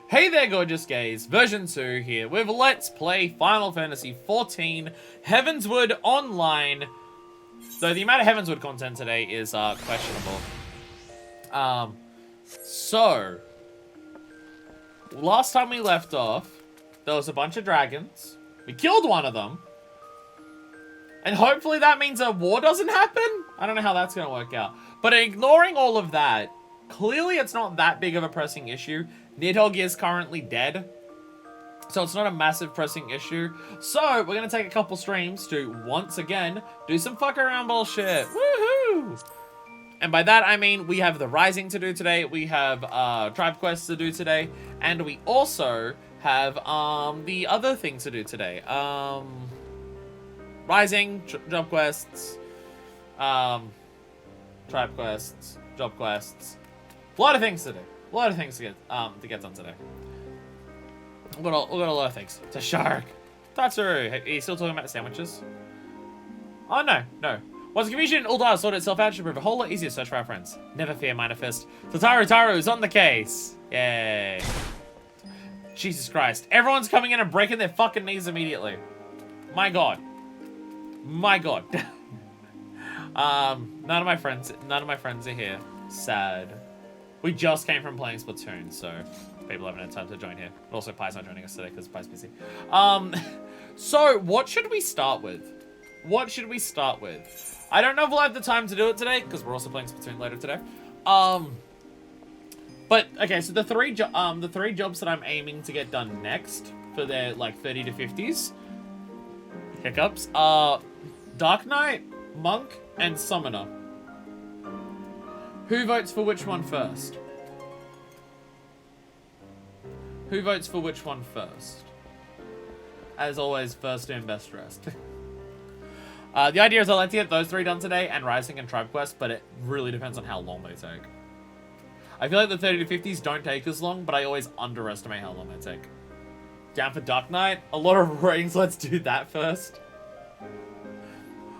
Hey there, gorgeous gays. Version 2 here with Let's Play Final Fantasy XIV Heavensward Online. Though the amount of Heavensward content today is questionable. So last time we left off, there was a bunch of dragons. We killed one of them. And hopefully that means a war doesn't happen? I don't know how that's going to work out. But ignoring all of that, clearly it's not that big of a pressing issue. Nidhogg is currently dead. So it's not a massive pressing issue. So we're going to take a couple streams to, once again, do some fuck around bullshit. Woohoo! And by that I mean we have the Rising to do today. We have Tribe Quests to do today. And we also have the other thing to do today. Rising, job quests, tribe quests, job quests. A lot of things to do. A lot of things to get done today. We've got a lot of things. It's a shark. Tatsuru, are you still talking about the sandwiches? Oh no. Once confusion in Uldar sorted itself out, should prove a whole lot easier to search for our friends. Never fear, Minor Fist. Taru's on the case. Yay. Jesus Christ. Everyone's coming in and breaking their fucking knees immediately. My god. My god. None of my friends are here. Sad. We just came from playing Splatoon, so people haven't had time to join here. But also Pi's not joining us today because Pi's busy. So what should we start with? I don't know if we'll have the time to do it today because we're also playing Splatoon later today. But okay, so the three jobs that I'm aiming to get done next for their like 30 to 50s hiccups are Dark Knight, Monk, and Summoner. Who votes for which one first? As always, first in, best dressed. The idea is I'd like to get those three done today, and Rising and Tribe Quest, but it really depends on how long they take. I feel like the 30 to 50s don't take as long, but I always underestimate how long they take. Down for Dark Knight? A lot of rings, let's do that first.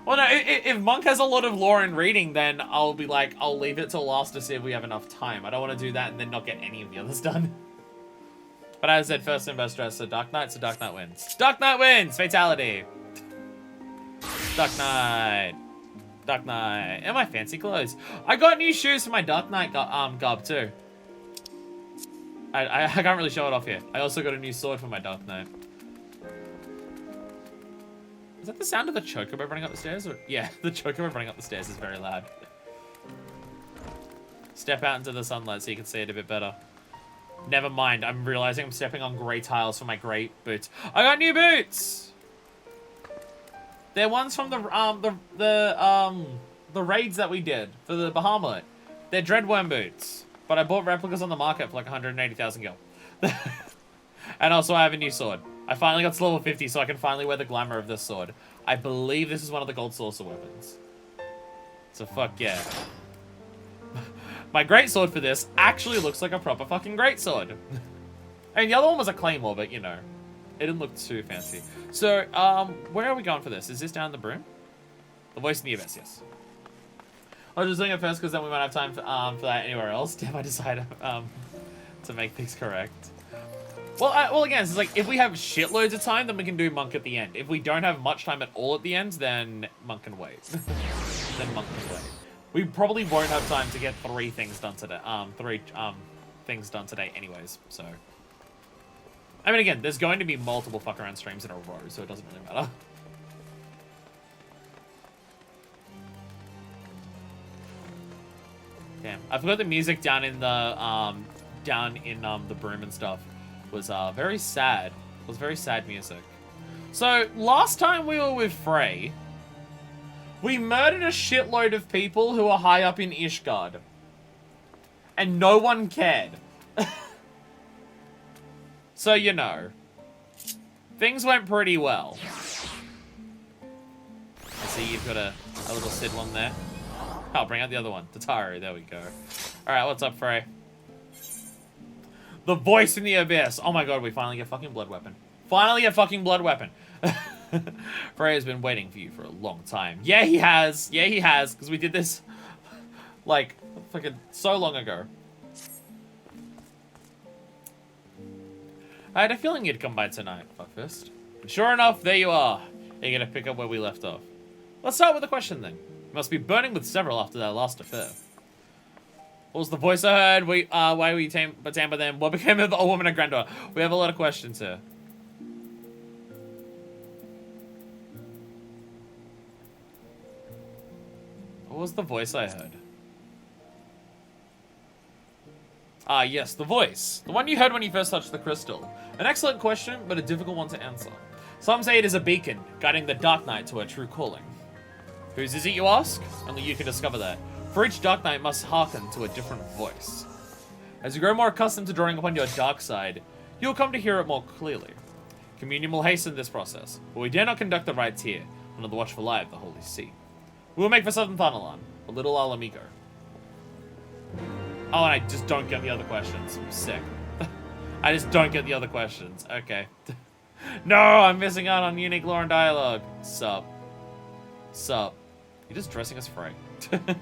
Well, no, if Monk has a lot of lore and reading, then I'll be like, I'll leave it till last to see if we have enough time. I don't want to do that and then not get any of the others done. But as I said, first and best dressed, so Dark Knight wins. Dark Knight wins! Fatality! Dark Knight. And my fancy clothes. I got new shoes for my Dark Knight garb too. I can't really show it off here. I also got a new sword for my Dark Knight. Is that the sound of the chocobo running up the stairs? Or yeah, the chocobo running up the stairs is very loud. Step out into the sunlight so you can see it a bit better. Never mind, I'm realizing I'm stepping on grey tiles for my grey boots. I got new boots! They're ones from the raids that we did for the Bahamut. They're Dreadworm boots. But I bought replicas on the market for like 180,000 gil. And also I have a new sword. I finally got to level 50, so I can finally wear the glamour of this sword. I believe this is one of the gold saucer weapons. So fuck yeah. My greatsword for this actually looks like a proper fucking greatsword. I mean, the other one was a claymore, but you know, it didn't look too fancy. So, where are we going for this? Is this down the broom? The voice in the abyss, yes. I was just doing it first because then we might have time for that anywhere else if I decide to make things correct. Well, again, it's like, if we have shitloads of time, then we can do Monk at the end. If we don't have much time at all at the end, then Monk can wait. We probably won't have time to get three things done today. Things done today anyways, so. I mean, again, there's going to be multiple fuck around streams in a row, so it doesn't really matter. Damn, I forgot the music down in the broom and stuff was very sad. It was very sad music. So last time we were with Frey, we murdered a shitload of people who are high up in Ishgard, and no one cared. So you know, things went pretty well. I see you've got a little Sid one there. I'll bring out the other one. Tataru, there we go. Alright, what's up, Frey? The voice in the abyss. Oh my god, we finally get fucking blood weapon. Frey has been waiting for you for a long time. Yeah, he has. Because we did this, like, fucking so long ago. I had a feeling you'd come by tonight, Fuckfist. And sure enough, there you are. Eager to pick up where we left off. Let's start with the question then. You must be burning with several after that last affair. What was the voice I heard? Why were you tampered them? What became of the old woman and granddaughter? We have a lot of questions here. What was the voice I heard? Ah, yes, the voice. The one you heard when you first touched the crystal. An excellent question, but a difficult one to answer. Some say it is a beacon, guiding the Dark Knight to her true calling. Whose is it, you ask? Only you can discover that. For each Dark Knight must hearken to a different voice. As you grow more accustomed to drawing upon your dark side, you will come to hear it more clearly. Communion will hasten this process, but we dare not conduct the rites here, under the watchful eye of the Holy See. We will make for Southern Thanalan, a little Alamigo. Oh, and I just don't get the other questions. I'm sick. I just don't get the other questions. Okay. No, I'm missing out on unique lore and dialogue. Sup. Sup. You're just dressing us right. You're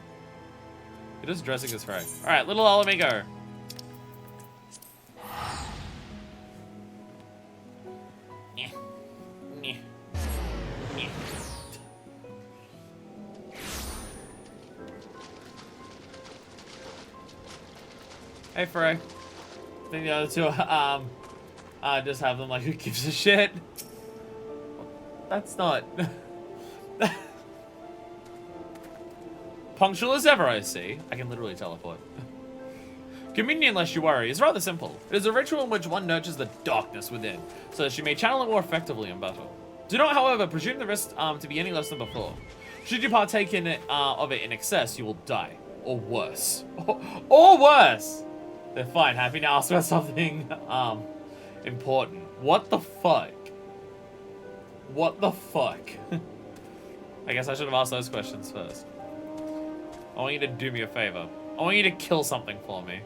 just dressing us right. Alright, little Alamigo. Hey, Frey. I think the other two, just have them like, who gives a shit? That's not... Punctual as ever, I see. I can literally teleport. Communion, lest you worry, is rather simple. It is a ritual in which one nurtures the darkness within, so that she may channel it more effectively in battle. Do not, however, presume the risk to be any less than before. Should you partake in it, of it in excess, you will die. Or worse. Or worse! They're fine. Happy to ask about something, important. What the fuck? What the fuck? I guess I should have asked those questions first. I want you to do me a favor. I want you to kill something for me.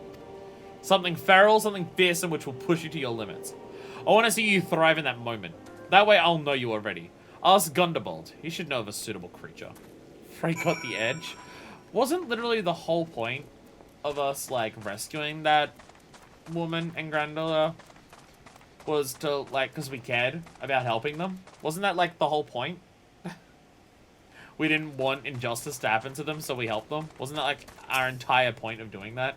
Something feral, something fearsome which will push you to your limits. I want to see you thrive in that moment. That way I'll know you already. Ask Gundabald. He should know of a suitable creature. Frey got the edge. Wasn't literally the whole point of us, like, rescuing that woman and granddaughter was to, like, because we cared about helping them? Wasn't that, like, the whole point? We didn't want injustice to happen to them, so we helped them? Wasn't that, like, our entire point of doing that?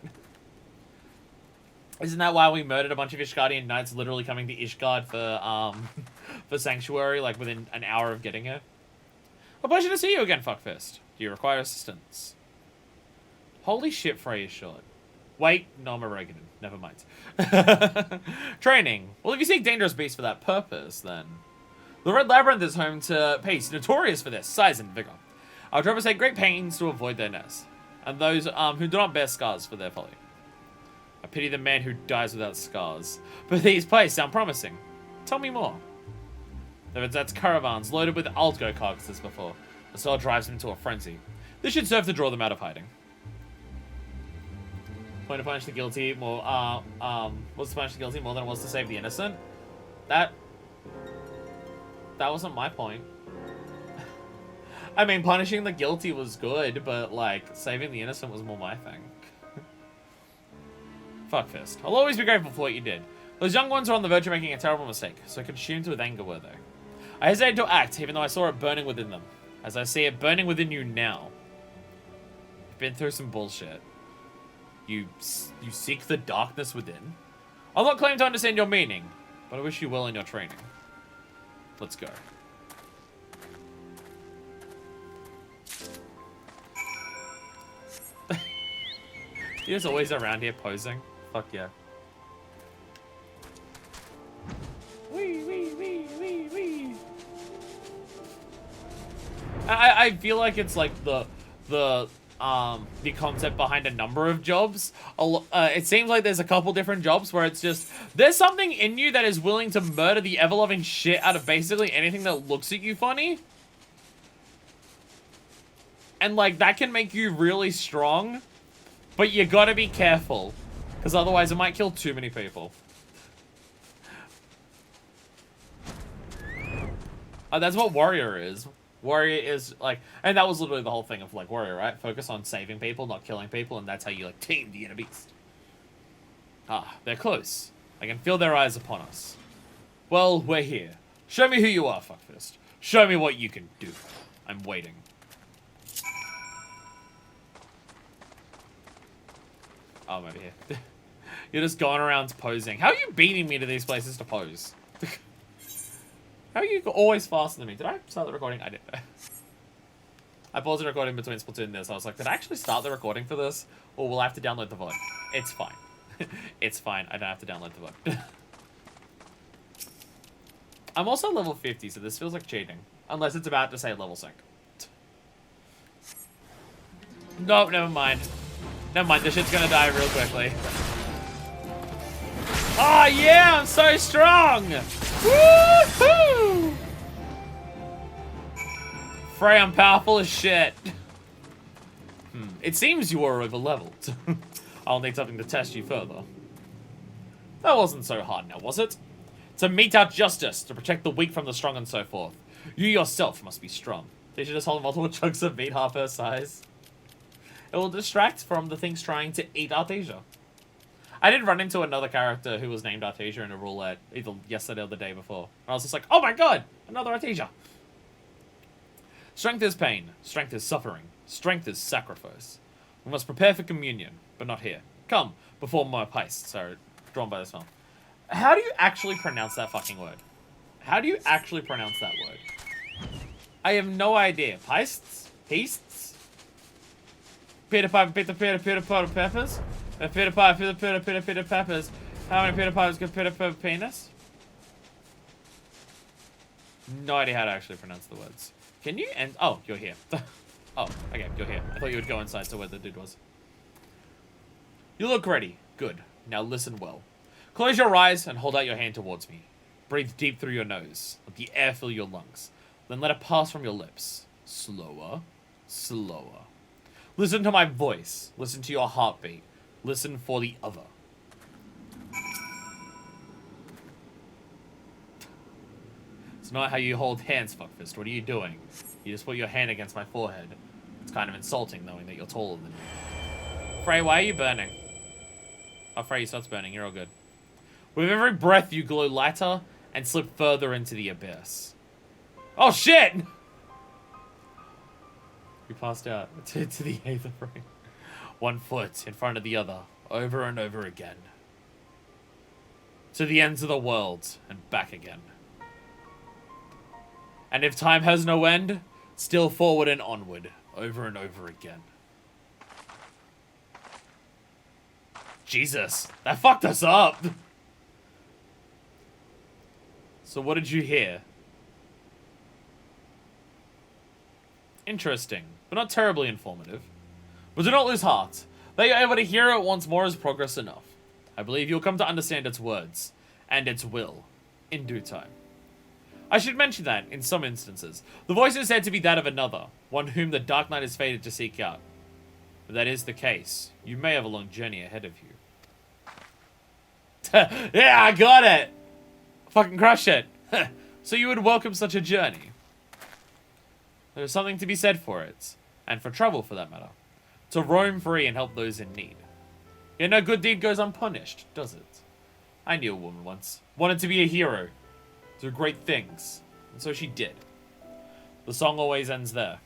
Isn't that why we murdered a bunch of Ishgardian knights literally coming to Ishgard for, for Sanctuary, like, within an hour of getting here? A pleasure to see you again, Fuckfist. Do you require assistance? Holy shit, Frey is short. Wait, no, I'm a Regan. Never mind. Training. Well, if you seek dangerous beasts for that purpose, then... The Red Labyrinth is home to beasts notorious for their size and vigor. Our drivers take great pains to avoid their nests, and those who do not bear scars for their folly. I pity the man who dies without scars, but these places sound promising. Tell me more. That's caravans loaded with Aldgo carcasses before. The soul drives them to a frenzy. This should serve to draw them out of hiding. Point to punish the guilty more, was to punish the guilty more than it was to save the innocent? That wasn't my point. I mean, punishing the guilty was good, but, like, saving the innocent was more my thing. Fuckfist. I'll always be grateful for what you did. Those young ones are on the verge of making a terrible mistake, so consumed with anger were they. I hesitated to act, even though I saw it burning within them. As I see it burning within you now. You've been through some bullshit. You seek the darkness within? I'll not claim to understand your meaning, but I wish you well in your training. Let's go. You're just always around here posing. Fuck yeah. Wee, wee, wee, wee, wee. I feel like it's like the concept behind a number of jobs. It seems like there's a couple different jobs where it's just, there's something in you that is willing to murder the ever-loving shit out of basically anything that looks at you funny. And, like, that can make you really strong, but you gotta be careful, because otherwise it might kill too many people. That's what Warrior is. Warrior is, like, and that was literally the whole thing of, like, Warrior, right? Focus on saving people, not killing people, and that's how you, like, tame the inner beast. Ah, they're close. I can feel their eyes upon us. Well, we're here. Show me who you are, fuckfist. Show me what you can do. I'm waiting. Oh, I'm over here. You're just going around posing. How are you beating me to these places to pose? How are you always faster than me? Did I start the recording? I didn't. I paused the recording between Splatoon and this. I was like, did I actually start the recording for this? Or will I have to download the VOD? It's fine. It's fine. I don't have to download the VOD. I'm also level 50, so this feels like cheating. Unless it's about to say level sync. Nope, never mind. Never mind, this shit's gonna die real quickly. Oh yeah, I'm so strong! Woohoo! Frey, I'm powerful as shit. It seems you are over-leveled. I'll need something to test you further. That wasn't so hard now, was it? To mete out justice, to protect the weak from the strong and so forth. You yourself must be strong. They should just hold multiple chunks of meat half her size. It will distract from the things trying to eat Artesia. I did run into another character who was named Artesia in a roulette, either yesterday or the day before. And I was just like, oh my god, another Artesia. Strength is pain. Strength is suffering. Strength is sacrifice. We must prepare for communion, but not here. Come, before more piests are drawn by this film. How do you actually pronounce that fucking word? How do you actually pronounce that word? I have no idea. Piests? Piests? Peter Piper, Peter Peppers? Peter Piper, Peter Peppers. How many Peter Pipers get Peter Pepper penis? No idea how to actually pronounce the words. Can you end? Oh, you're here. Oh, okay, you're here. I thought you would go inside to where the dude was. You look ready. Good. Now listen well. Close your eyes and hold out your hand towards me. Breathe deep through your nose. Let the air fill your lungs. Then let it pass from your lips. Slower. Slower. Listen to my voice. Listen to your heartbeat. Listen for the other. It's not how you hold hands, fuckfist. What are you doing? You just put your hand against my forehead. It's kind of insulting knowing that you're taller than me. Frey, why are you burning? Oh, Frey, you starts burning. You're all good. With every breath, you glow lighter and slip further into the abyss. Oh, shit! We passed out to the Aether ring. One foot in front of the other, over and over again. To the ends of the world and back again. And if time has no end, still forward and onward, over and over again. Jesus, that fucked us up! So what did you hear? Interesting, but not terribly informative. But do not lose heart. That you're able to hear it once more is progress enough. I believe you'll come to understand its words, and its will, in due time. I should mention that, in some instances, the voice is said to be that of another, one whom the Dark Knight is fated to seek out. If that is the case, you may have a long journey ahead of you. Yeah, I got it! Fucking crush it! So you would welcome such a journey. There's something to be said for it, and for trouble for that matter. To roam free and help those in need. Yet no good deed goes unpunished, does it? I knew a woman once, wanted to be a hero, do great things, and so she did. The song always ends there.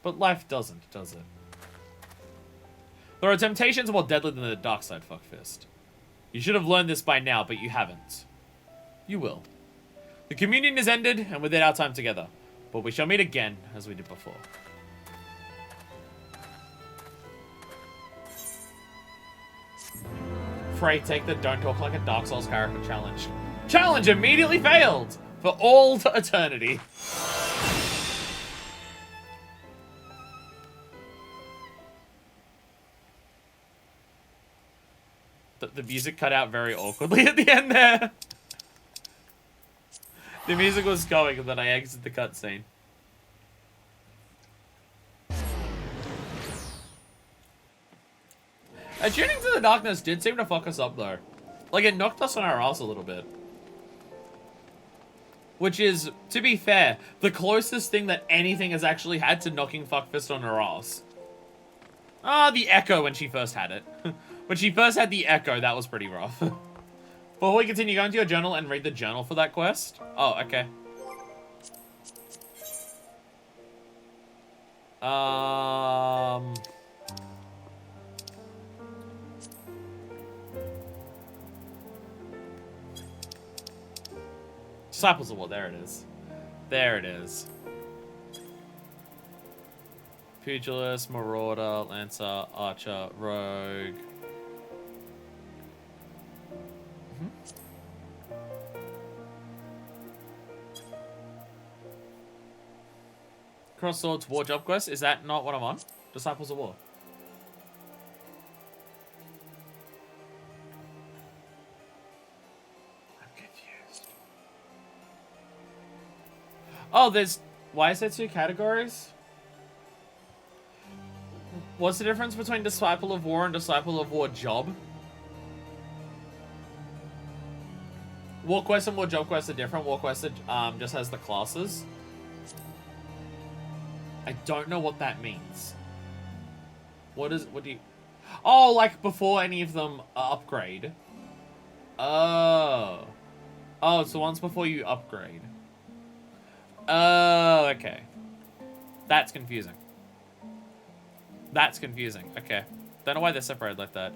But life doesn't, does it? There are temptations more deadly than the dark side, fuckfist. You should have learned this by now, but you haven't. You will. The communion is ended, and with it our time together. But we shall meet again, as we did before. Frey, take the don't talk like a Dark Souls character challenge. Challenge immediately failed! For all to eternity. The music cut out very awkwardly at the end there. The music was going and then I exited the cutscene. Tuning to the darkness did seem to fuck us up though. Like it knocked us on our ass a little bit. Which is, to be fair, the closest thing that anything has actually had to knocking fuckfist on her ass. Ah, the echo when she first had it. When she first had the echo, that was pretty rough. Before we continue, go into your journal and read the journal for that quest. Oh, okay. Disciples of War, there it is. There it is. Pugilist, Marauder, Lancer, Archer, Rogue. Cross Swords War Job Quest, is that not what I'm on? Disciples of War. I'm confused. Oh, there's... Why is there 2 categories? What's the difference between Disciple of War and Disciple of War Job? War Quest and War Job Quest are different. War Quest just has the classes. I don't know what that means. What do you... Oh, like before any of them upgrade. Oh. Oh, so once before you upgrade. Oh, okay. That's confusing. That's confusing. Okay. Don't know why they're separated like that.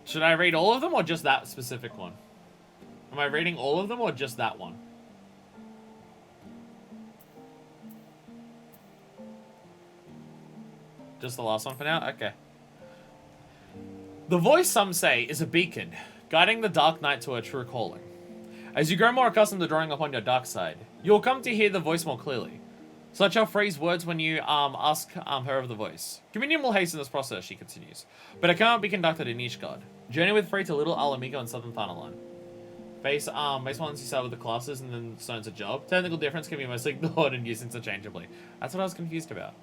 Should I read all of them or just that specific one? Am I reading all of them or just that one? Just the last one for now? Okay. The voice, some say, is a beacon, guiding the dark night to a true calling. As you grow more accustomed to drawing upon your dark side, you'll come to hear the voice more clearly. Such are Frey's words when you ask her of the voice. Communion will hasten this process, she continues, but it cannot be conducted in Ishgard. Journey with Frey to Little Alamigo and Southern Thanalan. Base ones you start with the classes and then stones a job. Technical difference can be mostly ignored and used interchangeably. That's what I was confused about.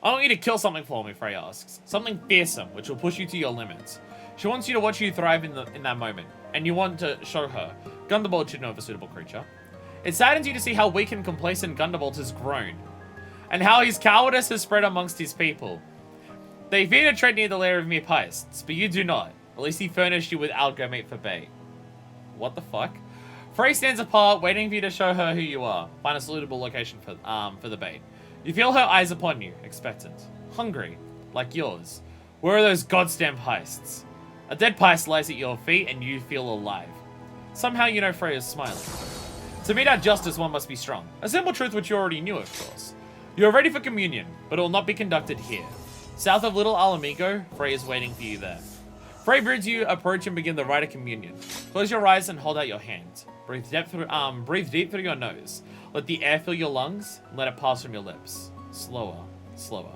I want you to kill something for me, Frey asks. Something fearsome, which will push you to your limits. She wants you to watch you thrive in that moment, and you want to show her. Gundabald should know of a suitable creature. It saddens you to see how weak and complacent Gundabald has grown, and how his cowardice has spread amongst his people. They fear to tread near the lair of mere piests, but you do not. At least he furnished you with algo meat for bait. What the fuck? Frey stands apart, waiting for you to show her who you are. Find a suitable location for the bait. You feel her eyes upon you, expectant. Hungry, like yours. Where are those goddamn heists? A dead Peist lies at your feet, and you feel alive. Somehow you know Frey is smiling. To meet our justice, one must be strong. A simple truth which you already knew, of course. You are ready for communion, but it will not be conducted here. South of Little Alamigo, Frey is waiting for you there. Frey bids you approach and begin the rite of communion. Close your eyes and hold out your hand. Breathe deep through your nose. Let the air fill your lungs, and let it pass from your lips. Slower, slower.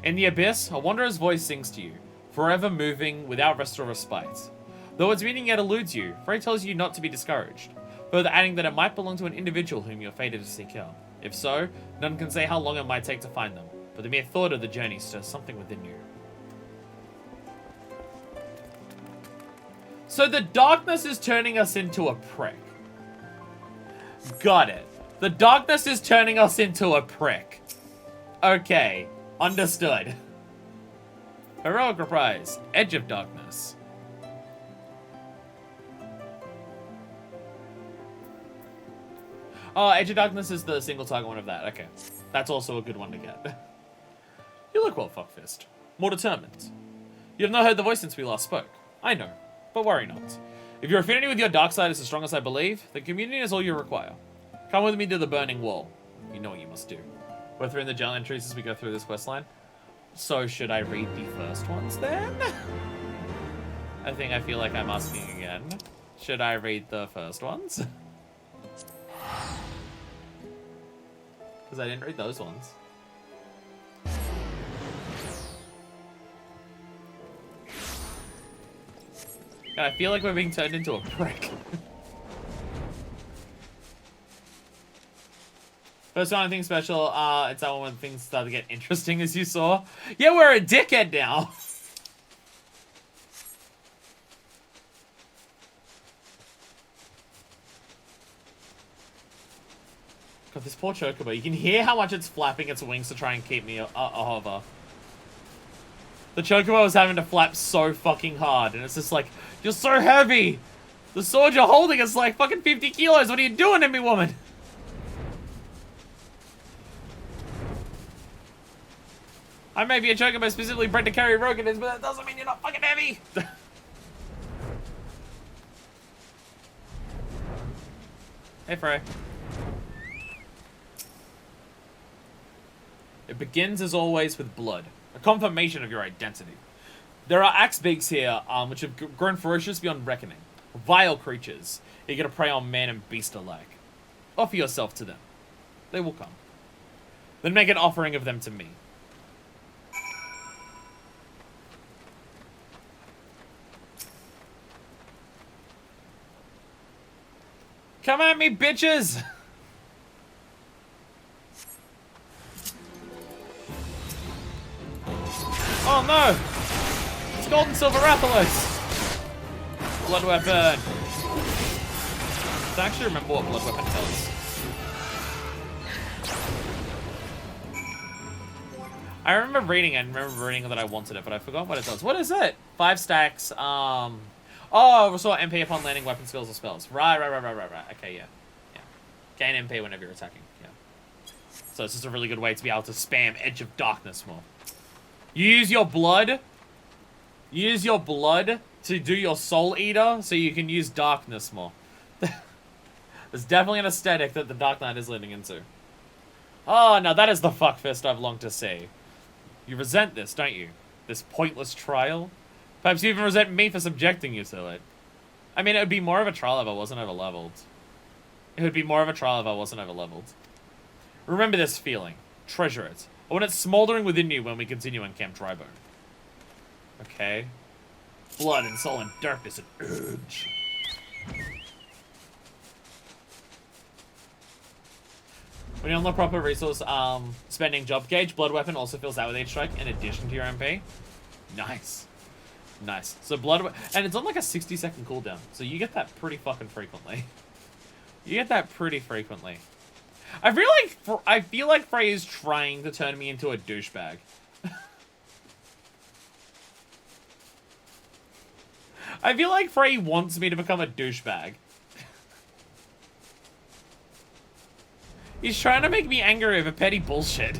In the abyss, a wanderer's voice sings to you, forever moving, without rest or respite. Though its meaning yet eludes you, Frey tells you not to be discouraged, further adding that it might belong to an individual whom you are fated to seek out. If so, none can say how long it might take to find them, but the mere thought of the journey stirs something within you. So the darkness is turning us into a prick. Got it. The darkness is turning us into a prick. Okay, understood. Heroic reprise, Edge of Darkness. Oh, Edge of Darkness is the single target one of that. Okay, that's also a good one to get. You look well, Fuckfist. More determined. You have not heard the voice since we last spoke. I know, but worry not. If your affinity with your dark side is as strong as I believe, then communion is all you require. Come with me to the burning wall. You know what you must do. We're through in the journal entries as we go through this questline. So should I read the first ones then? I feel like I'm asking again. Should I read the first ones? Because I didn't read those ones. God, I feel like we're being turned into a prick. First one, anything special, it's that one when things start to get interesting, as you saw. Yeah, we're a dickhead now. God, this poor chocobo. You can hear how much it's flapping its wings to try and keep me a hover. The Chocobo was having to flap so fucking hard, and it's just like, you're so heavy! The sword you're holding is like fucking 50 kilos, what are you doing to me, woman? I may be a Chocobo specifically bred to carry Roganins, but that doesn't mean you're not fucking heavy! Hey, Frey. It begins, as always, with blood. A confirmation of your identity. There are axe beaks here, which have grown ferocious beyond reckoning. Vile creatures, eager to prey on man and beast alike. Offer yourself to them. They will come. Then make an offering of them to me. Come at me, bitches! Oh no! It's Gold and Silver Rathalos! Blood Weapon! I actually remember what Blood Weapon does. I remember reading it and that I wanted it, but I forgot what it does. What is it? 5 stacks, Oh, restore MP upon landing weapon skills or spells. Right. Okay, yeah. Gain MP whenever you're attacking, yeah. So it's just a really good way to be able to spam Edge of Darkness more. Use your blood to do your Soul Eater so you can use Darkness more. There's definitely an aesthetic that the Dark Knight is leaning into. Oh, now that is the fuckfist I've longed to see. You resent this, don't you? This pointless trial? Perhaps you even resent me for subjecting you to it. I mean, it would be more of a trial if I wasn't over-leveled. Remember this feeling. Treasure it. I want it smoldering within you when we continue on Camp Drybone. Okay. Blood and soul and darkness and urge. When you're on the proper resource spending job gauge, Blood Weapon also fills out with each strike in addition to your MP. Nice. Nice. So and it's on like a 60-second cooldown, so you get that pretty fucking frequently. I feel like Frey is trying to turn me into a douchebag. I feel like Frey wants me to become a douchebag. He's trying to make me angry over petty bullshit.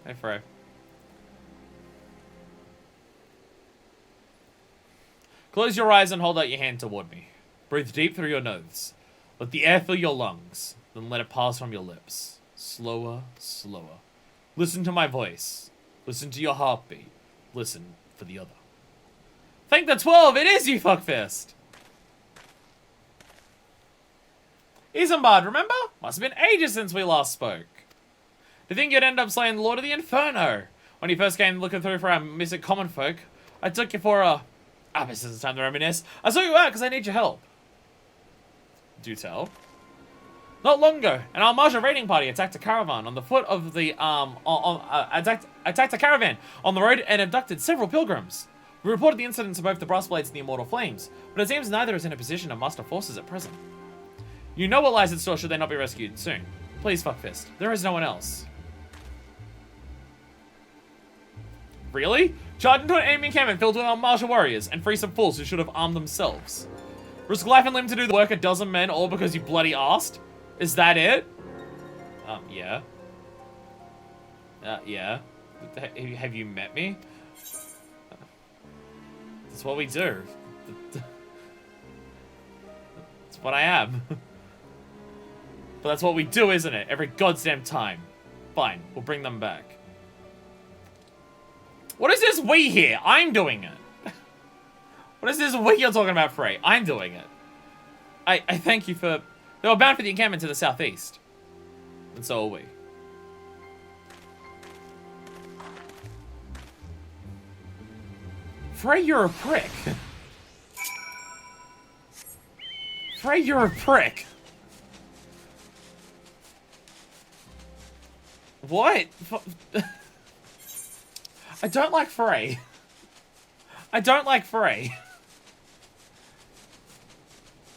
Hey, Frey. Close your eyes and hold out your hand toward me. Breathe deep through your nose. Let the air fill your lungs. Then let it pass from your lips. Slower, slower. Listen to my voice. Listen to your heartbeat. Listen for the other. Thank the 12! It is you, fuckfist! Isambard, remember? Must have been ages since we last spoke. Do you think you'd end up slaying the Lord of the Inferno? When you first came looking through for our missing common folk, I took you for a... this is time to reminisce. I saw you out because I need your help. Do tell. Not long ago, an Almarja raiding party attacked a caravan on the foot of the, attacked a caravan on the road and abducted several pilgrims. We reported the incident to both the Brass Blades and the Immortal Flames, but it seems neither is in a position to muster forces at present. You know what lies in store should they not be rescued soon. Please, fuckfist. There is no one else. Really? Charge into an enemy encampment filled with Almarja warriors and free some fools who should have armed themselves. Risk life and limb to do the work a dozen men all because you bloody asked? Is that it? Yeah. Yeah. Have you met me? That's what we do. That's what I am. But that's what we do, isn't it? Every goddamn time. Fine, we'll bring them back. What is this we here? I'm doing it. What is this we you're talking about, Frey? I'm doing it. I thank you for... They were bound for the encampment to the southeast. And so are we. Frey, you're a prick. Frey, you're a prick. What? I don't like Frey. I don't like Frey.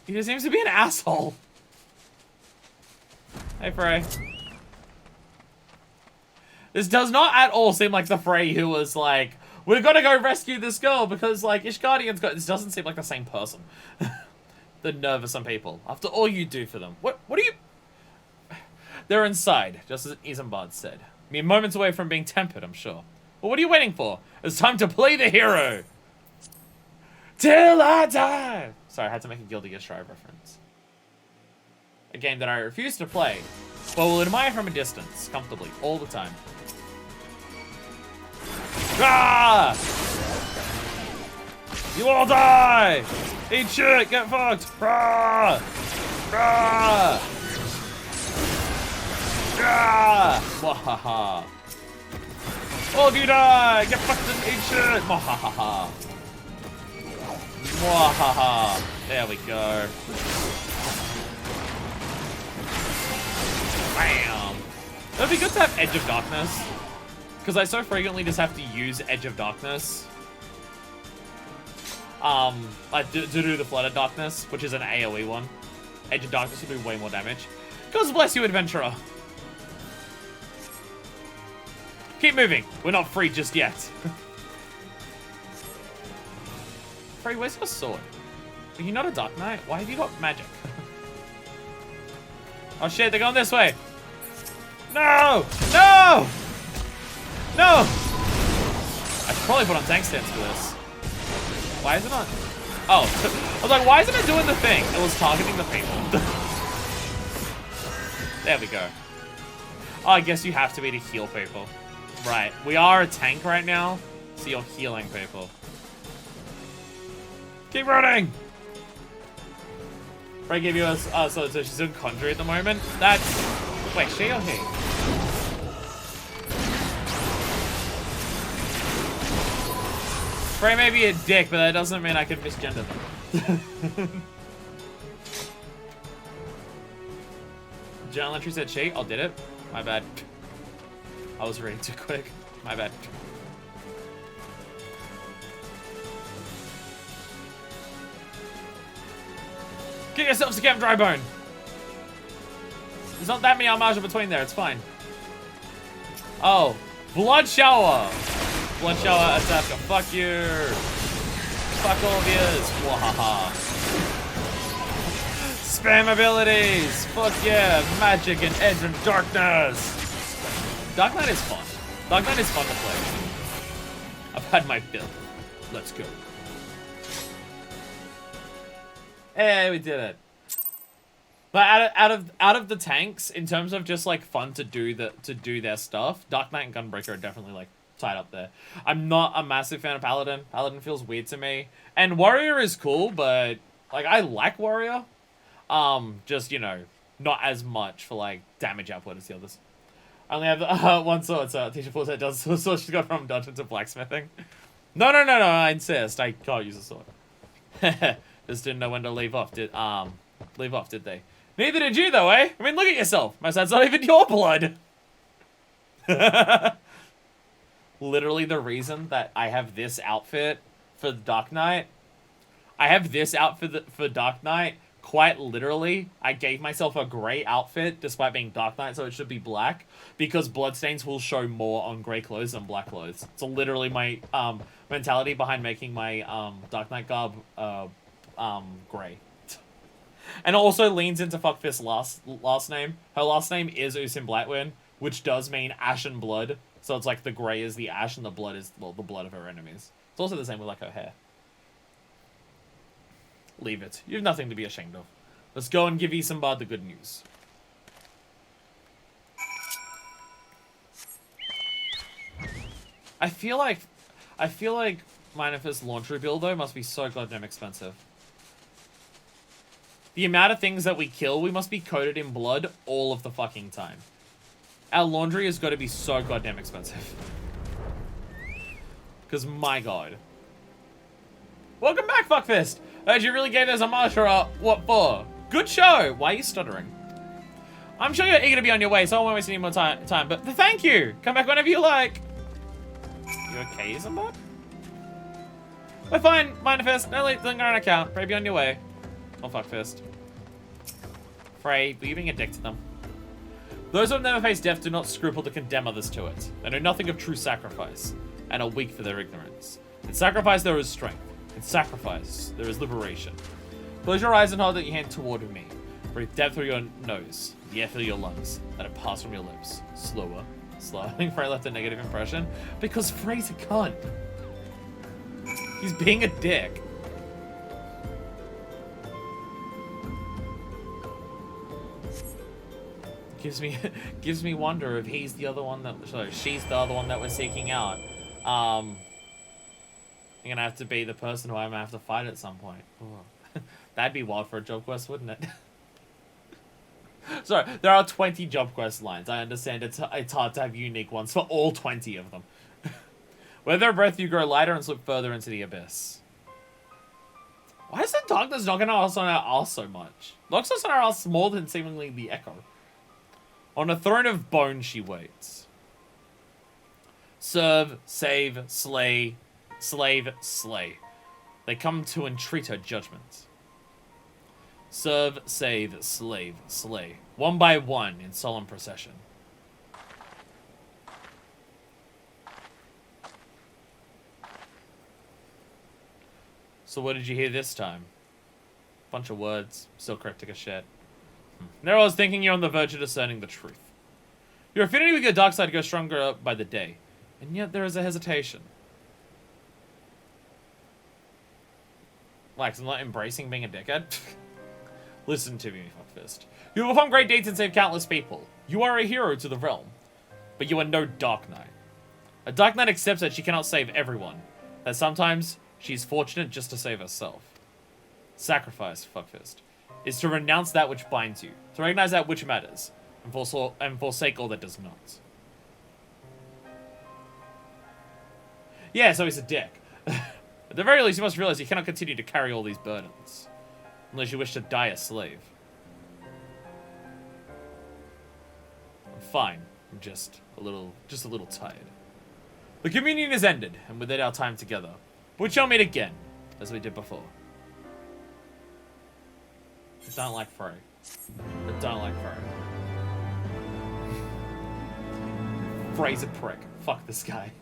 He just seems to be an asshole. Hey, Frey. This does not at all seem like the Frey who was like, we're gonna go rescue this girl because, like, Ishgardian's got... This doesn't seem like the same person. The nerve of some people. After all you do for them. What are you... They're inside, just as Isambard said. Mere moments away from being tempered, I'm sure. Well, what are you waiting for? It's time to play the hero! Till I die! Sorry, I had to make a Guilty Gear Strive reference. A game that I refuse to play, but will admire from a distance, comfortably, all the time. Ah! You all die! Eat shit! Get fucked! Rah! Rah! Rah! Mwahaha! All of you die! Get fucked and eat shit! Mwahaha! Mwahaha! There we go. Bam! It would be good to have Edge of Darkness. Because I so frequently just have to use Edge of Darkness. Like, to do the Flooded Darkness, which is an AoE one. Edge of Darkness will do way more damage. God bless you, Adventurer! Keep moving. We're not free just yet. Frey, where's your sword? Are you not a Dark Knight? Why have you got magic? Oh shit, they're going this way! No! No! No! I should probably put on tank stance for this. Why is it not? Oh, I was like, why isn't it doing the thing? It was targeting the people. There we go. Oh, I guess you have to be to heal people. Right, we are a tank right now, so you're healing people. Keep running! Frey gave you a, so she's in Conjurer at the moment. That's, wait, she or he? Frey may be a dick, but that doesn't mean I can misgender them. Journal entry said she. Oh, did it? My bad. I was reading too quick. My bad. Get yourselves to Camp Drybone. There's not that many Armage between there. It's fine. Oh, Blood Shower. Blood Shower attacker. Fuck you. Fuck all of yous. Wahaha. Spam abilities. Fuck yeah. Magic and Edge and Darkness. Dark Knight is fun. Dark Knight is fun to play. I've had my fill. Let's go. Hey, we did it. But out of the tanks, in terms of just like fun to do their stuff, Dark Knight and Gunbreaker are definitely like tied up there. I'm not a massive fan of Paladin. Paladin feels weird to me. And Warrior is cool, but like I like Warrior. Just, you know, not as much for like damage output as the others. I only have one sword, so Teacher Paul said does the sword she's got from dungeon to blacksmithing. No, I insist. I can't use a sword. Just didn't know when to leave off, did they? Neither did you, though, eh? I mean, look at yourself. That's not even your blood. Literally the reason that I have this outfit for the Dark Knight. I have this outfit for Dark Knight. Quite literally, I gave myself a grey outfit despite being Dark Knight, so it should be black, because bloodstains will show more on grey clothes than black clothes. So literally my mentality behind making my Dark Knight garb grey. And it also leans into Fuckfist's last name. Her last name is Usim Blightwind, which does mean ash and blood. So it's like the grey is the ash and the blood is, well, the blood of her enemies. It's also the same with like her hair. Leave it. You have nothing to be ashamed of. Let's go and give Isambard the good news. I feel like Manifest Laundry Build though must be so goddamn expensive. The amount of things that we kill, we must be coated in blood all of the fucking time. Our laundry has got to be so goddamn expensive. Because my god. Welcome back, Fuckfist! Heard you really gave us a mantra. What for? Good show! Why are you stuttering? I'm sure you're eager to be on your way, so I won't waste any more time. But thank you! Come back whenever you like! You okay, Isambard? We're fine, Manifest. No linger on account. Pray be on your way. Oh, Fuckfist. Frey, were you being a dick to them? Those who have never faced death do not scruple to condemn others to it. They know nothing of true sacrifice, and are weak for their ignorance. In sacrifice there is strength. In sacrifice there is liberation. Close your eyes and hold out your hand toward me. Breathe death through your nose, the air through your lungs. Let it pass from your lips. Slower. Slower. I think Frey left a negative impression. Because Frey's a cunt. He's being a dick. Gives me wonder if he's the other one that, sorry, she's the other one that we're seeking out. I'm gonna have to be the person who I'm gonna have to fight at some point. That'd be wild for a job quest, wouldn't it? Sorry, there are 20 job quest lines. I understand it's hard to have unique ones for all 20 of them. With their breath, you grow lighter and slip further into the abyss. Why is the darkness knocking us on our arse so much? Knocks us on our arse more than seemingly the echo. On a throne of bone she waits. Serve, save, slay, slave, slay. They come to entreat her judgment. Serve, save, slave, slay. One by one in solemn procession. So what did you hear this time? Bunch of words, still cryptic as shit. There I was thinking you're on the verge of discerning the truth. Your affinity with your dark side goes stronger by the day, and yet there is a hesitation. Like, I'm not embracing being a dickhead? Listen to me, fuckfist. You have performed great deeds and saved countless people. You are a hero to the realm, but you are no Dark Knight. A Dark Knight accepts that she cannot save everyone, that sometimes she's fortunate just to save herself. Sacrifice, fuckfist, is to renounce that which binds you, to recognize that which matters, and forsake all that does not. Yeah, so he's a dick. At the very least, you must realize you cannot continue to carry all these burdens, unless you wish to die a slave. I'm fine. I'm just a little tired. The communion is ended, and with it our time together. But we shall meet again, as we did before. I don't like Frey. I don't like Frey. Frey's a prick. Fuck this guy.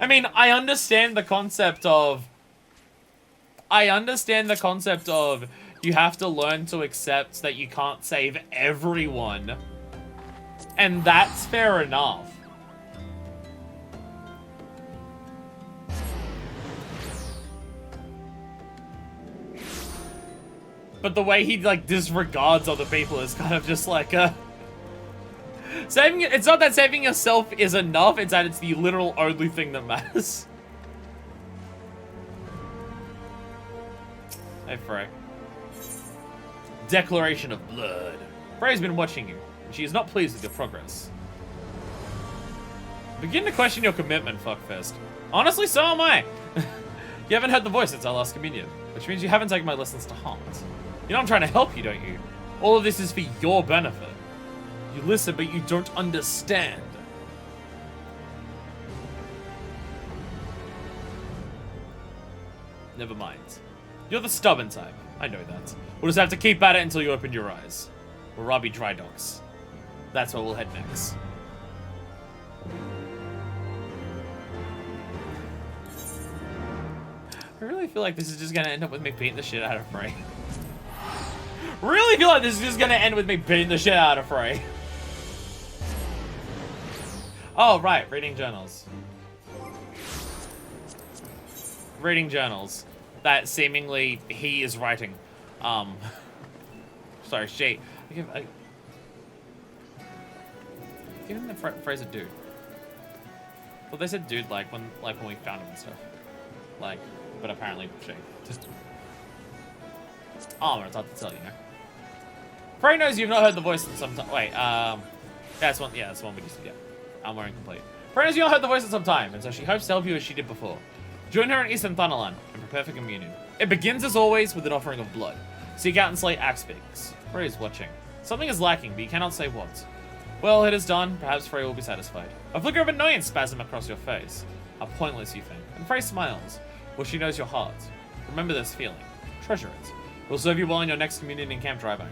I mean, I understand the concept of you have to learn to accept that you can't save everyone. And that's fair enough. But the way he, like, disregards other people is kind of just like, it's not that saving yourself is enough, it's that it's the literal only thing that matters. Hey, Frey. Declaration of blood. Frey's been watching you, and she is not pleased with your progress. Begin to question your commitment, fuckfest. Honestly, so am I. You haven't heard the voice since our last communion, which means you haven't taken my lessons to heart. You know I'm trying to help you, don't you? All of this is for your benefit. You listen, but you don't understand. Never mind. You're the stubborn type. I know that. We'll just have to keep at it until you open your eyes. We'll rob you dry docks. That's where we'll head next. I really feel like this is just gonna end up with me beating the shit out of Frey. Really feel like this is just gonna end with me beating the shit out of Frey. Oh, right, reading journals. Reading journals that seemingly he is writing. Sorry, she. Give him the phrase of dude. Well, they said dude like when we found him and stuff. Like, but apparently she. Oh, it's hard to tell, you know. Frey knows you've not heard the voice in some time. Wait, that's one. Yeah, that's the one we just did. Yeah. I'm wearing complete. Frey knows you've not heard the voice in some time, and so she hopes to help you as she did before. Join her in Eastern Thunderland and prepare for communion. It begins as always with an offering of blood. Seek out and slay Axebeaks. Frey is watching. Something is lacking, but you cannot say what. Well, it is done. Perhaps Frey will be satisfied. A flicker of annoyance spasm across your face. How pointless, you think. And Frey smiles. Well, she knows your heart. Remember this feeling. Treasure it. We'll serve you well in your next communion in Camp Drybone.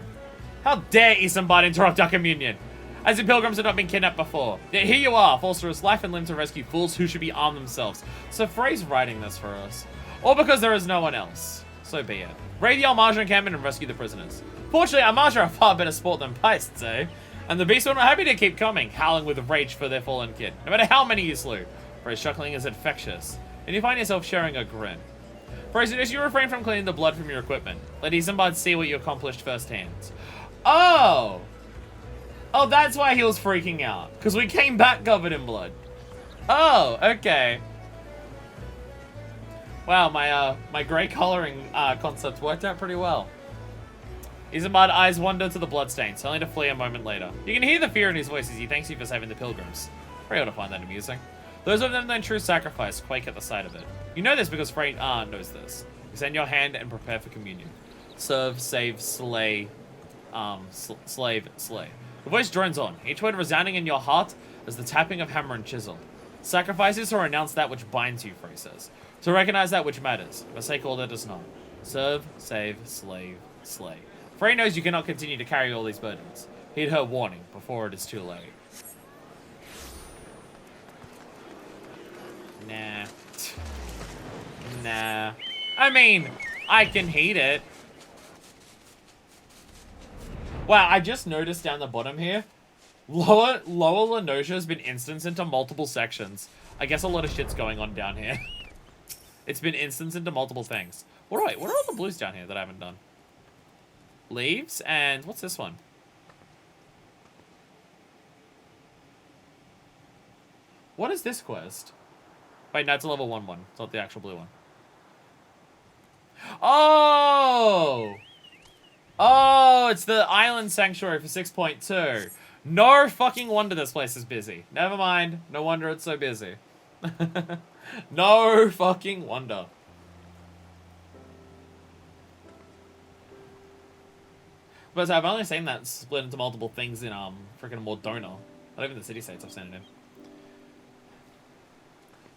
How dare Isambard interrupt our communion? As the pilgrims have not been kidnapped before. Yet here you are, forced to risk life and limb to rescue fools who should be armed themselves. So Frey's writing this for us. Or because there is no one else. So be it. Raid the Almarja encampment and rescue the prisoners. Fortunately, Almarja are far better sport than Peists, eh? And the beasts were not happy to keep coming, howling with rage for their fallen kid. No matter how many you slew. Frey's chuckling is infectious. And you find yourself sharing a grin. Frey suggests you refrain from cleaning the blood from your equipment. Let Isambard see what you accomplished firsthand. Oh! Oh, that's why he was freaking out. Because we came back covered in blood. Oh, okay. Wow, my grey colouring concept worked out pretty well. Isambard's eyes wander to the bloodstains, only to flee a moment later. You can hear the fear in his voice as he thanks you for saving the pilgrims. Frey ought to find that amusing. Those of them known true sacrifice quake at the sight of it. You know this because Frey knows this. Extend your hand and prepare for communion. Serve, save, slay, slave, slay. The voice drones on, each word resounding in your heart as the tapping of hammer and chisel. Sacrifices to renounce that which binds you, Frey says. To recognize that which matters, forsake all that does not. Serve, save, slave, slay. Frey knows you cannot continue to carry all these burdens. Heed her warning before it is too late. Nah. Nah. I mean, I can heed it. Wow, I just noticed down the bottom here, Lower Lenosha has been instanced into multiple sections. I guess a lot of shit's going on down here. It's been instanced into multiple things. What are all the blues down here that I haven't done? Leaves, and what's this one? What is this quest? Wait, no, it's a level 1 one. It's not the actual blue one. Oh! Oh, it's the Island Sanctuary for 6.2. No fucking wonder this place is busy. Never mind. No wonder it's so busy. No fucking wonder. But I've only seen that split into multiple things in freaking Mordona. Not even the city states I've seen it in.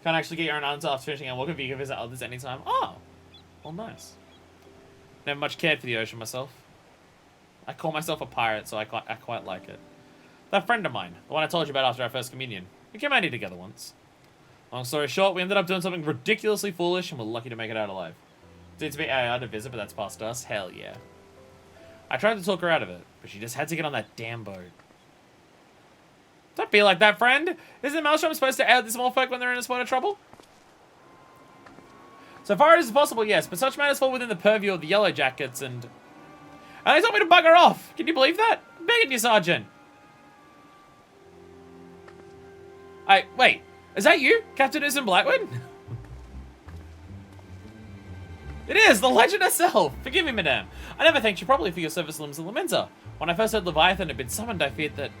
Can't actually get your own answer after finishing and work if you can visit others anytime. Oh! Well, nice. Never much cared for the ocean myself. I call myself a pirate, so I quite like it. That friend of mine, the one I told you about after our first communion, we came out here together once. Long story short, we ended up doing something ridiculously foolish and we're lucky to make it out alive. Seems to be out to visit, but that's past us. Hell yeah. I tried to talk her out of it, but she just had to get on that damn boat. Don't be like that, friend. Isn't Maelstrom supposed to aid the small folk when they're in a spot of trouble? So far as possible, yes, but such matters fall within the purview of the Yellow Jackets and they told me to bugger off. Can you believe that? I'm begging you, Sergeant. Wait, is that you, Captain Isam Blackwood? It is, the legend herself. Forgive me, madame. I never thanked you properly for your service limbs in Lamenta. When I first heard Leviathan had been summoned, I feared that...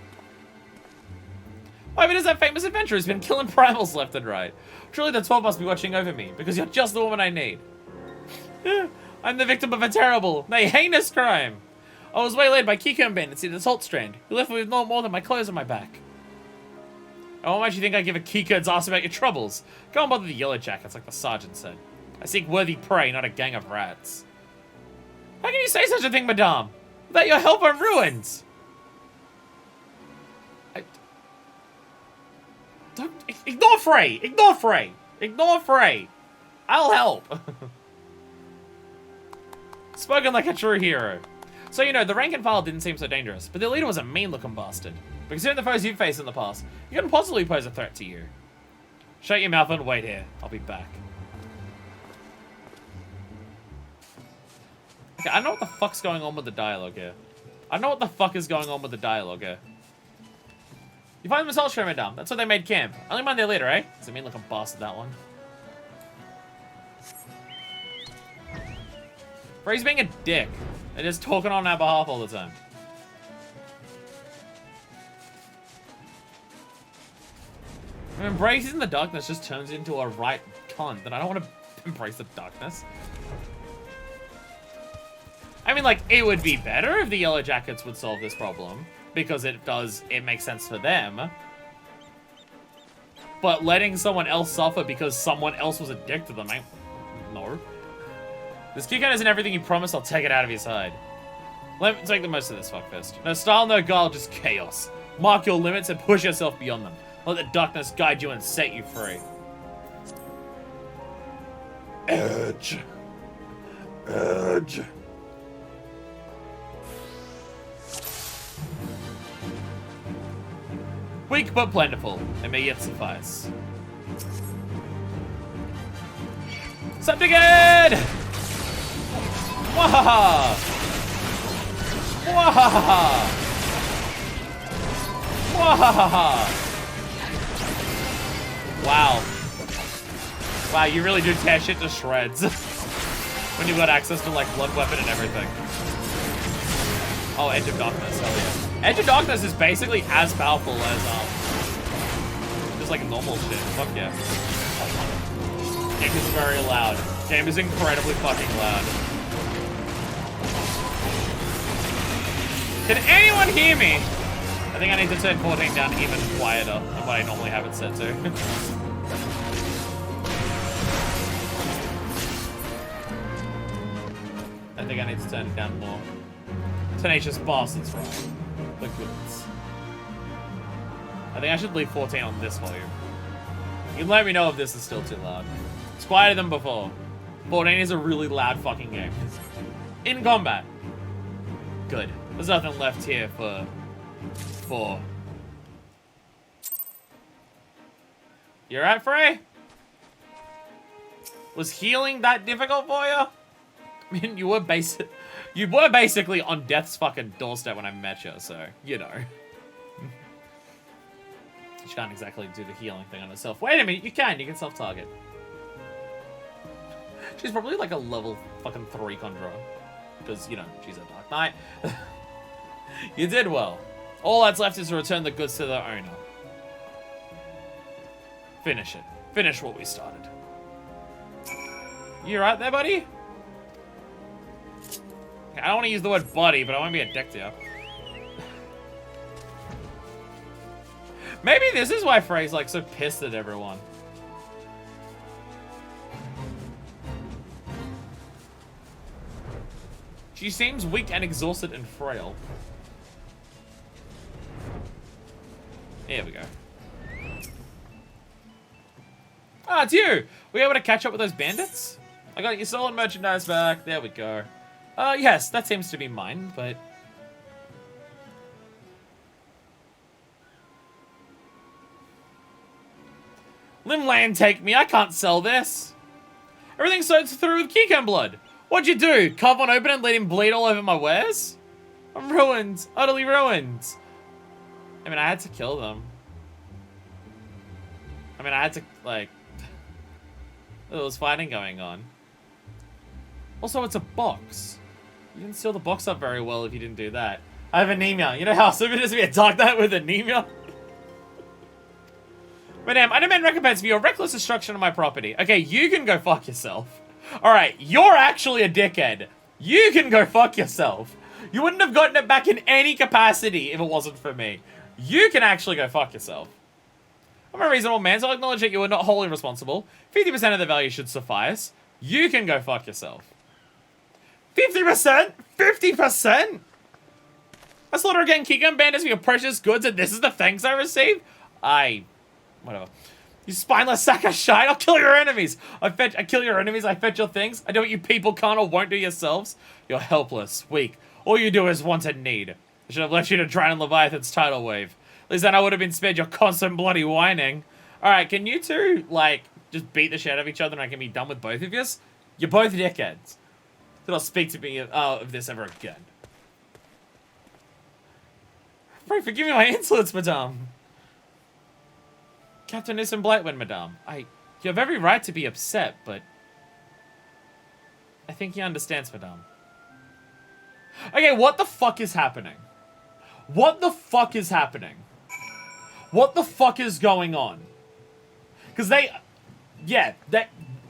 Why, but is that famous adventurer who's been killing primals left and right. Truly the 12 must be watching over me, because you're just the woman I need. I'm the victim of a terrible, nay, heinous crime. I was waylaid by Kikun bandits in the Salt Strand, who left me with no more than my clothes on my back. Oh, why do you think I give a Kikund's ass about your troubles? Go and bother the Yellow Jackets, like the sergeant said. I seek worthy prey, not a gang of rats. How can you say such a thing, madame? Without your help, I'm ruined. Don't ignore Frey. Ignore Frey. Ignore Frey. I'll help. Spoken like a true hero. So, you know, the rank and file didn't seem so dangerous, but the leader was a mean-looking bastard. But considering the foes you've faced in the past, you couldn't possibly pose a threat to you. Shut your mouth and wait here. I'll be back. Okay, I don't know what the fuck's going on with the dialogue here. I don't know what the fuck is going on with the dialogue here. You find them a salt madame. That's where they made camp. Only mind their leader, eh? It's a mean-looking bastard, that one. Frey's being a dick. They're just talking on our behalf all the time. Embracing the darkness just turns into a right cunt, and I don't want to embrace the darkness. I mean, like, it would be better if the Yellow Jackets would solve this problem, because it makes sense for them. But letting someone else suffer because someone else was a dick to them, no. This keycard isn't everything you promised, I'll take it out of his hide. Let's make the most of this fuckfest. No style, no guile, just chaos. Mark your limits and push yourself beyond them. Let the darkness guide you and set you free. Edge. Edge. Weak but plentiful, and may yet suffice. Subjugate! Wahaha! Wahaha! Wahaha! Wow. Wow, you really do tear shit to shreds. When you've got access to, like, blood weapon and everything. Oh, Edge of Darkness, hell yeah. Edge of Darkness is basically as powerful as, just like normal shit. Fuck yeah. Game is very loud. Game is incredibly fucking loud. Can anyone hear me? I think I need to turn 14 down even quieter than what I normally have it set to. I think I need to turn it down more. Tenacious Bastards, right? The goods. I think I should leave 14 on this volume. You can let me know if this is still too loud. It's quieter than before. 14 is a really loud fucking game. In combat. Good. There's nothing left here for... You alright, Frey? Was healing that difficult for you? I mean, you were basically on death's fucking doorstep when I met you, so, you know. She can't exactly do the healing thing on herself. Wait a minute, you can self-target. She's probably like a level fucking 3 Conjurer. Because, you know, she's a Dark Knight. You did well. All that's left is to return the goods to their owner. Finish it. Finish what we started. You right there, buddy? I don't want to use the word buddy, but I want to be a dick to you. Maybe this is why Frey's like so pissed at everyone. She seems weak and exhausted and frail. Here we go. Ah, it's you! Were you able to catch up with those bandits? I got your stolen merchandise back. There we go. Yes, that seems to be mine, but... Limland, take me. I can't sell this. Everything's soaked through with Keycam blood. What'd you do? Carve one open and let him bleed all over my wares? I'm ruined. Utterly ruined. I mean, I had to kill them. I mean, I had to, like... There was fighting going on. Also, it's a box. You didn't seal the box up very well if you didn't do that. I have anemia. You know how stupid it is to be a Dark Knight with anemia? Madam, I demand recompense for your reckless destruction of my property. Okay, you can go fuck yourself. Alright, you're actually a dickhead. You can go fuck yourself. You wouldn't have gotten it back in any capacity if it wasn't for me. You can actually go fuck yourself. I'm a reasonable man, so I'll acknowledge that you are not wholly responsible. 50% of the value should suffice. You can go fuck yourself. 50%? 50%? I slaughter again Keycam bandits for your precious goods, and this is the thanks I receive? Whatever. You spineless sack of shite. I'll kill your enemies. I kill your enemies. I fetch your things. I do what you people can't or won't do yourselves. You're helpless, weak. All you do is want and need. I should have left you to drown in Leviathan's tidal wave. At least then I would have been spared your constant bloody whining. Alright, can you two, like, just beat the shit out of each other and I can be done with both of you? You're both dickheads. Do not speak to me of this ever again. Pray forgive me my insolence, madame. Captain Nissan Blightwind, madame. You have every right to be upset, but... I think he understands, madame. Okay, what the fuck is happening? What the fuck is happening? What the fuck is going on? Because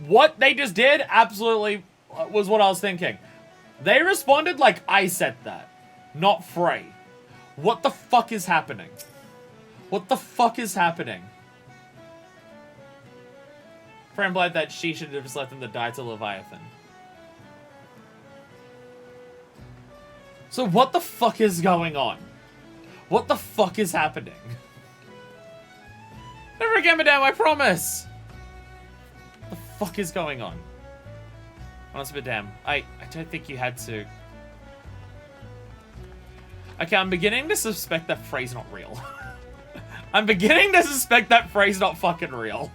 what they just did absolutely was what I was thinking. They responded like I said that, not Frey. What the fuck is happening? What the fuck is happening? Frey implied that she should have just let them to die to Leviathan. So what the fuck is going on? What the fuck is happening? Never again, madame, I promise! What the fuck is going on? Honestly, madame, I don't think you had to... Okay, I'm beginning to suspect that Frey's not real. I'm beginning to suspect that Frey's not fucking real.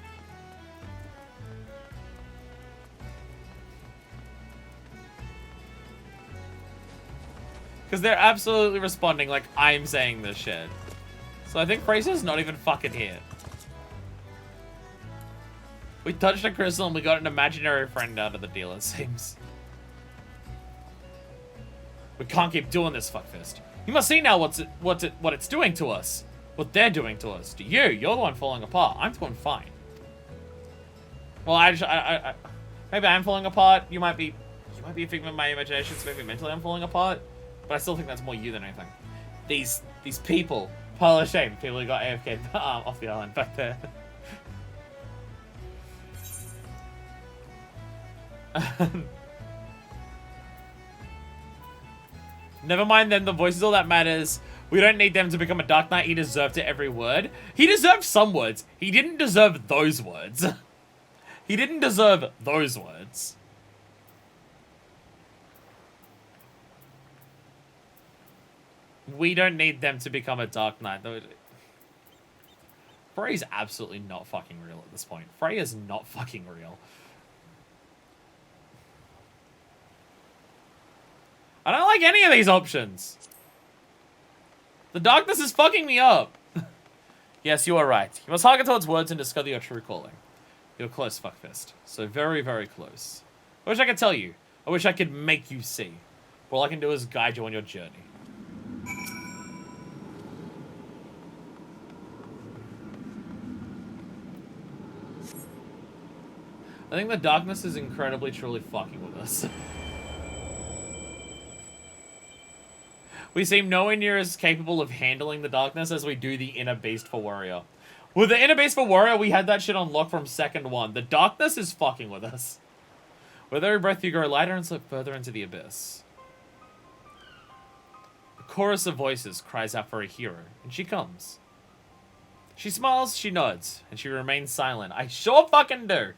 Because they're absolutely responding like I'm saying this shit. So I think Fraser's not even fucking here. We touched a crystal and we got an imaginary friend out of the deal, it seems. We can't keep doing this, fuckfist. You must see now what it's doing to us. What they're doing to us. To you, you're the one falling apart. I'm doing fine. Well, maybe I'm falling apart. You might be a figment of my imagination, so maybe mentally I'm falling apart. But I still think that's more you than anything. These people, pile of shame. People who got AFK off the island back there. Never mind them, the voice is all that matters. We don't need them to become a Dark Knight. He deserved it every word. He deserved some words. He didn't deserve those words. He didn't deserve those words. We don't need them to become a Dark Knight. Frey's absolutely not fucking real at this point. Frey is not fucking real. I don't like any of these options. The darkness is fucking me up. Yes, you are right. You must hearken towards words and discover your true calling. You're close, fuckfist. So very, very close. I wish I could tell you. I wish I could make you see. But all I can do is guide you on your journey. I think the darkness is incredibly, truly fucking with us. We seem nowhere near as capable of handling the darkness as we do the inner beast for warrior. With the inner beast for warrior, we had that shit unlocked from second one. The darkness is fucking with us. With every breath you grow lighter and slip further into the abyss. A chorus of voices cries out for a hero, and she comes. She smiles, she nods, and she remains silent. I sure fucking do.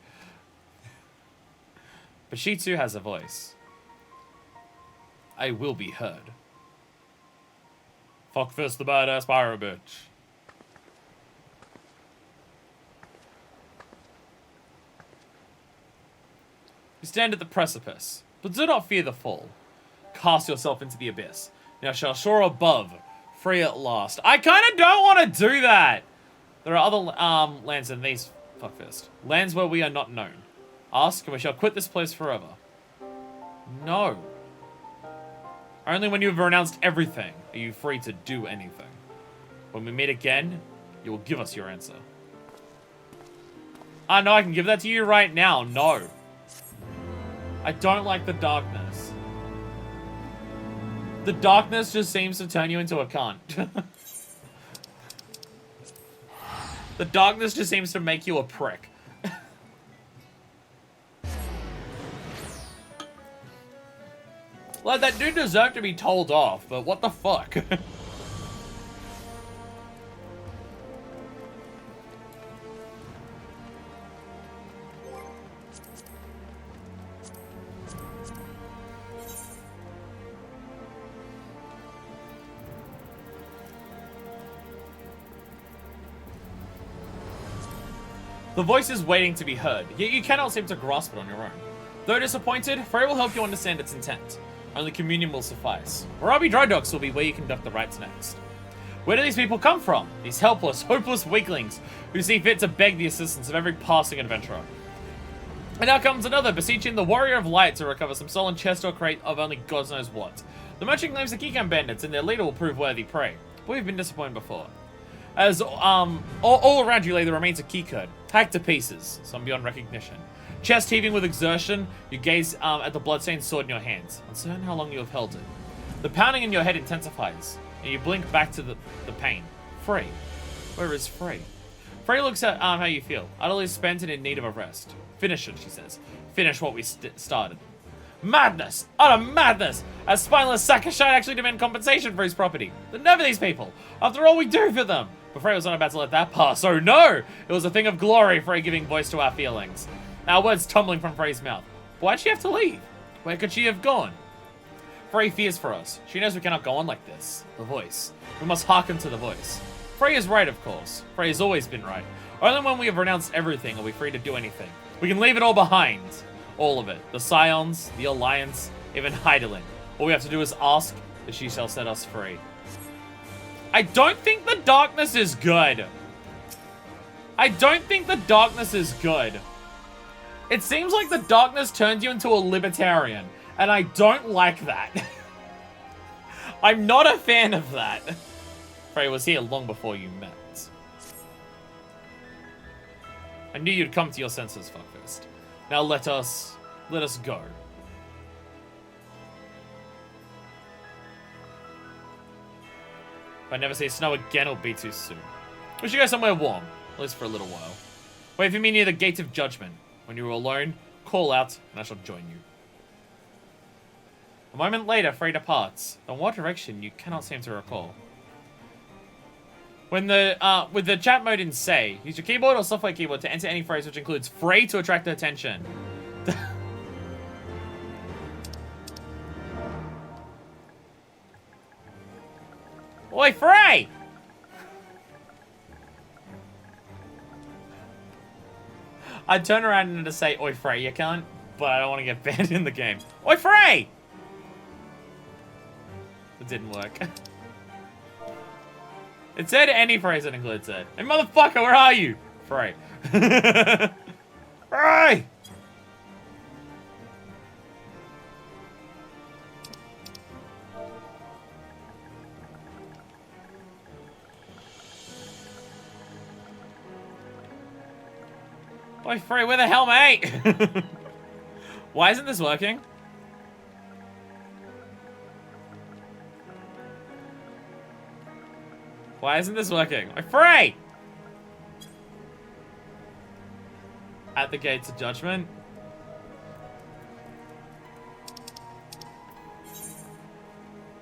But she too has a voice. I will be heard. Fuckfist the badass pirate bitch. You stand at the precipice, but do not fear the fall. Cast yourself into the abyss. Now shall soar above, free at last. I kind of don't want to do that. There are other lands than these, fuckfist. Lands where we are not known. Ask, and we shall quit this place forever. No. Only when you have renounced everything are you free to do anything. When we meet again, you will give us your answer. Ah, no, I can give that to you right now. No. I don't like the darkness. The darkness just seems to turn you into a cunt. The darkness just seems to make you a prick. Like, that dude deserved to be told off, but what the fuck? The voice is waiting to be heard, yet you cannot seem to grasp it on your own. Though disappointed, Frey will help you understand its intent. Only communion will suffice. Warabi Dry Docks will be where you conduct the rites next. Where do these people come from? These helpless, hopeless weaklings who see fit to beg the assistance of every passing adventurer. And now comes another, beseeching the Warrior of Light to recover some stolen chest or crate of only God knows what. The merchant claims the Keycam bandits and their leader will prove worthy prey. But we've been disappointed before. As all around you lay the remains of Keycurd, hacked to pieces, some beyond recognition. Chest heaving with exertion, you gaze at the bloodstained sword in your hands, uncertain how long you have held it. The pounding in your head intensifies, and you blink back to the pain. Frey. Where is Frey? Frey looks at how you feel, utterly spent and in need of a rest. Finish it, she says. Finish what we started. Madness! Utter madness! A spineless sack of shite actually demand compensation for his property. The nerve of these people! After all we do for them! But Frey was not about to let that pass. Oh no! It was a thing of glory, Frey giving voice to our feelings. Our words tumbling from Frey's mouth. Why'd she have to leave? Where could she have gone? Frey fears for us. She knows we cannot go on like this. The voice. We must hearken to the voice. Frey is right, of course. Frey has always been right. Only when we have renounced everything are we free to do anything. We can leave it all behind. All of it. The Scions, the Alliance, even Heidelin. All we have to do is ask, and she shall set us free. I don't think the darkness is good. I don't think the darkness is good. It seems like the darkness turns you into a libertarian, and I don't like that. I'm not a fan of that. Frey was here long before you met. I knew you'd come to your senses, fuckfist. Now let us go. If I never see snow again, it'll be too soon. We should go somewhere warm, at least for a little while. Wait for me near the Gate of Judgment. When you are alone, call out, and I shall join you. A moment later, Frey departs. In what direction, you cannot seem to recall. When with the chat mode in Say, use your keyboard or software keyboard to enter any phrase which includes Frey to attract their attention. Oi, Frey! I'd turn around and to say, Oi, Frey, you can't, but I don't want to get banned in the game. Oi, Frey! It didn't work. It said any phrase that includes it. Hey, motherfucker, where are you? Frey. Frey! Oi, Frey, where the hell, mate? Why isn't this working? Why isn't this working? Oi, Frey! At the Gates of Judgment.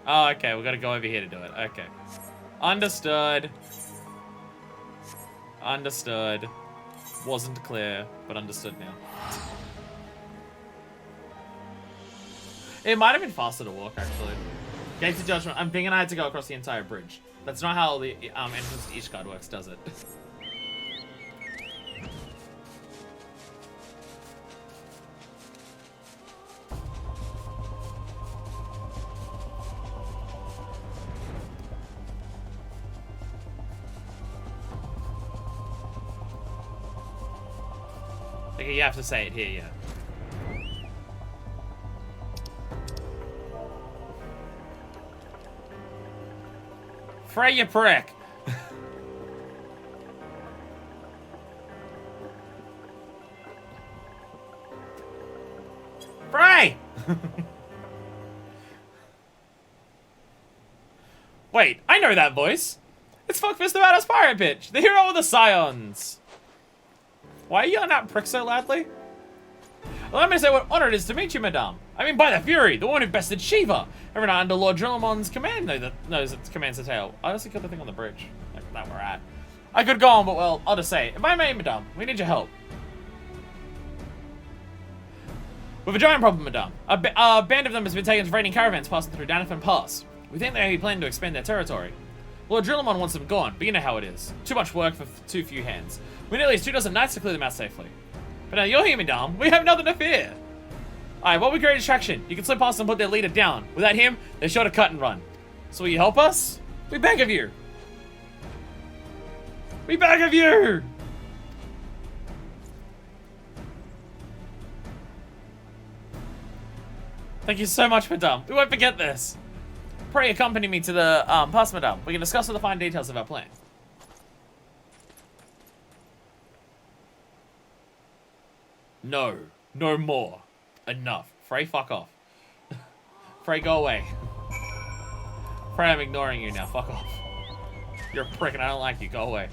Oh, okay, we've got to go over here to do it. Okay. Understood. Understood. Wasn't clear, but understood now. It might have been faster to walk, actually. Gates of Judgment. I'm thinking I had to go across the entire bridge. That's not how the entrance to Ishgard works, does it? Okay, you have to say it here, yeah. Frey, you prick! Frey! Wait, I know that voice. It's Fuckfist the Badass Pirate Bitch, the hero of the Scions. Why are you yelling at prick so loudly? Allow me to say what honor it is to meet you, madame. I mean, by the Fury, the one who bested Shiva. Every night under Lord Drillamon's command, knows it commands the tail. I honestly killed the thing on the bridge. Like, that we're at. I could go on, but well, I'll just say, if I may, madame, we need your help. With a giant problem, madame. A band of them has been taken to raiding caravans passing through Danathan Pass. We think they may be planning to expand their territory. Lord Drillamon wants them gone, but you know how it is. Too much work for too few hands. We need at least 24 knights to clear them out safely. But now you're here, madame. We have nothing to fear. Alright, well, we create a distraction. You can slip past and put their leader down. Without him, they're sure to cut and run. So will you help us? We beg of you. We beg of you! Thank you so much, madame. We won't forget this. Pray accompany me to the pass, madame. We can discuss all the fine details of our plan. No. No more. Enough. Frey, fuck off. Frey, go away. Frey, I'm ignoring you now. Fuck off. You're a prick and I don't like you. Go away.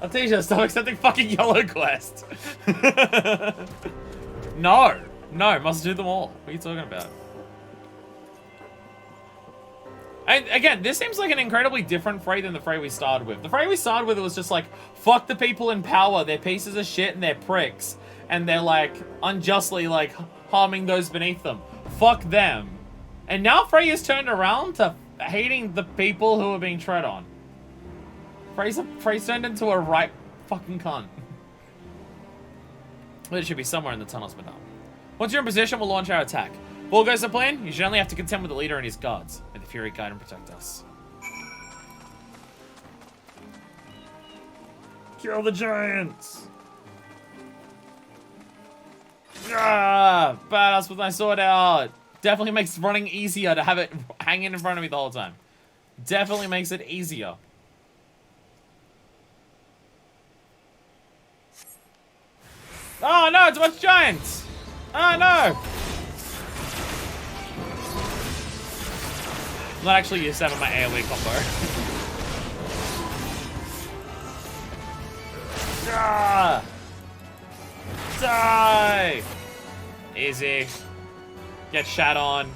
Artesia, stop accepting fucking yellow quest. No, must do them all. What are you talking about? And again, this seems like an incredibly different Frey than the Frey we started with. The Frey we started with, it was just like, fuck the people in power. They're pieces of shit and they're pricks. And they're like, unjustly like, harming those beneath them. Fuck them. And now Frey has turned around to hating the people who are being tread on. Frey's turned into a right fucking cunt. It should be somewhere in the tunnels, madame. Once you're in position, we'll launch our attack. If all goes to plan, you should only have to contend with the leader and his guards. May the Fury guide and protect us. Kill the giants! Ah, badass with my sword out. Definitely makes running easier to have it hanging in front of me the whole time. Definitely makes it easier. Oh no, it's a bunch of giants! Oh no! I'm not actually used to having my AoE combo. Ah! Die! Easy. Get shat on.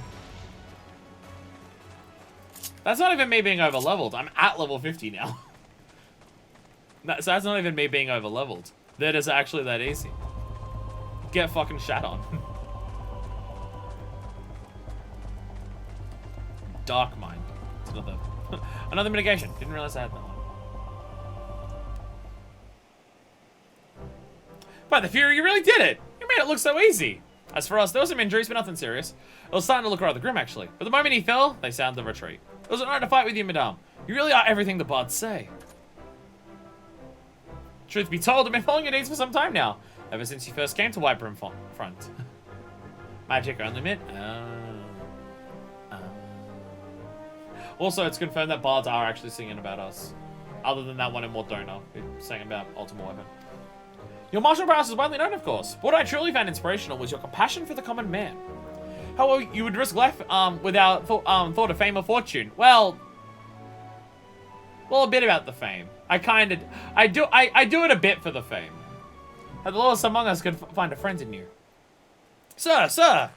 That's not even me being over leveled. I'm at level 50 now. So that's not even me being over leveled. That is actually that easy. Get fucking shat on. Dark Mind. It's another, another mitigation. Didn't realize I had that one. By the Fury, you really did it! You made it look so easy! As for us, there were some injuries, but nothing serious. It was starting to look rather grim, actually. But the moment he fell, they sounded the retreat. It was an honor to fight with you, madame. You really are everything the bards say. Truth be told, I've been following your needs for some time now. Ever since you first came to Whitebrim Front. Magic only meant... Also, it's confirmed that bards are actually singing about us. Other than that one in Mordona, who sang about Ultimate Weapon. Your martial prowess is widely known, of course. What I truly found inspirational was your compassion for the common man. How you would risk life without thought of fame or fortune. Well, a bit about the fame. I do it a bit for the fame. That the lowest among us could find a friend in you. Sir!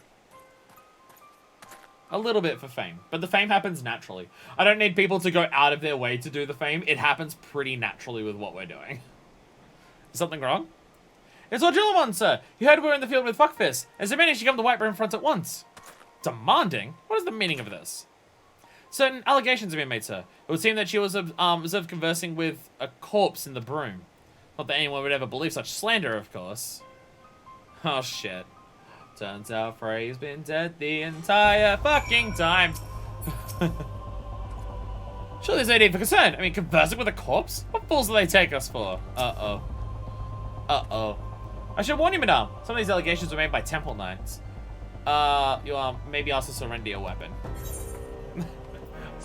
A little bit for fame. But the fame happens naturally. I don't need people to go out of their way to do the fame. It happens pretty naturally with what we're doing. Is something wrong? It's our Jillamon, sir. You heard we were in the field with Fuckfist. As a managed to come to Whitebrim Front at once. Demanding? What is the meaning of this? Certain allegations have been made, sir. It would seem that she was observed conversing with a corpse in the broom. Not that anyone would ever believe such slander, of course. Oh, shit. Turns out Frey's been dead the entire fucking time. Sure, there's no need for concern. I mean, conversing with a corpse? What fools do they take us for? Uh-oh. Uh-oh. I should warn you, madame. Some of these allegations were made by temple knights. You maybe ask to surrender your weapon.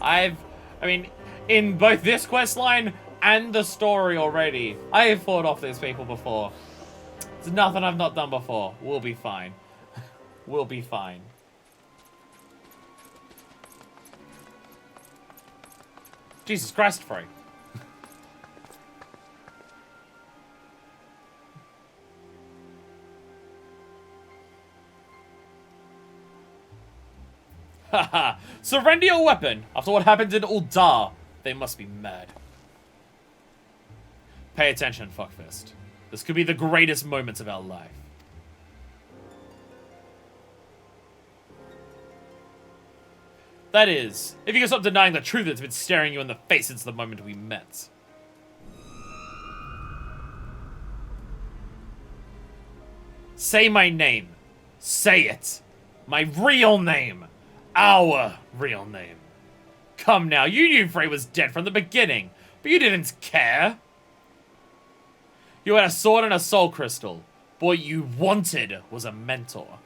I mean, in both this quest line and the story already, I have fought off these people before. It's nothing I've not done before. We'll be fine. We'll be fine. Jesus Christ, Frey. Haha. Surrender your weapon. After what happened in Uldar, they must be mad. Pay attention, Fuckfist. This could be the greatest moments of our life. That is, if you can stop denying the truth that's been staring you in the face since the moment we met. Say my name. Say it. My real name. Our real name. Come now, you knew Frey was dead from the beginning, but you didn't care. You had a sword and a soul crystal, but what you wanted was a mentor.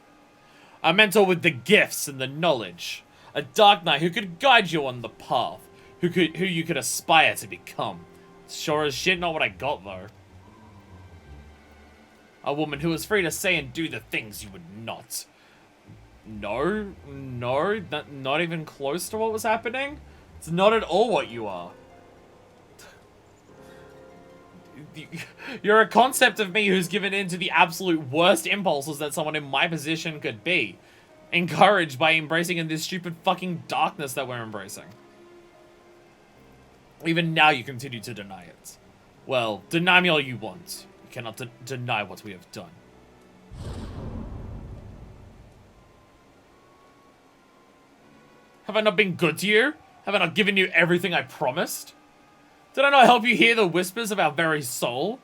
A mentor with the gifts and the knowledge. A dark knight who could guide you on the path, who you could aspire to become. Sure as shit not what I got, though. A woman who was free to say and do the things you would not. No, not even close to what was happening. It's not at all what you are. you're a concept of me who's given in to the absolute worst impulses that someone in my position could be. Encouraged by embracing in this stupid fucking darkness that we're embracing. Even now you continue to deny it. Well, deny me all you want. You cannot deny what we have done. Have I not been good to you? Have I not given you everything I promised? Did I not help you hear the whispers of our very soul?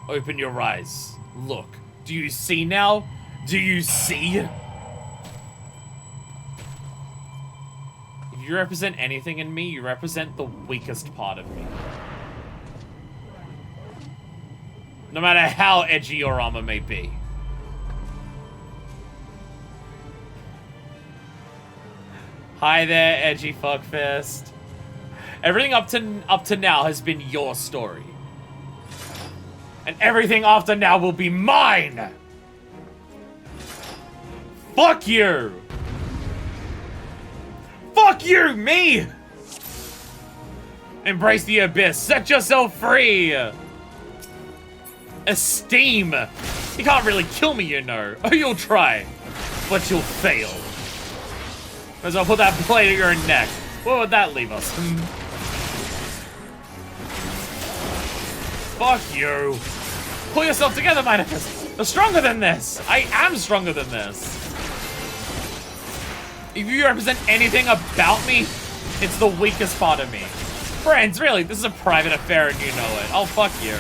Open your eyes. Look. Do you see now? Do you see? If you represent anything in me, you represent the weakest part of me. No matter how edgy your armor may be. Hi there, edgy fuckfist. Everything up to now has been your story. And everything after now will be mine! Fuck you! Fuck you, me! Embrace the abyss. Set yourself free! Esteem! You can't really kill me, you know. Oh, you'll try. But you'll fail. As I'll put that blade at your neck. What would that leave us? Fuck you. Pull yourself together, Manifest. You're stronger than this. I am stronger than this. If you represent anything about me, it's the weakest part of me. Friends, really, this is a private affair and you know it. Oh, fuck you.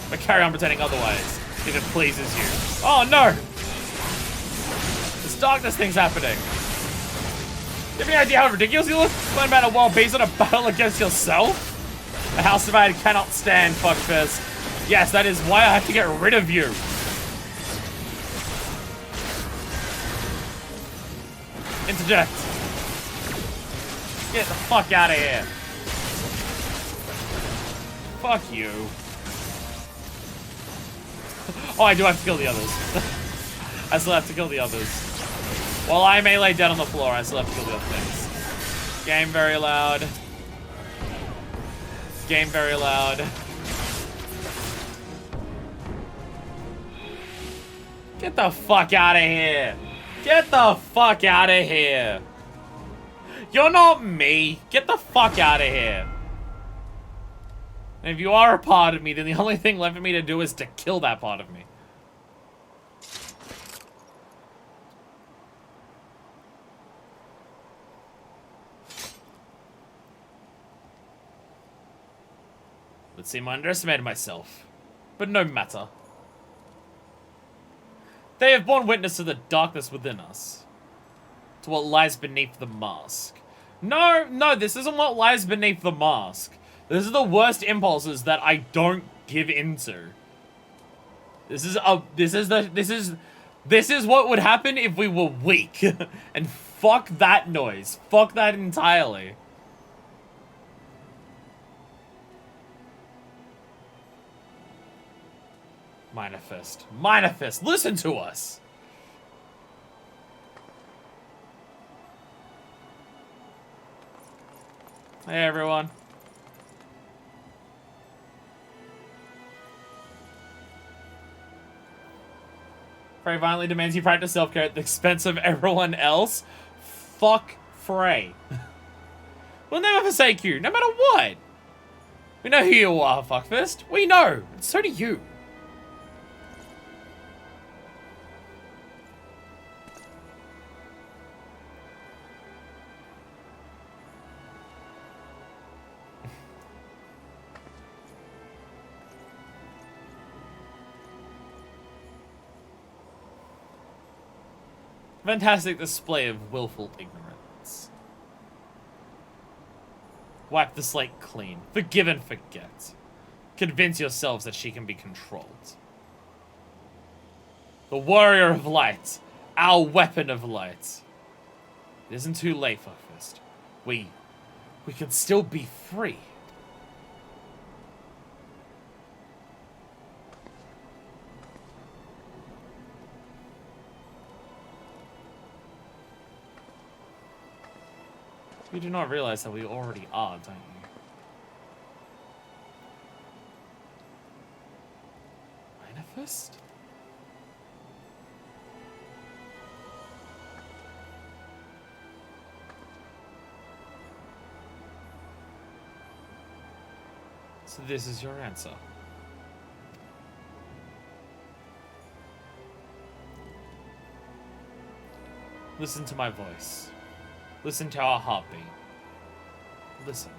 But carry on pretending otherwise, if it pleases you. Oh, no. This darkness thing's happening. Do you have any idea how ridiculous you look? Learn about a wild beast in a battle against yourself? A house divided cannot stand, fuckfist. Yes, that is why I have to get rid of you. Interject. Get the fuck out of here. Fuck you. Oh, I do have to kill the others. I still have to kill the others. While I may lay down on the floor, I still have to kill the other things. Game very loud. Game very loud. Get the fuck out of here. Get the fuck out of here. You're not me. Get the fuck out of here. And if you are a part of me, then the only thing left for me to do is to kill that part of me. Would seem I underestimated myself. But no matter. They have borne witness to the darkness within us. To what lies beneath the mask. No, this isn't what lies beneath the mask. This is the worst impulses that I don't give into. This is what would happen if we were weak. And fuck that noise. Fuck that entirely. Manifest, listen to us. Hey everyone. Frey violently demands you practice self-care at the expense of everyone else. Fuck Frey. We'll never forsake you, no matter what. We know who you are, fuckfist. We know. And so do you. Fantastic display of willful ignorance. Wipe the slate clean. Forgive and forget. Convince yourselves that she can be controlled. The warrior of light. Our weapon of light. It isn't too late, fuckfist. We can still be free. You do not realize that we already are, don't you? Amethyst? So this is your answer. Listen to my voice. Listen to our heartbeat. Listen.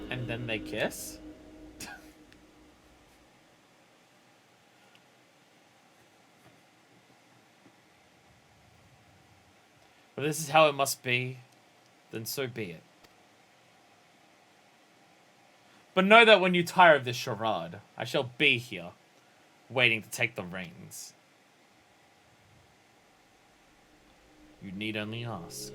And then they kiss? If this is how it must be, then so be it. But know that when you tire of this charade, I shall be here, waiting to take the reins. You need only ask.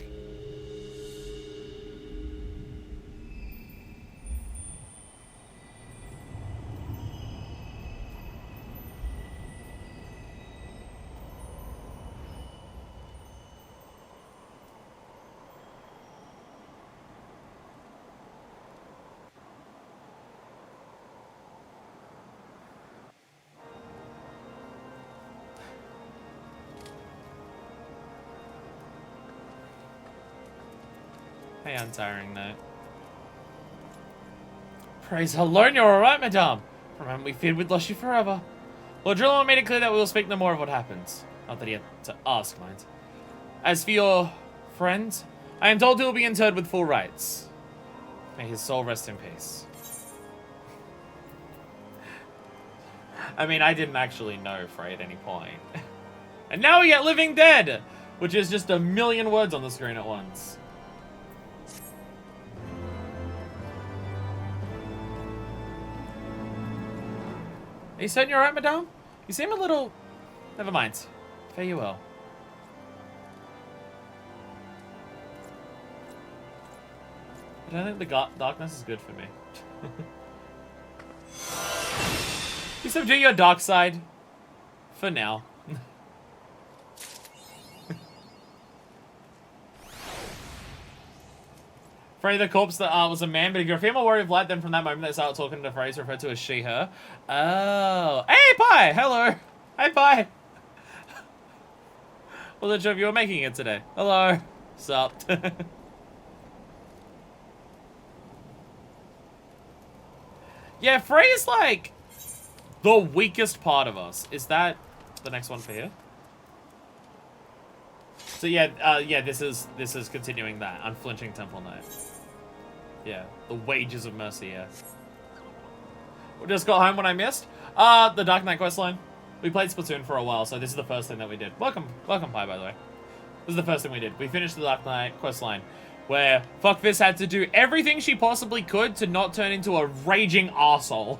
Hey, untiring night. Praise the Lord, you're alright, madame. Remember, we feared we'd lost you forever. Lord Drillon made it clear that we will speak no more of what happens. Not that he had to ask, mind. As for your friend, I am told he will be interred with full rites. May his soul rest in peace. I mean, I didn't actually know Frey at any point. And now we get Living Dead, which is just a million words on the screen at once. Are you certain you're alright, madame? You seem a little... Never mind. Fare you well. I don't think the darkness is good for me. You subdue your dark side. For now. Frey the corpse that was a man, but if you're a female warrior of light, then from that moment they start talking to Frey, referred to as she, her. Oh. Hey, Pie! Hello! Hey, Pie! Wasn't sure if you were making it today. Hello. Sup? Yeah, Frey is like the weakest part of us. Is that the next one for here? So yeah, yeah, this is continuing that unflinching Temple Knight. Yeah, the wages of mercy. Yeah. We just got home when I missed. The Dark Knight questline. We played Splatoon for a while, so this is the first thing that we did. Welcome, Pi, by the way. This is the first thing we did. We finished the Dark Knight questline, where Fuckfist had to do everything she possibly could to not turn into a raging arsehole.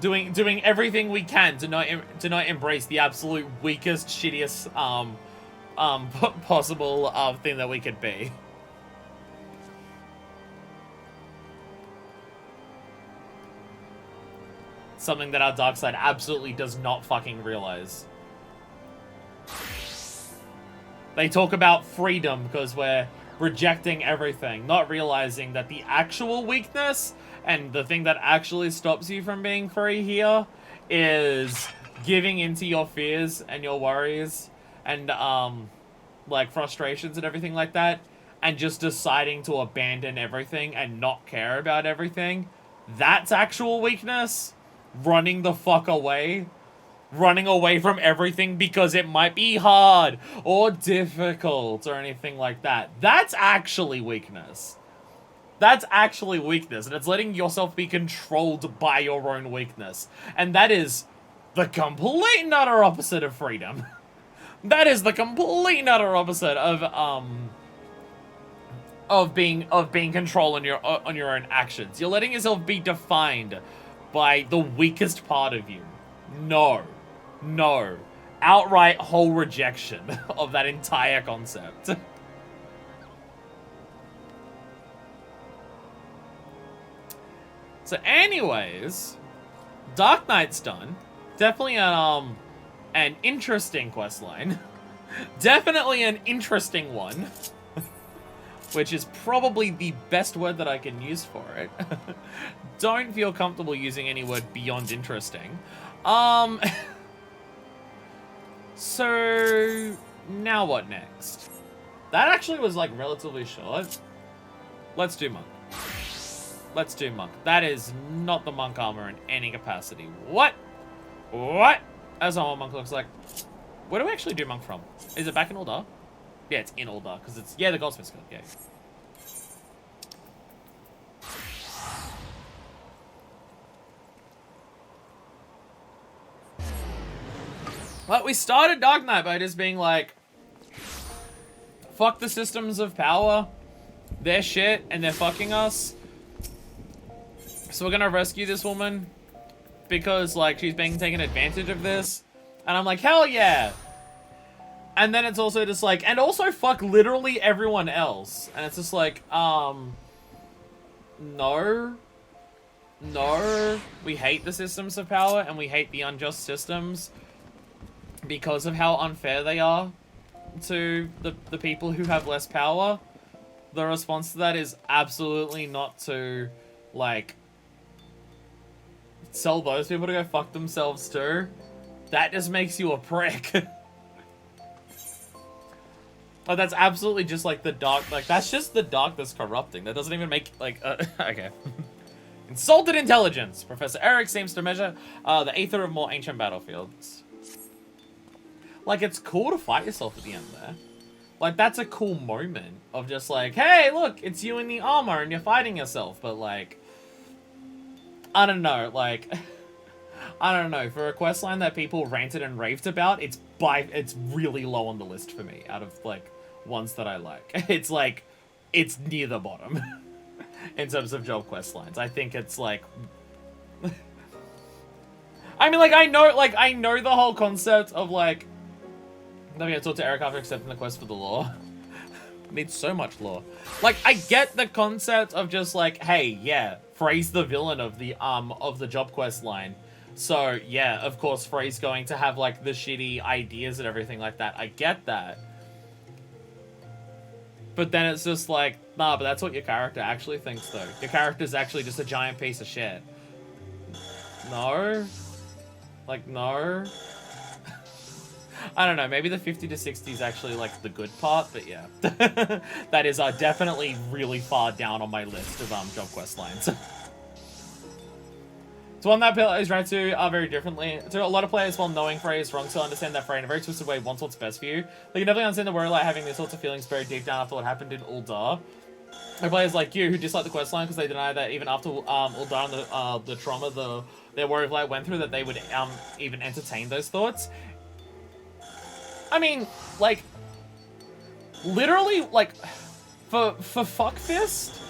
Doing everything we can to not embrace the absolute weakest, shittiest possible thing that we could be. Something that our dark side absolutely does not fucking realize. They talk about freedom because we're rejecting everything, not realizing that the actual weakness and the thing that actually stops you from being free here is giving into your fears and your worries and like frustrations and everything like that, and just deciding to abandon everything and not care about everything. That's actual weakness. Running the fuck away. Running away from everything because it might be hard or difficult or anything like that. That's actually weakness. That's actually weakness, and it's letting yourself be controlled by your own weakness. And that is the complete and utter opposite of freedom. That is the complete and utter opposite of being control on your own actions. You're letting yourself be defined by the weakest part of you. No. No. Outright whole rejection of that entire concept. So anyways, Dark Knight's done. Definitely an interesting quest line. Definitely an interesting one. Which is probably the best word that I can use for it. Don't feel comfortable using any word beyond interesting. So now what next? That actually was like relatively short. Let's do monk. Let's do monk. That is not the monk armor in any capacity. What? What? That's not what monk looks like. Where do we actually do monk from? Is it back in Uldar? Yeah, it's in Uldar, because it's... Yeah, the Goldsmith's Guild, yeah. Well, we started Dark Knight by just being like... Fuck the systems of power. They're shit, and they're fucking us. So we're gonna rescue this woman. Because, like, she's being taken advantage of this. And I'm like, hell yeah! And then it's also just like, and also fuck literally everyone else. And it's just like, no. No. We hate the systems of power, and we hate the unjust systems because of how unfair they are to the people who have less power. The response to that is absolutely not to, like, tell those people to go fuck themselves too. That just makes you a prick. Like, that's absolutely just, like, the dark... Like, that's just the dark that's corrupting. That doesn't even make, like... okay. Insulted intelligence. Professor Eric seems to measure the aether of more ancient battlefields. Like, it's cool to fight yourself at the end there. Like, that's a cool moment of just, like, hey, look, it's you in the armor and you're fighting yourself. But, like... I don't know, like... I don't know, for a questline that people ranted and raved about, it's really low on the list for me, out of, like, ones that I like. It's, like, it's near the bottom, in terms of job questlines. I think it's, like... I mean, like, I know the whole concept of, like... I'm gonna talk to Eric after accepting the quest for the lore. Needs so much lore. Like, I get the concept of just, like, hey, yeah, Frey's the villain of the job quest line. So, yeah, of course, Frey's going to have, like, the shitty ideas and everything like that. I get that. But then it's just like, nah, but that's what your character actually thinks, though. Your character's actually just a giant piece of shit. No? Like, no? I don't know, maybe the 50 to 60 is actually, like, the good part, but yeah. That is definitely really far down on my list of job quest lines. So one that is read to very differently. To a lot of players, while knowing Frey is wrong, still understand that Frey in a very twisted way wants what's best for you. They can definitely understand the worry like having these sorts of feelings buried deep down after what happened in Uldar. There are players like you who dislike the questline because they deny that even after Uldar and the trauma their warrior of light went through, that they would even entertain those thoughts. I mean, like, literally, like, for Fuckfist,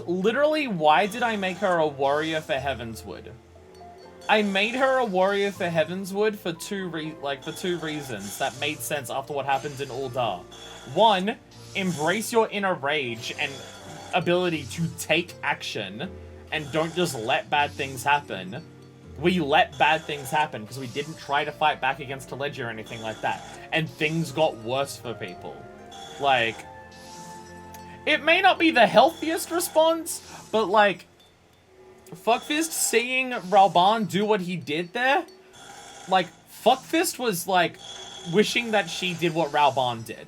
literally, why did I make her a warrior for Heavensward? I made her a warrior for Heavensward for two reasons that made sense after what happened in Uldar. One, embrace your inner rage and ability to take action, and don't just let bad things happen. We let bad things happen because we didn't try to fight back against Telegia or anything like that. And things got worse for people. Like, it may not be the healthiest response, but, like, Fuckfist seeing Ralban do what he did there, like, Fuckfist was, like, wishing that she did what Ralban did.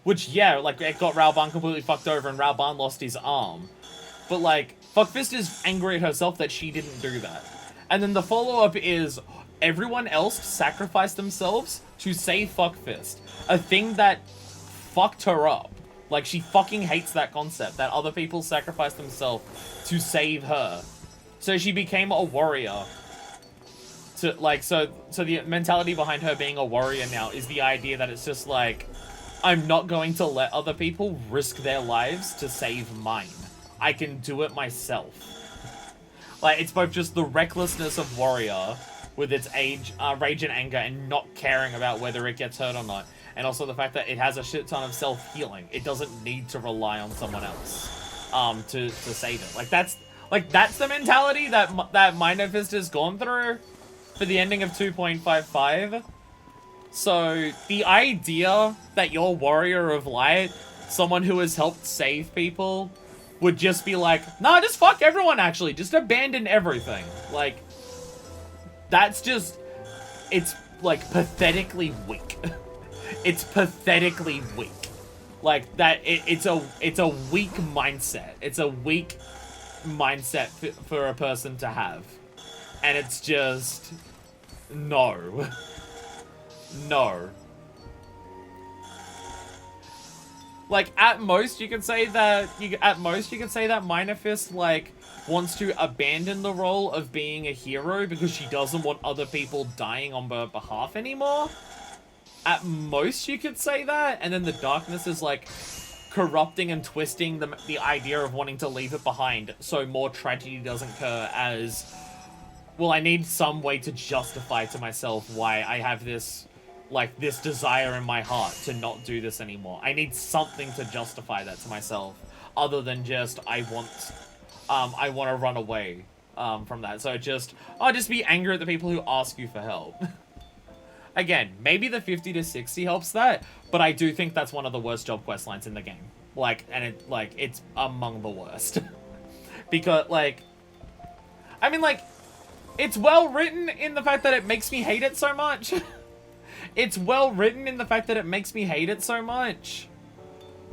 Which, yeah, like, it got Ralban completely fucked over and Ralban lost his arm. But, like, Fuckfist is angry at herself that she didn't do that. And then the follow-up is, everyone else sacrificed themselves to save Fuckfist. A thing that fucked her up. Like, she fucking hates that concept, that other people sacrifice themselves to save her. So she became a warrior. So the mentality behind her being a warrior now is the idea that it's just like, I'm not going to let other people risk their lives to save mine. I can do it myself. Like, it's both just the recklessness of warrior with its rage and anger and not caring about whether it gets hurt or not. And also the fact that it has a shit ton of self-healing. It doesn't need to rely on someone else to save it. Like, that's... Like, that's the mentality that Minofist has gone through for the ending of 2.55. So, the idea that your Warrior of Light, someone who has helped save people, would just be like, nah, just fuck everyone, actually. Just abandon everything. Like, that's just... It's, like, pathetically weak. It's pathetically weak. Like, that, it's a weak mindset. It's a weak mindset for a person to have. And it's just... No. No. Like, at most you could say that Minofist, like, wants to abandon the role of being a hero because she doesn't want other people dying on her behalf anymore. At most you could say that, and then the darkness is, like, corrupting and twisting the idea of wanting to leave it behind so more tragedy doesn't occur as, well, I need some way to justify to myself why I have this, like, this desire in my heart to not do this anymore. I need something to justify that to myself, other than just, I want to run away, from that. So I'll just be angry at the people who ask you for help. Again, maybe the 50 to 60 helps that, but I do think that's one of the worst job quest lines in the game. Like, and it's among the worst. Because, like, I mean, like, it's well written in the fact that it makes me hate it so much. It's well written in the fact that it makes me hate it so much.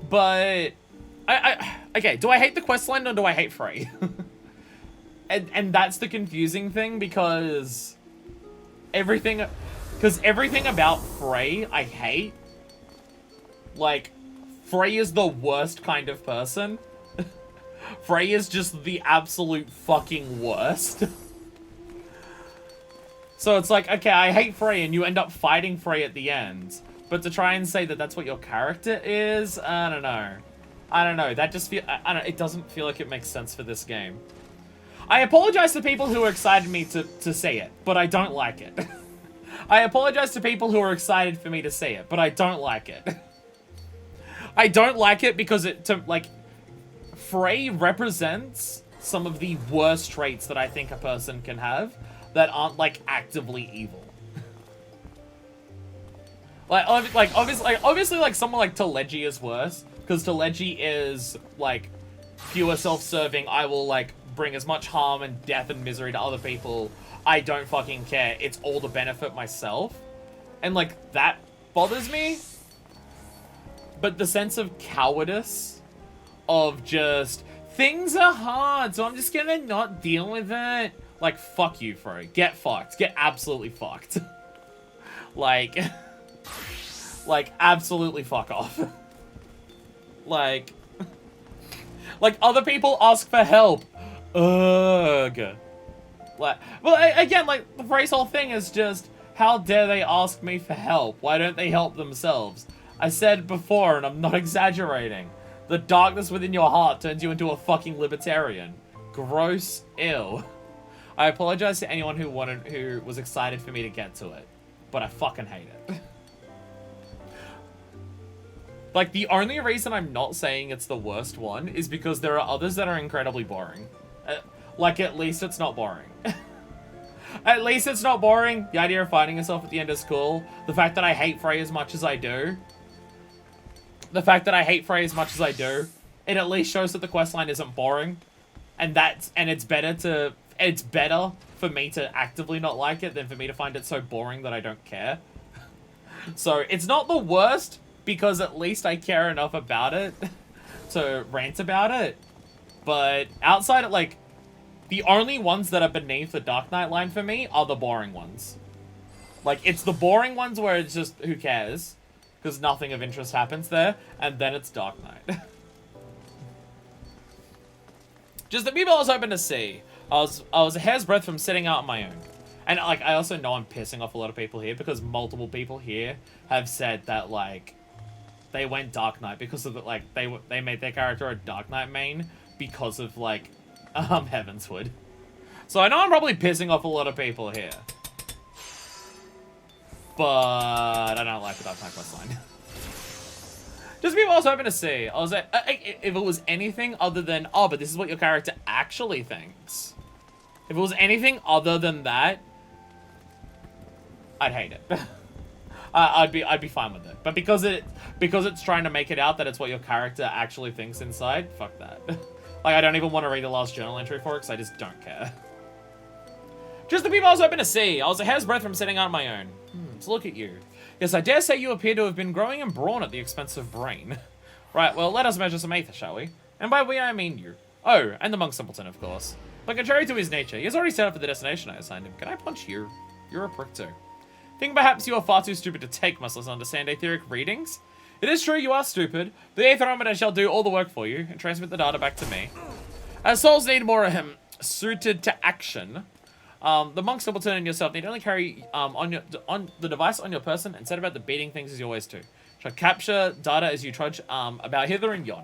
But, okay, do I hate the questline or do I hate Frey? and that's the confusing thing, because everything about Frey I hate. Like, Frey is the worst kind of person. Frey is just the absolute fucking worst. So it's like, okay, I hate Frey, and you end up fighting Frey at the end. But to try and say that that's what your character is, I don't know. I don't know. That just it doesn't feel like it makes sense for this game. I apologize to people who are excited me to say it, but I don't like it. I apologize to people who are excited for me to say it, but I don't like it. I don't like it because Frey represents some of the worst traits that I think a person can have that aren't, like, actively evil. Obviously, like, someone like Teleji is worse, because Teleji is, like, pure self-serving. I will, like, bring as much harm and death and misery to other people. I don't fucking care. It's all to benefit myself. And, like, that bothers me. But the sense of cowardice, of just, things are hard, so I'm just gonna not deal with it. Like, fuck you, Frey. Get fucked. Get absolutely fucked. like, absolutely fuck off. like, other people ask for help. Ugh. Like, well, again, like, the Frey's whole thing is just, how dare they ask me for help? Why don't they help themselves? I said before, and I'm not exaggerating, the darkness within your heart turns you into a fucking libertarian. Gross. Ew. I apologize to anyone who was excited for me to get to it, but I fucking hate it. Like, the only reason I'm not saying it's the worst one is because there are others that are incredibly boring. Like, at least it's not boring. At least it's not boring. The idea of fighting yourself at the end is cool. The fact that I hate Frey as much as I do. The fact that I hate Frey as much as I do. It at least shows that the questline isn't boring. And it's better for me to actively not like it than for me to find it so boring that I don't care. So, it's not the worst, because at least I care enough about it to rant about it. But outside of, like, the only ones that are beneath the Dark Knight line for me are the boring ones. Like, it's the boring ones where it's just, who cares? Because nothing of interest happens there, and then it's Dark Knight. Just the people I was hoping to see. I was a hair's breadth from setting out on my own. And, like, I also know I'm pissing off a lot of people here, because multiple people here have said that, like, they went Dark Knight because of the, like, they made their character a Dark Knight main because of, like, Heavensward. So I know I'm probably pissing off a lot of people here. But I don't like the Dark Knight questline. Just people I was hoping to see. I was like, if it was anything other than, oh, but this is what your character actually thinks. If it was anything other than that, I'd hate it. I'd be fine with it. But because it's trying to make it out that it's what your character actually thinks inside, fuck that. Like, I don't even want to read the last journal entry for it because I just don't care. Just the people I was hoping to see. I was a hair's breadth from setting out on my own. So look at you. Yes, I dare say you appear to have been growing in brawn at the expense of brain. Right, well, let us measure some aether, shall we? And by we, I mean you. Oh, and the monk simpleton, of course. But contrary to his nature, he has already set up for the destination I assigned him. Can I punch you? You're a prick too. Think perhaps you are far too stupid to take, must listen understand etheric readings? It is true you are stupid. The aetherometer shall do all the work for you and transmit the data back to me. As souls need more of him suited to action, the monk simpleton and yourself need only carry on the device on your person and set about the beating things as you always do. Shall capture data as you trudge about hither and yon.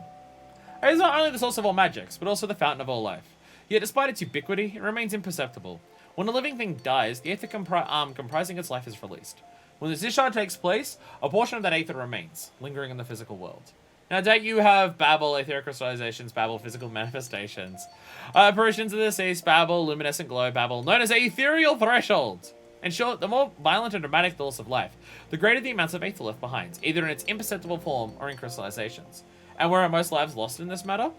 It is not only the source of all magics, but also the fountain of all life. Yet despite its ubiquity, it remains imperceptible. When a living thing dies, the aether comprising its life is released. When this discharge takes place, a portion of that aether remains, lingering in the physical world. Now, date you have Babel, etheric crystallizations, Babel, physical manifestations, apparitions of the sea, Babel, luminescent glow, Babel, known as Ethereal Threshold. In short, the more violent and dramatic the loss of life, the greater the amounts of aether left behind, either in its imperceptible form or in crystallizations. And where are most lives lost in this matter?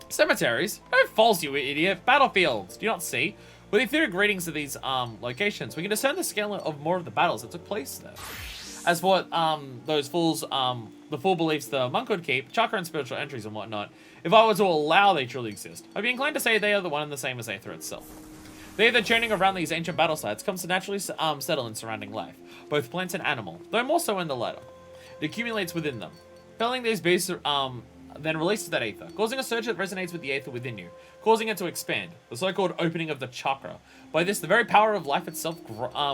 Cemeteries. No false, you idiot. Battlefields. Do you not see? With etheric readings of these locations, we can discern the scale of more of the battles that took place there. As for what those fools, the fool beliefs the monk would keep, chakra and spiritual entries and whatnot, if I were to allow they truly exist, I'd be inclined to say they are the one and the same as aether itself. The aether churning around these ancient battle sites comes to naturally settle in surrounding life, both plant and animal, though more so in the latter. It accumulates within them. Felling these beasts then releases that aether, causing a surge that resonates with the aether within you, causing it to expand, the so-called opening of the chakra. By this, the very power of life itself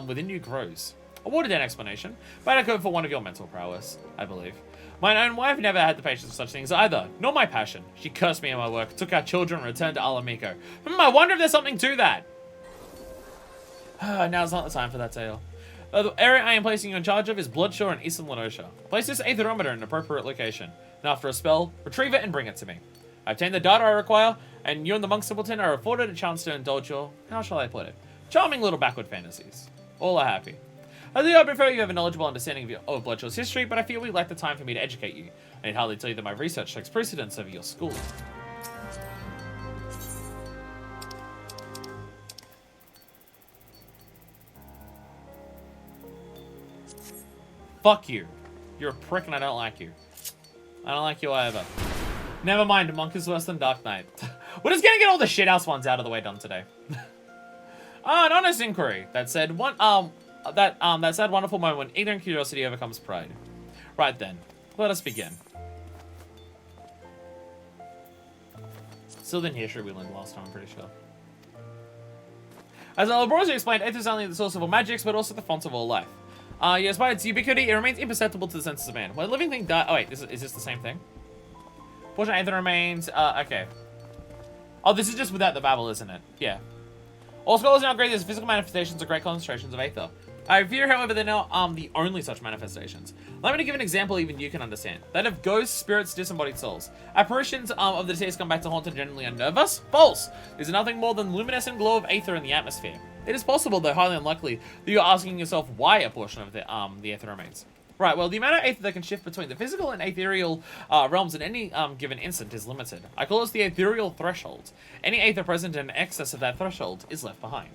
within you grows. A watered-down explanation, but I code for one of your mental prowess, I believe. My own wife never had the patience for such things either, nor my passion. She cursed me in my work, took our children, and returned to Alamiko. I wonder if there's something to that. Now's not the time for that tale. The area I am placing you in charge of is Bloodshore and Eastern Lenosha. Place this aetherometer in an appropriate location, and after a spell, retrieve it and bring it to me. I obtain the data I require, and you and the monk simpleton are afforded a chance to indulge your, how shall I put it, charming little backward fantasies. All are happy. I think I prefer you have a knowledgeable understanding of Bloodshore's history, but I feel we lack the time for me to educate you. I need hardly tell you that my research takes precedence over your schooling. Fuck you. You're a prick and I don't like you. I don't like you either. Never mind, Monk is worse than Dark Knight. We're just gonna get all the shithouse ones out of the way done today. An honest inquiry. That said, that sad wonderful moment when ignorant curiosity overcomes pride. Right then, let us begin. Still didn't hear Shri we learned last time, I'm pretty sure. As Alabrosi explained, aether is not only the source of all magics, but also the font of all life. Yes, by its ubiquity, it remains imperceptible to the senses of man. When a living thing dies... Oh, wait, is this the same thing? Portion of aether remains... okay. Oh, this is just without the babble, isn't it? Yeah. All scholars now agree that physical manifestations are great concentrations of aether. I fear, however, they're not the only such manifestations. Allow me to give an example even you can understand. That of ghosts, spirits, disembodied souls. Apparitions of the deceased come back to haunt and generally unnerve us? False! There's nothing more than luminescent glow of aether in the atmosphere. It is possible, though highly unlikely, that you're asking yourself why a portion of the aether remains. Right, well, the amount of aether that can shift between the physical and ethereal realms in any given instant is limited. I call this the Ethereal Threshold. Any aether present in excess of that threshold is left behind.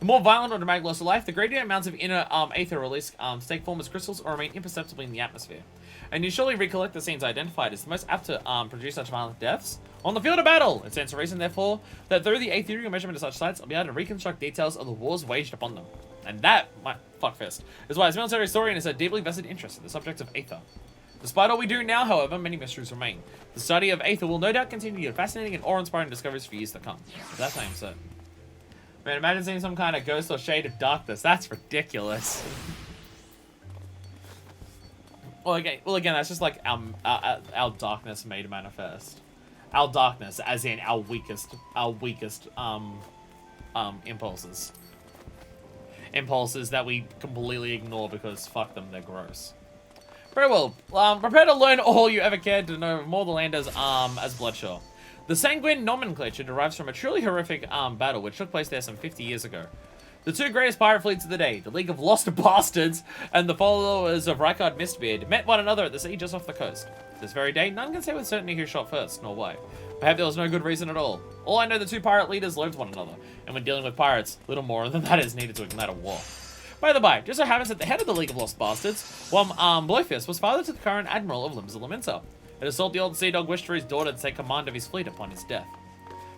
The more violent or dramatic loss of life, the greater amounts of inner aether release to take form as crystals or remain imperceptibly in the atmosphere. And you surely recollect the scenes identified as the most apt to produce such violent deaths. On the field of battle! It stands to reason, therefore, that through the ethereal measurement of such sites, I'll be able to reconstruct details of the wars waged upon them. And that, my fuckfist, is why as military historian is a deeply vested interest in the subject of aether. Despite all we do now, however, many mysteries remain. The study of aether will no doubt continue to fascinating and awe-inspiring discoveries for years to come. That's I am certain. Man, imagine seeing some kind of ghost or shade of darkness. That's ridiculous. Well, again, that's just like our darkness made manifest. Our darkness, as in our weakest impulses. Impulses that we completely ignore because fuck them, they're gross. Very well. Prepare to learn all you ever cared to know of more the land as Bloodshore. The sanguine nomenclature derives from a truly horrific battle which took place there some 50 years ago. The two greatest pirate fleets of the day, the League of Lost Bastards and the followers of Rykard Mistbeard, met one another at the sea just off the coast. This very day, none can say with certainty who shot first, nor why. Perhaps there was no good reason at all. All I know, the two pirate leaders loathed one another, and when dealing with pirates, little more than that is needed to ignite a war. By the by, just so happens that the head of the League of Lost Bastards, one Blowfist, was father to the current admiral of Limbs of Laminsa. It is thought the old sea dog wished for his daughter to take command of his fleet upon his death.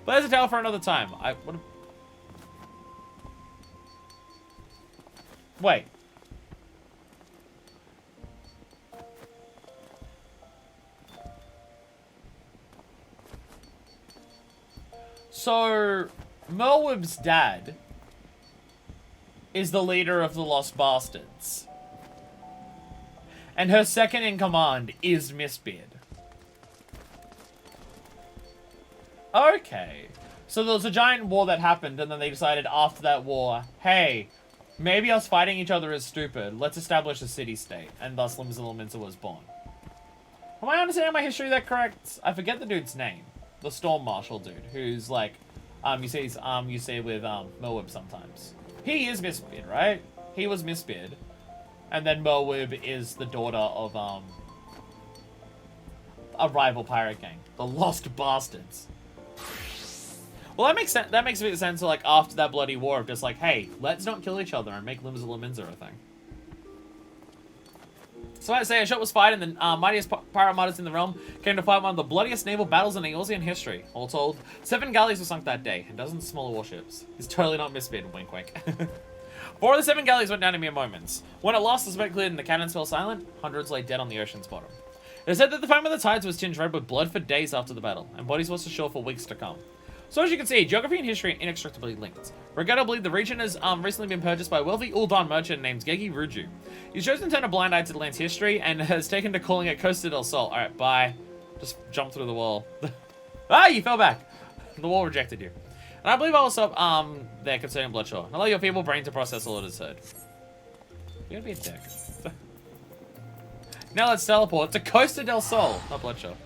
But there's a tale for another time. Wait. So, Merweb's dad is the leader of the Lost Bastards. And her second in command is Mistbeard. Okay. So there was a giant war that happened, and then they decided after that war, hey, maybe us fighting each other is stupid. Let's establish a city-state. And thus Limbs of Laminsa was born. Am I understanding my history that correct? I forget the dude's name. The Storm Marshal dude, who's like, you see with Merweb sometimes. He is Mistbeard, right? He was Mistbeard. And then Merweb is the daughter of a rival pirate gang. The Lost Bastards. Well, that makes sense. That makes a bit of sense. So, like, after that bloody war, of just like, hey, let's not kill each other and make Limbs of Laminsa a thing. So I say a shot was fired, and the mightiest pirate martyrs in the realm came to fight one of the bloodiest naval battles in Eorzean history. All told, 7 galleys were sunk that day, and dozens of smaller warships. It's totally not Mistbeard, wink wink. 4 of the 7 galleys went down in mere moments. When at last the smoke cleared and the cannons fell silent, hundreds lay dead on the ocean's bottom. It is said that the foam of the tides was tinged red with blood for days after the battle, and bodies washed ashore for weeks to come. So as you can see, geography and history are inextricably linked. Regrettably, the region has recently been purchased by a wealthy Uldan merchant named Gegi Ruju. He's chosen to turn a blind eye to the land's history and has taken to calling it Costa del Sol. Alright, bye. Just jump through the wall. Ah, you fell back. The wall rejected you. And I believe I will stop there concerning Bloodshore. Allow your feeble brain to process all it has heard. You're gonna be a dick. Now let's teleport to Costa del Sol, not Bloodshore.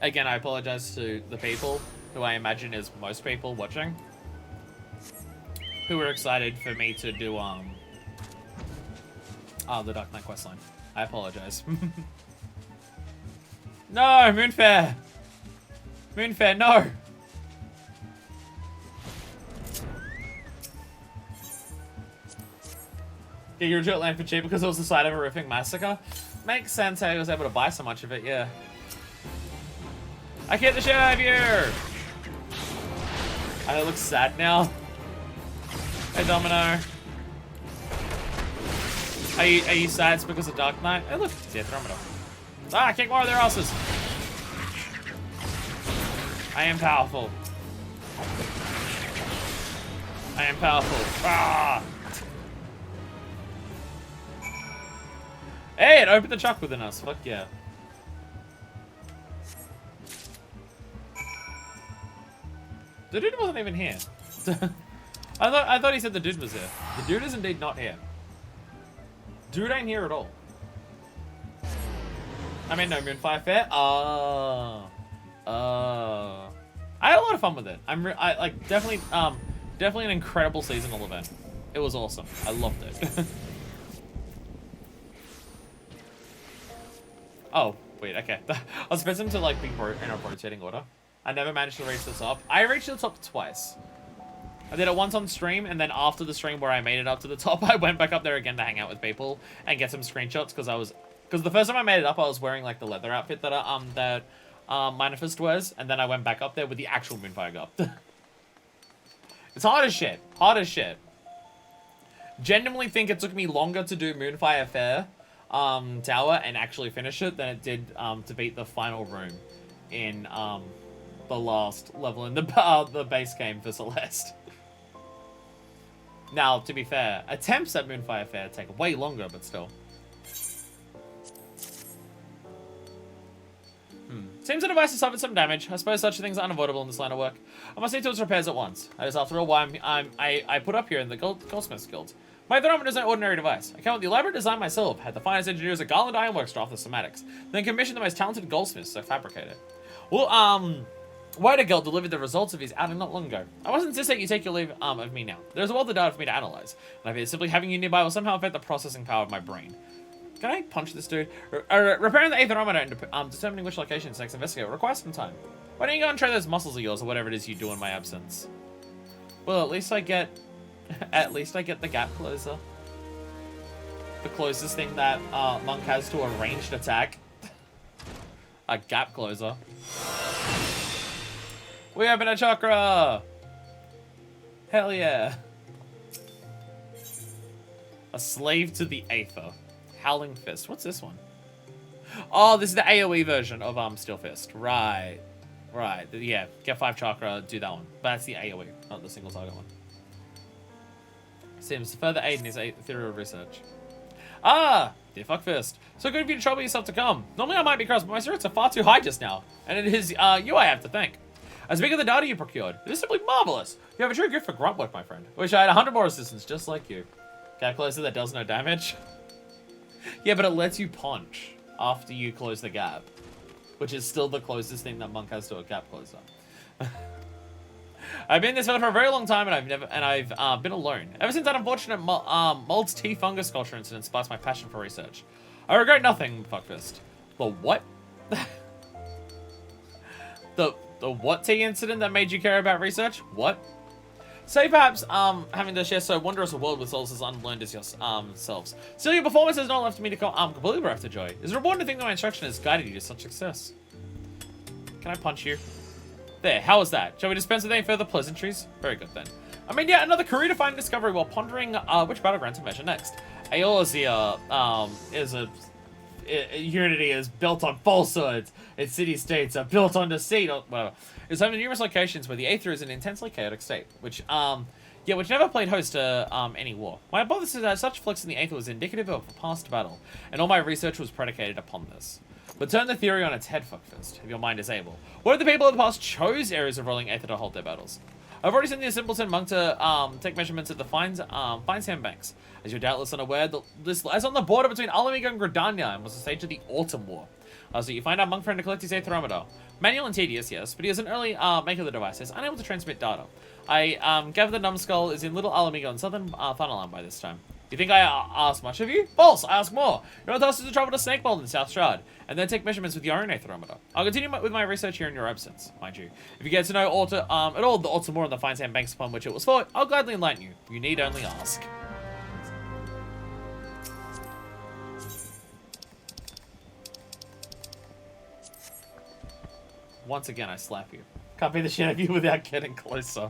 Again, I apologize to the people, who I imagine is most people watching, who are excited for me to do, the Dark Knight questline. I apologize. No, Moonfair! Moonfair, no! Yeah, you reject land for cheap because it was the site of a horrific massacre? Makes sense how he was able to buy so much of it, yeah. I get the shit out of you! I look sad now. Hey, Domino. Are you sad it's because of Dark Knight? Hey, look, it's the Andromeda. Ah, kick more of their asses! I am powerful. I am powerful. Ah! Hey, it opened the chuck within us. Fuck yeah. The dude wasn't even here. I thought he said the dude was here. The dude is indeed not here. Dude ain't here at all. I mean, no Moonfire Fair. I had a lot of fun with it. I like definitely an incredible seasonal event. It was awesome. I loved it. Oh wait, okay. I was expecting to like be in a rotating order. I never managed to reach the top. I reached the top twice. I did it once on stream, and then after the stream where I made it up to the top, I went back up there again to hang out with people and get some screenshots because the first time I made it up, I was wearing like the leather outfit that Manifest wears, and then I went back up there with the actual Moonfire Gup. It's hard as shit. Hard as shit. Genuinely think it took me longer to do Moonfire Fair Tower and actually finish it than it did to beat the final room in the last level in the base game for Celeste. Now, to be fair, attempts at Moonfire Fair take way longer, but still. Seems the device has suffered some damage. I suppose such things are unavoidable in this line of work. I must see to its repairs at once. That is, after all, why I put up here in the Goldsmiths Guild. My thermometer is no ordinary device. I came up with the elaborate design myself, had the finest engineers at Garland Ironworks draft the schematics, then commissioned the most talented goldsmiths to fabricate it. Well, Whitegeld delivered the results of his outing not long ago. I must insist that you take your leave of me now. There's a wealth of data for me to analyze, and I fear simply having you nearby will somehow affect the processing power of my brain. Can I punch this dude? Repairing the aethermometer and determining which location to next investigate will require some time. Why don't you go and try those muscles of yours or whatever it is you do in my absence? Well, at least I get the gap closer. The closest thing that Monk has to a ranged attack. A gap closer. We open a chakra! Hell yeah. A slave to the Aether. Howling Fist. What's this one? Oh, this is the AoE version of Steel Fist. Right. Right. Yeah. Get 5 chakra, do that one. But that's the AoE, not the single target one. Seems to further aid in his ethereal research. Ah! Dear fuck fist. So good of you to trouble yourself to come. Normally I might be cross, but my spirits are far too high just now. And it is you I have to thank. As big as the data you procured, it is simply marvelous. You have a true gift for grunt work, my friend. Wish I had 100 more assistants just like you. Gap closer that does no damage. Yeah, but it lets you punch after you close the gap, which is still the closest thing that Monk has to a gap closer. I've been in this field for a very long time, and I've been alone. Ever since that unfortunate Mold's tea fungus culture incident sparked my passion for research. I regret nothing, fuckfist. The what? the what tea incident that made you care about research? What? Say perhaps having to share so wondrous a world with souls as unlearned as yourselves. Still, your performance has not left me to completely bereft of joy. It is rewarding to think that my instruction has guided you to such success. Can I punch you? There, how was that? Shall we dispense with any further pleasantries? Very good then. I mean, yeah, another career-defining discovery while pondering which battleground to measure next. Eorzea Unity is built on falsehoods. Its city-states are built on deceit, or whatever. It's home to numerous locations where the Aether is in an intensely chaotic state, which never played host to any war. My hypothesis that such flux in the Aether was indicative of a past battle, and all my research was predicated upon this. But turn the theory on its head, fuckfist, if your mind is able. What if the people of the past chose areas of rolling Aether to hold their battles? I've already sent the simpleton Monk to take measurements at the fine sand banks. As you're doubtless unaware, this lies on the border between Alamiga and Gridania and was the stage of the Autumn War. So you find out Monk friend to collect his aetherometer. Manual and tedious, yes, but he is an early maker of the device. He's unable to transmit data. I gather the numbskull is in Little Alamiga on southern Thanalan by this time. You think I ask much of you? False! I ask more. Your task is to travel to Snakebolt in the South Shard, and then take measurements with your own aetherometer. I'll continue with my research here in your absence, mind you. If you get to know at all the Autumn War and the fine sand banks upon which it was fought, I'll gladly enlighten you. You need only ask. Once again, I slap you. Can't beat the shit out of you without getting closer.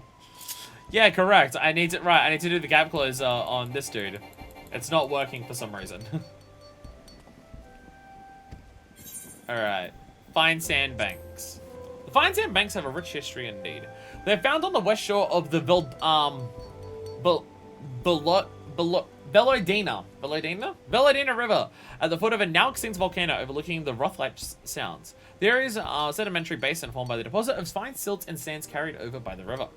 Yeah, correct. I need to do the gap closer on this dude. It's not working for some reason. Alright. Fine sand banks. The fine sand banks have a rich history indeed. They're found on the west shore of the Velodina River, at the foot of a now extinct volcano overlooking the Rothlight Sounds. There is a sedimentary basin formed by the deposit of fine silts and sands carried over by the river.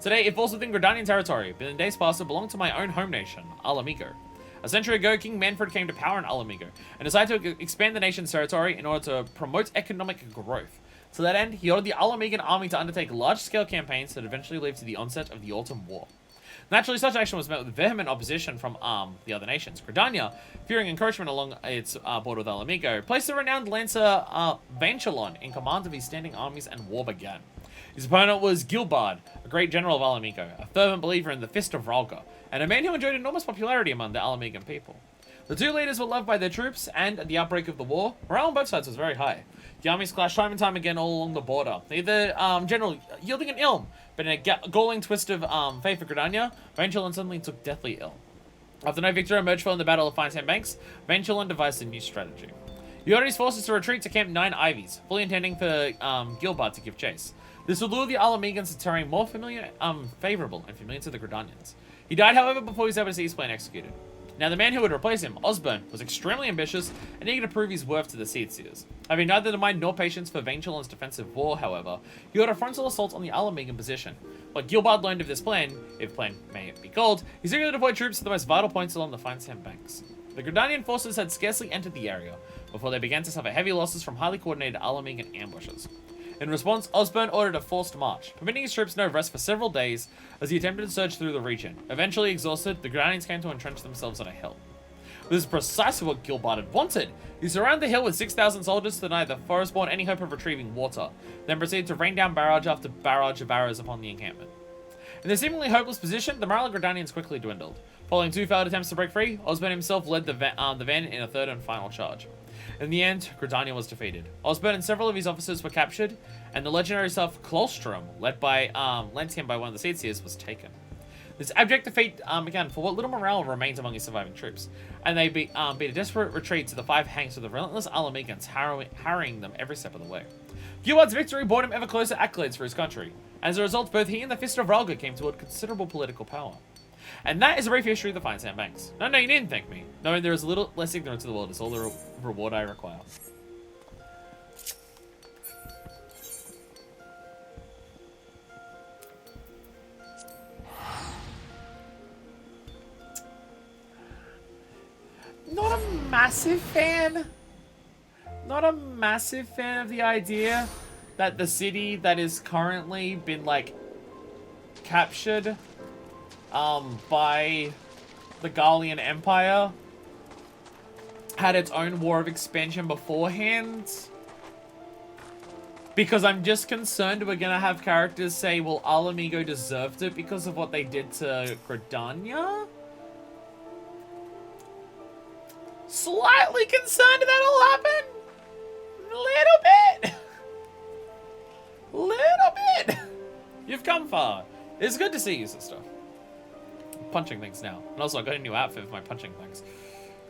Today, it falls within Gridanian territory, but in days past, it belonged to my own home nation, Alamigo. A century ago, King Manfred came to power in Alamigo, and decided to expand the nation's territory in order to promote economic growth. To that end, he ordered the Alamigan army to undertake large-scale campaigns that eventually led to the onset of the Autumn War. Naturally, such action was met with vehement opposition from the other nations. Gridania, fearing encroachment along its border with Alamigo, placed the renowned lancer Vanchelon in command of his standing armies, and war began. His opponent was Gilbard, a great general of Alamigo, a fervent believer in the Fist of Ralga, and a man who enjoyed enormous popularity among the Alamigan people. The two leaders were loved by their troops, and at the outbreak of the war, morale on both sides was very high. The armies clashed time and time again all along the border, neither general yielding an ilm, but in a galling twist of fate for Gridania, Vanchelon suddenly took deathly ill. After no victory emerged from the Battle of Fine Sand Banks, Vanchelon devised a new strategy. He ordered his forces to retreat to Camp 9 Ivies, fully intending for Gilbard to give chase. This would lure the Alamegans to terrain more favorable and familiar to the Gridanians. He died, however, before he was able to see his plan executed. Now, the man who would replace him, Osborne, was extremely ambitious and eager to prove his worth to the Seedseers. Having neither the mind nor patience for Vangelin's defensive war, however, he ordered a frontal assault on the Alamegan position. What Gilbard learned of this plan, if plan may be called, he secretly deployed troops to the most vital points along the fine sand banks. The Gridanian forces had scarcely entered the area before they began to suffer heavy losses from highly coordinated Alamegan ambushes. In response, Osborne ordered a forced march, permitting his troops no rest for several days as he attempted to surge through the region. Eventually exhausted, the Gridanians came to entrench themselves on a hill. This is precisely what Gilbard had wanted. He surrounded the hill with 6,000 soldiers to deny the Forestborn any hope of retrieving water, then proceeded to rain down barrage after barrage of arrows upon the encampment. In this seemingly hopeless position, the morale of Gridanians quickly dwindled. Following 2 failed attempts to break free, Osborne himself led the van in a third and final charge. In the end, Gridania was defeated. Osborne and several of his officers were captured, and the legendary self Klostrom, led him by one of the Seedseers, was taken. This abject defeat began for what little morale remains among his surviving troops, and they beat a desperate retreat to the 5 hanks of the relentless Alamegans, harrying them every step of the way. Gilbard's victory brought him ever closer accolades for his country. As a result, both he and the Fist of Ralga came toward considerable political power. And that is a brief history of the Fine Sand Banks. No, you needn't thank me. Knowing there is a little less ignorance in the world is all the reward I require. Not a massive fan. Not a massive fan of the idea that the city that is currently been, like, captured by the Gallian Empire had its own war of expansion beforehand. Because I'm just concerned we're gonna have characters say, well, Alamigo deserved it because of what they did to Gridania? Slightly concerned that'll happen. A little bit. Little bit. You've come far. It's good to see you, sister. I'm punching things now. And also, I got a new outfit for my punching things.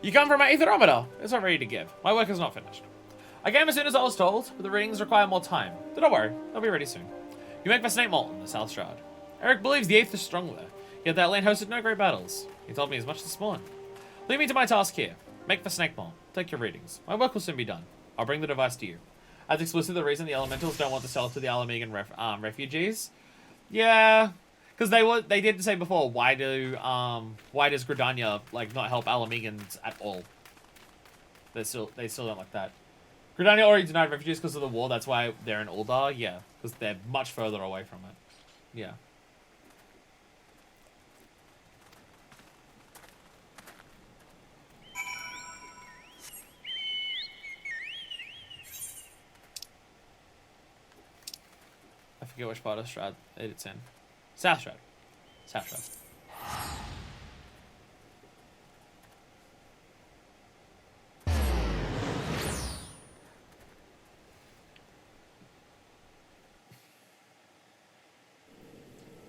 You come from my aetherometer. It's not ready to give. My work is not finished. I came as soon as I was told, but the readings require more time. But don't worry, they'll be ready soon. You make for Snake Molten, the South Shroud. Eric believes the 8th is strong there, yet that land hosted no great battles. He told me as much this morning. Leave me to my task here. Make for Snake Molten. Take your readings. My work will soon be done. I'll bring the device to you. That's explicitly the reason the Elementals don't want to sell it to the Alamegan refugees. Yeah, because they did say before, why does Gridania like not help Alamegans at all? They still don't like that. Gridania already denied refugees because of the war. That's why they're in Uldar. Yeah, because they're much further away from it. Yeah. I forget which part of Shroud it's in. South Shroud. South Shroud.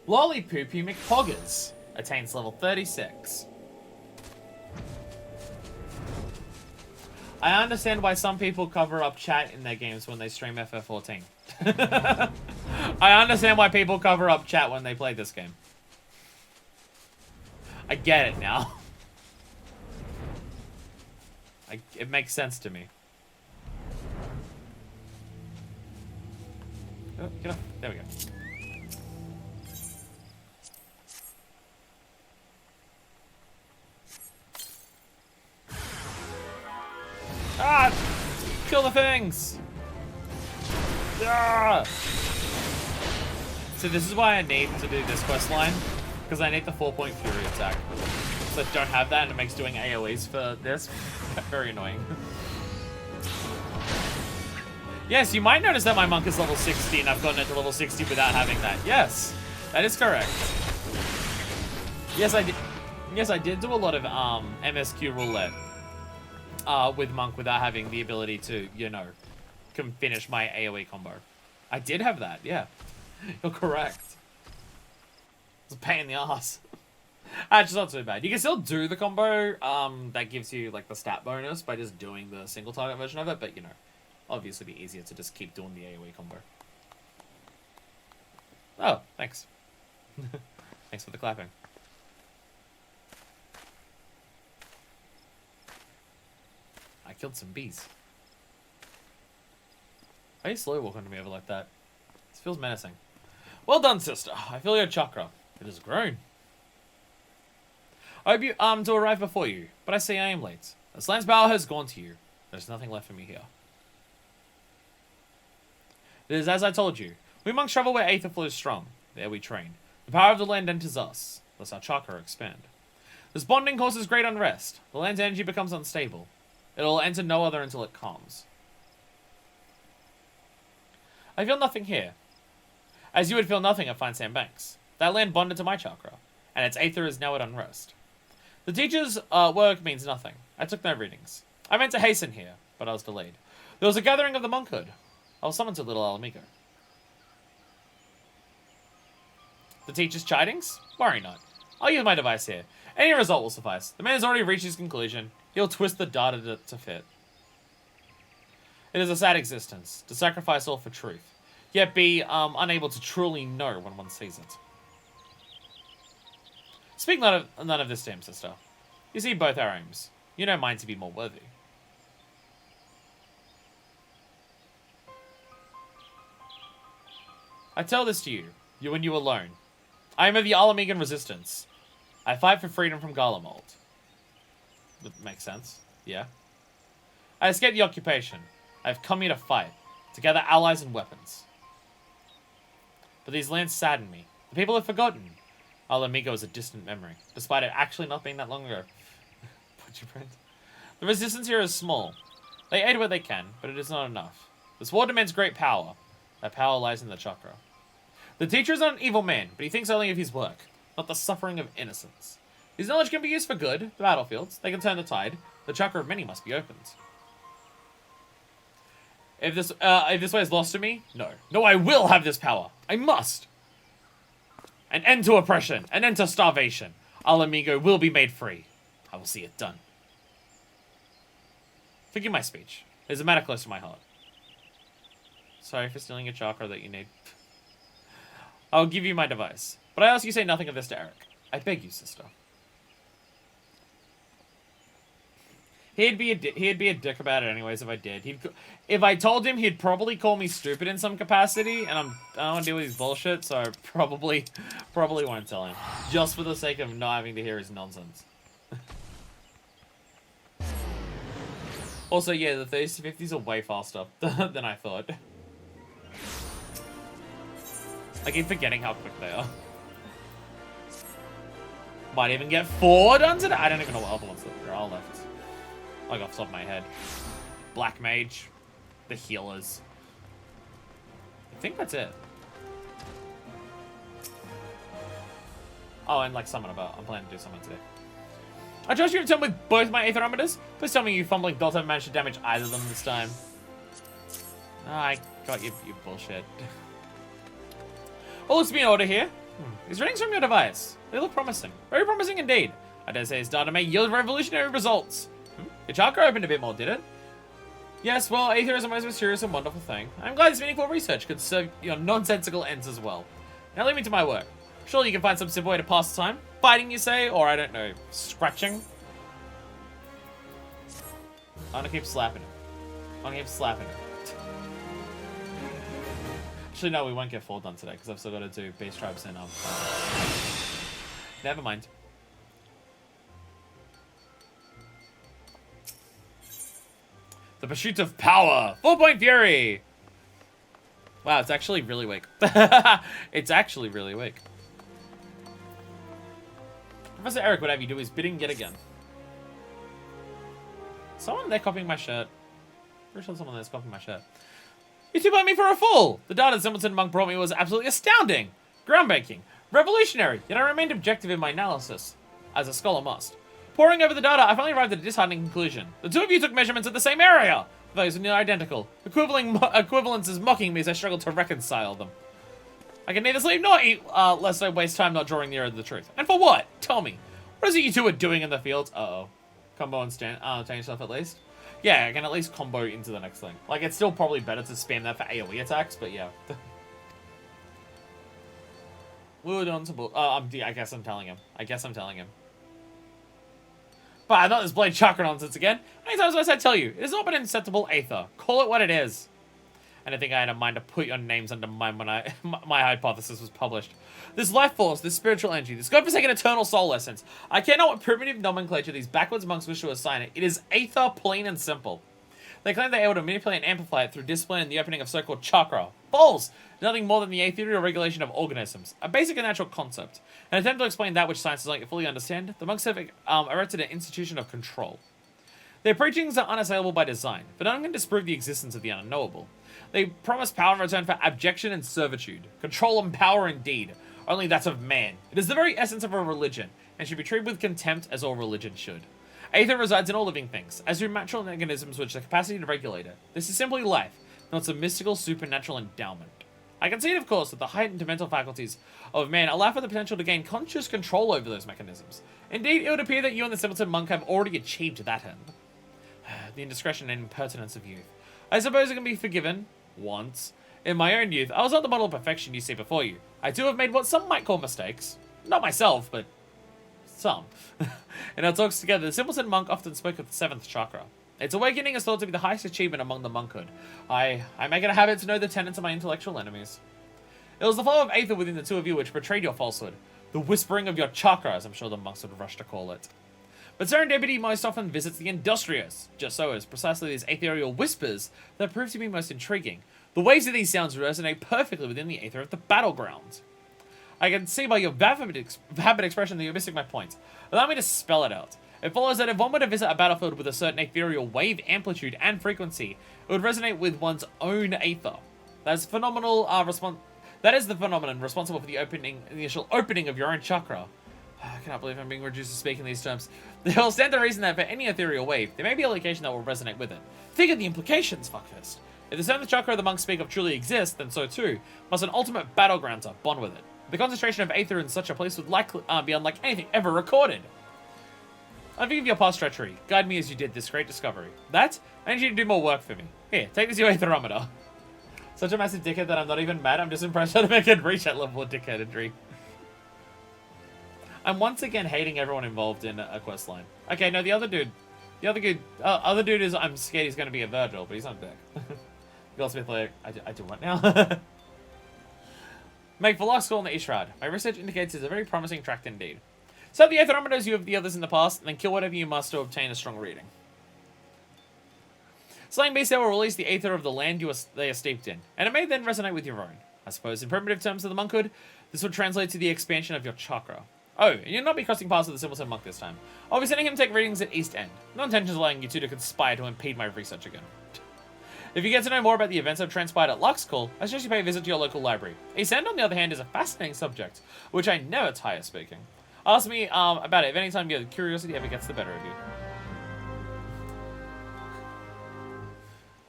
Lolly Poopy McPoggers attains level 36. I understand why some people cover up chat in their games when they stream FF14. I understand why people cover up chat when they play this game. I get it now. It makes sense to me. Oh, get up. There we go. Ah! Kill the things! Ah! So this is why I need to do this quest line, because I need the 4-point Fury attack. So I don't have that, and it makes doing AoEs for this very annoying. Yes, you might notice that my monk is level 60, and I've gotten it to level 60 without having that. Yes, that is correct. Yes, I did. Yes, I did do a lot of MSQ roulette. With Monk without having the ability to, you know, finish my AoE combo. I did have that, yeah. You're correct. It's a pain in the ass. Actually, not too bad. You can still do the combo that gives you, like, the stat bonus by just doing the single target version of it, but, you know, obviously it'd be easier to just keep doing the AoE combo. Oh, thanks. Thanks for the clapping. I killed some bees. Why are you slow walking to me over like that? This feels menacing. Well done, sister. I feel your chakra. It has grown. I hope you to arrive before you, but I see I am late. This land's power has gone to you. There's nothing left for me here. It is as I told you. We monks travel where aether flows strong. There we train. The power of the land enters us. Thus our chakra expand. This bonding causes great unrest. The land's energy becomes unstable. It will enter no other until it calms. I feel nothing here. As you would feel nothing at Fine Sand Banks. That land bonded to my chakra, and its aether is now at unrest. The teacher's work means nothing. I took no readings. I meant to hasten here, but I was delayed. There was a gathering of the monkhood. I was summoned to Little Alamigo. The teacher's chidings? Worry not. I'll use my device here. Any result will suffice. The man has already reached his conclusion. He'll twist the data to fit. It is a sad existence, to sacrifice all for truth, yet be unable to truly know when one sees it. Speak none of this to him, sister. You see both our aims. You know mine to be more worthy. I tell this to you, you and you alone. I am of the Alamigan resistance. I fight for freedom from Garlemald. That makes sense. Yeah. I escaped the occupation. I have come here to fight, to gather allies and weapons. But these lands sadden me. The people have forgotten. Alamigo is a distant memory, despite it actually not being that long ago. Butcher print. The resistance here is small. They aid where they can, but it is not enough. This war demands great power. That power lies in the chakra. The teacher is not an evil man, but he thinks only of his work, not the suffering of innocence. His knowledge can be used for good, the battlefields. They can turn the tide. The chakra of many must be opened. If this way is lost to me, no. No, I will have this power. I must. An end to oppression. An end to starvation. Alamigo will be made free. I will see it done. Forgive my speech. It is a matter close to my heart. Sorry for stealing a chakra that you need. I'll give you my device. But I ask you say nothing of this to Eric. I beg you, sister. He'd be a dick about it anyways if I did. If I told him, he'd probably call me stupid in some capacity, and I don't want to deal with his bullshit, so I probably won't tell him. Just for the sake of not having to hear his nonsense. Also, yeah, the 30s to 50s are way faster than I thought. I keep forgetting how quick they are. Might even get 4 done today. I don't even know what other ones there are left. Like off the top of my head. Black Mage. The healers. I think that's it. Oh, and like summon about. I'm planning to do summon today. I trust you to tell me with both my aetherometers. Please tell me you fumbling dots haven't managed to damage either of them this time. Oh, I got you bullshit. All looks to be in order here. These readings from your device. They look promising. Very promising indeed. I dare say his data may yield revolutionary results. Your chakra opened a bit more, did it? Yes, well, aether is a most mysterious and wonderful thing. I'm glad this meaningful research could serve your nonsensical ends as well. Now leave me to my work. Surely you can find some simple way to pass the time? Fighting, you say? Or, I don't know, scratching? I'm gonna keep slapping him. I'm gonna keep slapping him. Actually, no, we won't get 4 done today, because I've still got to do Beast Tribes and never mind. The Pursuit of Power! 4-point Fury! Wow, it's actually really weak. It's actually really weak. Professor Eric would have you do his bidding yet again. Someone there copying my shirt. Pretty sure someone there's copying my shirt. You two put me for a fool! The data Simpleton Monk brought me was absolutely astounding! Groundbreaking! Revolutionary! Yet I remained objective in my analysis. As a scholar must. Poring over the data, I finally arrived at a disheartening conclusion. The two of you took measurements at the same area! Those are nearly identical. Equivalences mocking me as I struggled to reconcile them. I can neither sleep nor eat, lest I waste time not drawing nearer to the truth. And for what? Tell me. What is it you two are doing in the fields? Uh-oh. Combo and change stuff at least. Yeah, I can at least combo into the next thing. Like, it's still probably better to spam that for AoE attacks, but yeah. Lured on to I guess I'm telling him. But I thought this blade chakra nonsense again. How many times must I tell you? It is not an insensible aether. Call it what it is. I don't think I had a mind to put your names under mine when my hypothesis was published. This life force, this spiritual energy, this godforsaken eternal soul essence. I care not what primitive nomenclature these backwards monks wish to assign it. It is aether, plain and simple. They claim they're able to manipulate and amplify it through discipline and the opening of so-called chakra. Balls! Nothing more than the ethereal regulation of organisms. A basic and natural concept. An attempt to explain that which science does not yet fully understand, the monks have erected an institution of control. Their preachings are unassailable by design, but none can disprove the existence of the unknowable. They promise power in return for abjection and servitude. Control and power indeed. Only that of man. It is the very essence of a religion, and should be treated with contempt as all religion should. Aether resides in all living things, as do natural organisms which have the capacity to regulate it. This is simply life, not some mystical, supernatural endowment. I concede, of course, that the heightened mental faculties of man allow for the potential to gain conscious control over those mechanisms. Indeed, it would appear that you and the simpleton monk have already achieved that end. The indiscretion and impertinence of youth. I suppose it can be forgiven. Once. In my own youth, I was not the model of perfection you see before you. I too have made what some might call mistakes. Not myself, but some. In our talks together, the simpleton monk often spoke of the 7th chakra. Its awakening is thought to be the highest achievement among the monkhood. I make it a habit to know the tenets of my intellectual enemies. It was the flow of aether within the two of you which betrayed your falsehood. The whispering of your chakra, as I'm sure the monks would rush to call it. But serendipity most often visits the industrious, just so as precisely these ethereal whispers that prove to be most intriguing. The waves of these sounds resonate perfectly within the aether of the battleground. I can see by your vapid expression that you're missing my point. Allow me to spell it out. It follows that if one were to visit a battlefield with a certain ethereal wave amplitude and frequency, it would resonate with one's own aether. That is the phenomenon responsible for the initial opening of your own chakra. I cannot believe I'm being reduced to speaking these terms. They will stand to reason that for any ethereal wave, there may be a location that will resonate with it. Think of the implications, fuckfist. If the 7th chakra the monks speak of truly exists, then so too must an ultimate battleground to bond with it. The concentration of aether in such a place would likely be unlike anything ever recorded. I forgive your past treachery. Guide me as you did this great discovery. That, I need you to do more work for me. Here, take this your aetherometer. Such a massive dickhead that I'm not even mad. I'm just impressed that I can reach that level of dickheadedry. I'm once again hating everyone involved in a quest line. Okay, no, the other dude is, I'm scared he's going to be a Virgil, but he's not a dick. Goldsmith, like, I do what now? Make for last call on the Ishrad. My research indicates it's a very promising tract indeed. So the aetherometers you have the others in the past, and then kill whatever you must to obtain a strong reading. Slaying beasts will release the aether of the land they are steeped in, and it may then resonate with your own. I suppose in primitive terms of the monkhood, this would translate to the expansion of your chakra. Oh, and you'll not be crossing paths with the simpleton monk this time. I'll be sending him to take readings at East End. No intention of allowing you two to conspire to impede my research again. If you get to know more about the events that have transpired at Luxcall, I suggest you pay a visit to your local library. East End, on the other hand, is a fascinating subject, which I never tire speaking. Ask me about it if any time your curiosity ever gets the better of you.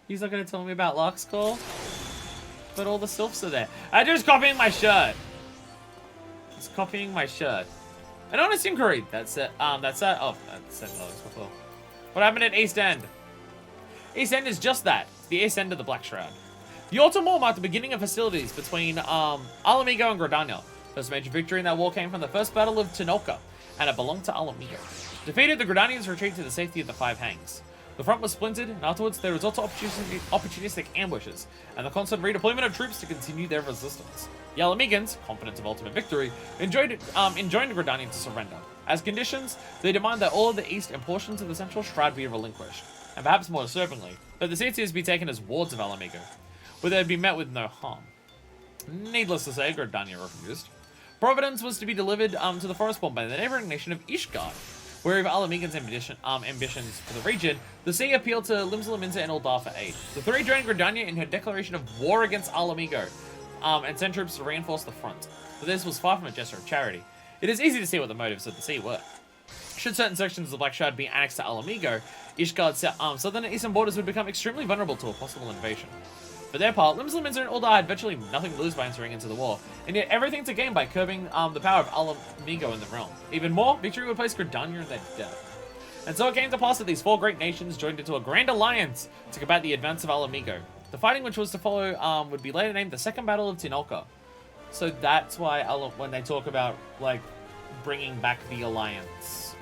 He's not going to tell me about Luxcall, but all the sylphs are there. I'm just copying my shirt. Just copying my shirt. An honest inquiry. That's it. Oh, that's $7 before. What happened at East End? East End is just that. It's the East End of the Black Shroud. The Autumn War marked the beginning of hostilities between Alamigo and Gridania. First major victory in that war came from the First Battle of Tinoka, and it belonged to Alamigo. Defeated, the Gridanians retreated to the safety of the Five Hangs. The front was splintered, and afterwards there was also opportunistic ambushes, and the constant redeployment of troops to continue their resistance. The Alamegans, confident of ultimate victory, enjoined Gridania to surrender. As conditions, they demand that all of the east and portions of the central shroud be relinquished, and perhaps more disturbingly, that the cities be taken as wards of Alamigo, where they would be met with no harm. Needless to say, Gridania refused. Providence was to be delivered to the Forestborn by the neighboring nation of Ishgard, where of Alamigan's ambitions for the region, the sea appealed to Limsa and Uldar for aid. The three joined Gridania in her declaration of war against Alamigo, and sent troops to reinforce the front. But this was far from a gesture of charity. It is easy to see what the motives of the sea were. Should certain sections of the Black Shroud be annexed to Alamigo, Ishgard's southern and eastern borders would become extremely vulnerable to a possible invasion. For their part, Limsa and Uldar had virtually nothing to lose by entering into the war, and yet everything to gain by curbing the power of Alamigo in the realm. Even more, victory would place Gridania in their death. And so it came to pass that these four great nations joined into a grand alliance to combat the advance of Alamigo. The fighting which was to follow would be later named the Second Battle of Tinoka. So that's why when they talk about, like, bringing back the alliance,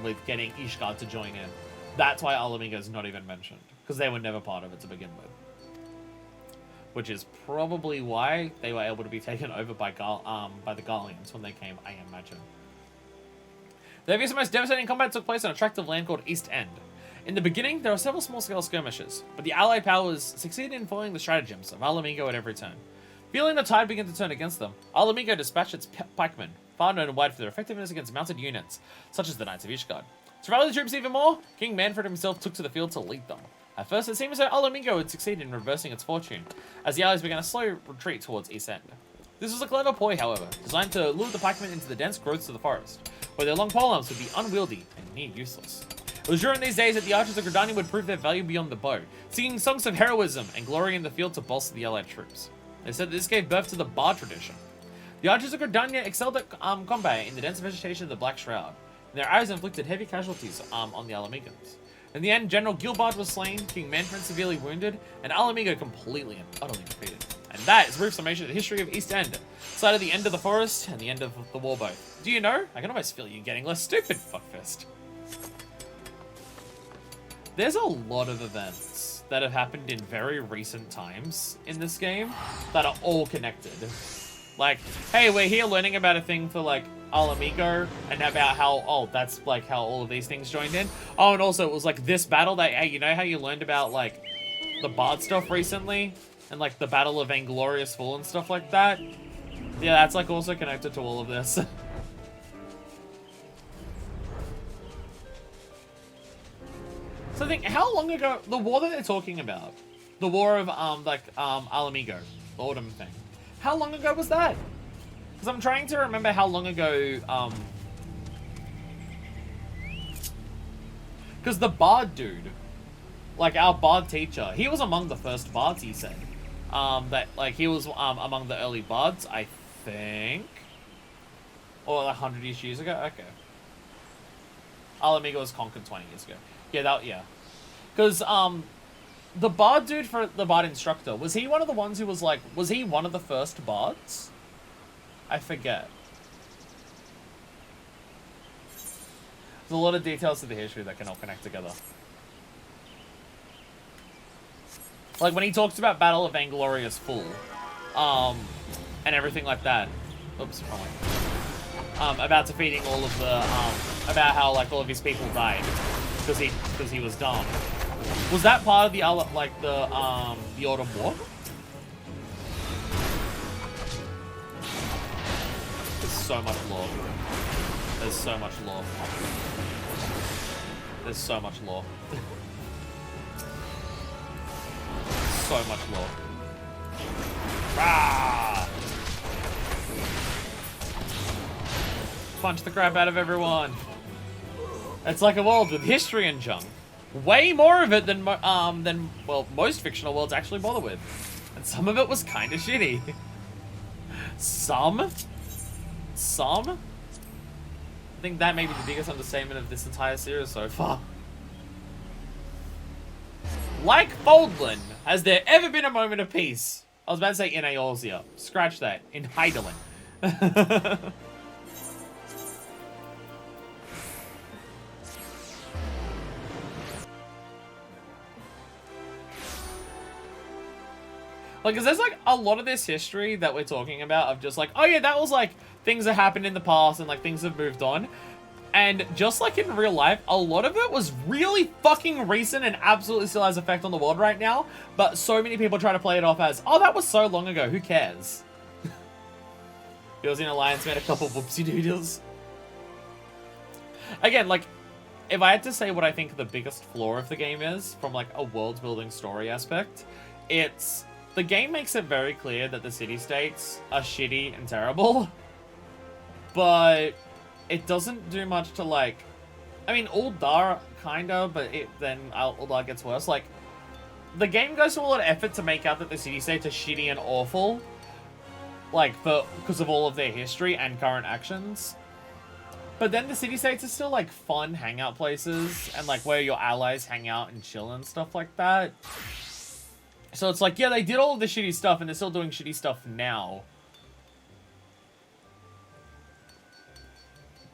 with getting Ishgard to join in. That's why Alamigo's not even mentioned, because they were never part of it to begin with. Which is probably why they were able to be taken over by the Garleans when they came, I imagine. The heaviest and most devastating combat took place on a tract of land called East End. In the beginning, there were several small-scale skirmishes, but the Allied powers succeeded in foiling the stratagems of Alamigo at every turn. Feeling the tide begin to turn against them, Alamigo dispatched its pikemen, far known and wide for their effectiveness against mounted units, such as the Knights of Ishgard. To rally the troops even more, King Manfred himself took to the field to lead them. At first, it seemed as though Alamigo had succeeded in reversing its fortune, as the Allies began a slow retreat towards East End. This was a clever ploy, however, designed to lure the pikemen into the dense growths of the forest, where their long polearms would be unwieldy and near useless. It was during these days that the archers of Gridania would prove their value beyond the bow, singing songs of heroism and glory in the field to bolster the Allied troops. They said that this gave birth to the Bard tradition. The archers of Gridania excelled at combat in the dense vegetation of the Black Shroud, and their arrows inflicted heavy casualties on the Alamigans. In the end, General Gilbard was slain, King Manfred severely wounded, and Alamigo completely and utterly defeated. And that is a brief summation of the history of East End, side of the end of the forest and the end of the war both. Do you know? I can almost feel you getting less stupid, fuckfist. There's a lot of events that have happened in very recent times in this game that are all connected. Like, hey, we're here learning about a thing for, like, Alamigo, and about how, oh, that's, like, how all of these things joined in. Oh, and also, it was, like, this battle that, hey, you know how you learned about, like, the Bard stuff recently? And, like, the Battle of Vainglorious Fall and stuff like that? Yeah, that's, like, also connected to all of this. So I think, how long ago, the war that they're talking about, the war of, Alamigo, the Autumn thing, how long ago was that? Because I'm trying to remember how long ago, because the Bard dude, like, our Bard teacher, he was among the first Bards, he said. That, like, he was, among the early Bards, I think. Or 100 years ago? Okay. Alamigo was conquered 20 years ago. Yeah, because, the Bard dude for the Bard instructor, was he one of the ones who was, like, was he one of the first Bards? I forget. There's a lot of details to the history that can all connect together. Like, when he talks about Battle of Vainglorious Fall, and everything like that. Oops, wrong way. About defeating all of the, about how, like, all of his people died. Because he was dumb. Was that part of the Autumn War? There's so much lore. There's so much lore. There's so much lore. So much lore. Rah! Punch the crap out of everyone. It's like a world with history and junk. Way more of it than well, most fictional worlds actually bother with. And some of it was kind of shitty. Some? I think that may be the biggest understatement of this entire series so far. Like Foldland, has there ever been a moment of peace? I was about to say in Eorzea. Scratch that. In Heidelin. Like, 'cause there's, like, a lot of this history that we're talking about of just, like, oh, yeah, that was, like, things that happened in the past and, like, things have moved on. And just like in real life, a lot of it was really fucking recent and absolutely still has effect on the world right now. But so many people try to play it off as, oh, that was so long ago, who cares? He was in Alliance, made a couple whoopsie doodles. Again, like, if I had to say what I think the biggest flaw of the game is, from, like, a world-building story aspect, it's... the game makes it very clear that the city-states are shitty and terrible, but it doesn't do much to, like... I mean, Uldar, kinda, but then Uldar gets worse. Like, the game goes to a lot of effort to make out that the city-states are shitty and awful, like, because of all of their history and current actions. But then the city-states are still, like, fun hangout places, and, like, where your allies hang out and chill and stuff like that. So it's like, yeah, they did all of the shitty stuff, and they're still doing shitty stuff now.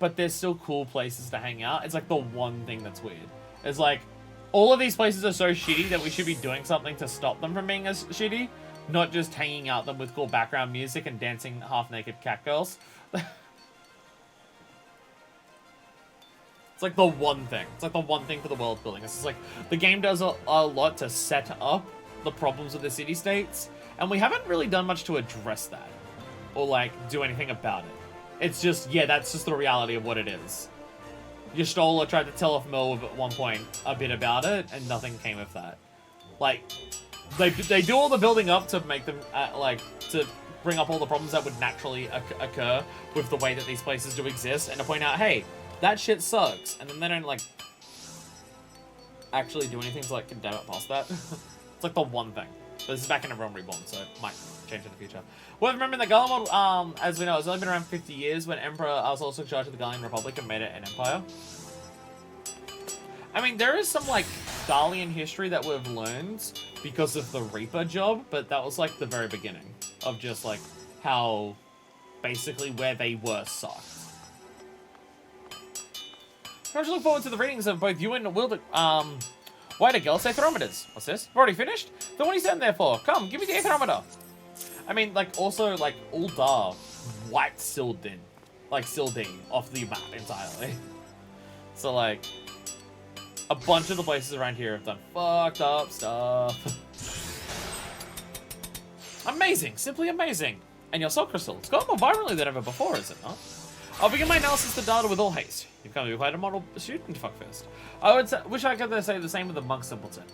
but there's still cool places to hang out. It's like the one thing that's weird. It's like, all of these places are so shitty that we should be doing something to stop them from being as shitty, not just hanging out them with cool background music and dancing half-naked cat girls. It's like the one thing. It's like the one thing for the world building. It's just like, the game does a lot to set up the problems with the city-states, and we haven't really done much to address that. Or, like, do anything about it. It's just, yeah, that's just the reality of what it is. Y'shtola tried to tell off Melwood at one point a bit about it, and nothing came of that. Like, they do all the building up to make them, like, to bring up all the problems that would naturally occur with the way that these places do exist, and to point out, hey, that shit sucks. And then they don't, like, actually do anything to, like, condemn it past that. It's like the one thing. But this is back in a Realm Reborn, so it might change in the future. Worth remembering that Garlemald, as we know, has only been around 50 years when Emperor was also in charge of the Gallian Republic and made it an empire. I mean, there is some, like, Dalian history that we've learned because of the Reaper job, but that was, like, the very beginning of just, like, how basically where they were sucked. I just look forward to the readings of both you and Why do girls say thermometers? What's this? I've already finished? Then what are you standing there for? Come, give me the thermometer. I mean, like, also, like, Uldar wiped Sildin. Like, Sildin off the map entirely. So, like, a bunch of the places around here have done fucked up stuff. Amazing. Simply amazing. And your soul crystal. It's gone more violently than ever before, is it not? I'll begin my analysis of the data with all haste. You've come to be quite a model student, fuckfist. I wish I could say the same with the monk simpleton.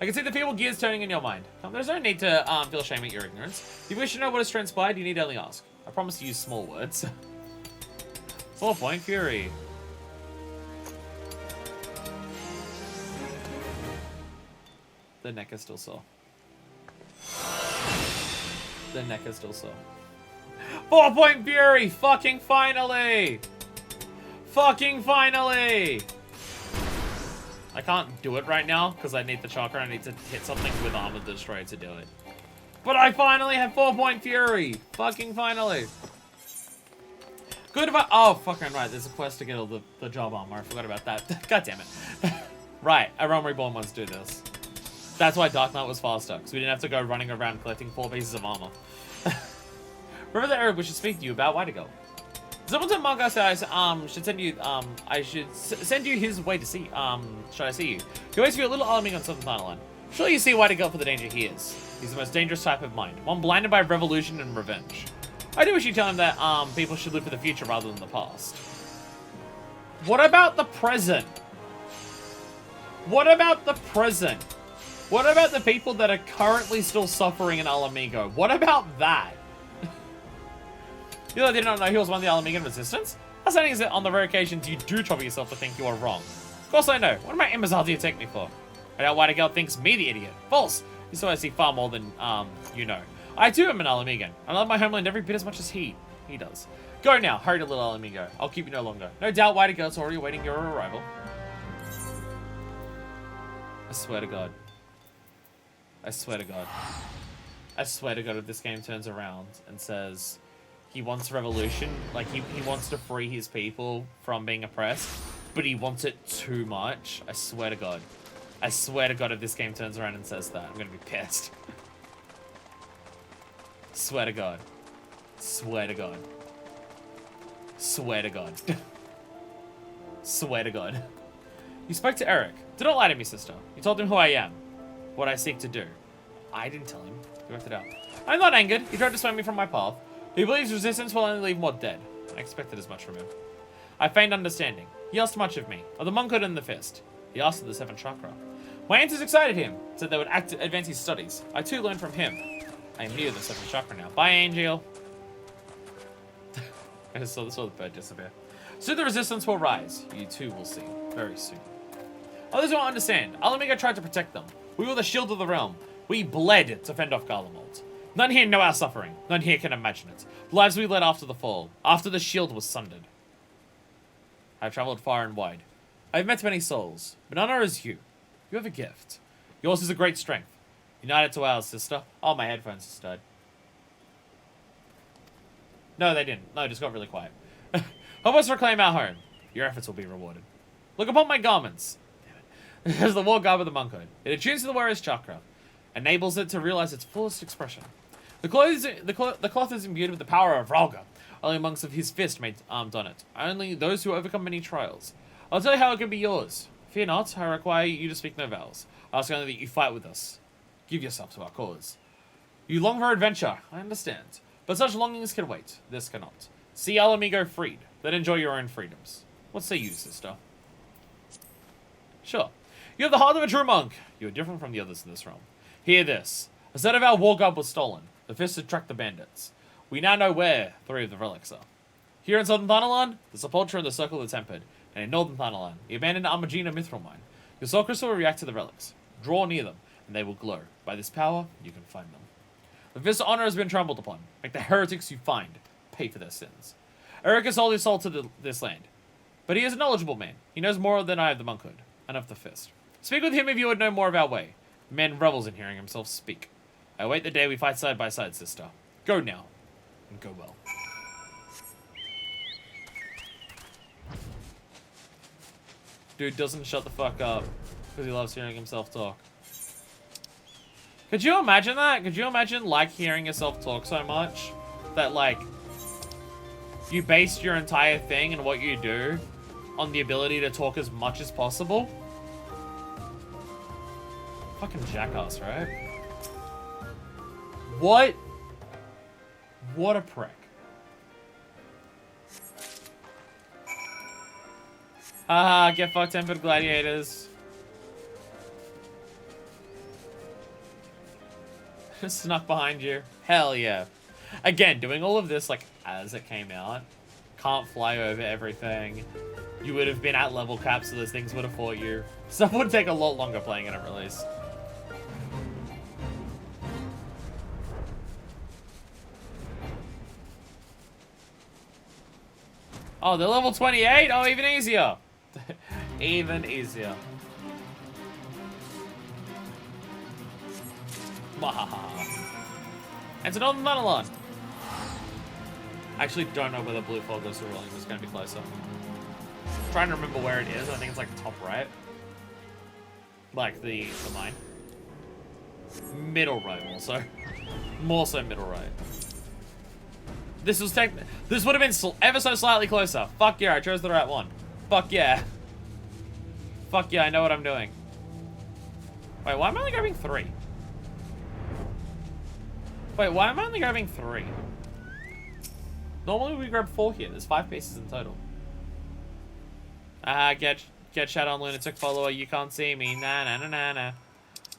I can see the feeble gears turning in your mind. There's no need to feel shame at your ignorance. If you wish to know what has transpired, you need only ask. I promise to use small words. 4-point fury. The neck is still sore. The neck is still sore. 4-point fury! Fucking finally! Fucking finally! I can't do it right now because I need the chakra. I need to hit something with Armor Destroyer to do it. But I finally have 4-point fury! Fucking finally! Good if I— oh, fucking right. There's a quest to get all the job armor. I forgot about that. God damn it. Right. A Realm Reborn wants to do this. That's why Dark Knight was faster, because we didn't have to go running around collecting 4 pieces of armor. Remember the Arab we should speak to you about? Why to go? Zimbleton Manga says, should send you, I should send you his way to see, should I see you? He waits for you a little alarming on Southern Thailand. Surely you see why to go for the danger he is. He's the most dangerous type of mind, one blinded by revolution and revenge. I do wish you tell him that, people should live for the future rather than the past. What about the present? What about the present? What about the people that are currently still suffering in Alamigo? What about that? You know, I did not know he was one of the Alamigan resistance. How saying is that on the rare occasions you do trouble yourself to think you are wrong. Of course I know. What am I imbecile do you take me for? I doubt White Girl thinks me the idiot. False. You still I see far more than, you know. I too am an Alamigan. I love my homeland every bit as much as he does. Go now. Hurry to little Alamigo. I'll keep you no longer. No doubt White Girl's already awaiting your arrival. I swear to God. I swear to God. I swear to God if this game turns around and says he wants revolution, like he wants to free his people from being oppressed, but he wants it too much. I swear to God. I swear to God if this game turns around and says that, I'm gonna be pissed. Swear to God. Swear to God. Swear to God. Swear to God. You spoke to Eric. Do not lie to me, sister. You told him who I am. What I seek to do. I didn't tell him. He worked it out. I'm not angered. He tried to sway me from my path. He believes resistance will only leave more dead. I expected as much from him. I feigned understanding. He asked much of me. Of the monkhood and the fist. He asked of the 7th chakra. My answers excited him. Said they would advance his studies. I too learned from him. I am near the 7th chakra now. Bye, Angel. I just saw the bird disappear. Soon the resistance will rise. You too will see. Very soon. Others won't understand. Alamigo tried to protect them. We were the shield of the realm. We bled to fend off Garlemald. None here know our suffering. None here can imagine it. The lives we led after the fall. After the shield was sundered. I have travelled far and wide. I have met many souls, but none are as you. You have a gift. Yours is a great strength. United to ours, sister. Oh, my headphones just died. No, they didn't. No, it just got really quiet. Help us reclaim our home. Your efforts will be rewarded. Look upon my garments. As the war garb of the monkhood. It attunes to the warrior's chakra. Enables it to realize its fullest expression. The cloth is imbued with the power of Ralga. Only monks of his fist may don it. Only those who overcome many trials. I'll tell you how it can be yours. Fear not, I require you to speak no vows. I ask only that you fight with us. Give yourself to our cause. You long for adventure, I understand. But such longings can wait. This cannot. See our amigo freed, then enjoy your own freedoms. What say you, sister? Sure. You have the heart of a true monk. You are different from the others in this realm. Hear this. A set of our war guard was stolen. The fist had tracked the bandits. We now know where 3 of the relics are. Here in southern Thanalan, the sepulchre and the circle of the tempered. And in northern Thanalan, the abandoned Armagina mithril mine. Your soul crystal will react to the relics. Draw near them, and they will glow. By this power, you can find them. The fist's honor has been trampled upon. Make the heretics you find pay for their sins. Eric has sold his soul to this land. But he is a knowledgeable man. He knows more than I of the monkhood, and of the fist. Speak with him if you would know more of our way. The man revels in hearing himself speak. I await the day we fight side by side, sister. Go now, and go well. Dude doesn't shut the fuck up, because he loves hearing himself talk. Could you imagine that? Could you imagine, like, hearing yourself talk so much that, like, you based your entire thing and what you do on the ability to talk as much as possible? Fucking jackass, right? What? What a prick. Haha, get fucked, tempered gladiators. Snuck behind you. Hell yeah. Again, doing all of this, like, as it came out. Can't fly over everything. You would have been at level cap, so those things would have fought you. Stuff would take a lot longer playing it at release. Oh, they're level 28? Oh, even easier. Even easier. It's another Thanalan. I actually don't know whether Blue Fog goes to rolling. It's going to be closer. I'm trying to remember where it is. I think it's like top right. Like the mine. Middle right also. More so middle right. This was this would have been ever so slightly closer. Fuck yeah, I chose the right one. Fuck yeah. Fuck yeah, I know what I'm doing. Wait, why am I only grabbing 3? Wait, why am I only grabbing 3? Normally we grab 4 here. There's 5 pieces in total. Get chat on lunatic follower. You can't see me. Nah, nah, nah, nah,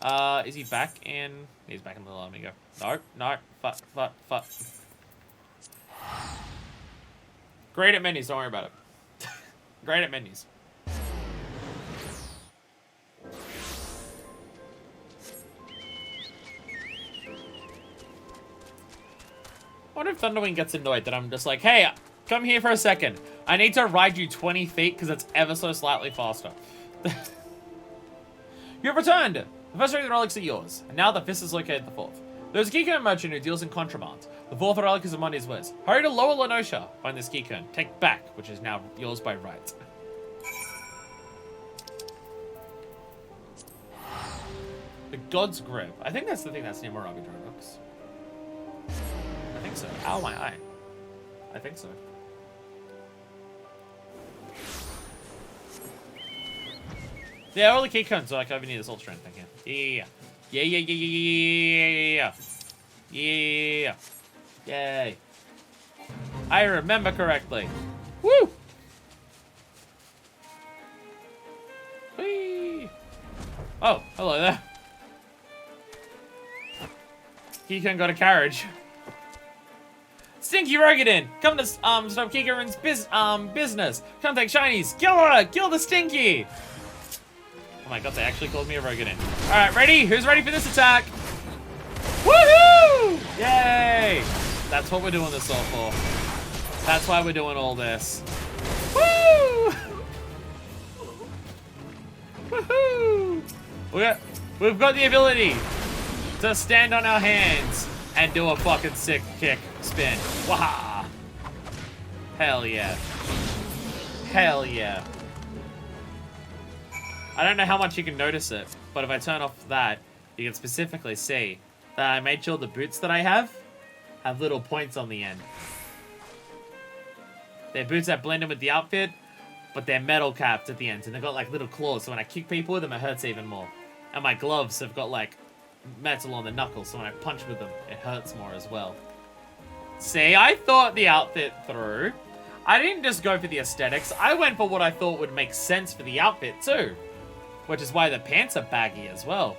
nah. Is he back in? He's back in the let me go. No, no. Fuck. Great at menus. Don't worry about it. Great at menus. I wonder if Thunderwing gets annoyed that I'm just like, hey, come here for a second. I need to ride you 20 feet because it's ever so slightly faster. You have returned. The first 3 of the relics are yours, and now the fist is located the 4th. There's a Keycurn merchant who deals in contraband. The 4th relic is among his wares. Hurry to Lower Lenosha. Find this Keycurn. Take back, which is now yours by right. The God's Grip. I think that's the thing that's near Moraga Drybox. I think so. Ow, my eye. I think so. Yeah, all the Keycurns are like over near this Ultra Strength thing here. Yeah. Yay. I remember correctly. Woo! Whee! Oh, hello there. Keycurn got a carriage. Stinky Rogadin! Come to stop Keycurn's business. Come take shinies. Kill her! Kill the Stinky! Oh my god, they actually called me a Rogadin. Alright, ready? Who's ready for this attack? Woohoo! Yay! That's what we're doing this all for. That's why we're doing all this. Woo! Woohoo! We've got the ability to stand on our hands and do a fucking sick kick spin. Waha! Hell yeah. Hell yeah. I don't know how much you can notice it, but if I turn off that, you can specifically see that I made sure the boots that I have little points on the end. They're boots that blend in with the outfit, but they're metal capped at the end, and they've got like little claws, so when I kick people with them, it hurts even more. And my gloves have got like metal on the knuckles, so when I punch with them, it hurts more as well. See, I thought the outfit through. I didn't just go for the aesthetics, I went for what I thought would make sense for the outfit too. Which is why the pants are baggy as well.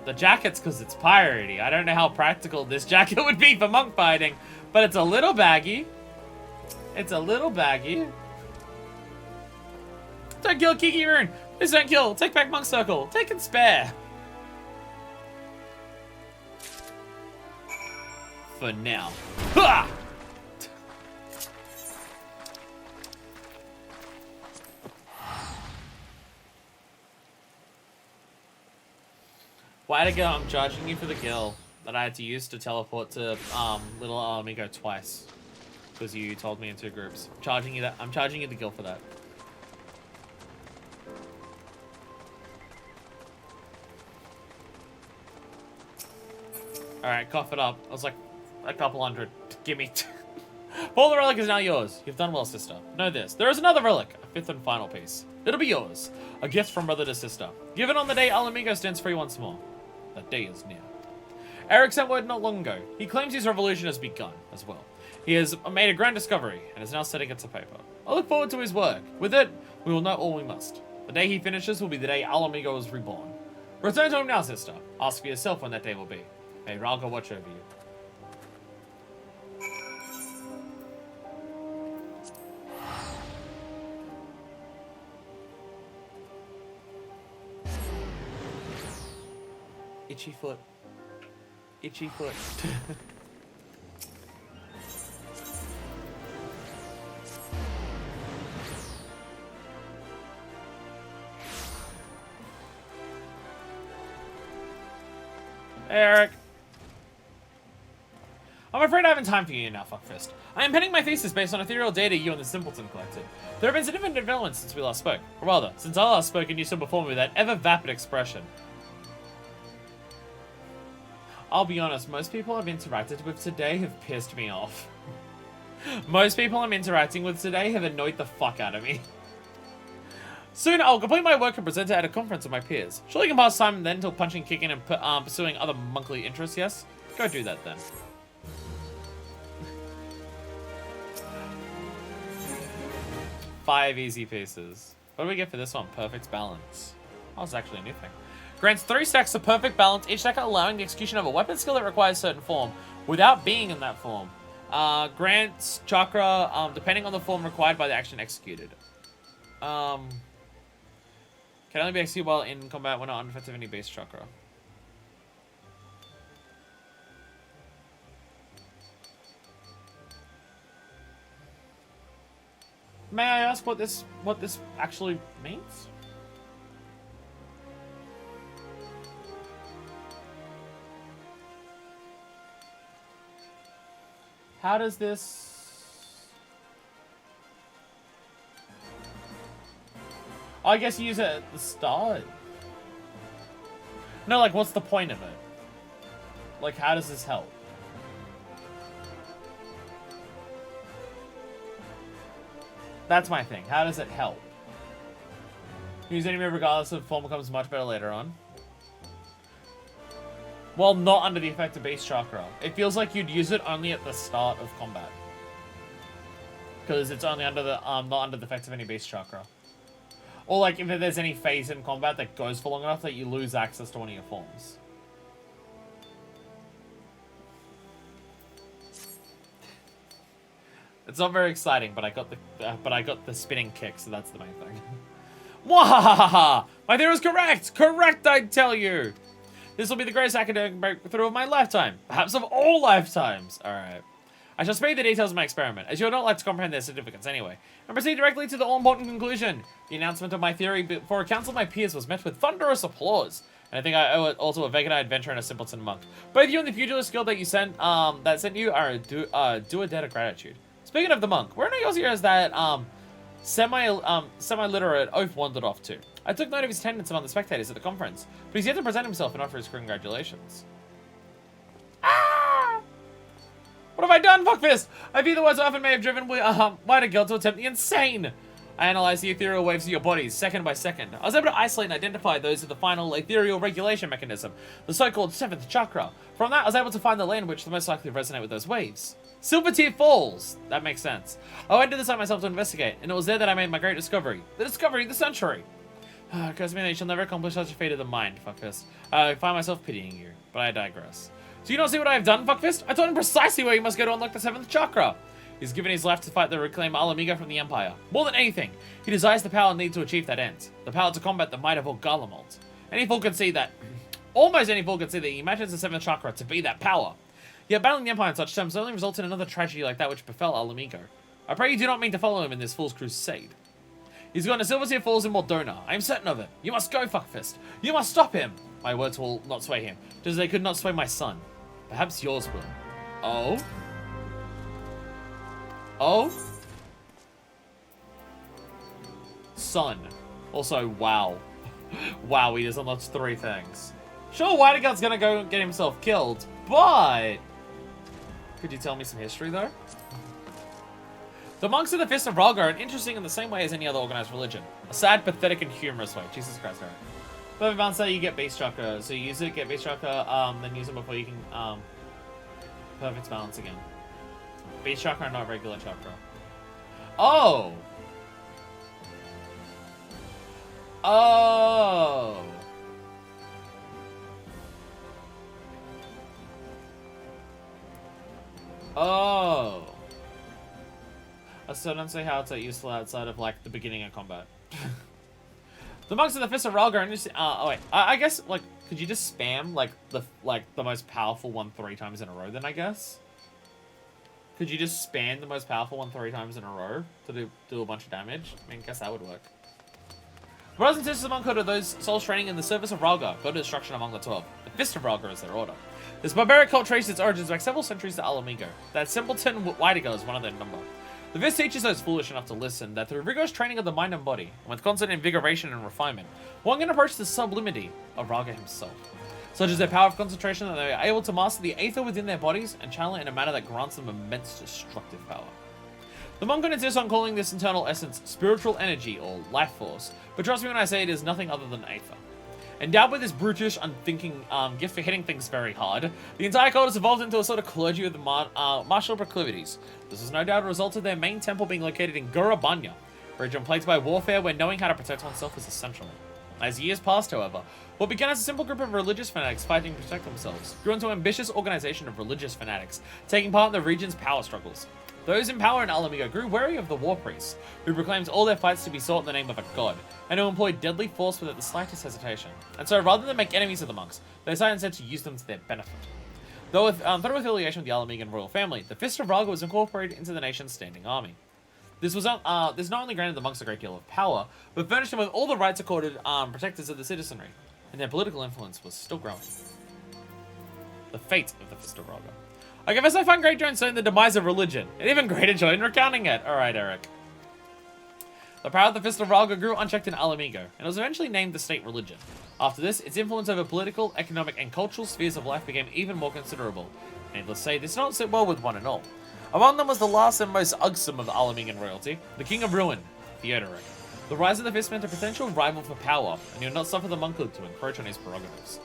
The jacket's because it's piratey. I don't know how practical this jacket would be for monk fighting, but it's a little baggy. It's a little baggy. Don't kill Kiki Rune. Please don't kill. Take back Monk Circle. Take and spare. For now. Ha! Why to go? I'm charging you for the gill that I had to use to teleport to little Amigo twice. Because you told me in 2 groups. I'm charging you the gill for that. Alright, cough it up. I was like a couple hundred. Give me. All the relic is now yours. You've done well, sister. Know this. There is another relic. A 5th and final piece. It'll be yours. A gift from brother to sister. Given on the day Alamigo stands free once more. That day is near. Eric sent word not long ago. He claims his revolution has begun as well. He has made a grand discovery and is now setting it to paper. I look forward to his work. With it, we will know all we must. The day he finishes will be the day Alamigo is reborn. Return to him now, sister. Ask for yourself when that day will be. May Ralga watch over you. Itchy foot. Itchy foot. Eric. I'm afraid I haven't time for you now, fuckfist. I am penning my thesis based on ethereal data you and the simpleton collected. There have been significant developments since we last spoke. Or rather, since I last spoke and you stood before me with that ever-vapid expression. I'll be honest, most people I've interacted with today have pissed me off. Most people I'm interacting with today have annoyed the fuck out of me. Soon, I'll complete my work and present it at a conference with my peers. Surely you can pass time then until punching, kicking, and pursuing other monkly interests, yes? Go do that then. Five easy pieces. What do we get for this one? Perfect balance. Oh, it's actually a new thing. Grants 3 stacks of perfect balance, each stack allowing the execution of a weapon skill that requires certain form, without being in that form. Grants chakra, depending on the form required by the action executed. Can only be executed while in combat when not unaffected of any base chakra. May I ask what this actually means? How does this... Oh, I guess you use it at the start. No, like, what's the point of it? Like, how does this help? That's my thing. How does it help? Use any move regardless of form becomes much better later on. Well, not under the effect of base chakra. It feels like you'd use it only at the start of combat. Because it's only under the, not under the effect of any base chakra. Or like if there's any phase in combat that goes for long enough that you lose access to one of your forms. It's not very exciting, but I got the spinning kick, so that's the main thing. Mwahaha! My theory was correct! Correct, I tell you! This will be the greatest academic breakthrough of my lifetime. Perhaps of all lifetimes. Alright. I shall spare you the details of my experiment, as you would not like to comprehend their significance anyway, and proceed directly to the all-important conclusion. The announcement of my theory before a council of my peers was met with thunderous applause, and I think I owe it also a vacant-eyed adventurer and a simpleton monk. Both you and the pugilist guild that you sent, you are due a debt of gratitude. Speaking of the monk, where in Yossi is that semi-literate oaf wandered off to? I took note of his attendance among the spectators at the conference, but he's yet to present himself and offer his congratulations. Ah! What have I done, fuckfist? I fear the words often may have driven wider girl to attempt the insane. I analyzed the ethereal waves of your bodies, second by second. I was able to isolate and identify those of the final ethereal regulation mechanism, the so-called 7th chakra. From that, I was able to find the land which the most likely to resonate with those waves. Silver Tier Falls! That makes sense. I went to the site myself to investigate, and it was there that I made my great discovery. The discovery of the century! It occurs to me that you shall never accomplish such a fate of the mind, fuckfist. I find myself pitying you, but I digress. Do you not see what I have done, fuckfist? I told him precisely where you must go to unlock the 7th chakra! He's given his life to fight the reclaimed Alamigo from the Empire. More than anything, he desires the power needed to achieve that end. The power to combat the might of Orgalamalt. Any fool can see that. Almost any fool can see that he imagines the 7th chakra to be that power. Yet battling the Empire in such terms only results in another tragedy like that which befell Alamigo. I pray you do not mean to follow him in this fool's crusade. He's gone to Silverseer Falls in Mordona. I am certain of it. You must go, fuckfist. You must stop him. My words will not sway him, just as they could not sway my son. Perhaps yours will. Oh? Oh? Son. Also, wow. Wow, he just unlocks 3 things. Sure, Whiteguard's gonna go get himself killed, but... Could you tell me some history, though? The monks of the Fist of Ralga are interesting in the same way as any other organized religion. A sad, pathetic, and humorous way. Jesus Christ, Eric. Perfect balance that you get Beast Chakra. So you use it, get Beast Chakra, then use it before you can, perfect balance again. Beast Chakra, not regular Chakra. Oh! Oh! Oh! I still don't see how it's useful outside of, like, the beginning of combat. The monks of the Fist of Ralga are interesting. Oh wait, I guess, like, could you just spam, like, the most powerful one 3 times in a row then, I guess? Could you just spam the most powerful one 3 times in a row to do a bunch of damage? I mean, I guess that would work. Brothers and sisters among Kodo, those souls training in the service of Ralga, go to destruction among the 12. The Fist of Ralga is their order. This barbaric cult traces its origins back several centuries to Alamigo. That simpleton Whiteguard is one of their number. The Fist teaches those foolish enough to listen that through rigorous training of the mind and body, and with constant invigoration and refinement, one can approach the sublimity of Ralga himself. Such is their power of concentration that they are able to master the aether within their bodies and channel it in a manner that grants them immense destructive power. The monk insists on calling this internal essence spiritual energy or life force, but trust me when I say it is nothing other than aether. Endowed with this brutish, unthinking gift for hitting things very hard, the entire cult has evolved into a sort of clergy of the martial proclivities. This is no doubt a result of their main temple being located in Gurabanya, a region plagued by warfare where knowing how to protect oneself is essential. As years passed, however, what began as a simple group of religious fanatics fighting to protect themselves grew into an ambitious organization of religious fanatics, taking part in the region's power struggles. Those in power in Alamigo grew wary of the war priests, who proclaimed all their fights to be sought in the name of a god, and who employed deadly force without the slightest hesitation. And so, rather than make enemies of the monks, they decided instead to use them to their benefit. Though through affiliation with the Alamigan royal family, the Fist of Ralga was incorporated into the nation's standing army. This not only granted the monks a great deal of power, but furnished them with all the rights accorded protectors of the citizenry, and their political influence was still growing. The fate of the Fist of Ralga. I guess I find great joy in studying the demise of religion, and even greater joy in recounting it. Alright, Eric. The power of the Fist of Ralga grew unchecked in Alamigo, and was eventually named the state religion. After this, its influence over political, economic, and cultural spheres of life became even more considerable. Needless to say, this did not sit well with one and all. Among them was the last and most ugsome of Alamigan royalty, the King of Ruin, Theodoric. The rise of the Fist meant a potential rival for power, and he would not suffer the monkhood to encroach on his prerogatives.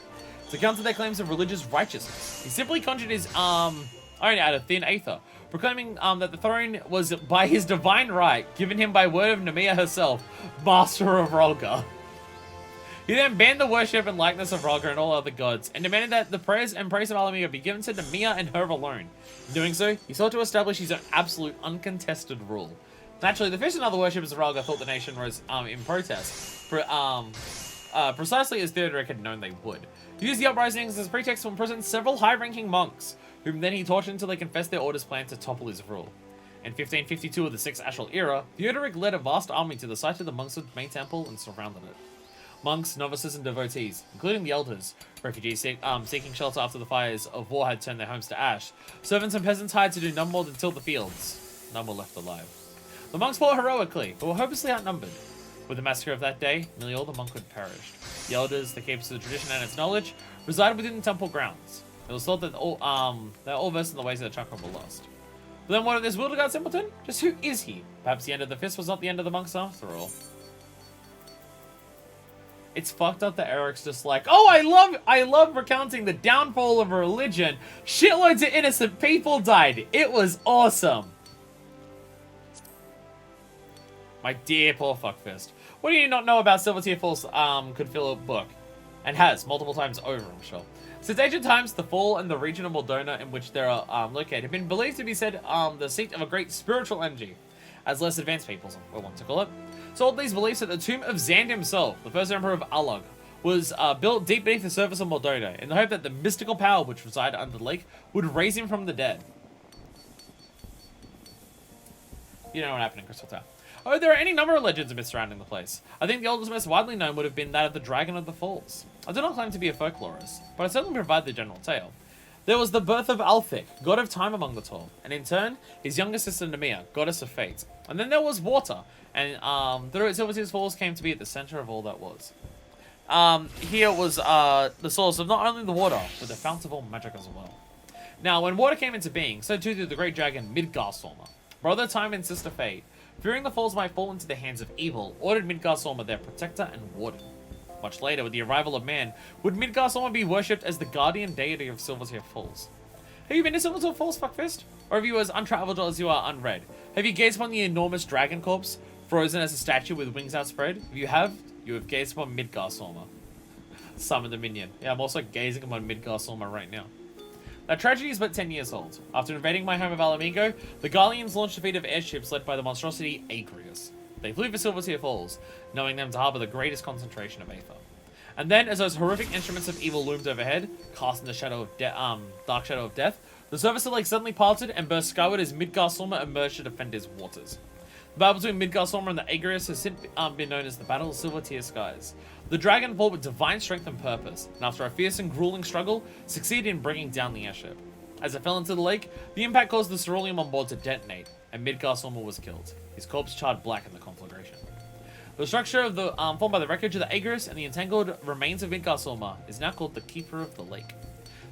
To counter their claims of religious righteousness, he simply conjured his own out of thin aether, proclaiming that the throne was by his divine right, given him by word of Nemea herself, Master of Ralga. He then banned the worship and likeness of Ralga and all other gods, and demanded that the prayers and praise of Alamigo be given to Nemea and her alone. In doing so, he sought to establish his own absolute, uncontested rule. Naturally, the Fist and other worshippers of Ralga thought the nation was in protest, precisely as Theodoric had known they would. He used the uprisings as a pretext to imprison several high-ranking monks, whom then he tortured until they confessed their orders planned to topple his rule. In 1552 of the 6th Ashral era, Theodoric led a vast army to the site of the monks' main temple and surrounded it. Monks, novices, and devotees, including the elders, refugees seeking shelter after the fires of war had turned their homes to ash, servants and peasants hired to do none more than till the fields. None were left alive. The monks fought heroically, but were hopelessly outnumbered. With the massacre of that day, nearly all the monkhood perished. The elders, the keepers of the tradition and its knowledge, resided within the temple grounds. It was thought that they're all versed in the ways of the chakra were lost. But then what of this Wilderguard simpleton? Just who is he? Perhaps the end of the fist was not the end of the monks after all. It's fucked up that Eric's just like, oh, I love recounting the downfall of a religion. Shitloads of innocent people died. It was awesome. My dear poor fuckfist. What do you not know about Silver Tier Falls could fill a book? And has, multiple times over, I'm sure. Since ancient times, the Fall and the region of Moldona in which they are located have been believed to be said the seat of a great spiritual energy, as less advanced peoples will want to call it. So all these beliefs that the tomb of Zand himself, the first emperor of Alog, was built deep beneath the surface of Moldona, in the hope that the mystical power which resided under the lake would raise him from the dead. You know what happened in Crystal Tower. Oh, there are any number of legends and myths surrounding the place. I think the oldest, most widely known would have been that of the Dragon of the Falls. I do not claim to be a folklorist, but I certainly provide the general tale. There was the birth of Althik, god of time among the 12, and in turn, his younger sister Nemea, goddess of fate. And then there was water, and through it, Silver Tears Falls came to be at the center of all that was. Here was the source of not only the water, but the fount of all magic as well. Now, when water came into being, so too did the great dragon Midgardsormr, brother Time and sister Fate. Fearing the falls might fall into the hands of evil, ordered Midgardsormr their protector and warden. Much later, with the arrival of man, would Midgardsormr be worshipped as the guardian deity of Silvertear Falls. Have you been to Silvertear Falls, fuckfist? Or have you as untraveled as you are unread? Have you gazed upon the enormous dragon corpse, frozen as a statue with wings outspread? If you have gazed upon Midgardsormr. Summon the minion. Yeah, I'm also gazing upon Midgardsormr right now. That tragedy is but 10 years old. After invading my home of Alamigo, the Garleans launched a fleet of airships led by the monstrosity Agrius. They flew for Silvertear Falls, knowing them to harbor the greatest concentration of Aether. And then, as those horrific instruments of evil loomed overhead, casting the shadow of dark shadow of death, the surface of the lake suddenly parted and burst skyward as Midgardsormr emerged to defend his waters. The battle between Midgardsormr and the Agrius has since been known as the Battle of Silvertear Skies. The dragon fought with divine strength and purpose, and after a fierce and grueling struggle, succeeded in bringing down the airship. As it fell into the lake, the impact caused the ceruleum on board to detonate, and Midgardsormr was killed. His corpse charred black in the conflagration. The structure of the formed by the wreckage of the Agrius and the entangled remains of Midgardsormr is now called the Keeper of the Lake.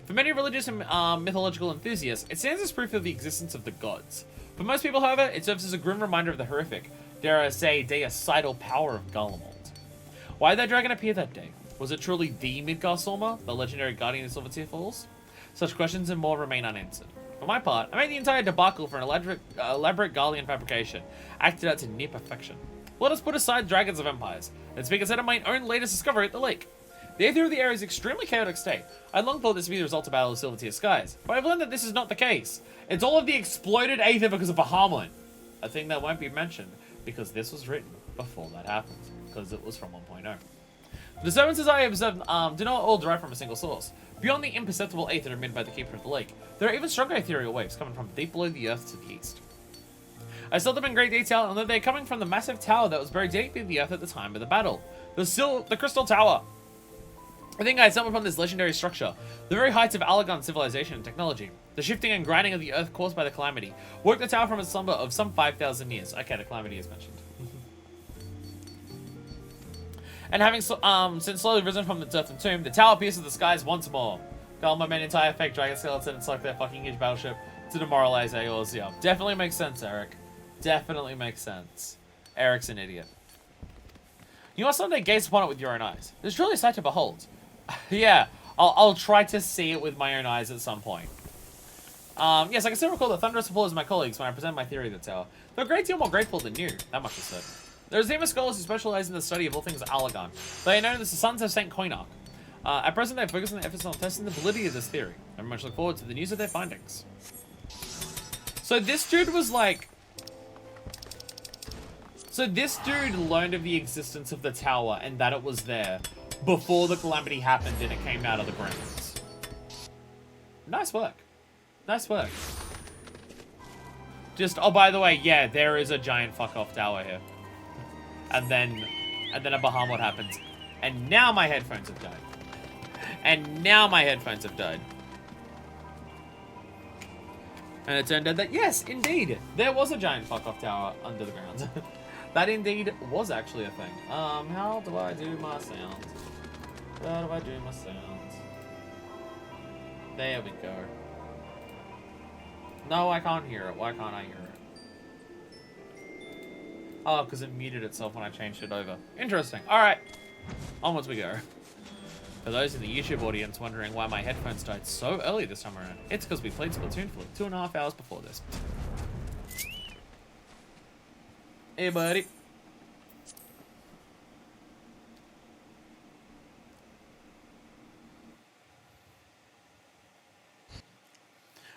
For many religious and mythological enthusiasts, it stands as proof of the existence of the gods. For most people, however, it serves as a grim reminder of the horrific, dare I say, deicidal power of Garlemald. Why did that dragon appear that day? Was it truly the Midgardsormr, the legendary guardian of Silvertear Falls? Such questions and more remain unanswered. For my part, I made the entire debacle for an elaborate Garlean fabrication, acted out to near perfection. Let us put aside dragons of empires, and speak instead of my own latest discovery at the lake. The aether of the area is extremely chaotic state. I long thought this would be the result of Battle of Silvertear Skies, but I've learned that this is not the case. It's all of the exploded aether because of Bahamut. A thing that won't be mentioned, because this was written before that happened, because it was from 1.0. The disturbances I observed do not all derive from a single source. Beyond the imperceptible aether emitted by the Keeper of the Lake, there are even stronger ethereal waves coming from deep below the earth to the east. I saw them in great detail, and that they're coming from the massive tower that was buried deep in the earth at the time of the battle. The Crystal Tower. I think I stumbled upon this legendary structure, the very heights of Alagon civilization and technology. The shifting and grinding of the earth caused by the calamity woke the tower from its slumber of some 5,000 years. Okay, the calamity is mentioned. And having since slowly risen from its earthen tomb, the tower pierces the skies once more. Galma made an entire fake dragon skeleton and like their fucking huge battleship to demoralize Aeors. Yeah, definitely makes sense, Eric. Definitely makes sense. Eric's an idiot. You must someday gaze upon it with your own eyes. It's truly a sight to behold. Yeah, I'll try to see it with my own eyes at some point. Yes, I can still recall the thunderous applause of my colleagues when I presented my theory of the tower. They're a great deal more grateful than you, that much is certain. There's even scholars who specialize in the study of all things Alagon. They are known as the Sons of St. Koinarch. At present, they focus on their efforts on testing the validity of this theory. I very much look forward to the news of their findings. So this dude was like... So this dude learned of the existence of the tower and that it was there before the calamity happened and it came out of the grounds. Nice work. Nice work. Just, oh, by the way, yeah, there is a giant fuck-off tower here. And then a Bahamut happens. And now my headphones have died. And now my headphones have died. And it turned out that, yes, indeed, there was a giant fuck-off tower under the ground. That indeed was actually a thing. How do I do my sounds? How do I do my sounds? There we go. No, I can't hear it. Why can't I hear it? Oh, because it muted itself when I changed it over. Interesting. Alright. Onwards we go. For those in the YouTube audience wondering why my headphones died so early this time around, it's because we played Splatoon for like 2.5 hours before this. Hey, buddy.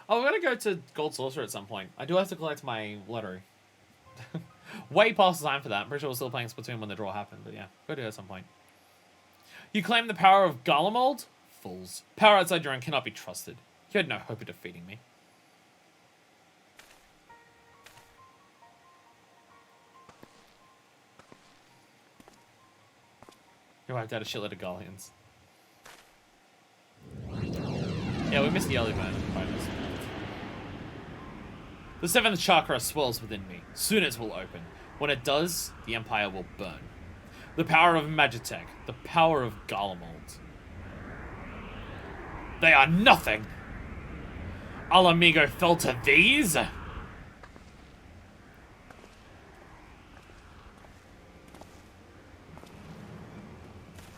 Oh, we're gonna go to Gold Saucer at some point. I do have to collect my lottery. Way past the time for that. I'm pretty sure we're still playing Splatoon when the draw happened, but yeah, go do it at some point. You claim the power of Garlemald? Fools. Power outside your own cannot be trusted. You had no hope of defeating me. You wiped out a shitload of Galleons. Yeah, we missed the early burn. The seventh chakra swells within me. Soon it will open. When it does, the Empire will burn. The power of Magitech. The power of Garlemald. They are nothing! Alamigo fell to these?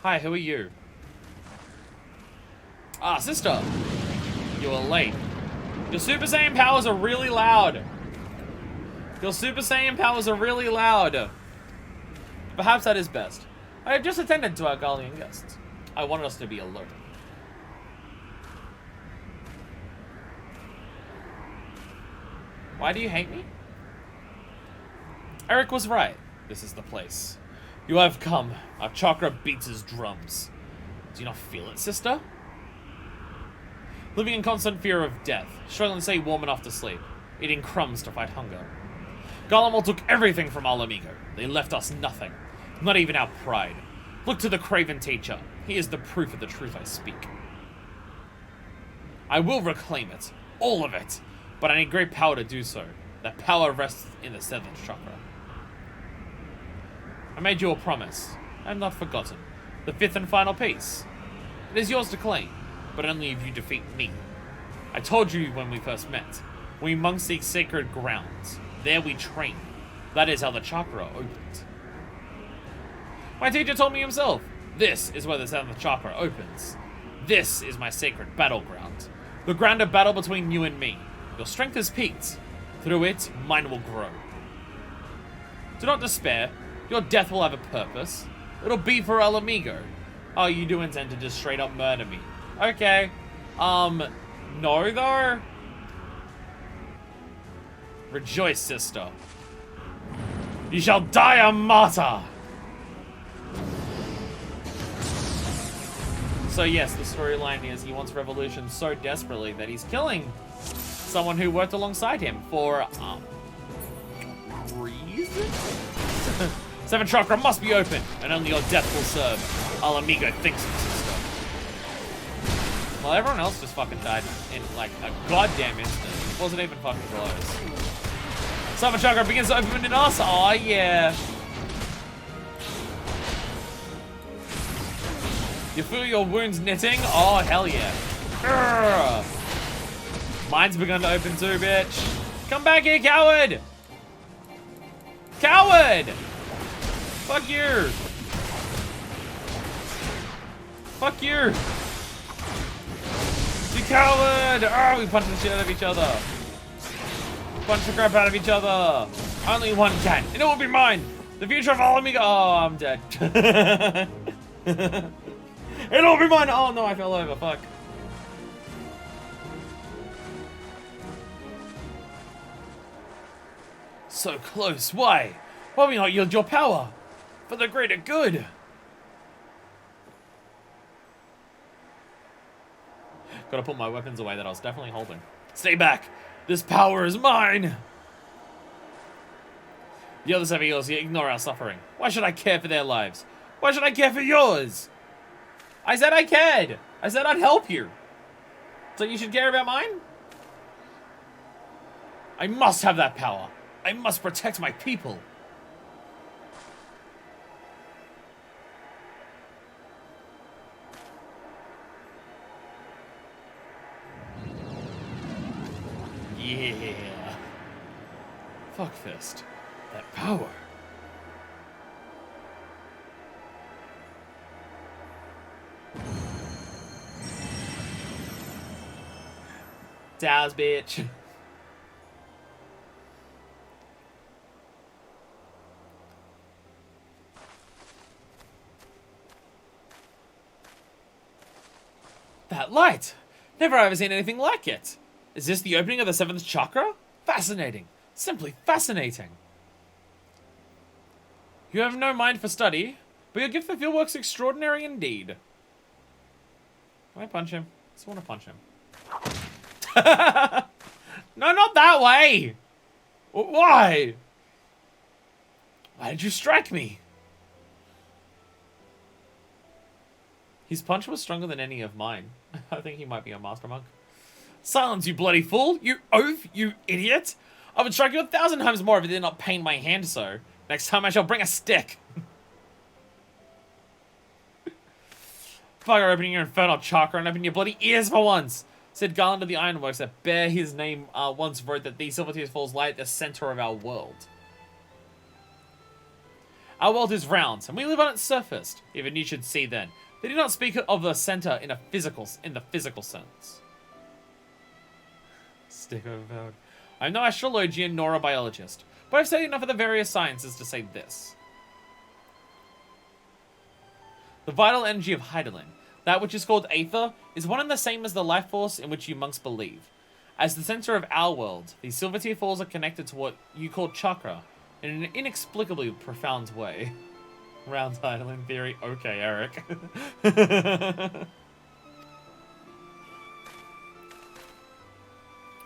Hi, who are you? Ah, sister! You are late. Your Super Saiyan powers are really loud. Your Super Saiyan powers are really loud. Perhaps that is best. I have just attended to our Galleon guests. I wanted us to be alert. Why do you hate me? Eric was right. This is the place. You have come. Our chakra beats his drums. Do you not feel it, sister? Living in constant fear of death, struggling to stay warm enough to sleep, eating crumbs to fight hunger. Garlemald took everything from Alamigo. They left us nothing, not even our pride. Look to the Craven teacher. He is the proof of the truth I speak. I will reclaim it, all of it, but I need great power to do so. That power rests in the seventh chakra. I made you a promise. I am not forgotten. The fifth and final piece. It is yours to claim, but only if you defeat me. I told you when we first met. We monks seek sacred grounds. There we train. That is how the chakra opened. My teacher told me himself. This is where the seventh chakra opens. This is my sacred battleground. The ground of battle between you and me. Your strength is peaked. Through it, mine will grow. Do not despair. Your death will have a purpose. It'll be for Alamigo. Oh, you do intend to just straight up murder me. Okay. No though? Rejoice, sister. You shall die a martyr! So yes, the storyline is he wants revolution so desperately that he's killing someone who worked alongside him for, reasons? Seven chakra must be open, and only your death will serve. Alamigo thinks it, sister. Well, everyone else just fucking died in, like, a goddamn instant. It wasn't even fucking close. Seven chakra begins to open in us. Oh yeah. You feel your wounds knitting? Oh, hell yeah. Urgh. Mine's begun to open too, bitch. Come back here, coward! Coward! Fuck you! Fuck you! You coward! Oh, we punched the shit out of each other. Punch the crap out of each other. Only one can, and it will be mine. The future of Alamigo. Oh, I'm dead. It'll be mine. Oh no, I fell over. Fuck. So close. Why? Why will you not yield your power? For the greater good. Gotta put my weapons away that I was definitely holding. Stay back. This power is mine. The others have yours, yet ignore our suffering. Why should I care for their lives? Why should I care for yours? I said I cared. I said I'd help you. So you should care about mine? I must have that power. I must protect my people. Yeah. Fuckfist. That power. Dow's, bitch. That light! Never ever seen anything like it. Is this the opening of the 7th chakra? Fascinating. Simply fascinating. You have no mind for study, but your gift for fieldwork's extraordinary indeed. Can I punch him? I just want to punch him. No, not that way! Why? Why did you strike me? His punch was stronger than any of mine. I think he might be a master monk. Silence, you bloody fool! You oaf, you idiot! I would strike you 1,000 times more if it did not pain my hand so. Next time I shall bring a stick. Bugger, opening your infernal chakra and open your bloody ears for once! Said Garland of the Ironworks that bear his name once wrote that these Silver Tears falls lie at the center of our world. Our world is round, and we live on its surface. Even you should see then. They do not speak of the center in the physical sense. Stick overpowered. I'm no astrologian nor a biologist, but I've studied enough of the various sciences to say this. The vital energy of Heidelin, that which is called Aether, is one and the same as the life force in which you monks believe. As the center of our world, these Silver Tear Falls are connected to what you call chakra in an inexplicably profound way. Round Heidelin theory. Okay, Eric.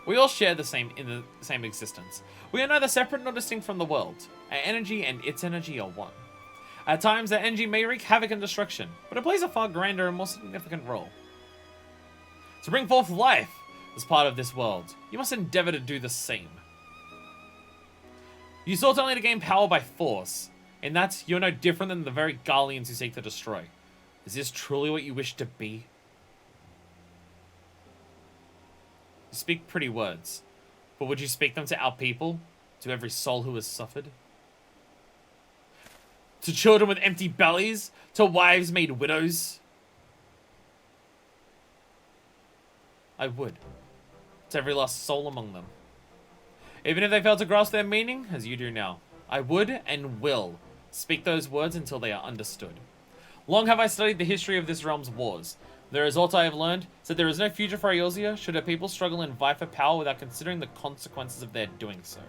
We all share the same existence. We are neither separate nor distinct from the world. Our energy and its energy are one. At times, our energy may wreak havoc and destruction, but it plays a far grander and more significant role. To bring forth life as part of this world, you must endeavor to do the same. You sought only to gain power by force. In that, you're no different than the very Garleans who seek to destroy. Is this truly what you wish to be? You speak pretty words, but would you speak them to our people? To every soul who has suffered? To children with empty bellies? To wives made widows? I would. To every lost soul among them. Even if they fail to grasp their meaning, as you do now, I would and will speak those words until they are understood. Long have I studied the history of this realm's wars. There is aught I have learned, so there is no future for Eorzea should her people struggle and vie for power without considering the consequences of their doing so.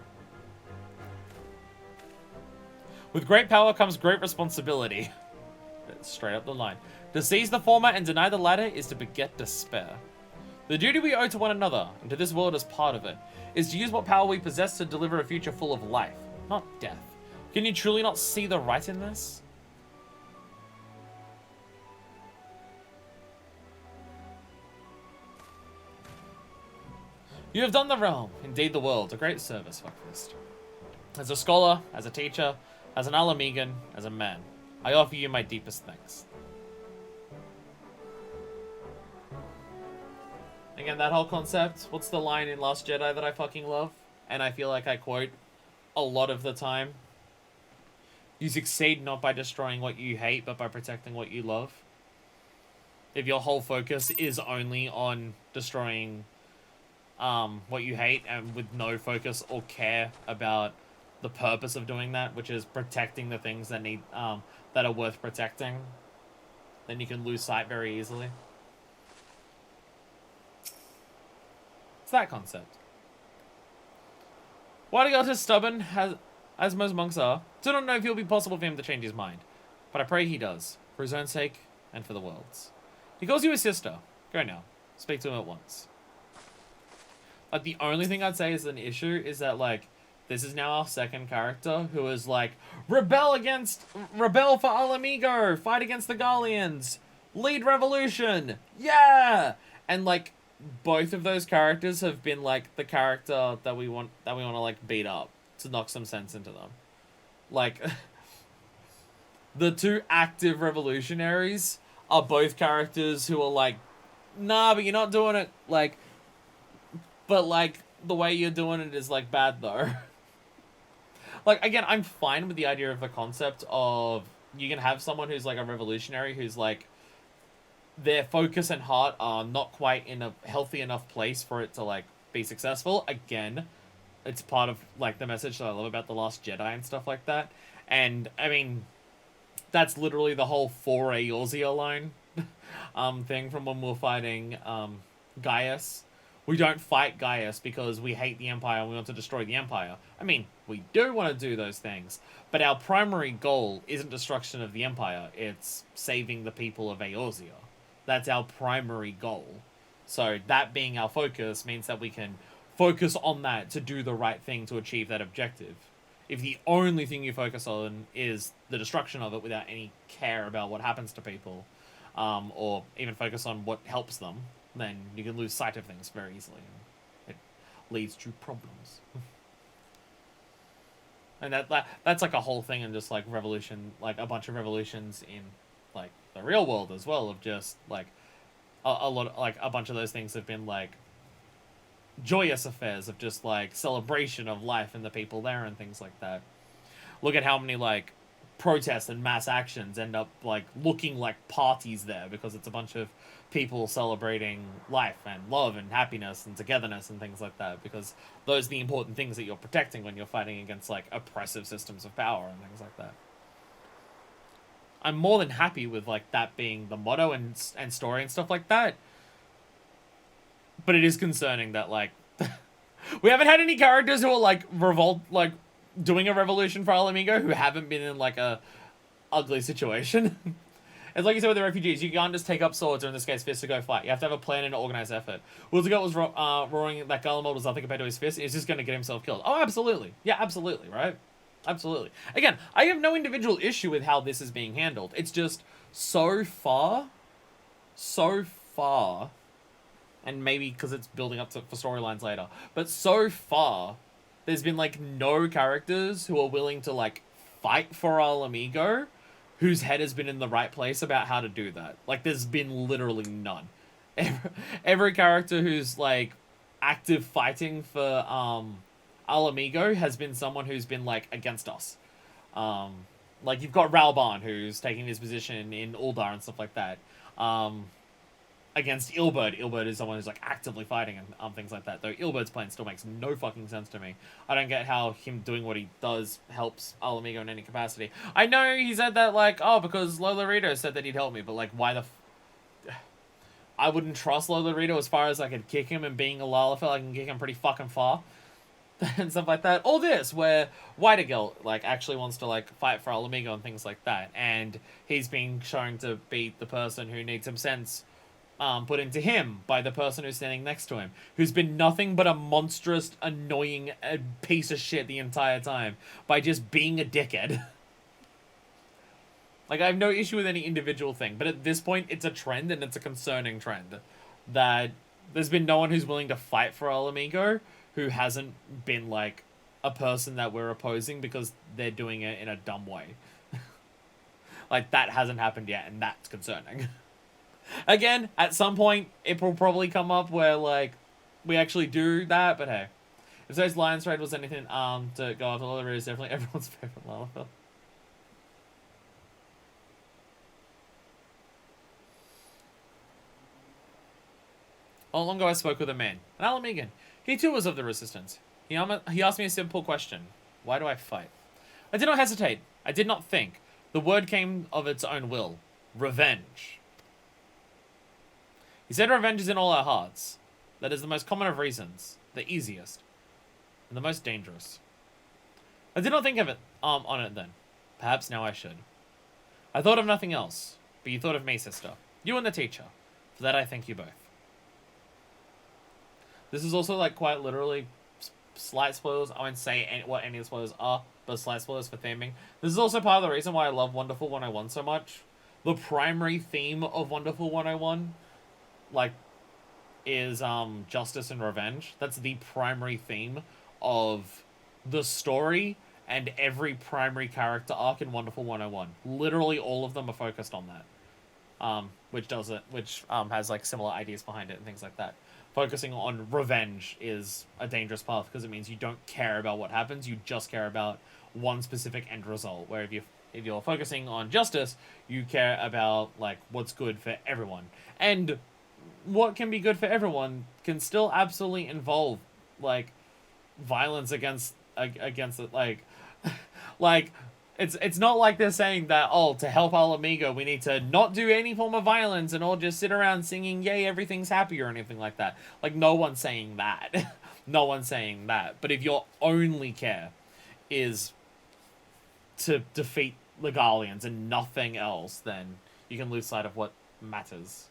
With great power comes great responsibility. That's straight up the line. To seize the former and deny the latter is to beget despair. The duty we owe to one another, and to this world as part of it, is to use what power we possess to deliver a future full of life, not death. Can you truly not see the right in this? You have done the realm, indeed the world, a great service, Fuckfist. As a scholar, as a teacher, as an Alamegan, as a man, I offer you my deepest thanks. Again, that whole concept, what's the line in Last Jedi that I fucking love? And I feel like I quote a lot of the time. You succeed not by destroying what you hate, but by protecting what you love. If your whole focus is only on destroying what you hate and with no focus or care about the purpose of doing that, which is protecting the things that need that are worth protecting, then you can lose sight very easily. It's that concept. While God is stubborn, as most monks are, do not know if it will be possible for him to change his mind. But I pray he does, for his own sake and for the world's. He calls you his sister. Go now. Speak to him at once. Like, the only thing I'd say is an issue is that, like, this is now our second character who is like, rebel for Alamigo, fight against the Garleans, lead revolution, yeah! And, like, both of those characters have been like the character that we want to like beat up to knock some sense into them. Like the two active revolutionaries are both characters who are like, nah, but you're not doing it like, but like the way you're doing it is like bad though. Like again, I'm fine with the idea of the concept of you can have someone who's like a revolutionary who's like their focus and heart are not quite in a healthy enough place for it to like be successful. Again, it's part of like the message that I love about The Last Jedi and stuff like that. And I mean, that's literally the whole for Eorzea line thing from when we were fighting Gaius. We don't fight Gaius because we hate the Empire and we want to destroy the Empire. I mean, we do want to do those things, but our primary goal isn't destruction of the Empire, it's saving the people of Eorzea. That's our primary goal. So that being our focus means that we can focus on that to do the right thing to achieve that objective. If the only thing you focus on is the destruction of it without any care about what happens to people, or even focus on what helps them, then you can lose sight of things very easily. It leads to problems. And that's like a whole thing in just like revolution, like a bunch of revolutions in like the real world as well, of just like a lot, like a bunch of those things have been like joyous affairs of just like celebration of life and the people there and things like that. Look at how many like protests and mass actions end up like looking like parties there because it's a bunch of people celebrating life and love and happiness and togetherness and things like that, because those are the important things that you're protecting when you're fighting against like oppressive systems of power and things like that. I'm more than happy with like that being the motto and story and stuff like that. But it is concerning that like we haven't had any characters who are like doing a revolution for Ala Mhigo who haven't been in like a ugly situation. It's like you said with the refugees, you can't just take up swords, or in this case fists, to go fight. You have to have a plan and an organized effort. Wildegoat was roaring that Garlemald was nothing compared to his fist. He's just going to get himself killed. Oh, absolutely. Yeah, absolutely, right? Absolutely. Again, I have no individual issue with how this is being handled. It's just so far, and maybe because it's building up for storylines later, but so far, there's been like no characters who are willing to like fight for Ala Mhigo whose head has been in the right place about how to do that. Like, there's been literally none. Every character who's like active fighting for Ala Mhigo has been someone who's been like against us. Like you've got Ralban who's taking his position in Uldar and stuff like that. Against Ilberd. Ilberd is someone who's like actively fighting and things like that. Though Ilberd's plan still makes no fucking sense to me. I don't get how him doing what he does helps Ala Mhigo in any capacity. I know he said that like, oh, because Lola Rito said that he'd help me, but like, why the I wouldn't trust Lola Rito as far as I could kick him, and being a Lalafell, I can kick him pretty fucking far. And stuff like that. Or this, where Whitegelt like actually wants to like fight for Ala Mhigo and things like that, and he's being shown to be the person who needs some sense put into him by the person who's standing next to him, who's been nothing but a monstrous, annoying piece of shit the entire time by just being a dickhead. Like, I have no issue with any individual thing, but at this point, it's a trend, and it's a concerning trend that there's been no one who's willing to fight for Ala Mhigo who hasn't been, like, a person that we're opposing because they're doing it in a dumb way. Like, that hasn't happened yet, and that's concerning. Again, at some point, it will probably come up where, like, we actually do that, but hey. If those Lion's Raid was anything to go after, Lola is definitely everyone's favorite Lalafell. Not long ago, I spoke with a man, an Ala Mhigan. He too was of the Resistance. He asked me a simple question. Why do I fight? I did not hesitate. I did not think. The word came of its own will. Revenge. He said revenge is in all our hearts. That is the most common of reasons, the easiest, and the most dangerous. I did not think of it on it then. Perhaps now I should. I thought of nothing else, but you thought of me, sister. You and the teacher. For that I thank you both. This is also, like, quite literally slight spoilers. I won't say what any of the spoilers are, but slight spoilers for theming. This is also part of the reason why I love Wonderful 101 so much. The primary theme of Wonderful 101, like, is justice and revenge. That's the primary theme of the story and every primary character arc in Wonderful 101. Literally all of them are focused on that. Which has like similar ideas behind it and things like that. Focusing on revenge is a dangerous path because it means you don't care about what happens, you just care about one specific end result. Where if you're focusing on justice, you care about like what's good for everyone. And what can be good for everyone can still absolutely involve like violence against it, like it's not like they're saying that, oh, to help our amigo we need to not do any form of violence and all just sit around singing yay everything's happy or anything like that. Like, no one's saying that. No one's saying that. But if your only care is to defeat Legalians and nothing else, then you can lose sight of what matters,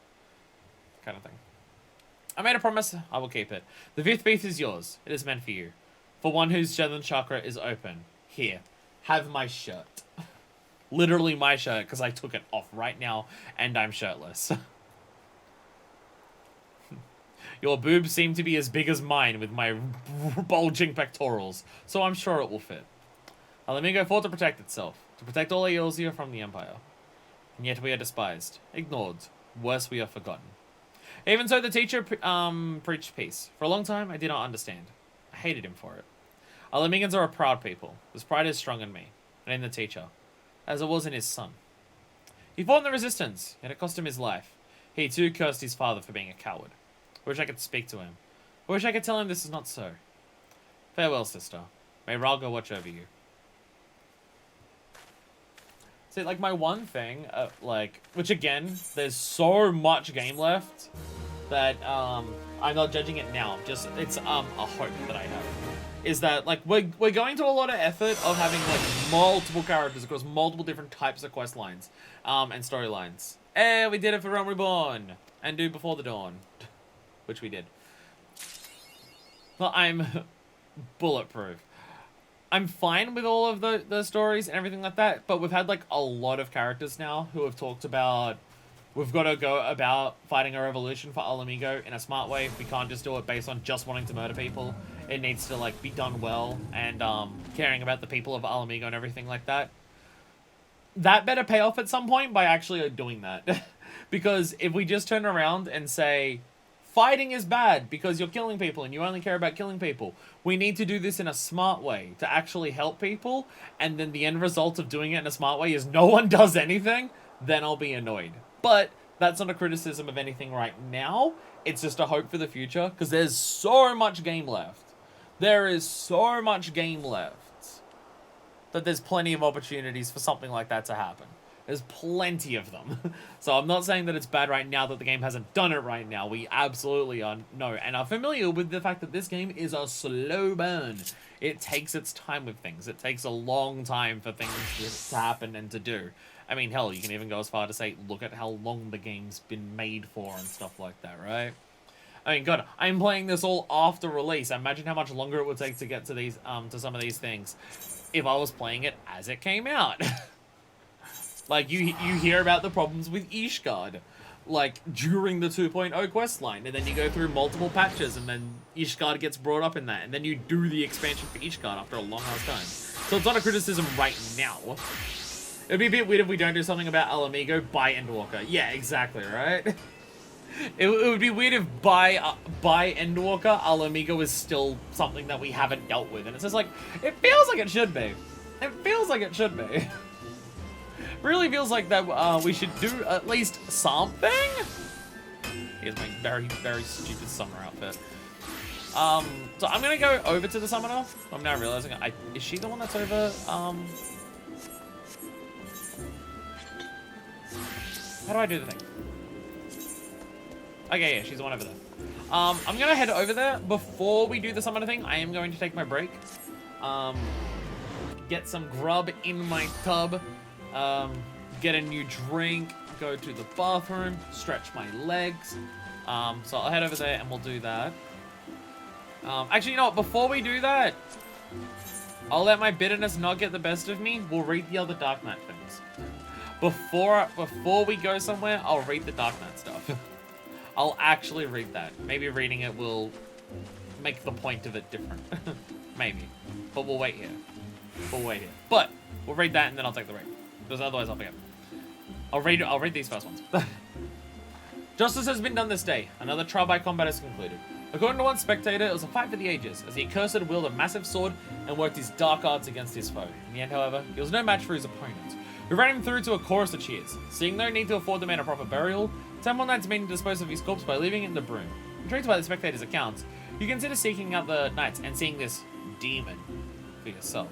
kind of thing. I made a promise, I will keep it. The 5th beast is yours. It is meant for you. For one whose 7th chakra is open. Here, have my shirt. Literally my shirt, because I took it off right now, and I'm shirtless. Your boobs seem to be as big as mine with my bulging pectorals, so I'm sure it will fit. Alamigo fought to protect itself, to protect all Eorzea from the Empire. And yet we are despised, ignored, worse, we are forgotten. Even so, the teacher preached peace. For a long time, I did not understand. I hated him for it. Alamigans are a proud people. This pride is strong in me, and in the teacher, as it was in his son. He fought in the resistance, yet it cost him his life. He too cursed his father for being a coward. I wish I could speak to him. I wish I could tell him this is not so. Farewell, sister. May Ralga watch over you. See, like, my one thing, which again, there's so much game left that, I'm not judging it now. Just, it's, a hope that I have. Is that, like, we're going to a lot of effort of having, like, multiple characters across multiple different types of quest lines, and storylines. And we did it for Realm Reborn, and Do Before the Dawn, which we did. Well, I'm bulletproof. I'm fine with all of the stories and everything like that, but we've had, like, a lot of characters now who have talked about we've got to go about fighting a revolution for Alamigo in a smart way. We can't just do it based on just wanting to murder people. It needs to, like, be done well and caring about the people of Alamigo and everything like that. That better pay off at some point by actually doing that. Because if we just turn around and say, fighting is bad because you're killing people and you only care about killing people. We need to do this in a smart way to actually help people, and then the end result of doing it in a smart way is no one does anything, then I'll be annoyed. But that's not a criticism of anything right now. It's just a hope for the future, because there's so much game left. There is so much game left that there's plenty of opportunities for something like that to happen. There's plenty of them. So I'm not saying that it's bad right now that the game hasn't done it right now. We absolutely know and are familiar with the fact that this game is a slow burn. It takes its time with things. It takes a long time for things to happen and to do. I mean, hell, you can even go as far to say, look at how long the game's been made for and stuff like that, right? I mean, God, I'm playing this all after release. Imagine how much longer it would take to get to these, to some of these things if I was playing it as it came out. Like, you hear about the problems with Ishgard, like, during the 2.0 questline, and then you go through multiple patches, and then Ishgard gets brought up in that, and then you do the expansion for Ishgard after a long ass time. So it's not a criticism right now. It'd be a bit weird if we don't do something about Alamigo by Endwalker. Yeah, exactly, right? It would be weird if by Endwalker, Alamigo is still something that we haven't dealt with, and it's just like, it feels like it should be. It feels like it should be. Really feels like that we should do at least something. Here's my very, very stupid summer outfit. So I'm gonna go over to the summoner. I'm now realizing, is she the one that's over, how do I do the thing? Okay, yeah, she's the one over there. I'm gonna head over there. Before we do the summoner thing, I am going to take my break. Get some grub in my tub. Get a new drink, go to the bathroom, stretch my legs. So I'll head over there and we'll do that. Actually, you know what? Before we do that, I'll let my bitterness not get the best of me. We'll read the other Dark Knight things. Before we go somewhere, I'll read the Dark Knight stuff. I'll actually read that. Maybe reading it will make the point of it different. Maybe. But we'll wait here. But we'll read that and then I'll take the raid. Because otherwise I'll forget. I'll read these first ones. Justice has been done this day. Another trial by combat is concluded. According to one spectator, it was a fight for the ages, as the accursed wielded a massive sword and worked his dark arts against his foe. In the end, however, he was no match for his opponent, who ran him through to a chorus of cheers. Seeing no need to afford the man a proper burial, Temple Knights made him dispose of his corpse by leaving it in the broom. Intrigued by the spectator's accounts, you consider seeking out the knights and seeing this demon for yourself.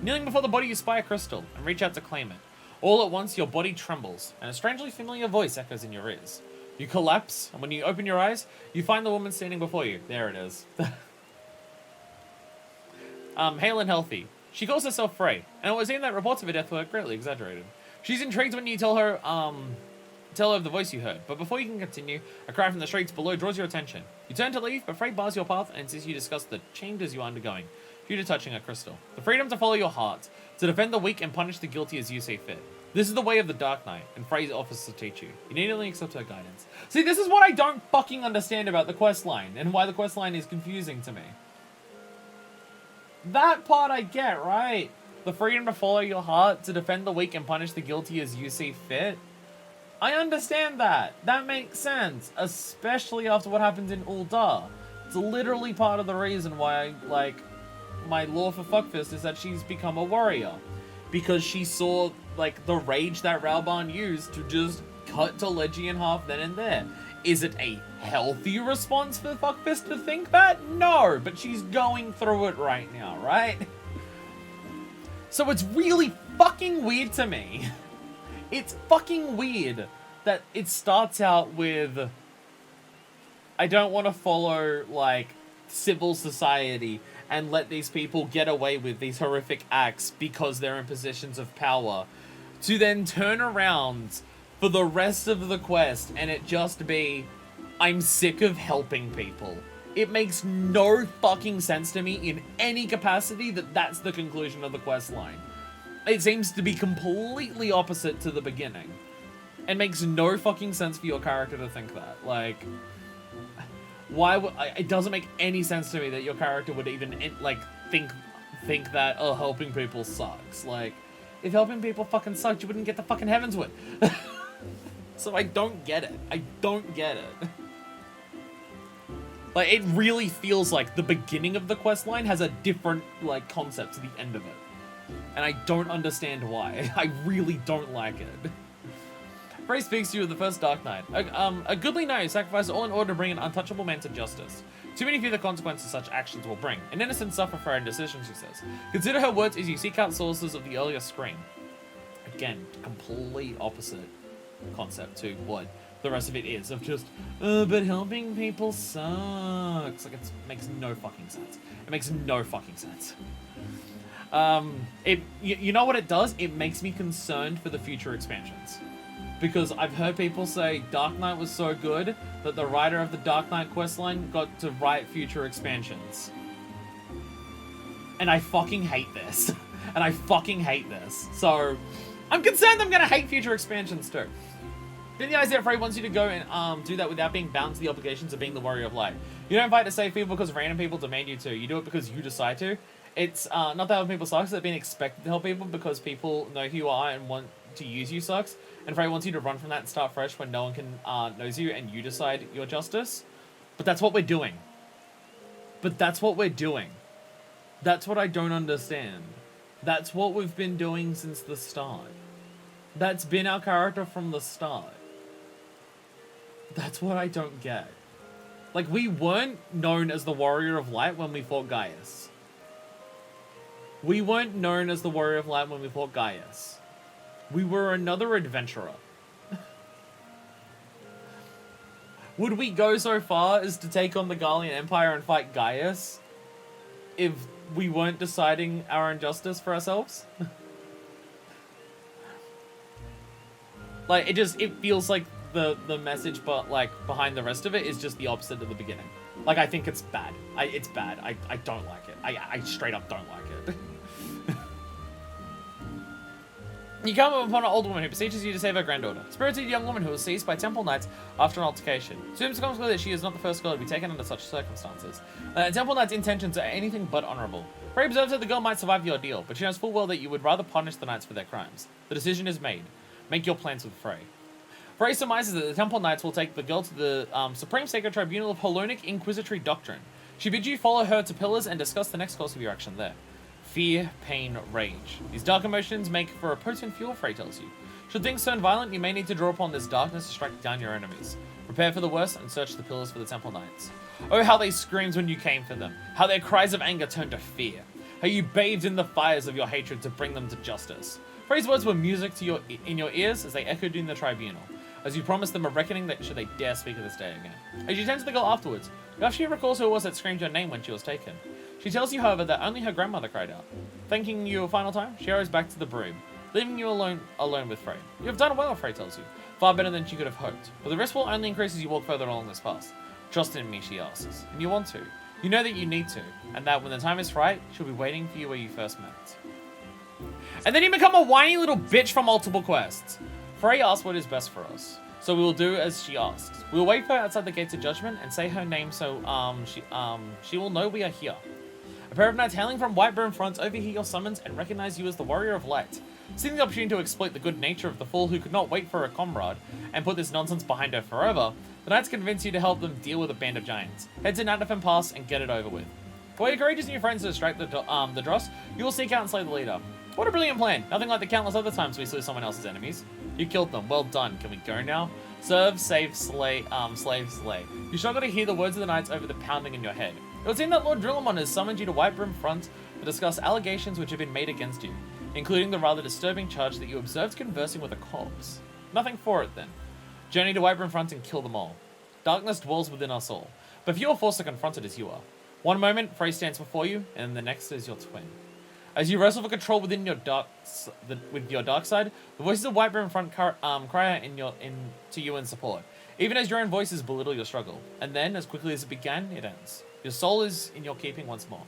Kneeling before the body, you spy a crystal and reach out to claim it. All at once, your body trembles, and a strangely familiar voice echoes in your ears. You collapse, and when you open your eyes, you find the woman standing before you. There it is. Hale and healthy. She calls herself Frey, and it would seem that reports of her death were greatly exaggerated. She's intrigued when you tell her of the voice you heard, but before you can continue, a cry from the streets below draws your attention. You turn to leave, but Frey bars your path and insists you discuss the changes you are undergoing, due to touching a crystal. The freedom to follow your heart, to defend the weak and punish the guilty as you see fit. This is the way of the Dark Knight, and Frey offers to teach you. You need only accept her guidance. See, this is what I don't fucking understand about the questline, and why the questline is confusing to me. That part I get, right? The freedom to follow your heart, to defend the weak and punish the guilty as you see fit. I understand that. That makes sense, especially after what happens in Ul'dah. It's literally part of the reason why my lore for Fuckfist is that she's become a warrior. Because she saw, the rage that Ralban used to just cut Taleji in half then and there. Is it a healthy response for Fuckfist to think that? No, but she's going through it right now, right? So it's really fucking weird to me. It's fucking weird that it starts out with, I don't want to follow, civil society and let these people get away with these horrific acts because they're in positions of power, to then turn around for the rest of the quest and it just be, I'm sick of helping people. It makes no fucking sense to me in any capacity that that's the conclusion of the quest line. It seems to be completely opposite to the beginning. It makes no fucking sense for your character to think that. Why would it doesn't make any sense to me that your character would even think that helping people sucks. If helping people fucking sucked, you wouldn't get the fucking Heavensward. So I don't get it. I don't get it. It really feels like the beginning of the quest line has a different concept to the end of it. And I don't understand why. I really don't like it. Frey speaks to you of the first Dark Knight. A goodly knight who sacrifices all in order to bring an untouchable man to justice. Too many fear the consequences such actions will bring. An innocent suffer for her indecisions, she says. Consider her words as you seek out sources of the earlier scream. Again, complete opposite concept to what the rest of it is. Of just, but helping people sucks. It makes no fucking sense. It makes no fucking sense. You know what it does? It makes me concerned for the future expansions. Because I've heard people say Dark Knight was so good that the writer of the Dark Knight questline got to write future expansions. And I fucking hate this. And I fucking hate this. So, I'm concerned I'm gonna hate future expansions too. Then the idea Frey wants you to go and do that without being bound to the obligations of being the Warrior of Light. You don't fight to save people because random people demand you to. You do it because you decide to. It's not that helping people sucks, it's being expected to help people because people know who you are and want to use you sucks. And Frey wants you to run from that and start fresh when no one can knows you and you decide your justice. But that's what we're doing. That's what I don't understand. That's what we've been doing since the start. That's been our character from the start. That's what I don't get. We weren't known as the Warrior of Light when we fought Gaius. We weren't known as the Warrior of Light when we fought Gaius. We were another adventurer. Would we go so far as to take on the Garlean Empire and fight Gaius if we weren't deciding our injustice for ourselves? It feels like the message, but behind the rest of it is just the opposite of the beginning. I think it's bad. It's bad. I don't like it. I straight up don't like it. You come upon an old woman who beseeches you to save her granddaughter. Spirited young woman who was seized by temple knights after an altercation. Soon it becomes clear that she is not the first girl to be taken under such circumstances. Temple knight's intentions are anything but honourable. Frey observes that the girl might survive the ordeal, but she knows full well that you would rather punish the knights for their crimes. The decision is made. Make your plans with Frey. Frey surmises that the temple knights will take the girl to the Supreme Sacred Tribunal of Holonic Inquisitory Doctrine. She bids you follow her to Pillars and discuss the next course of your action there. Fear, pain, rage. These dark emotions make for a potent fuel, Frey tells you. Should things turn violent, you may need to draw upon this darkness to strike down your enemies. Prepare for the worst and search the Pillars for the Temple Knights. Oh, how they screamed when you came for them. How their cries of anger turned to fear. How you bathed in the fires of your hatred to bring them to justice. Frey's words were music to in your ears as they echoed in the tribunal, as you promised them a reckoning that should they dare speak of this day again. As you tend to the girl afterwards, she recalls who it was that screamed your name when she was taken. She tells you, however, that only her grandmother cried out. Thanking you a final time, she hurries back to the broom, leaving you alone with Frey. You have done well, Frey tells you. Far better than she could have hoped. But the risk will only increase as you walk further along this path. Trust in me, she asks. And you want to. You know that you need to. And that when the time is right, she'll be waiting for you where you first met. And then you become a whiny little bitch for multiple quests. Frey asks what is best for us. So we will do as she asks. We will wait for her outside the gates of judgment and say her name so she will know we are here. A pair of knights hailing from Whiteburn fronts overhear your summons and recognize you as the Warrior of Light. Seeing the opportunity to exploit the good nature of the fool who could not wait for a comrade and put this nonsense behind her forever, the knights convince you to help them deal with a band of giants. Head to Natnafin Pass and get it over with. For your courageous new friends to distract the Dross, you will seek out and slay the leader. What a brilliant plan. Nothing like the countless other times we slew someone else's enemies. You killed them. Well done. Can we go now? Serve, save, slay, slave, slay. You struggle to hear the words of the knights over the pounding in your head. It would seem that Lord Drillamon has summoned you to Whitebrim Front to discuss allegations which have been made against you, including the rather disturbing charge that you observed conversing with a corpse. Nothing for it, then. Journey to Whitebrim Front and kill them all. Darkness dwells within us all, but few are forced to confront it as you are. One moment, Frey stands before you, and the next is your twin. As you wrestle for control within your dark side, the voices of Whitebrim Front cry out to you in support, even as your own voices belittle your struggle. And then, as quickly as it began, it ends. Your soul is in your keeping once more.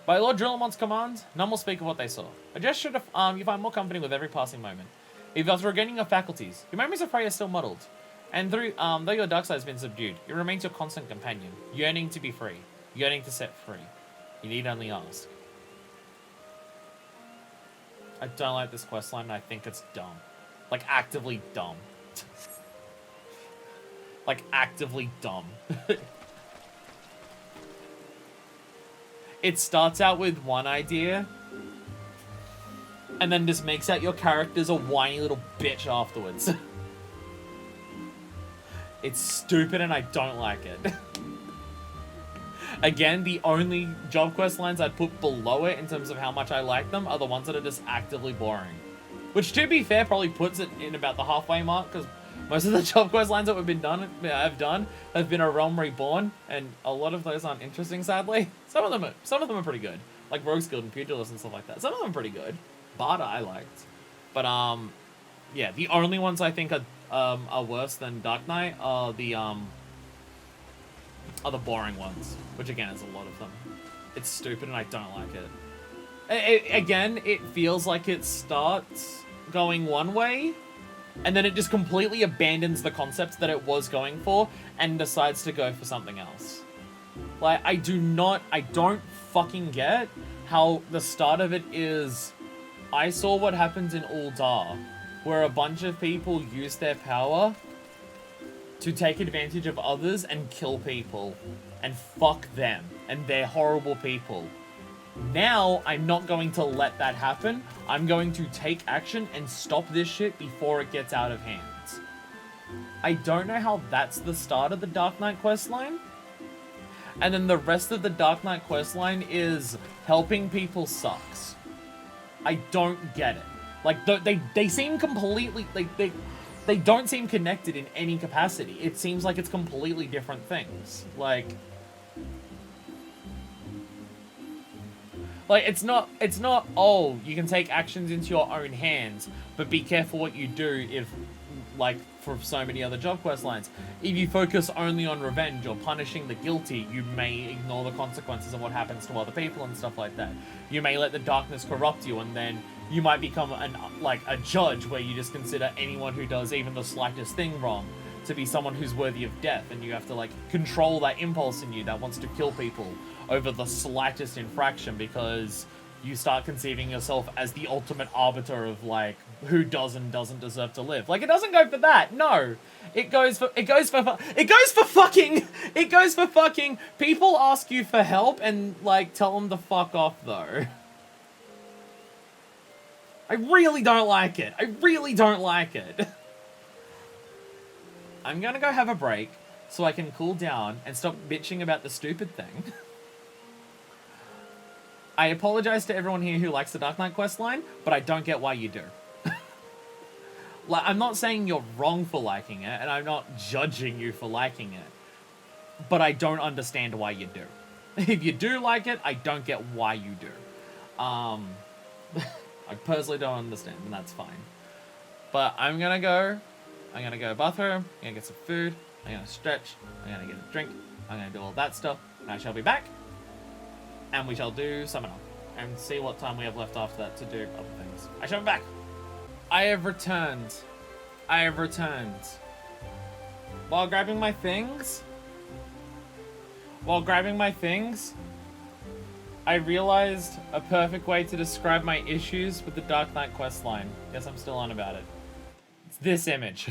By Lord Drillamon's command, none will speak of what they saw. A gesture you find more comforting with every passing moment. Even after regaining your faculties, your memories of Frey are still muddled. And though your dark side has been subdued, it remains your constant companion, yearning to be free, yearning to set free. You need only ask. I don't like this questline, and I think it's dumb. Like, actively dumb. Like, actively dumb. It starts out with one idea, and then just makes out your character's a whiny little bitch afterwards. It's stupid, and I don't like it. Again, the only job quest lines I'd put below it in terms of how much I like them are the ones that are just actively boring. Which, to be fair, probably puts it in about the halfway mark, because most of the job quest lines that I've done have been a Realm Reborn, and a lot of those aren't interesting, sadly. Some of them are pretty good, like Rogue's Guild and Pugilist and stuff like that. Some of them are pretty good. Barda I liked, but yeah, the only ones I think are worse than Dark Knight are the boring ones, which again is a lot of them. It's stupid and I don't like it. Again, it feels like it starts going one way, and then it just completely abandons the concept that it was going for and decides to go for something else. Like, I don't fucking get how the start of it is, I saw what happens in Uldar, where a bunch of people use their power to take advantage of others and kill people and fuck them, and they're horrible people. Now, I'm not going to let that happen. I'm going to take action and stop this shit before it gets out of hand. I don't know how that's the start of the Dark Knight questline. And then the rest of the Dark Knight questline is helping people sucks. I don't get it. Like, they seem completely, they don't seem connected in any capacity. It seems like it's completely different things. Like, it's not, oh, you can take actions into your own hands, but be careful what you do if, like, for so many other job quest lines. If you focus only on revenge or punishing the guilty, you may ignore the consequences of what happens to other people and stuff like that. You may let the darkness corrupt you, and then you might become a judge where you just consider anyone who does even the slightest thing wrong to be someone who's worthy of death, and you have to like control that impulse in you that wants to kill people over the slightest infraction, because you start conceiving yourself as the ultimate arbiter of like who does and doesn't deserve to live. Like, it doesn't go for that. No, it goes for fucking people ask you for help and like tell them to fuck off though. I really don't like it. I really don't like it. I'm gonna go have a break so I can cool down and stop bitching about the stupid thing. I apologize to everyone here who likes the Dark Knight questline, but I don't get why you do. Like, I'm not saying you're wrong for liking it, and I'm not judging you for liking it, but I don't understand why you do. If you do like it, I don't get why you do. I personally don't understand, and that's fine. But I'm gonna go bathroom, I'm gonna get some food, I'm gonna stretch, I'm gonna get a drink, I'm gonna do all that stuff, and I shall be back. And we shall do Summoner, and see what time we have left after that to do other things. I shall be back. I have returned. I have returned. While grabbing my things, I realized a perfect way to describe my issues with the Dark Knight questline. Yes, I'm still on about it. It's this image.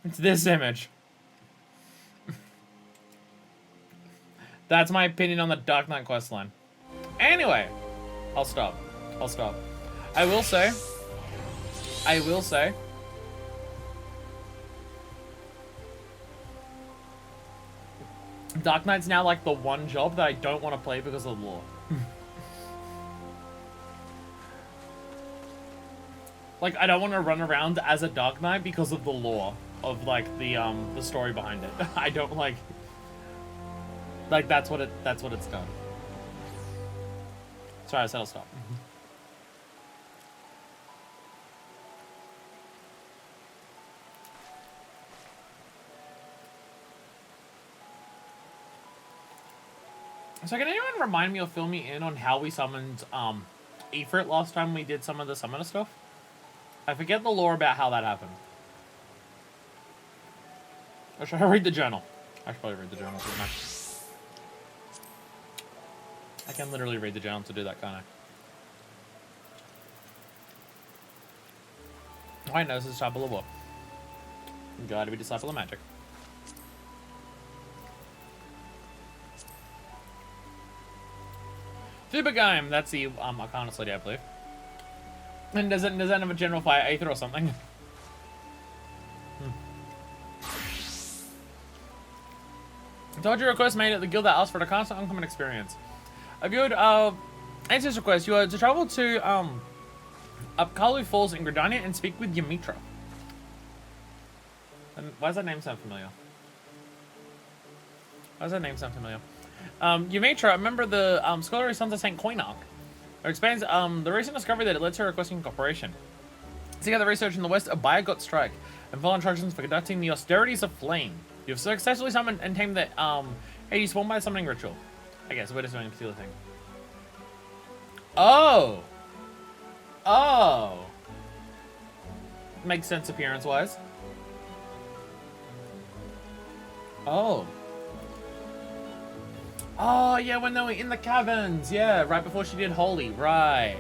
It's this image. That's my opinion on the Dark Knight questline. Anyway, I'll stop. I will say, Dark Knight's now like the one job that I don't want to play because of the lore. Like, I don't want to run around as a Dark Knight because of the lore of like the story behind it. I don't like that's what it's done. Sorry, I said I'll stop. So can anyone remind me or fill me in on how we summoned Ifrit last time we did some of the summoner stuff? I forget the lore about how that happened. Or should I read the journal? I should probably read the journal, shouldn't I? I can literally read the journal to do that, can't I? I know this is Disciple of what? I'm glad to be Disciple of Magic. Thubagaim, that's the Arcana Lady, I believe. And does that have a general fire aether or something? I told you a request made at the guild that asked for a constant uncommon experience. If you would answer this request, you are to travel to Upkalu Falls in Gridania and speak with Ymitra. And why does that name sound familiar? Ymitra, a member of the Scholarly Sons of St. Coinarch, expands the recent discovery that it led to requesting cooperation. Together, research in the west, a buyer got strike, and follow instructions for conducting the austerities of flame. You have successfully summoned and tamed the Hades spawned by the summoning ritual. Okay, so we're just doing a particular thing. Oh! Makes sense appearance-wise. Oh, yeah, when they were in the caverns. Yeah, right before she did Holy. Right.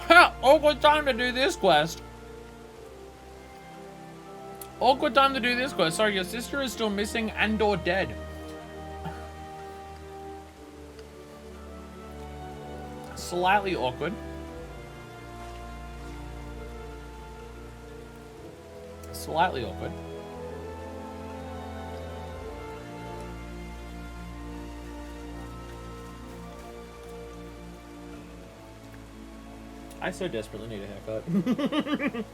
Ha! Awkward time to do this quest. Sorry, your sister is still missing and or dead. Slightly awkward. I so desperately need a haircut.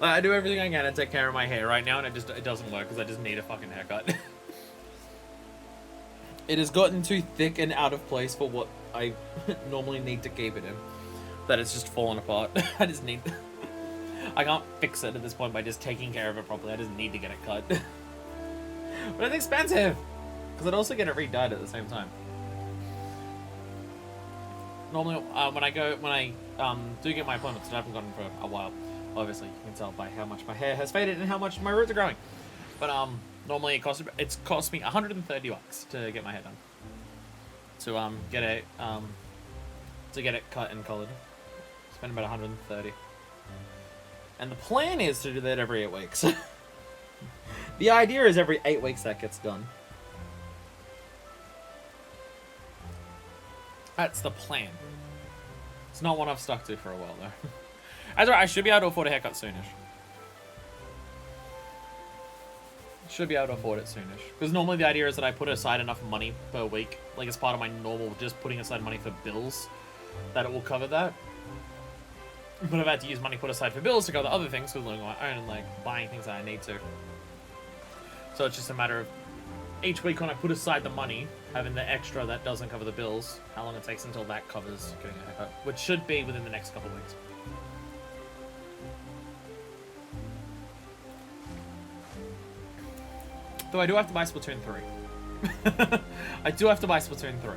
I do everything I can to take care of my hair right now, and it doesn't work because I just need a fucking haircut. It has gotten too thick and out of place for what I normally need to keep it in. That it's just fallen apart. I can't fix it at this point by just taking care of it properly. I just need to get it cut. But it's expensive! Because I'd also get it re-dyed at the same time. normally when I do get my appointments, that I haven't gotten for a while. Obviously, you can tell by how much my hair has faded and how much my roots are growing. But normally it's cost me $130 to get my hair done. To get it cut and colored. Spend about $130. And the plan is to do that every 8 weeks. The idea is every 8 weeks that gets done. That's the plan. It's not one I've stuck to for a while, though. That's right, I should be able to afford a haircut soonish. Should be able to afford it soonish. Because normally the idea is that I put aside enough money per week, like as part of my normal, just putting aside money for bills, that it will cover that. But I've had to use money put aside for bills to cover the other things, because living on my own and like buying things that I need to. So it's just a matter of each week when I put aside the money, having the extra that doesn't cover the bills, how long it takes until that covers getting a haircut, which should be within the next couple of weeks. Though I do have to buy Splatoon 3. I do have to buy Splatoon 3.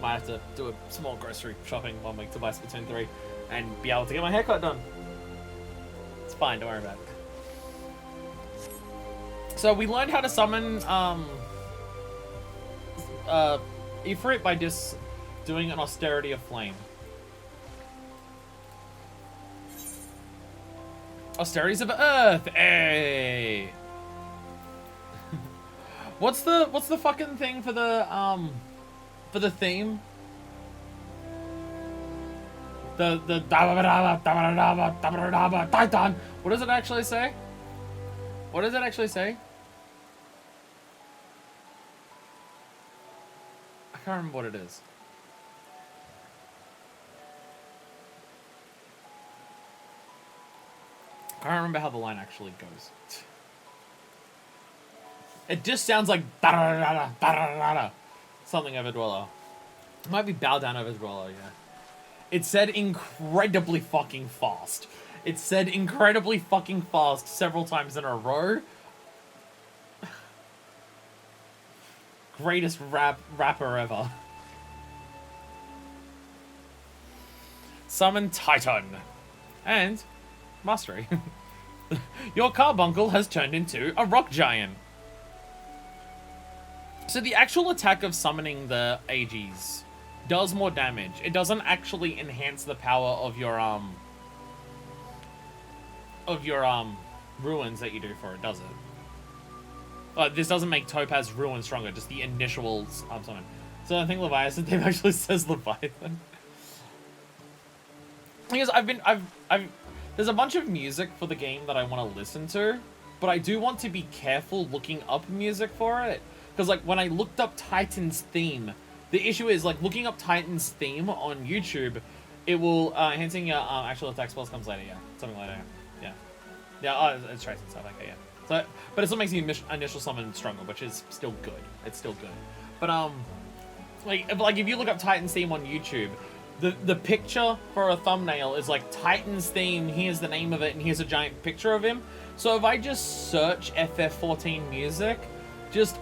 Might have to do a small grocery shopping 1 week to buy Splatoon 3 and be able to get my haircut done. It's fine, don't worry about it. So we learned how to summon Ifrit by just doing an Austerity of Flame. Austerities of Earth, hey! What's the fucking thing for the theme? The Titan. What does it actually say? What does it actually say? I can't remember what it is. I can't remember how the line actually goes. It just sounds like something over Dweller. It might be bow down over Dweller, yeah. It said incredibly fucking fast. It said incredibly fucking fast several times in a row. Greatest rapper ever. Summon Titan. And mastery. Your carbuncle has turned into a rock giant. So the actual attack of summoning the AGs does more damage. It doesn't actually enhance the power of your ruins that you do for it, does it? This doesn't make Topaz ruin stronger, just the initial summon. So I think Leviathan thing actually says Leviathan. Because there's a bunch of music for the game that I want to listen to, but I do want to be careful looking up music for it. Because, like, when I looked up Titan's theme, the issue is, like, looking up Titan's theme on YouTube, it will, enhancing your actual attack spells comes later, yeah. Something later, yeah. Yeah, it's trace and stuff, okay, yeah. So, but it still makes the initial summon stronger, which is still good. It's still good. But, like, if you look up Titan's theme on YouTube, the picture for a thumbnail is like Titan's theme, here's the name of it, and here's a giant picture of him. So if I just search FF14 music,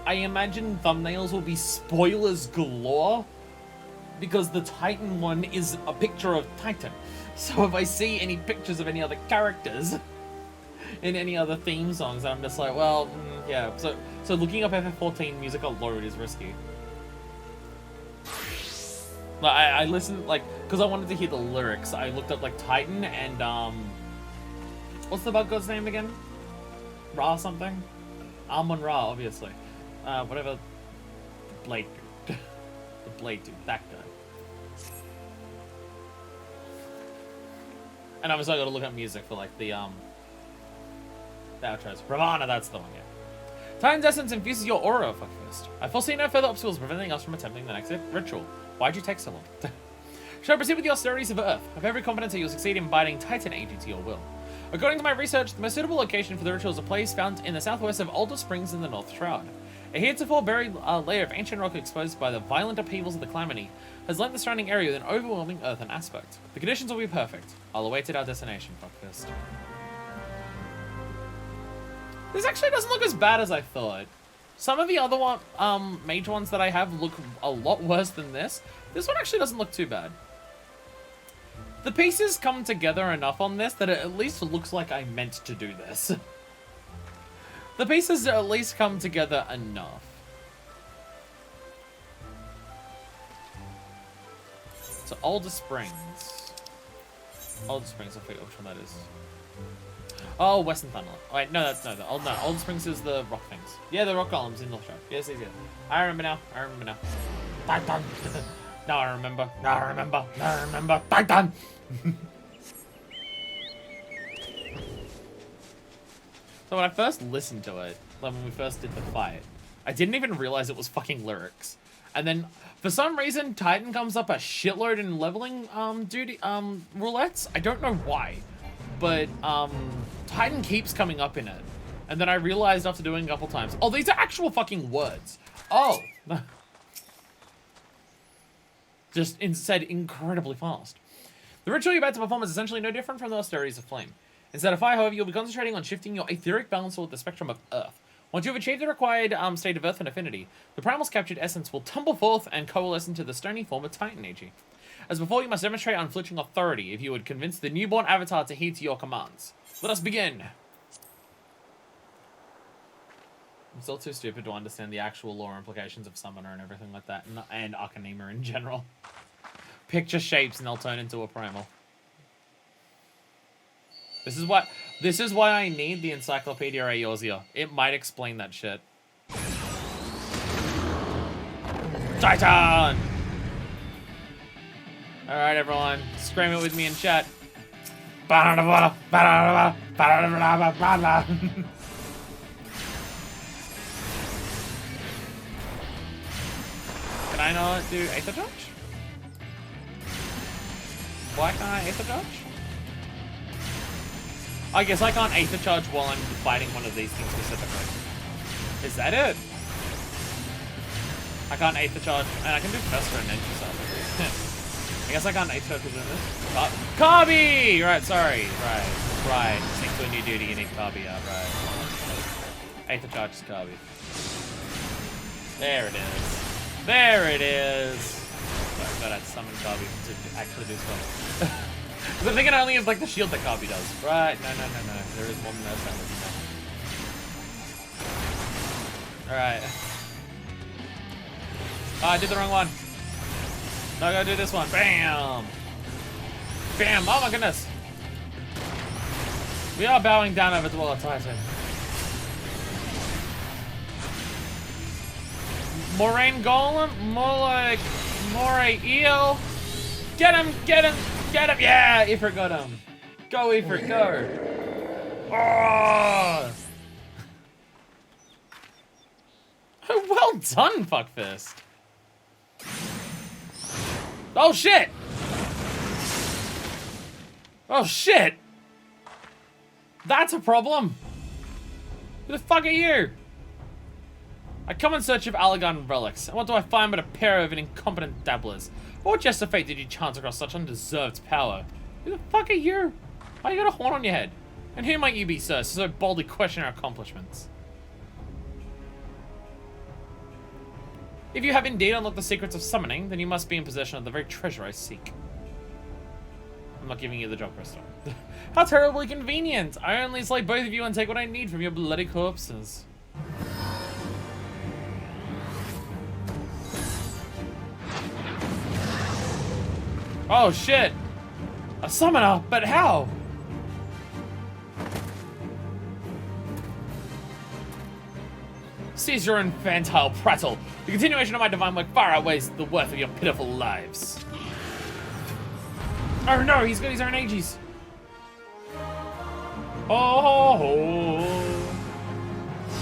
I imagine thumbnails will be spoilers galore, because the Titan one is a picture of Titan. So if I see any pictures of any other characters in any other theme songs, I'm just like, well, yeah. So looking up FF14 music alone is risky. Like, I listened, like, because I wanted to hear the lyrics, I looked up, like, Titan and, what's the bug god's name again? Ra something? Amon-Ra, obviously. Whatever. The Blade dude. The Blade dude, that guy. And obviously I gotta look up music for, like, the outros. Ravana, that's the one, yeah. Titan's essence infuses your aura, fuckfist. I foresee no further obstacles preventing us from attempting the next ritual. Why'd you take so long? Shall I proceed with the austerities of Earth? I have every confidence that you'll succeed in binding Titan AG to your will. According to my research, the most suitable location for the ritual is a place found in the southwest of Alder Springs in the North Shroud. A heretofore buried layer of ancient rock exposed by the violent upheavals of the Calamity has lent the surrounding area with an overwhelming earthen aspect. The conditions will be perfect. I'll await at our destination, fuckfist. This actually doesn't look as bad as I thought. Some of the other mage ones that I have look a lot worse than this. This one actually doesn't look too bad. The pieces come together enough on this that it at least looks like I meant to do this. The pieces at least come together enough. So, Older Springs. Older Springs, I forget which one that is. Oh, Western Thunder. Oh, wait, no, that's no. Older Springs is the rock things. Yeah, the rock golems in North Shore. Yes, yes, yes. I remember now. I remember now. Titan. Now I remember. Now I remember. Now I remember. Titan. So when I first listened to it, like when we first did the fight, I didn't even realize it was fucking lyrics. And then, for some reason, Titan comes up a shitload in leveling roulettes. I don't know why. But Titan keeps coming up in it. And then I realized after doing it a couple times, oh, these are actual fucking words. Oh. Just said incredibly fast. The ritual you're about to perform is essentially no different from the austerities of flame. Instead of fire, however, you'll be concentrating on shifting your etheric balance with the spectrum of earth. Once you've achieved the required state of earth and affinity, the Primals captured essence will tumble forth and coalesce into the stony form of Titan Ag. As before, you must demonstrate unflinching authority if you would convince the newborn avatar to heed to your commands. Let us begin! I'm still too stupid to understand the actual lore implications of Summoner and everything like that, and Arcanema in general. Picture shapes and they'll turn into a Primal. This is why I need the Encyclopedia Eorzea. It might explain that shit. Titan! Alright, everyone. Scream it with me in chat. Can I not do Aether Charge? Why can't I Aether Charge? I guess I can't Aether Charge while I'm fighting one of these things specifically. Is that it? I can't Aether Charge, and I can do Fester and Ninja stuff. I guess I can't Aether Charge within this. Kabi! Right, sorry. Right. Sync to a new duty, you need Kabi out, right. Aether Charge is Kabi. There it is. There it is! Sorry, I thought I'd summon Kabi to actually do stuff. Because I'm thinking only of like the shield that Kabi does. Right, no. There is more than that. Alright. Oh, I did the wrong one. No, I gotta do this one. Bam! Bam! Oh my goodness! We are bowing down over to Wall of Titan. Moraine Golem? More like Moray Eel. Get him! Yeah! Ifrit got him. Go, Ifrit, go! Oh! Well done, Fuckfist. Oh shit! Oh shit! That's a problem. Who the fuck are you? I come in search of Allagan relics, and what do I find but a pair of incompetent dabblers? What just of fate did you chance across such undeserved power? Who the fuck are you? Why you got a horn on your head? And who might you be, sir, so boldly question our accomplishments? If you have indeed unlocked the secrets of summoning, then you must be in possession of the very treasure I seek. I'm not giving you the job, Crystal. How terribly convenient! I only slay both of you and take what I need from your bloody corpses. Oh shit! A summoner? But how? Cease your infantile prattle. The continuation of my divine work far outweighs the worth of your pitiful lives. Oh no, he's got his own ages. Oh.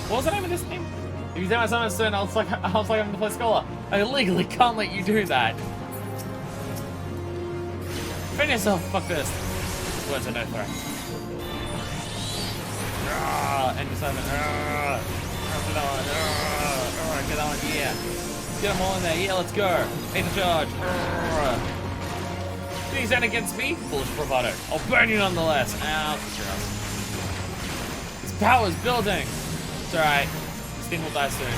What was the name of this thing? If you say my summon soon, I'll like having to play Scholar. I legally can't let you do that. Defend yourself, fuck this. Words are no threat. End your summon. Get that one, yeah. Get them all in there, yeah, let's go. Aether Charge. Do you stand against me? Foolish bravado. I'll burn you nonetheless. Ow, it's your house. This power's building. It's alright. This thing will die soon.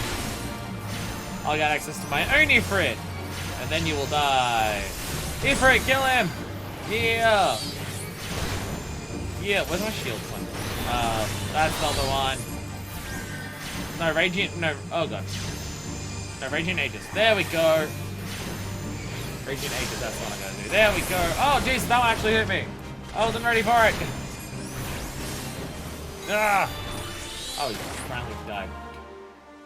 I'll get access to my own Ifrit. And then you will die. Ifrit, kill him! Yeah! Yeah, where's my shield one? That's not the one. No, Radiant, no, oh god. No, Radiant Aegis. There we go. Radiant Aegis, that's what I gotta do. There we go. Oh, jeez, that one actually hit me. I wasn't ready for it. Ah! Oh, he finally died.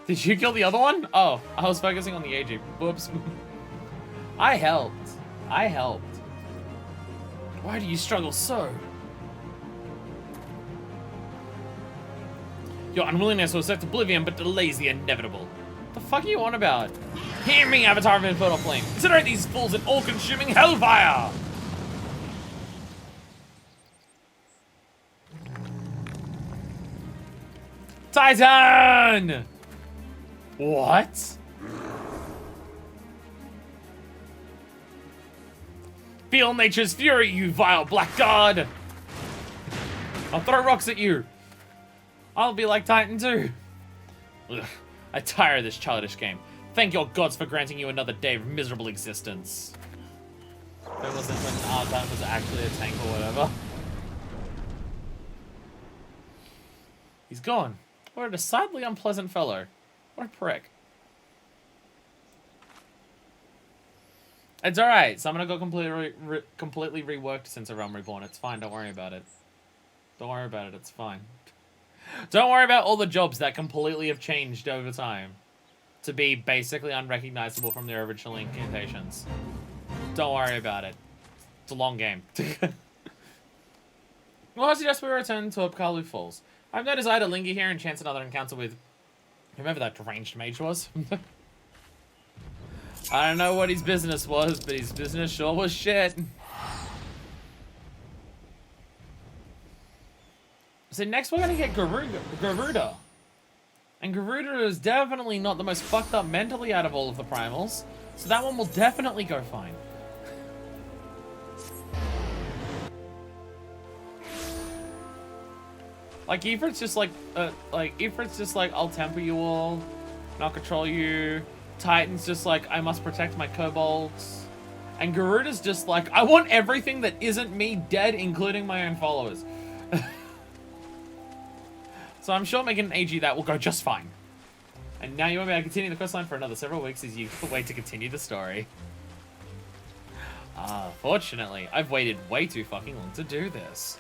Did you kill the other one? Oh, I was focusing on the AG. Whoops. I helped. I helped. Why do you struggle so? Your unwillingness will accept oblivion, but delays the inevitable. What the fuck are you on about? Hear me, Avatar of Infernal Flame. Consider these fools an all-consuming hellfire! Titan! What? Feel nature's fury, you vile black god! I'll throw rocks at you. I'll be like Titan too. Ugh, I tire of this childish game. Thank your gods for granting you another day of miserable existence. If it wasn't when Titan was actually a tank or whatever. He's gone. What a decidedly unpleasant fellow. What a prick. It's alright. Summoner got completely reworked since A Realm Reborn. It's fine. Don't worry about it. Don't worry about it. It's fine. Don't worry about all the jobs that completely have changed over time to be basically unrecognizable from their original incantations. Don't worry about it. It's a long game. Well, I suggest we return to Upkalu Falls. I've no desire to linger here and chance another encounter with whoever that deranged mage was. I don't know what his business was, but his business sure was shit. So next we're gonna get Garuda. And Garuda is definitely not the most fucked up mentally out of all of the primals. So that one will definitely go fine. Like Ifrit's just like I'll temper you all, and I'll control you. Titan's just like, I must protect my kobolds. And Garuda's just like, I want everything that isn't me dead, including my own followers. So I'm sure making an AG that will go just fine. And now you won't be able to continue the questline for another several weeks as you wait to continue the story. Fortunately, I've waited way too fucking long to do this.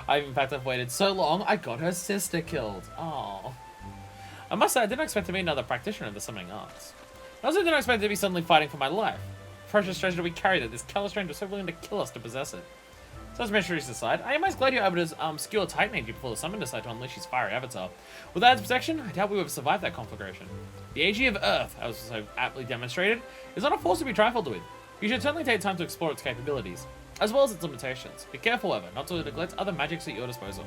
In fact, I've waited so long, I got her sister killed. Oh. I must say, I didn't expect to be another practitioner of the summoning arts. I also didn't expect to be suddenly fighting for my life. Precious treasure we carry that this callous stranger was so willing to kill us to possess it. So as mysteries aside, I am most glad you're able to skewer Titan Age before the summon decide to unleash his fiery avatar. Without its protection, I doubt we would have survived that conflagration. The AG of Earth, as so aptly demonstrated, is not a force to be trifled with. You should certainly take time to explore its capabilities, as well as its limitations. Be careful, however, not to neglect other magics at your disposal.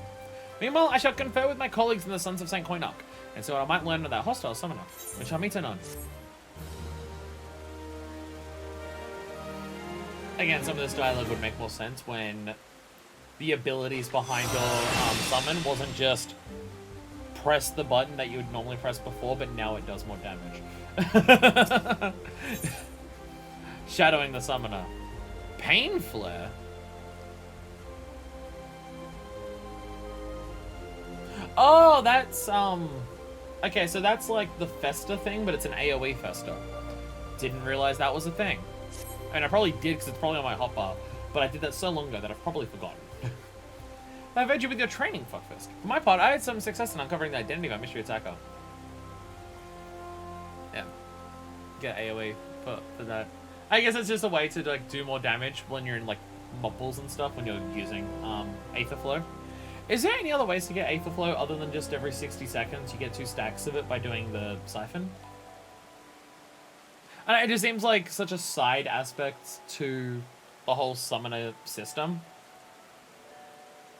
Meanwhile, I shall confer with my colleagues in the Sons of St. Koinok, and see what I might learn of that hostile summoner. We shall meet anon. Again, some of this dialogue would make more sense when the abilities behind your summon wasn't just press the button that you would normally press before, but now it does more damage. Shadowing the summoner. Pain Flare? Oh, that's, okay, so that's like the Festa thing, but it's an AoE Festa. Didn't realize that was a thing. I mean, I probably did because it's probably on my hotbar, but I did that so long ago that I've probably forgotten. I've had you with your training, Fuckfist. For my part, I had some success in uncovering the identity of our mystery attacker. Yeah. Get AoE for that. I guess it's just a way to like do more damage when you're in like mob pools and stuff when you're using Aether Flow. Is there any other ways to get Aether Flow other than just every 60 seconds you get 2 stacks of it by doing the siphon? And it just seems like such a side aspect to the whole summoner system.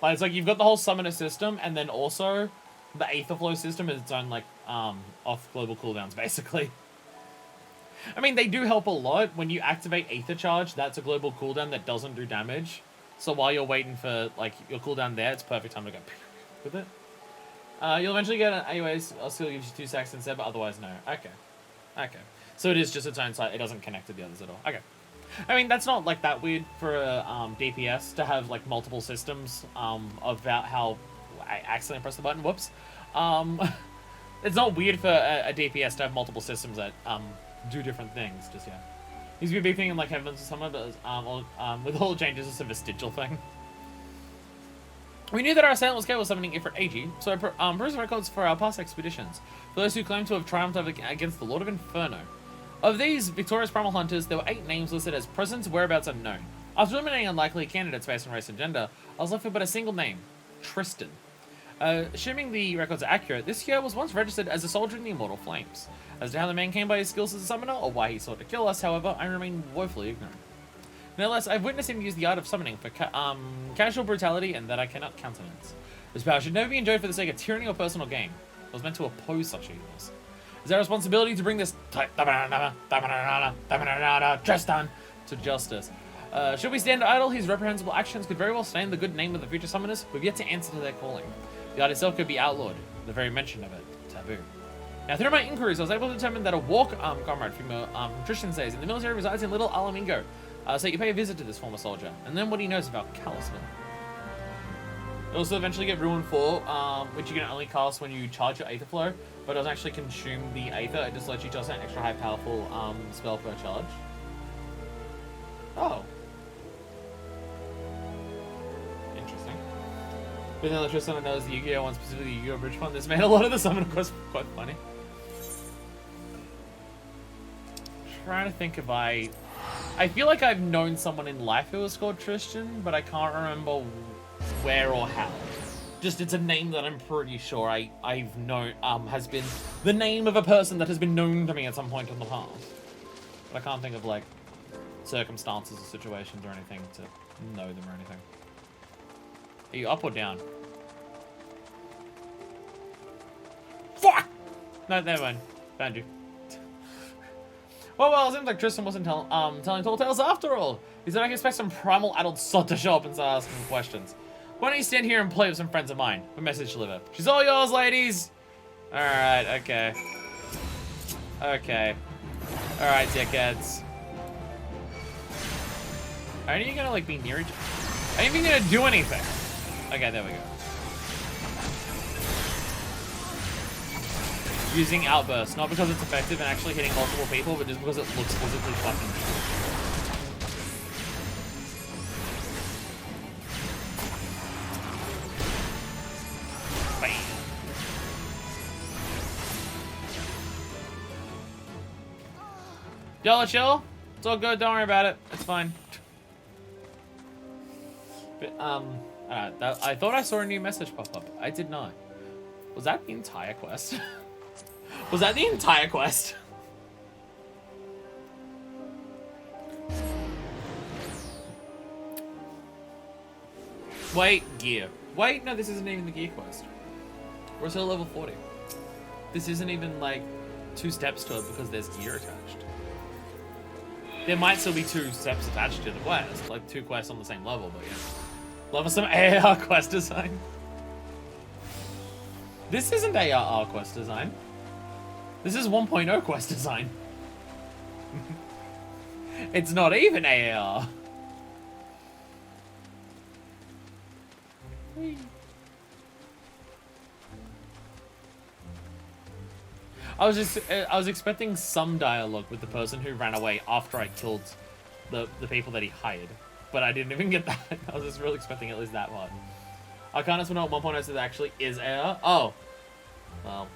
Like, it's like you've got the whole summoner system, and then also the Aether Flow system is its own, like, off global cooldowns, basically. I mean, they do help a lot. When you activate Aether Charge, that's a global cooldown that doesn't do damage. So while you're waiting for, like, your cooldown there, it's perfect time to go with it. You'll eventually get an AOA skill gives you 2 stacks instead, but otherwise no. Okay. Okay. So it is just its own site. It doesn't connect to the others at all. Okay. I mean, that's not like that weird for a DPS to have like multiple systems about how I accidentally pressed the button. Whoops. It's not weird for a DPS to have multiple systems that do different things. Just yeah. Used to be a big thing in like Heavensward Summer, but with all the changes, it's a vestigial thing. We knew that our assailant was capable of summoning Ifrit AG, so I perused records for our past expeditions, for those who claim to have triumphed against the Lord of Inferno. Of these victorious primal hunters, there were 8 names listed as present, whereabouts unknown. After eliminating unlikely candidates based on race and gender, I was left with but a single name, Tristan. Assuming the records are accurate, this hero was once registered as a soldier in the Immortal Flames. As to how the man came by his skills as a summoner, or why he sought to kill us, however, I remain woefully ignorant. Nevertheless, I've witnessed him use the art of summoning for casual brutality, and that I cannot countenance. This power should never be enjoyed for the sake of tyranny or personal gain. It was meant to oppose such evils. It's our responsibility to bring this Tristan to justice. Should we stand idle, his reprehensible actions could very well stain the good name of the future summoners who have yet to answer to their calling. The art itself could be outlawed, the very mention of it, taboo. Now, through my inquiries, I was able to determine that a war comrade from Tristan says in the military resides in Little Alamingo. So you pay a visit to this former soldier, and then what he knows about Callisville. You'll also eventually get Ruin 4, which you can only cast when you charge your Aether Flow, but it doesn't actually consume the Aether, it just lets you toss an extra high powerful spell per charge. Oh. Interesting. But then Tristan knows the Yu-Gi-Oh! One, specifically the Yu-Gi-Oh! Bridge Fund. This made a lot of the summon quests quite funny. Trying to think if I feel like I've known someone in life who was called Tristan, but I can't remember where or how. Just it's a name that I'm pretty sure I've known has been the name of a person that has been known to me at some point in the past. But I can't think of like circumstances or situations or anything to know them or anything. Are you up or down? Fuck! No, never mind. Found you. Well, it seems like Tristan wasn't telling tall tales after all. He said I can expect some primal adult sod to show up and start asking questions. Why don't you stand here and play with some friends of mine? A message to deliver. She's all yours, ladies! Alright, okay. Okay. Alright, dickheads. Aren't you gonna, like, be near each other? I ain't even gonna do anything. Okay, there we go. Using Outburst, not because it's effective and actually hitting multiple people, but just because it looks physically fucking cool. Bam. Y'all chill? It's all good, don't worry about it. It's fine. But, I thought I saw a new message pop up. I did not. Was that the entire quest? Was that the entire quest? Wait, gear. Wait, no, this isn't even the gear quest. We're still level 40. This isn't even like 2 steps to it because there's gear attached. There might still be 2 steps attached to the quest, like 2 quests on the same level, but yeah. Love some AAR quest design. This isn't ARR quest design. This is 1.0 quest design. It's not even AAR. I was expecting some dialogue with the person who ran away after I killed the people that he hired, but I didn't even get that. I was just really expecting at least that one. Arcanus 1.0 says actually is AR. Oh, well,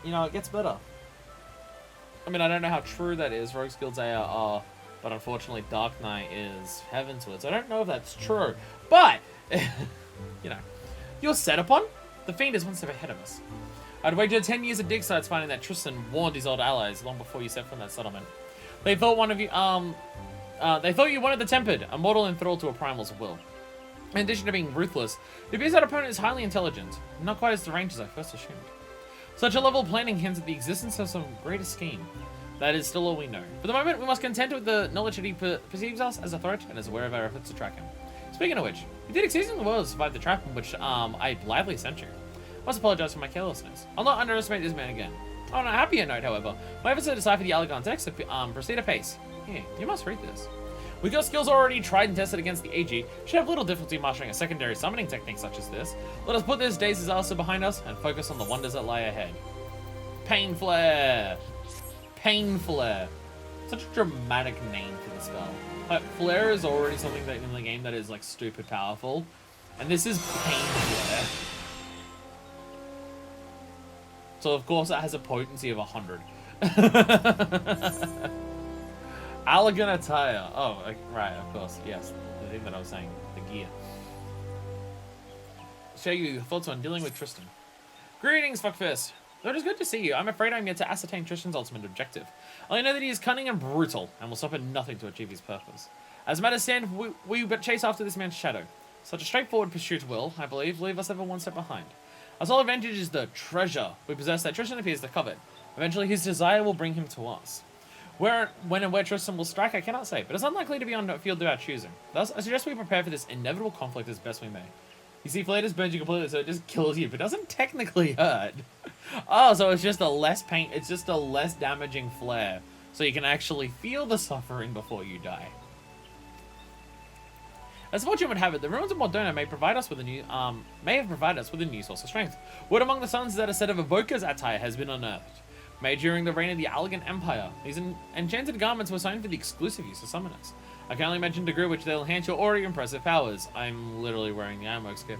you know, it gets better. I mean, I don't know how true that is. Rogue's Guild's AR, but unfortunately Dark Knight is Heavensward, so I don't know if that's true. But, you know, you're set upon. The Fiend is one step ahead of us. I'd waged 10 years at dig sites finding that Tristan warned his old allies long before you set from that settlement. They thought one of you, they thought you wanted the Tempered, a mortal enthralled to a primal's will. In addition to being ruthless, the abused opponent is highly intelligent, not quite as deranged as I first assumed. Such a level of planning hints at the existence of some greater scheme. That is still all we know. For the moment, we must contend with the knowledge that he perceives us as a threat and is aware of our efforts to track him. His Speaking of which, you did exceedingly well to survive the trap in which I blithely sent you. I must apologize for my carelessness. I'll not underestimate this man again. On a happier note, however, my efforts to decipher the Allagan's X proceed apace. Here, you must read this. With your skills already tried and tested against the AG, you should have little difficulty mastering a secondary summoning technique such as this. Let us put this day's disaster behind us and focus on the wonders that lie ahead. Pain Flare! Pain Flare. Such a dramatic name for the spell. Like, Flare is already something that in the game that is like stupid powerful. And this is Pain Flare. So of course it has a potency of 100. Allagan attire. Oh, right, of course, yes. The thing that I was saying, the gear. Share your thoughts on dealing with Tristan. Greetings, Fuckfist. Though it is good to see you, I'm afraid I'm yet to ascertain Tristan's ultimate objective. I know that he is cunning and brutal, and will stop at nothing to achieve his purpose. As matters stand, we but chase after this man's shadow. Such a straightforward pursuit will, I believe, leave us ever one step behind. Our sole advantage is the treasure we possess that Tristan appears to covet. Eventually, his desire will bring him to us. When and where Tristan will strike, I cannot say, but it's unlikely to be on a field of our choosing. Thus, I suggest we prepare for this inevitable conflict as best we may. You see, Flatus burns you completely, so it just kills you, but doesn't technically hurt. Oh, so it's just a less pain, it's just a less damaging flare, so you can actually feel the suffering before you die. As fortune would have it, the ruins of Mordona may have provided us with a new source of strength. Word among the suns is that a set of evokers attire has been unearthed. Made during the reign of the Allagan Empire, these enchanted garments were sewn for the exclusive use of summoners. I can only imagine the degree which they'll enhance your already impressive powers. I'm literally wearing the Ironworks gear.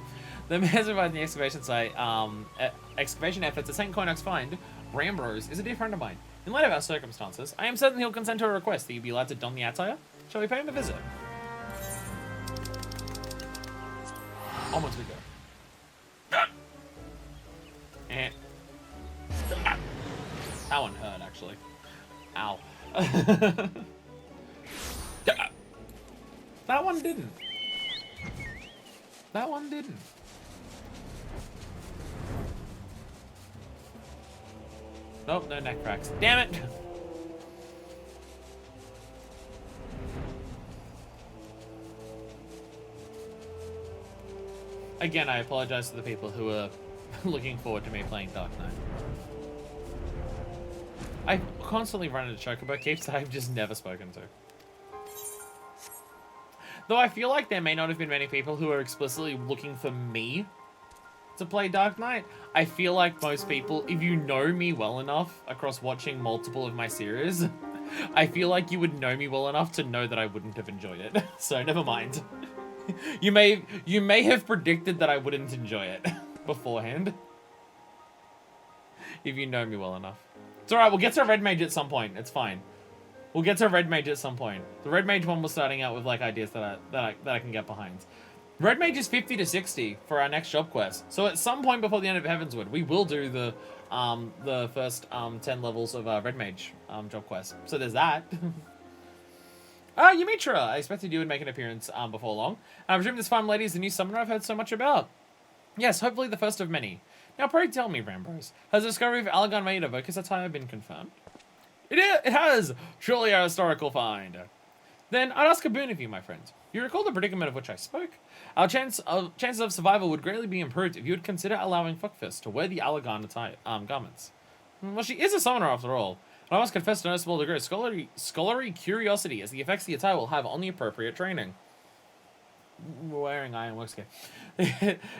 The man survived the excavation site, excavation efforts at St. Coinox find, Rambrose, is a dear friend of mine. In light of our circumstances, I am certain he'll consent to a request that you be allowed to don the attire. Shall we pay him a visit? Onwards we go. Eh. That one hurt, actually. Ow. That one didn't. That one didn't. Nope, no neck cracks. Damn it! Again, I apologize to the people who are looking forward to me playing Dark Knight. I constantly run into Chocobo keeps that I've just never spoken to. Though I feel like there may not have been many people who are explicitly looking for me to play Dark Knight. I feel like most people, if you know me well enough across watching multiple of my series, I feel like you would know me well enough to know that I wouldn't have enjoyed it. So never mind. You may have predicted that I wouldn't enjoy it beforehand. If you know me well enough. It's alright, we'll get to Red Mage at some point. It's fine. We'll get to Red Mage at some point. The Red Mage one was starting out with like ideas that I can get behind. Red Mage is 50 to 60 for our next job quest. So at some point before the end of Heavensward, we will do the first 10 levels of Red Mage job quest. So there's that. Yumitra, I expected you would make an appearance before long. I presume this fine lady is the new summoner I've heard so much about. Yes, hopefully the first of many. Now pray tell me, Rambrose, has the discovery of Allagan made of Evoker's attire been confirmed? It has! Truly a historical find. Then I'd ask a boon of you, my friends. You recall the predicament of which I spoke? Our chances of survival would greatly be improved if you would consider allowing Fuckfist to wear the Allagan attire, garments. Well, she is a summoner after all. And I must confess to a noticeable degree of scholarly curiosity as the effects the attire will have on the appropriate training. Wearing Ironworks gear.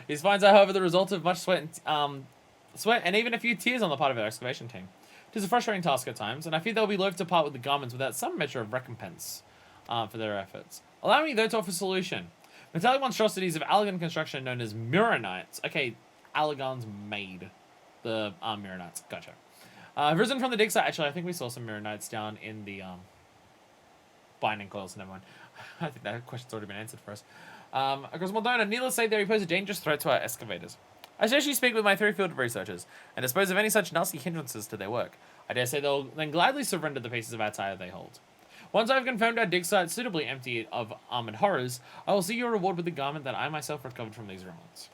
These finds are, however, the result of much sweat and even a few tears on the part of our excavation team. It is a frustrating task at times, and I fear they'll be loath to part with the garments without some measure of recompense for their efforts. Allow me, though, to offer a solution. Metallic monstrosities of Allagan construction known as Mirror-Knights. Okay, Allagan's made the Mirror-Knights. Gotcha. Have risen from the dig site. Actually, I think we saw some Mirror-Knights down in the binding coils. Never mind. I think that question's already been answered for us. Across Moldona, needless to say, they pose a dangerous threat to our excavators. I suggest you speak with my three field researchers and dispose of any such nasty hindrances to their work. I dare say they'll then gladly surrender the pieces of attire they hold. Once I've confirmed our dig site suitably empty of armored horrors, I will see your reward with the garment that I myself recovered from these ruins.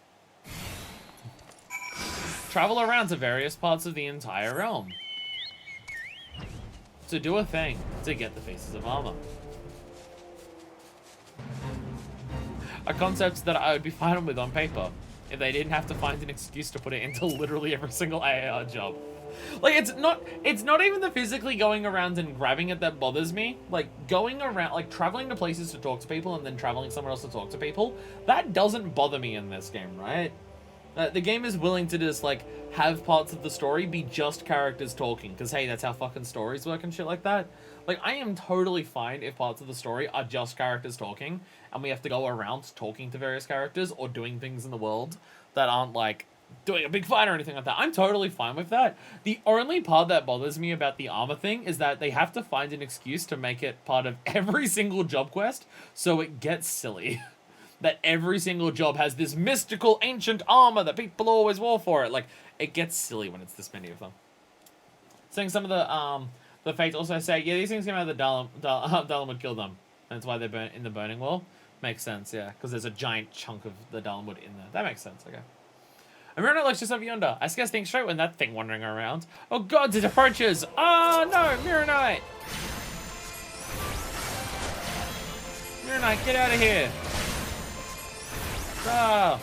Travel around to various parts of the entire realm to do a thing to get the pieces of armor. a concept that I would be fine with on paper if they didn't have to find an excuse to put it into literally every single AAR job. Like, it's not even the physically going around and grabbing it that bothers me. Like, going around, like, traveling to places to talk to people and then traveling somewhere else to talk to people, that doesn't bother me in this game, right? The game is willing to just, like, have parts of the story be just characters talking, because, hey, that's how fucking stories work and shit like that. Like, I am totally fine if parts of the story are just characters talking, and we have to go around talking to various characters or doing things in the world that aren't, like, doing a big fight or anything like that. I'm totally fine with that. The only part that bothers me about the armor thing is that they have to find an excuse to make it part of every single job quest, so it gets silly. That every single job has this mystical ancient armor that people always wore for it. Like, it gets silly when it's this many of them. Seeing some of the fates also say, yeah, these things came out of the Dalam would kill them. That's why they're in the burning wall. Makes sense, yeah, because there's a giant chunk of the Dalam wood in there. That makes sense, okay. A Mirror Knight looks just over yonder. I scarce think straight when that thing wandering around. Oh god, it approaches! Oh no, Mirror Knight! Mirror Knight, get out of here! Oh,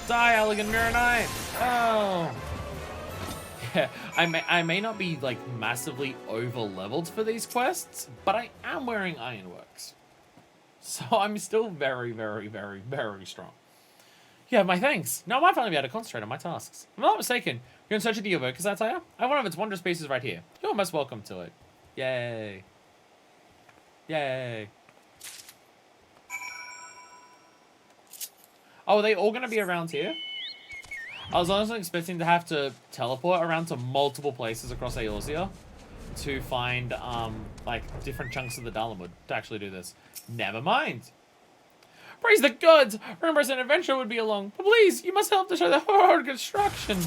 die, elegant Mirror Knight! Oh! Yeah, I may not be, like, massively over-leveled for these quests, but I am wearing Ironworks. So I'm still very, very, very, very strong. Yeah, my thanks. Now I might finally be able to concentrate on my tasks. If I'm not mistaken, you're in search of the Evoker's attire? I have one of its wondrous pieces right here. You're most welcome to it. Yay. Yay. Oh, are they all going to be around here? I was honestly expecting to have to teleport around to multiple places across Eorzea to find, like, different chunks of the Dalamud to actually do this. Never mind. Praise the gods! Remember, an adventure would be along. But please, you must help to show the hard construction.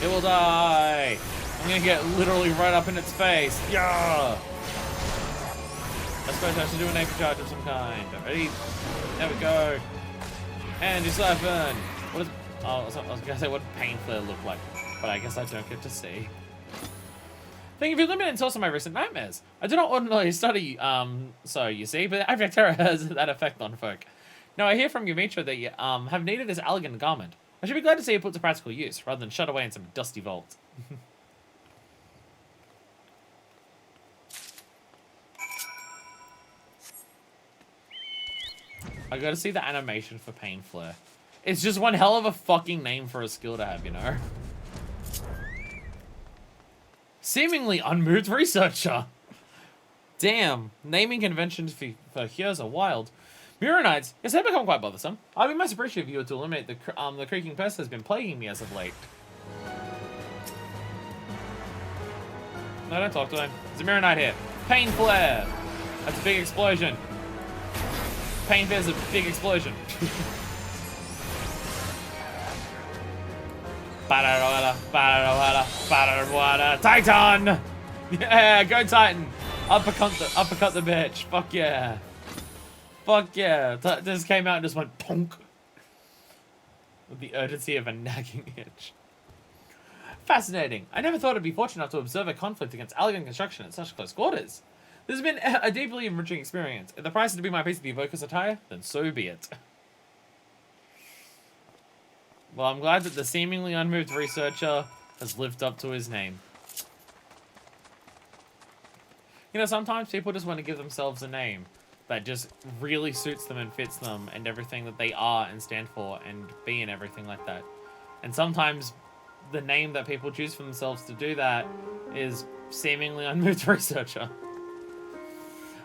It will die. I'm gonna get literally right up in its face. Yeah. I suppose I should do an ape charge of some kind. Ready? There we go. And you siphon. What is? Oh, I was gonna say what pain flare look like, but I guess I don't get to see. Thank you for limiting source of my recent nightmares. I do not ordinarily study, so you see, but abject terror has that effect on folk. Now I hear from you, Mitra, that you, have need of this elegant garment. I should be glad to see it put to practical use, rather than shut away in some dusty vault. I gotta see the animation for Pain Flare. It's just one hell of a fucking name for a skill to have, you know? Seemingly unmoved researcher. Damn, naming conventions for heroes are wild. Mirror Knights, yes, they become quite bothersome. I'd be most appreciative if you were to eliminate the creaking pest has been plaguing me as of late. No, don't talk to him. There's a Mirror Knight here. Pain Flare. That's a big explosion. Pain Flare's a big explosion. Titan! Yeah, go Titan! Uppercut the bitch. Fuck yeah. Fuck yeah. This came out and just went ponk. With the urgency of a nagging itch. Fascinating. I never thought it'd be fortunate enough to observe a conflict against elegant construction at such close quarters. This has been a deeply enriching experience. If the price is to be my piece of the Evoker's attire, then so be it. Well, I'm glad that the seemingly unmoved researcher has lived up to his name. You know, sometimes people just want to give themselves a name that just really suits them and fits them and everything that they are and stand for and be and everything like that. And sometimes the name that people choose for themselves to do that is seemingly unmoved researcher.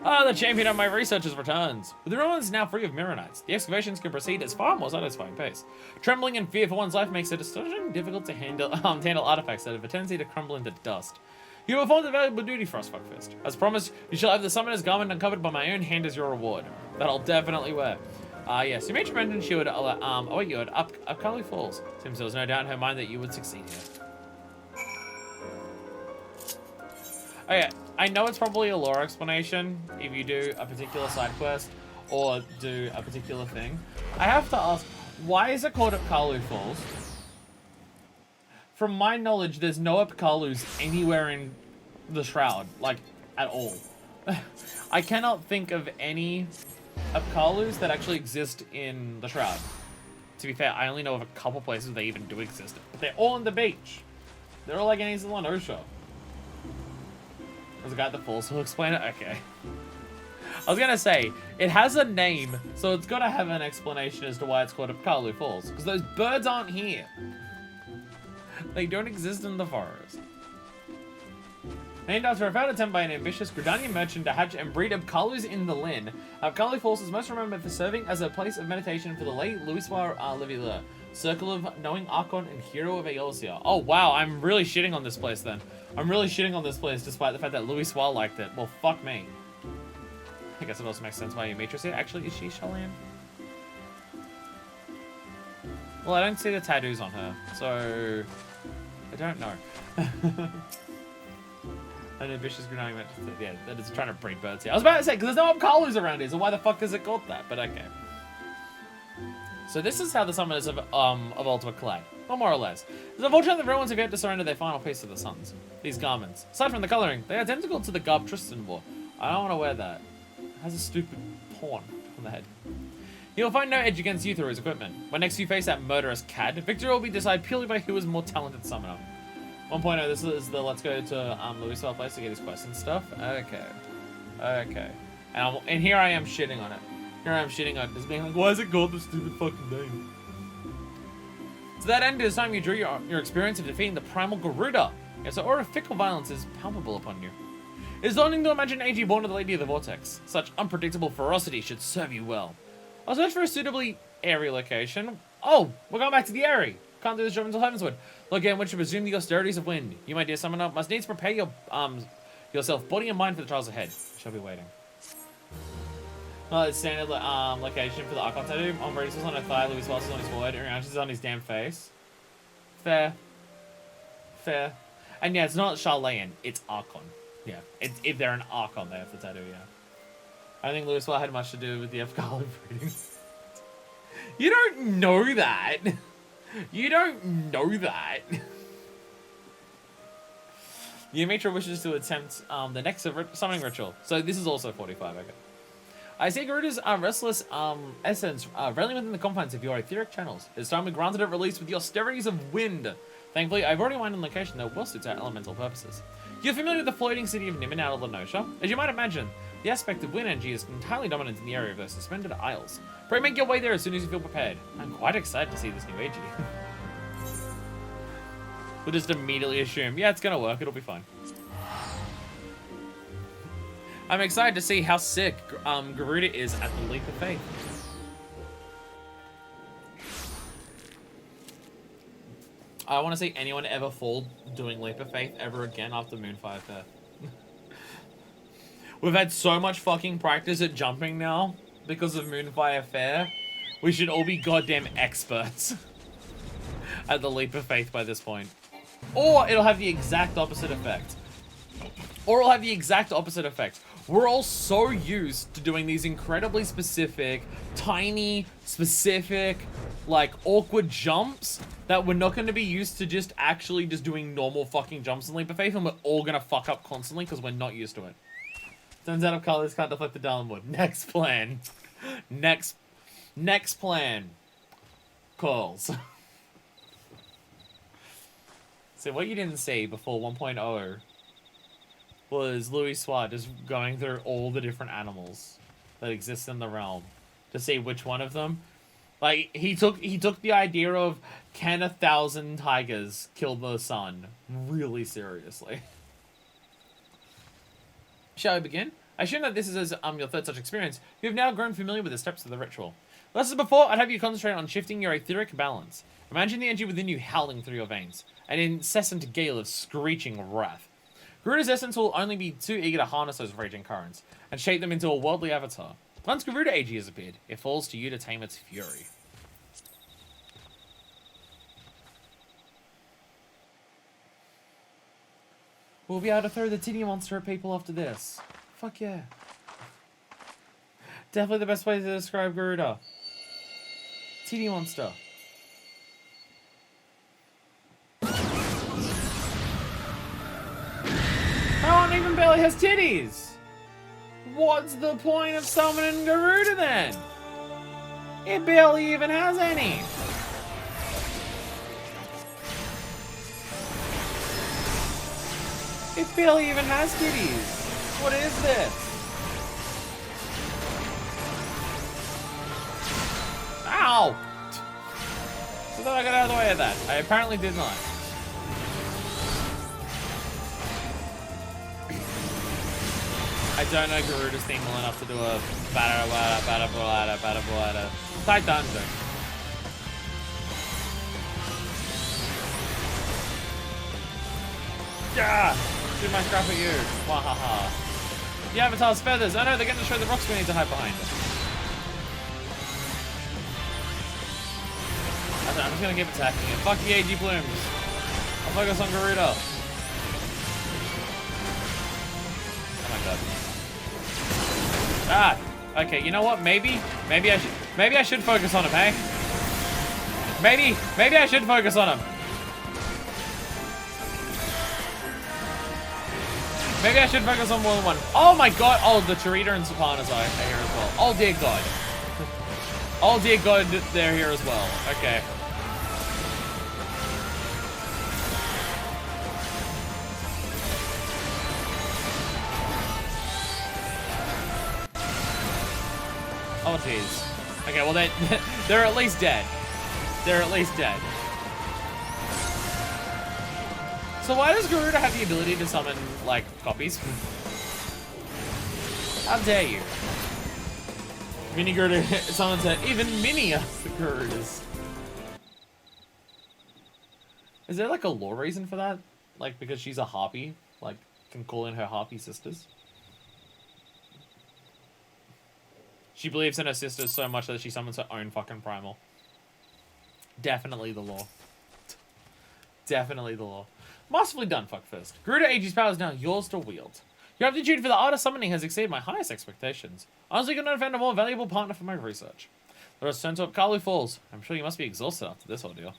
Ah, the champion of my researchers returns. With the ruins now free of Mirror Knights, the excavations can proceed at a far more satisfying pace. Trembling and fear for one's life makes it astonishingly difficult to handle artifacts that have a tendency to crumble into dust. You performed a valuable duty for us, Fuckfist. As promised, you shall have the summoner's garment uncovered by my own hand as your reward. That I'll definitely wear. Yes, you made mention she would await you at Upcurly Falls. Seems there was no doubt in her mind that you would succeed here. Okay, I know it's probably a lore explanation if you do a particular side quest or do a particular thing. I have to ask, why is it called Upcurly Falls? From my knowledge, there's no Upcurlys anywhere in the Shroud, like, at all. I cannot think of any of Kalus that actually exist in the Shroud. To be fair, I only know of a couple places they even do exist, but they're all on the beach. They're all like any Zilon Osha. There's a guy at the falls who'll explain it? Okay. I was gonna say, it has a name, so it's gotta have an explanation as to why it's called Apkalu Falls. Because those birds aren't here. They don't exist in the forest. Named after a failed attempt by an ambitious Gridanian merchant to hatch and breed Apkalus in the Lin, Apkalu Falls is most remembered for serving as a place of meditation for the late Louiswar Livila, Circle of Knowing Archon and Hero of Eosia. Oh wow, I'm really shitting on this place then. I'm really shitting on this place despite the fact that Louiswar liked it. Well, fuck me. I guess it also makes sense why Demetrius here. Actually, is she Shallan? Well, I don't see the tattoos on her, so I don't know. An ambitious Grenadier merchant, yeah, that is trying to breed birds here. I was about to say, because there's no Apkalus around here, so why the fuck is it called that? But okay. So this is how the summoners of Ultimate Clay. Well, more or less. It's unfortunate that everyone's have yet to surrender their final piece of the suns. These garments. Aside from the colouring, they are identical to the garb Tristan wore. I don't want to wear that. It has a stupid pawn on the head. He will find no edge against you through his equipment. When next you face that murderous cad, victory will be decided purely by who is more talented summoner. 1.0, this is the let's go to Louisville place to get his quest and stuff. Okay. Okay. And here I am shitting on it. Here I am shitting on it. Just being like, why is it called this stupid fucking name? To that end, it is time you drew your experience of defeating the Primal Garuda. Yes, the aura of fickle violence is palpable upon you. It is daunting to imagine AG born of the Lady of the Vortex. Such unpredictable ferocity should serve you well. I'll search for a suitably airy location. Oh, we're going back to the airy. Can't do this job until Heavensward. Location which should resume the austerities of wind. You, my dear summoner, must needs prepare yourself, body and mind, for the trials ahead. Shall be waiting. Well, it's standard location for the Archon tattoo. Ombrace is on her thigh, Louis Wells is on his forehead, and Rouch is on his damn face. Fair. Fair. And yeah, it's not Shallan, it's Archon. Yeah, if they're an Archon, they have the tattoo, yeah. I think Louis Wells had much to do with the F-Garland breeding. You don't know that! You don't know that! Demetra wishes to attempt the next summoning ritual. So this is also 45, okay. I see Garuda's restless essence railing within the confines of your etheric channels. It's time we granted it release with the austerities of wind. Thankfully, I've already found a location that well suits our elemental purposes. You're familiar with the floating city of Nimin out of Lenosha? As you might imagine, the aspect of wind energy is entirely dominant in the area of those suspended isles. Pray make your way there as soon as you feel prepared. I'm quite excited to see this new AG. We'll just immediately assume, yeah, it's gonna work, it'll be fine. I'm excited to see how sick Garuda is at the Leap of Faith. I want to see anyone ever fall doing Leap of Faith ever again after Moonfire Fair. We've had so much fucking practice at jumping now because of Moonfire Fair. We should all be goddamn experts at the Leap of Faith by this point. Or it'll have the exact opposite effect. Or it'll have the exact opposite effect. We're all so used to doing these incredibly specific, tiny, specific, like, awkward jumps that we're not going to be used to just actually just doing normal fucking jumps in Leap of Faith, and we're all going to fuck up constantly because we're not used to it. Turns out Colors can't deflect the Downward. Next plan. Next plan. Calls. So what you didn't see before 1.0 was Louis Swat just going through all the different animals that exist in the realm to see which one of them. Like, he took the idea of, can 1,000 tigers kill the sun really seriously. Shall we begin? I assume that this is your third such experience. You have now grown familiar with the steps of the ritual. Less as before, I'd have you concentrate on shifting your etheric balance. Imagine the energy within you howling through your veins, an incessant gale of screeching wrath. Garuda's essence will only be too eager to harness those raging currents and shape them into a worldly avatar. Once Garuda AG has appeared, it falls to you to tame its fury. We'll be able to throw the titty monster at people after this. Fuck yeah. Definitely the best way to describe Garuda. Titty monster. That one even barely has titties! what's the point of summoning Garuda then? It barely even has any. It barely even has kitties. What is this? Ow! I thought I got out of the way of that. I apparently did not. I don't know Garuda's theme well enough to do a bada. Titan. Yeah! Shoot my scrap at you. Wahaha. The Avatar's feathers. Oh no, they're going to show the rocks we need to hide behind. I'm just going to keep attacking it. Fuck the AG plumes. I'll focus on Garuda. Oh my god. Ah! Okay, you know what? Maybe I should focus on him, hey? Maybe I should focus on him. Maybe I should focus on more than one. Oh my god! Oh, the Charita and Sapanas are here as well. Oh dear god. Oh dear god, they're here as well. Okay. Oh jeez. Okay, well they're at least dead. They're at least dead. So why does Garuda have the ability to summon, like, copies? How dare you? Mini Garuda summons even minier Garudas. Is there, like, a lore reason for that? Like, because she's a harpy? Like, can call in her harpy sisters? She believes in her sisters so much that she summons her own fucking primal. Definitely the law. Definitely the law. Masterfully done, fuckfist. Garuda AG's power is now yours to wield. Your aptitude for the art of summoning has exceeded my highest expectations. Honestly, could not have found a more valuable partner for my research. Let us turn to Kalu Falls. I'm sure you must be exhausted after this ordeal.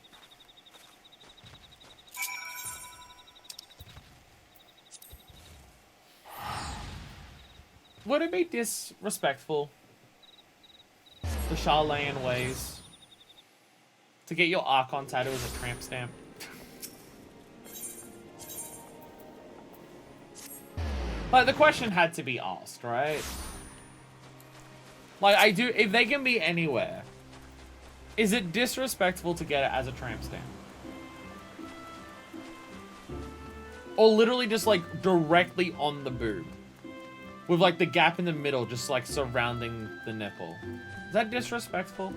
Would it be disrespectful the Charlayan ways to get your Archon tattoo as a tramp stamp? Like, the question had to be asked, right? Like, if they can be anywhere, is it disrespectful to get it as a tramp stamp? Or literally just, like, directly on the boob. With, like, the gap in the middle just, like, surrounding the nipple. Is that disrespectful?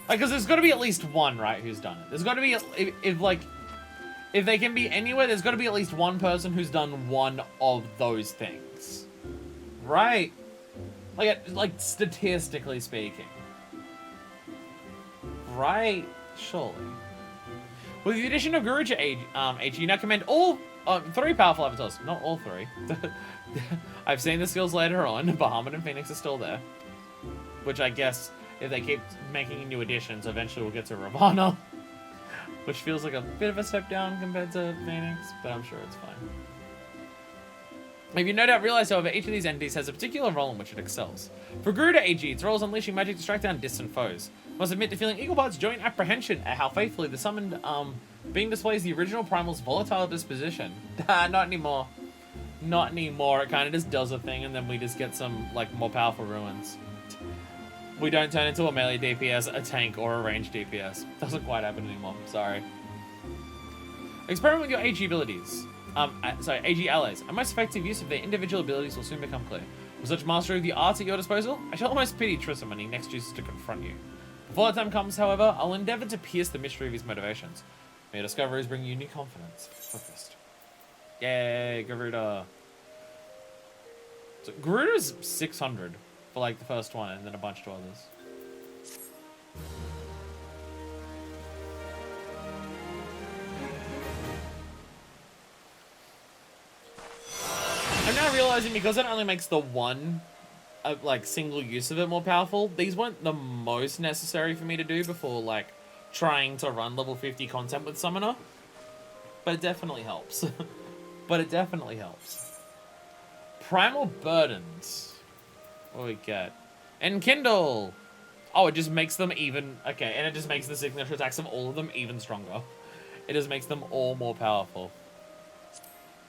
Like, because there's got to be at least one, right, who's done it. There's got to be, if they can be anywhere, there's got to be at least one person who's done one of those things. Right? Like statistically speaking. Right? Surely. With the addition of Garuda AG, you now command all 3 powerful avatars. Not all 3. I've seen the skills later on. Bahamut and Phoenix are still there. Which I guess, if they keep making new additions, eventually we'll get to Ravana. Which feels like a bit of a step down compared to Phoenix, but I'm sure it's fine. If you no doubt realize, however, each of these entities has a particular role in which it excels. For Garuda AG, its role is unleashing magic to strike down distant foes. Must admit to feeling equal parts joint apprehension at how faithfully the summoned being displays the original Primal's volatile disposition. Not anymore. Not anymore. It kind of just does a thing, and then we just get some, like, more powerful ruins. We don't turn into a melee DPS, a tank, or a ranged DPS. Doesn't quite happen anymore. Sorry. Experiment with your AG abilities. AG allies. A most effective use of their individual abilities will soon become clear. With such mastery of the arts at your disposal, I shall almost pity Tristan when he next chooses to confront you. Before that time comes, however, I'll endeavor to pierce the mystery of his motivations. May your discoveries bring you new confidence. Focused. Yay, Garuda. So Garuda's 600 for like the first one, and then a bunch to others. I'm now realizing, because it only makes the one like single use of it more powerful, these weren't the most necessary for me to do before like trying to run level 50 content with Summoner. But it definitely helps. But it definitely helps. Primal Burdens. What do we get? Enkindle! Oh, it just makes them even... Okay, and it just makes the signature attacks of all of them even stronger. It just makes them all more powerful.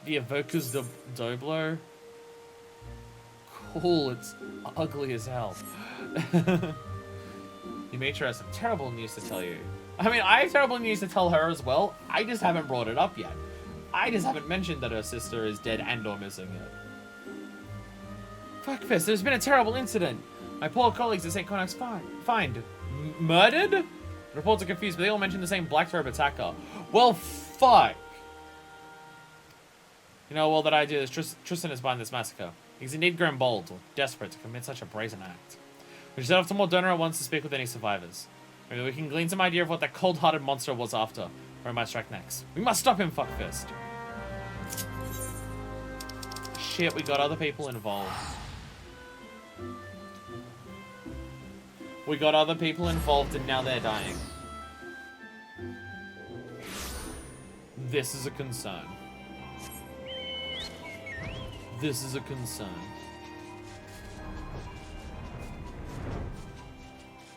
The Evoker's Doblo. Cool, it's ugly as hell. Demetra has some terrible news to tell you. I mean, I have terrible news to tell her as well. I just haven't brought it up yet. I just haven't mentioned that her sister is dead and or missing yet. Fuckfist, there's been a terrible incident. My poor colleagues at St. Connick's find murdered? Reports are confused, but they all mention the same black robe attacker. Well, fuck. You know, all that I do is Tristan is behind this massacre. He's indeed grown bold or desperate to commit such a brazen act. We should set off to Mordona at once to speak with any survivors. Maybe we can glean some idea of what that cold-hearted monster was after, where it might strike next. We must stop him, fuckfist. Shit, we got other people involved. We got other people involved and now they're dying. This is a concern. This is a concern.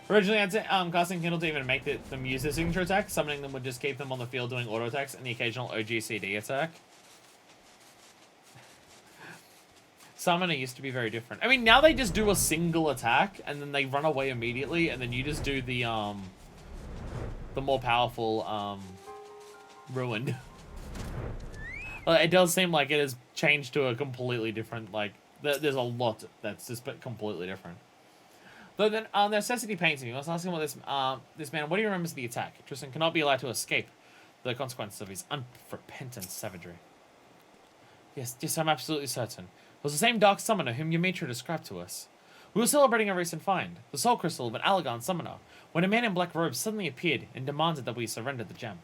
Originally, I'd say casting Kindle to even make them use their signature attack. Summoning them would just keep them on the field doing auto attacks and the occasional OGCD attack. Summoner used to be very different. I mean, now they just do a single attack and then they run away immediately, and then you just do the more powerful ruined. It does seem like it has changed to a completely different, like, there's a lot that's just completely different. But then necessity pains me. I was asking about this man. What do you remember of the attack? Tristan cannot be allowed to escape the consequences of his unrepentant savagery. Yes, I'm absolutely certain. It was the same dark summoner whom Demetra described to us. We were celebrating a recent find, the soul crystal of an Allegan summoner, when a man in black robes suddenly appeared and demanded that we surrender the gem.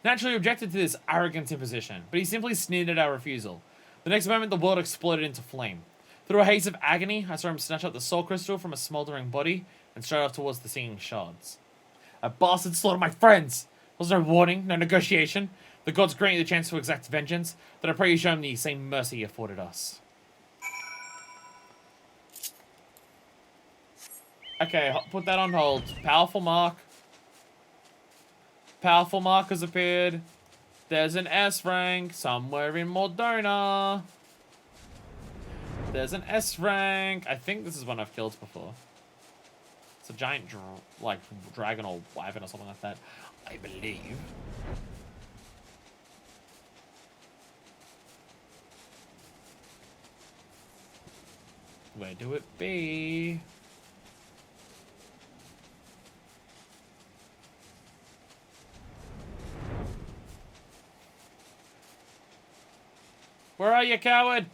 Naturally, we objected to this arrogant imposition, but he simply sneered at our refusal. The next moment, the world exploded into flame. Through a haze of agony, I saw him snatch up the soul crystal from a smoldering body and straight off towards the singing shards. A bastard slaughtered my friends! There was no warning, no negotiation. The gods grant you the chance to exact vengeance, that I pray you show him the same mercy you afforded us. Okay, put that on hold. Powerful mark. Powerful mark has appeared. There's an S rank somewhere in Mordona. There's an S rank. I think this is one I've killed before. It's a giant, dragon or wyvern or something like that, I believe. Where do it be? Where are you, coward?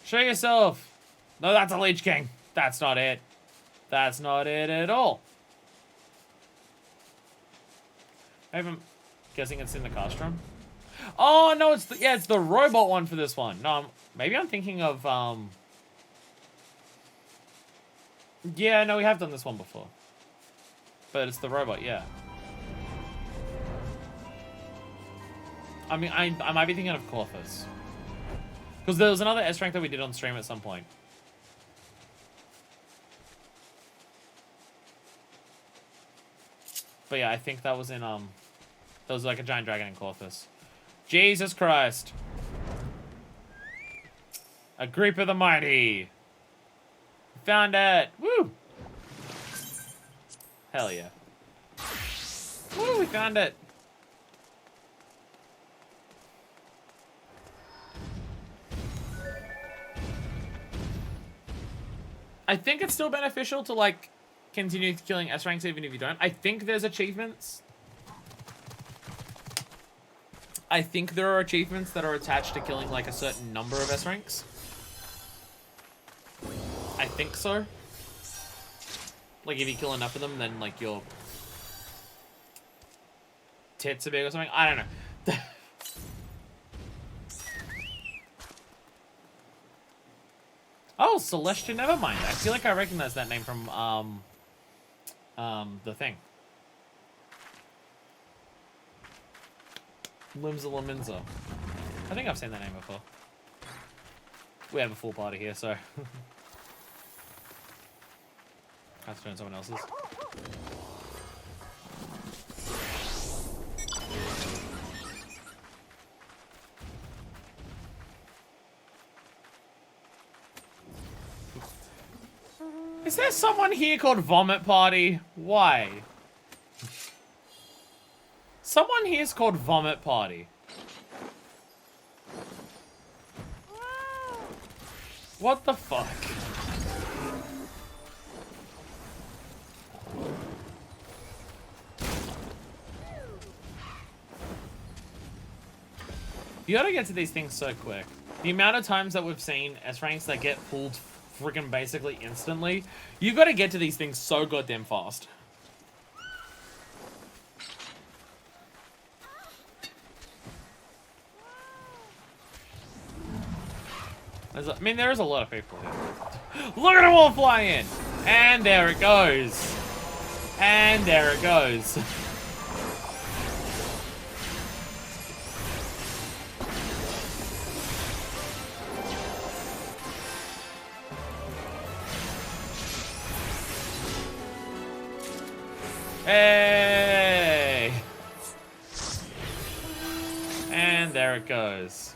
Show yourself. No, that's a Lich King. That's not it. That's not it at all. Maybe I'm guessing it's in the castrum. Oh, no, it's the robot one for this one. No, maybe I'm thinking of, yeah, no, we have done this one before. But it's the robot, yeah. I mean, I might be thinking of Corthus. Because there was another S rank that we did on stream at some point. But yeah, I think that was in, that was like a giant dragon in Corthus. Jesus Christ. A Creep of the Mighty. Found it. Woo. Hell yeah. Woo, we found it. I think it's still beneficial to, like, continue killing S ranks even if you don't. I think there's achievements. I think there are achievements that are attached to killing, like, a certain number of S ranks. I think so. Like, if you kill enough of them, then, like, your tits are big or something. I don't know. Oh, Celestia Nevermind. I feel like I recognize that name from, the thing. Limsa Laminza. I think I've seen that name before. We have a full party here, so. I have to turn someone else's. Is there someone here called Vomit Party? Why? Someone here is called Vomit Party. What the fuck? You gotta get to these things so quick. The amount of times that we've seen S ranks that get pulled freaking basically instantly, you gotta get to these things so goddamn fast. I mean, there is a lot of people here. Look at them all fly in! And there it goes. And there it goes. Hey! And there it goes.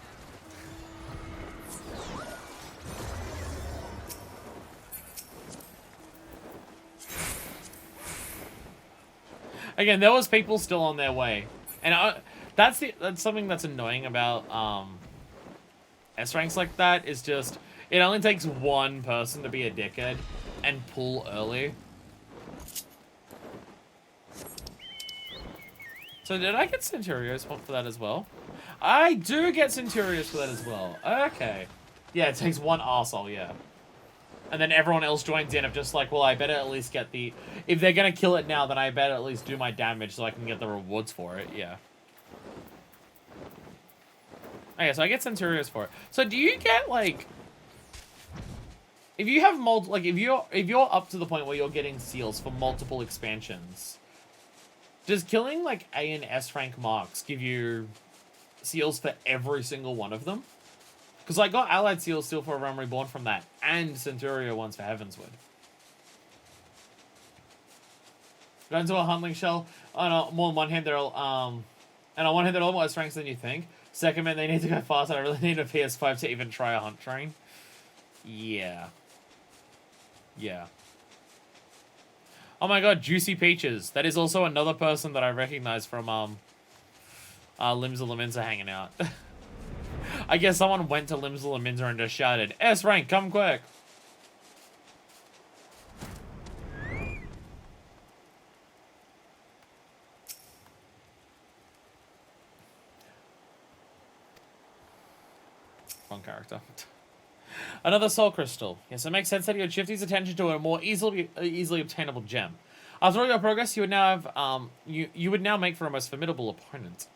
Again, there was people still on their way, and that's something that's annoying about S ranks like that. Is just it only takes one person to be a dickhead and pull early. So did I get Centurios for that as well? I do get Centurios for that as well. Okay, yeah, it takes one arsehole, yeah. And then everyone else joins in of just like, well, I better at least get the... If they're going to kill it now, then I better at least do my damage so I can get the rewards for it, yeah. Okay, so I get Centurios for it. So do you get, like... If you have like, if you're up to the point where you're getting seals for multiple expansions, does killing, like, A and S rank marks give you seals for every single one of them? Because I got Allied Seals still for a Realm Reborn from that, and Centurio ones for Heavensward. Got into a Huntling Shell. On more than one hand, they're all, and on one hand, they're all more S-ranks than you think. Second, man, they need to go fast. I really need a PS5 to even try a Hunt Train. Yeah. Yeah. Oh my god, Juicy Peaches. That is also another person that I recognize from, Limsa Laminza hanging out. I guess someone went to Limsa Laminza and just shouted, S rank, come quick! Wrong character. Another soul crystal. Yes, it makes sense that you would shift his attention to a more easily obtainable gem. After all your progress, you would now have you would now make for a most formidable opponent.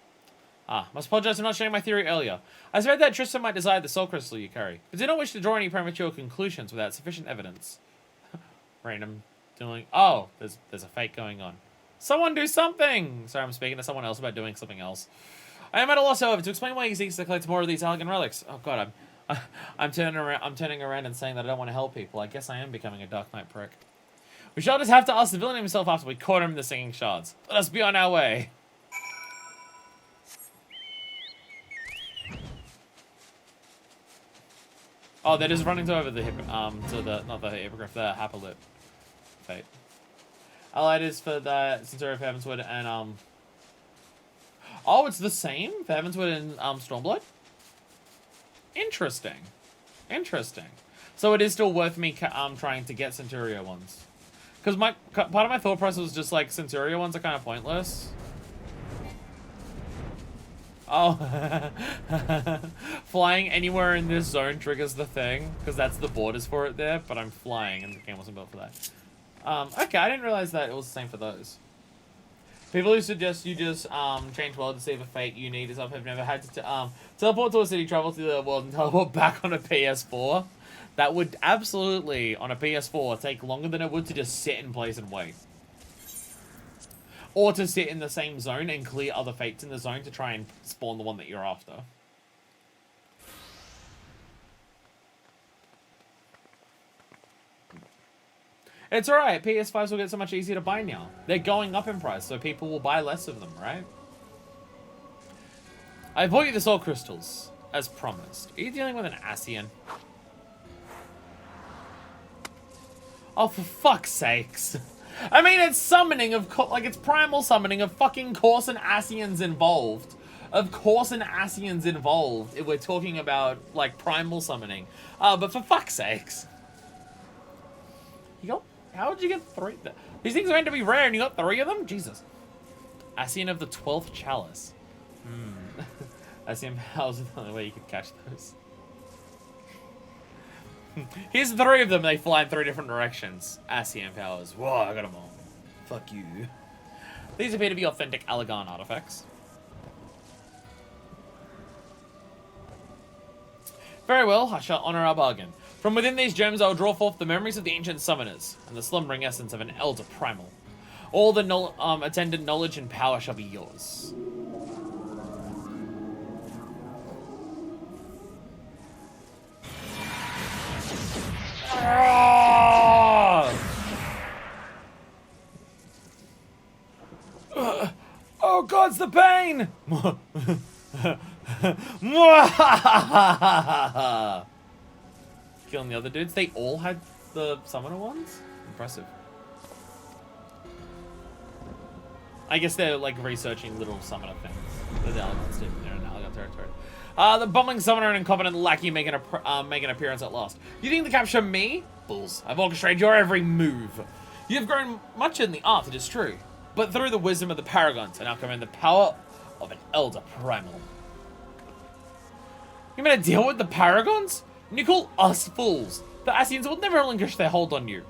Must apologize for not sharing my theory earlier. I said that Tristan might desire the soul crystal you carry, but do not wish to draw any premature conclusions without sufficient evidence. Random doing... Oh, there's a fake going on. Someone do something! Sorry, I'm speaking to someone else about doing something else. I am at a loss, however, to explain why he seeks to collect more of these elegant relics. Oh god, I'm turning around and saying that I don't want to help people. I guess I am becoming a Dark Knight prick. We shall just have to ask the villain himself after we caught him in the singing shards. Let us be on our way. Oh, they're just running over the not the hippogriff, the Haplip fate. Allied is for the Centurion of Heavensward and oh, it's the same for Heavensward and Stormblood? Interesting. Interesting. So it is still worth me trying to get Centurio ones. Because part of my thought process was just like, Centurio ones are kind of pointless. Oh. Flying anywhere in this zone triggers the thing, because that's the borders for it there, but I'm flying and the game wasn't built for that. Okay, I didn't realize that it was the same for those. People who suggest you just change world to see if a fate you need is up have never had to teleport to a city, travel to the world, and teleport back on a PS4. That would absolutely, on a PS4, take longer than it would to just sit in place and wait. Or to sit in the same zone and clear other fates in the zone to try and spawn the one that you're after. It's alright, PS5s will get so much easier to buy now. They're going up in price, so people will buy less of them, right? I bought you the soul crystals, as promised. Are you dealing with an Ascian? Oh, for fuck's sakes. I mean, it's summoning of, like, it's primal summoning of fucking course and Ascians involved. Of course an Ascians involved if we're talking about, like, primal summoning. But for fuck's sakes. You got, how would you get 3? These things are meant to be rare and you got 3 of them? Jesus. Ascian of the 12th Chalice. Ascian powers are the only way you could catch those. Here's 3 of them, they fly in 3 different directions. Ascian powers. Whoa, I got them all. Fuck you. These appear to be authentic Allagan artifacts. Very well, I shall honor our bargain. From within these gems I will draw forth the memories of the ancient summoners, and the slumbering essence of an elder primal. All the attendant knowledge and power shall be yours. Oh God's the pain! Killing the other dudes. They all had the summoner ones? Impressive. I guess they're like researching little summoner things. They're the Allagons too. They're in Allagan territory. The bumbling summoner and incompetent lackey make an appearance at last. You think to capture me? Bulls. I've orchestrated your every move. You have grown much in the art, it is true. But through the wisdom of the Paragons, I now command the power of an elder primal. You mean to deal with the Paragons? And you call us fools? The Ascians will never relinquish their hold on you.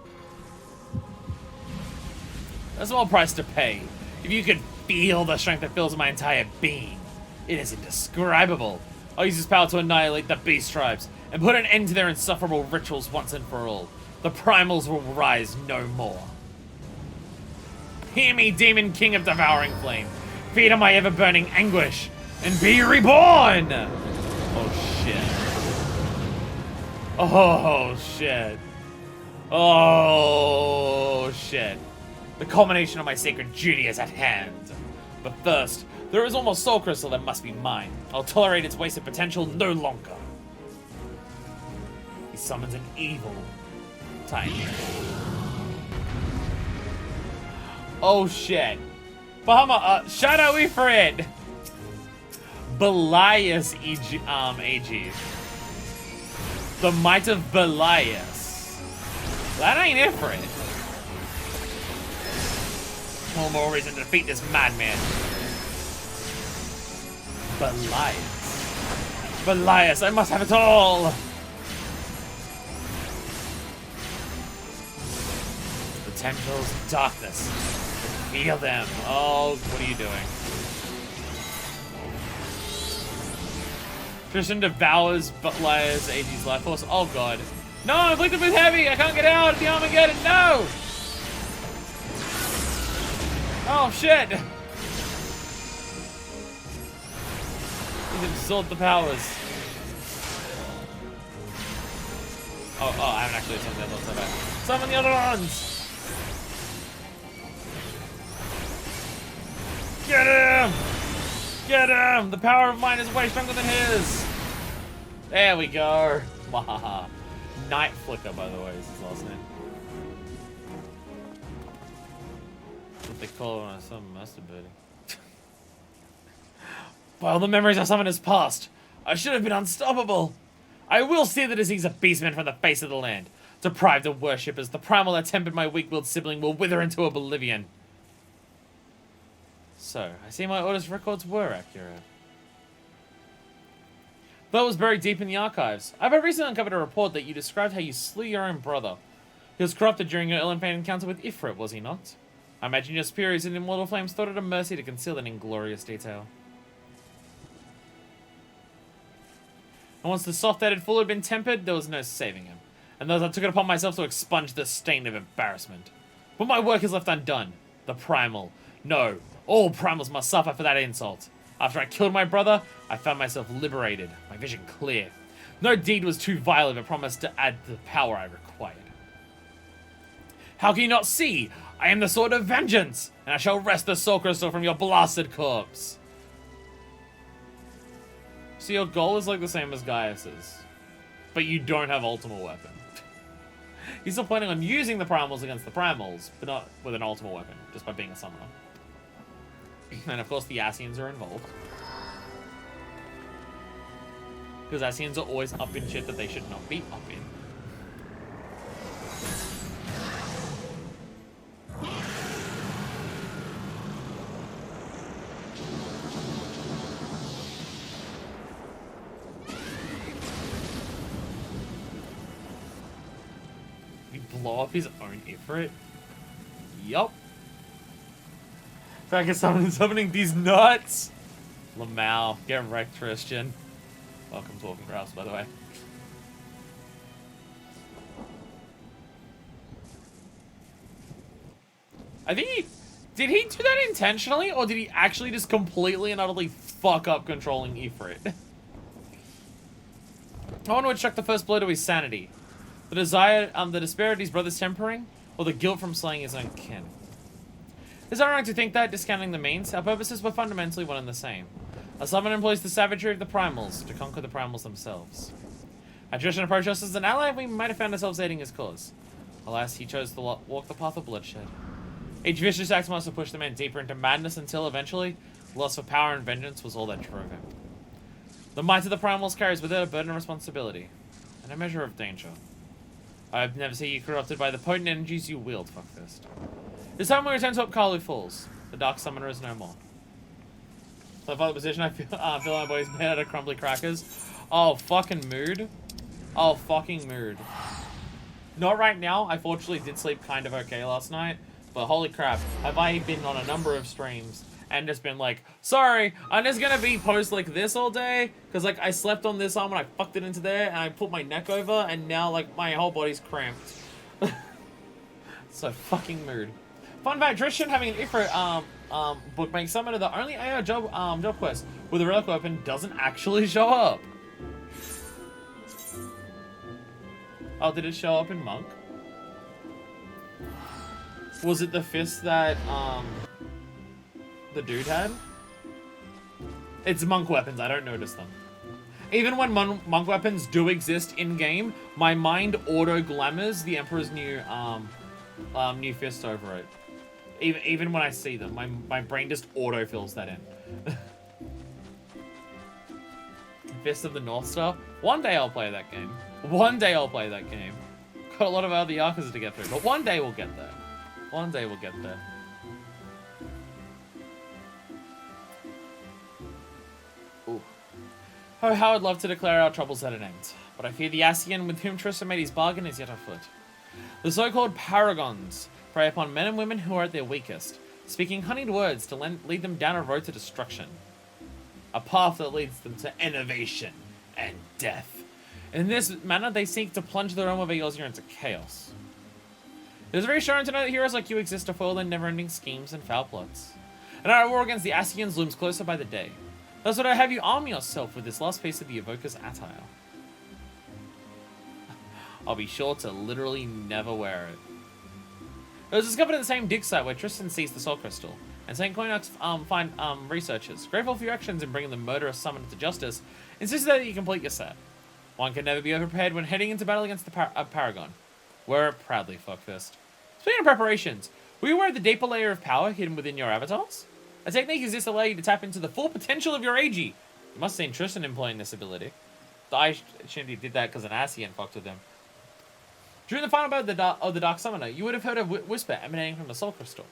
There's a small price to pay. If you could feel the strength that fills my entire being, it is indescribable. I'll use this power to annihilate the beast tribes and put an end to their insufferable rituals once and for all. The Primals will rise no more. Hear me, demon king of devouring flame. Feed on my ever-burning anguish and be reborn! Oh, shit. Oh, shit. Oh, shit. The culmination of my sacred duty is at hand. But first, there is almost soul crystal that must be mine. I'll tolerate its wasted potential no longer. He summons an evil titan. Oh shit. Bahama, Shadow Ifrit. Belias AG. The Might of Belias. That ain't Ifrit. One more reason to defeat this madman. Belias. Belias, I must have it all! The tendrils of darkness. Feel them. Oh, what are you doing? Tristan devours Belias AG's life force. Oh god. No, I'm afflicted with heavy! I can't get out of the Armageddon! No! Oh shit! He's absorbed the powers. Oh, I haven't actually summoned the other ones, have I? Summon the other ones! Get him! Get him! The power of mine is way stronger than his! There we go. Wahaha. Night Flicker, by the way, is his last name. What they call it when I summon masturbating. While the memories of summoners past, I should have been unstoppable. I will steer the disease of beastmen from the face of the land. Deprived of worshippers, the primal that tempered my weak-willed sibling will wither into oblivion. So, I see my orders records were accurate. Though it was buried deep in the archives, I've recently uncovered a report that you described how you slew your own brother. He was corrupted during your ill-fated encounter with Ifrit, was he not? I imagine your superiors in Immortal Flames thought it a mercy to conceal that inglorious detail. And once the soft-headed fool had been tempered, there was no saving him. And thus I took it upon myself to expunge the stain of embarrassment. But my work is left undone. The Primal, No, all Primals must suffer for that insult. After I killed my brother, I found myself liberated, my vision clear. No deed was too vile if it promised to add the power I required. How can you not see? I am the sword of vengeance, and I shall wrest the soul crystal from your blasted corpse. So your goal is like the same as Gaius's, but you don't have ultimate weapon. He's still planning on using the Primals against the Primals, but not with an ultimate weapon, just by being a summoner. And of course the Ascians are involved. Because Ascians are always up in shit that they should not be up in. Blow up his own Ifrit? Yup. Back at summoning these nuts! Lamau, get wrecked, Christian. Welcome to Walking Grass, by the way. I think he... Did he do that intentionally, or did he actually just completely and utterly fuck up controlling Ifrit? I wonder what struck the first blow to his sanity. The despair at his brother's tempering, or the guilt from slaying his own kin. Is that wrong to think that, discounting the means? Our purposes were fundamentally one and the same. A summoner employs the savagery of the Primals to conquer the Primals themselves. Had Tristan approached us as an ally, we might have found ourselves aiding his cause. Alas, he chose to walk the path of bloodshed. Each vicious act must have pushed the man deeper into madness until, eventually, lust for power and vengeance was all that drove him. The might of the Primals carries with it a burden of responsibility, and a measure of danger. I've never seen you corrupted by the potent energies you wield, fuckfist. This time we return to Upkalu Falls. The Dark Summoner is no more. So for the position, I feel my body's made out of crumbly crackers. Oh, fucking mood. Oh, fucking mood. Not right now. I fortunately did sleep kind of okay last night. But holy crap, have I been on a number of streams and just been like, sorry, I'm just gonna be post like this all day, because like I slept on this arm and I fucked it into there and I put my neck over and now like my whole body's cramped. So fucking mood. Fun fact, Tristan having an Ifrit book makes Summoner the only AO job quest where the relic weapon doesn't actually show up. Oh, did it show up in Monk? Was it the fist that the dude had? It's monk weapons, I don't notice them. Even when monk weapons do exist in-game, my mind auto-glamours the Emperor's new fist over it. Even when I see them, my brain just auto-fills that in. Fist of the North Star? One day I'll play that game. One day I'll play that game. Got a lot of other Yakuza to get through, but one day we'll get there. One day we'll get there. Ooh. Oh, how I'd love to declare our troubles at an end, but I fear the Ascian with whom Tristan made his bargain is yet afoot. The so-called paragons prey upon men and women who are at their weakest, speaking honeyed words to lead them down a road to destruction. A path that leads them to innovation and death. In this manner, they seek to plunge the realm of Eorzea into chaos. It is reassuring to know that heroes like you exist to foil their never-ending schemes and foul plots. And our war against the Ascians looms closer by the day. Thus would I have you arm yourself with this last piece of the Evoker's attire. I'll be sure to literally never wear it. It was discovered at the same dig site where Tristan seized the Soul Crystal, and St. Coinox find researchers, grateful for your actions in bringing the murderous summoner to justice, insisted that you complete your set. One can never be overprepared when heading into battle against the Paragon. Wear it proudly, fuckfist. Speaking of preparations, were you aware of the deeper layer of power hidden within your avatars? A technique exists to allow you to tap into the full potential of your AG. You must have seen Tristan employing this ability. The Shindy did that because an Ascian fucked with him. During the final battle of the Dark Summoner, you would have heard a whisper emanating from the Soul Crystal.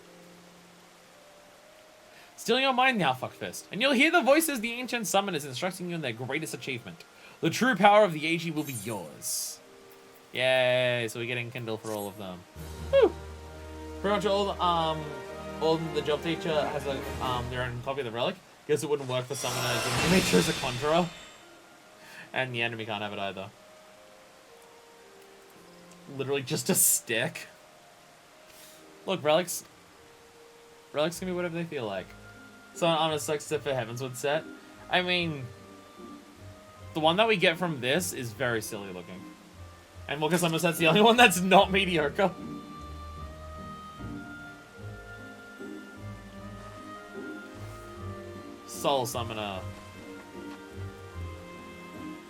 Still your mind now, fuckfist, and you'll hear the voices of the ancient summoners instructing you in their greatest achievement. The true power of the AG will be yours. Yay, so we're getting Kindle for all of them. Woo! Pretty much all the job teacher has their own copy of the relic. Guess it wouldn't work for summoners, and they chose a conjurer. And the enemy can't have it either. Literally just a stick. Look, relics. Relics can be whatever they feel like. So on a Sexta for Heavensward set, I mean, the one that we get from this is very silly looking. And Walker Summer set's the only one that's not mediocre. Soul Summoner.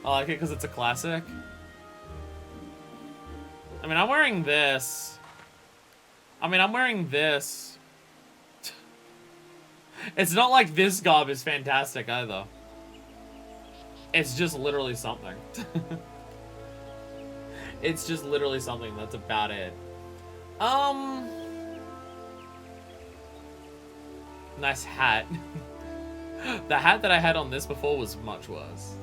I like it because it's a classic. I mean, I'm wearing this. It's not like this garb is fantastic either. It's just literally something. It's just literally something. That's about it. Nice hat. The hat that I had on this before was much worse.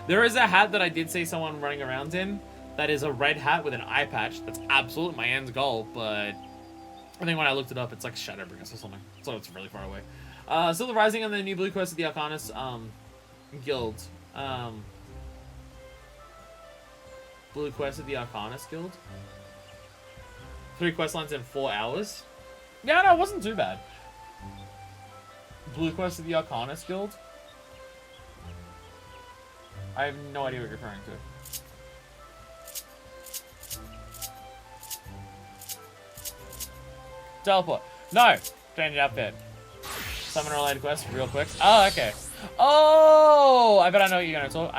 There is a hat that I did see someone running around in that is a red hat with an eye patch. That's absolutely my end's goal, but I think when I looked it up, it's like Shadowbringers or something. So it's really far away. Still the Rising and the new Blue Quest of the Arcanus Guild. Blue Quest of the Arcanus Guild. 3 quest lines in 4 hours. Yeah, no, it wasn't too bad. Blue Quest of the Arcanus Guild. I have no idea what you're referring to. Teleport. No! Change outfit. Summon related quest, real quick. Oh, okay. Oh! I bet I know what you're gonna talk.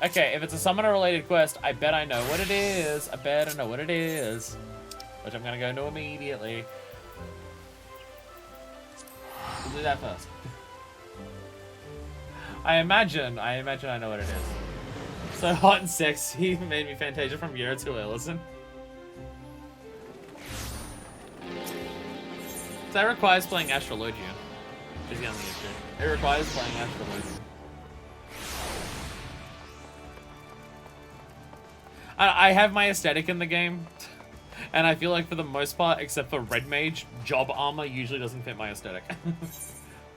Okay, if it's a summoner related quest, I bet I know what it is. Which I'm gonna go into immediately. We'll do that first. I imagine I know what it is. So hot and sexy made me Fantasia from Yura to Ellison. So that requires playing Astrologia. Which is the only issue. It requires playing Astrologia. I have my aesthetic in the game. And I feel like for the most part, except for Red Mage, job armor usually doesn't fit my aesthetic.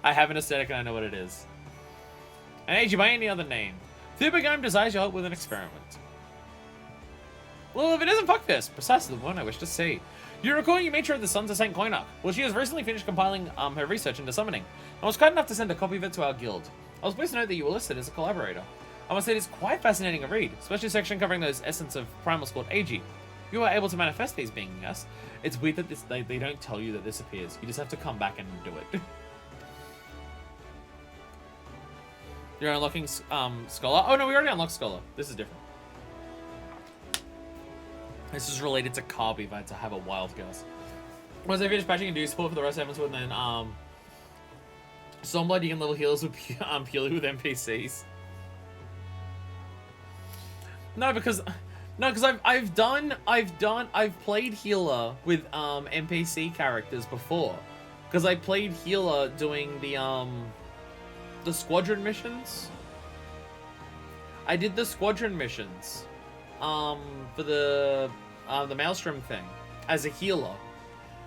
I have an aesthetic and I know what it is. And age you by any other name. Thubagome desires your help with an experiment. Well, if it isn't fuck this, precisely the one I wish to see. You recall you made sure of the Sons of St. Coinarch. Well, she has recently finished compiling her research into summoning, and was kind enough to send a copy of it to our guild. I was pleased to note that you were listed as a collaborator. I must say it is quite fascinating a read, especially a section covering those essence of Primals called AG. You are able to manifest these being, yes? It's weird that they don't tell you that this appears. You just have to come back and do it. You're unlocking Scholar? Oh no, we already unlocked Scholar. This is different. This is related to Carb events. I have a wild guess. Once I finish patching and do support for the rest of Heavensward, then Stormblood, you can level healers with purely with NPCs. No, because I've played healer with NPC characters before. Because I played healer doing the squadron missions. I did the squadron missions for the Maelstrom thing as a healer.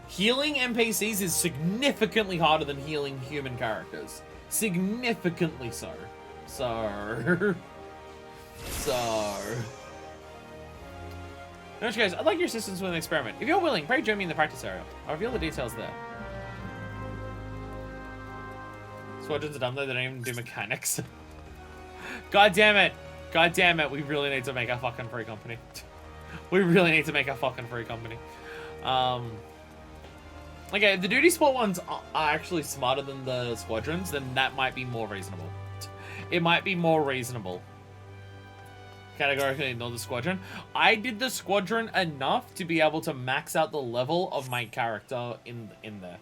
Healing NPCs is significantly harder than healing human characters. Significantly so. So. In which case, I'd like your assistance with an experiment. If you're willing, pray join me in the practice area. I'll reveal the details there. Squadrons are dumb though, they don't even do mechanics. God damn it! God damn it, we really need to make a fucking free company. Okay, if the duty sport ones are actually smarter than the squadrons, then that might be more reasonable. It might be more reasonable. Categorically ignore the squadron. I did the squadron enough to be able to max out the level of my character in there.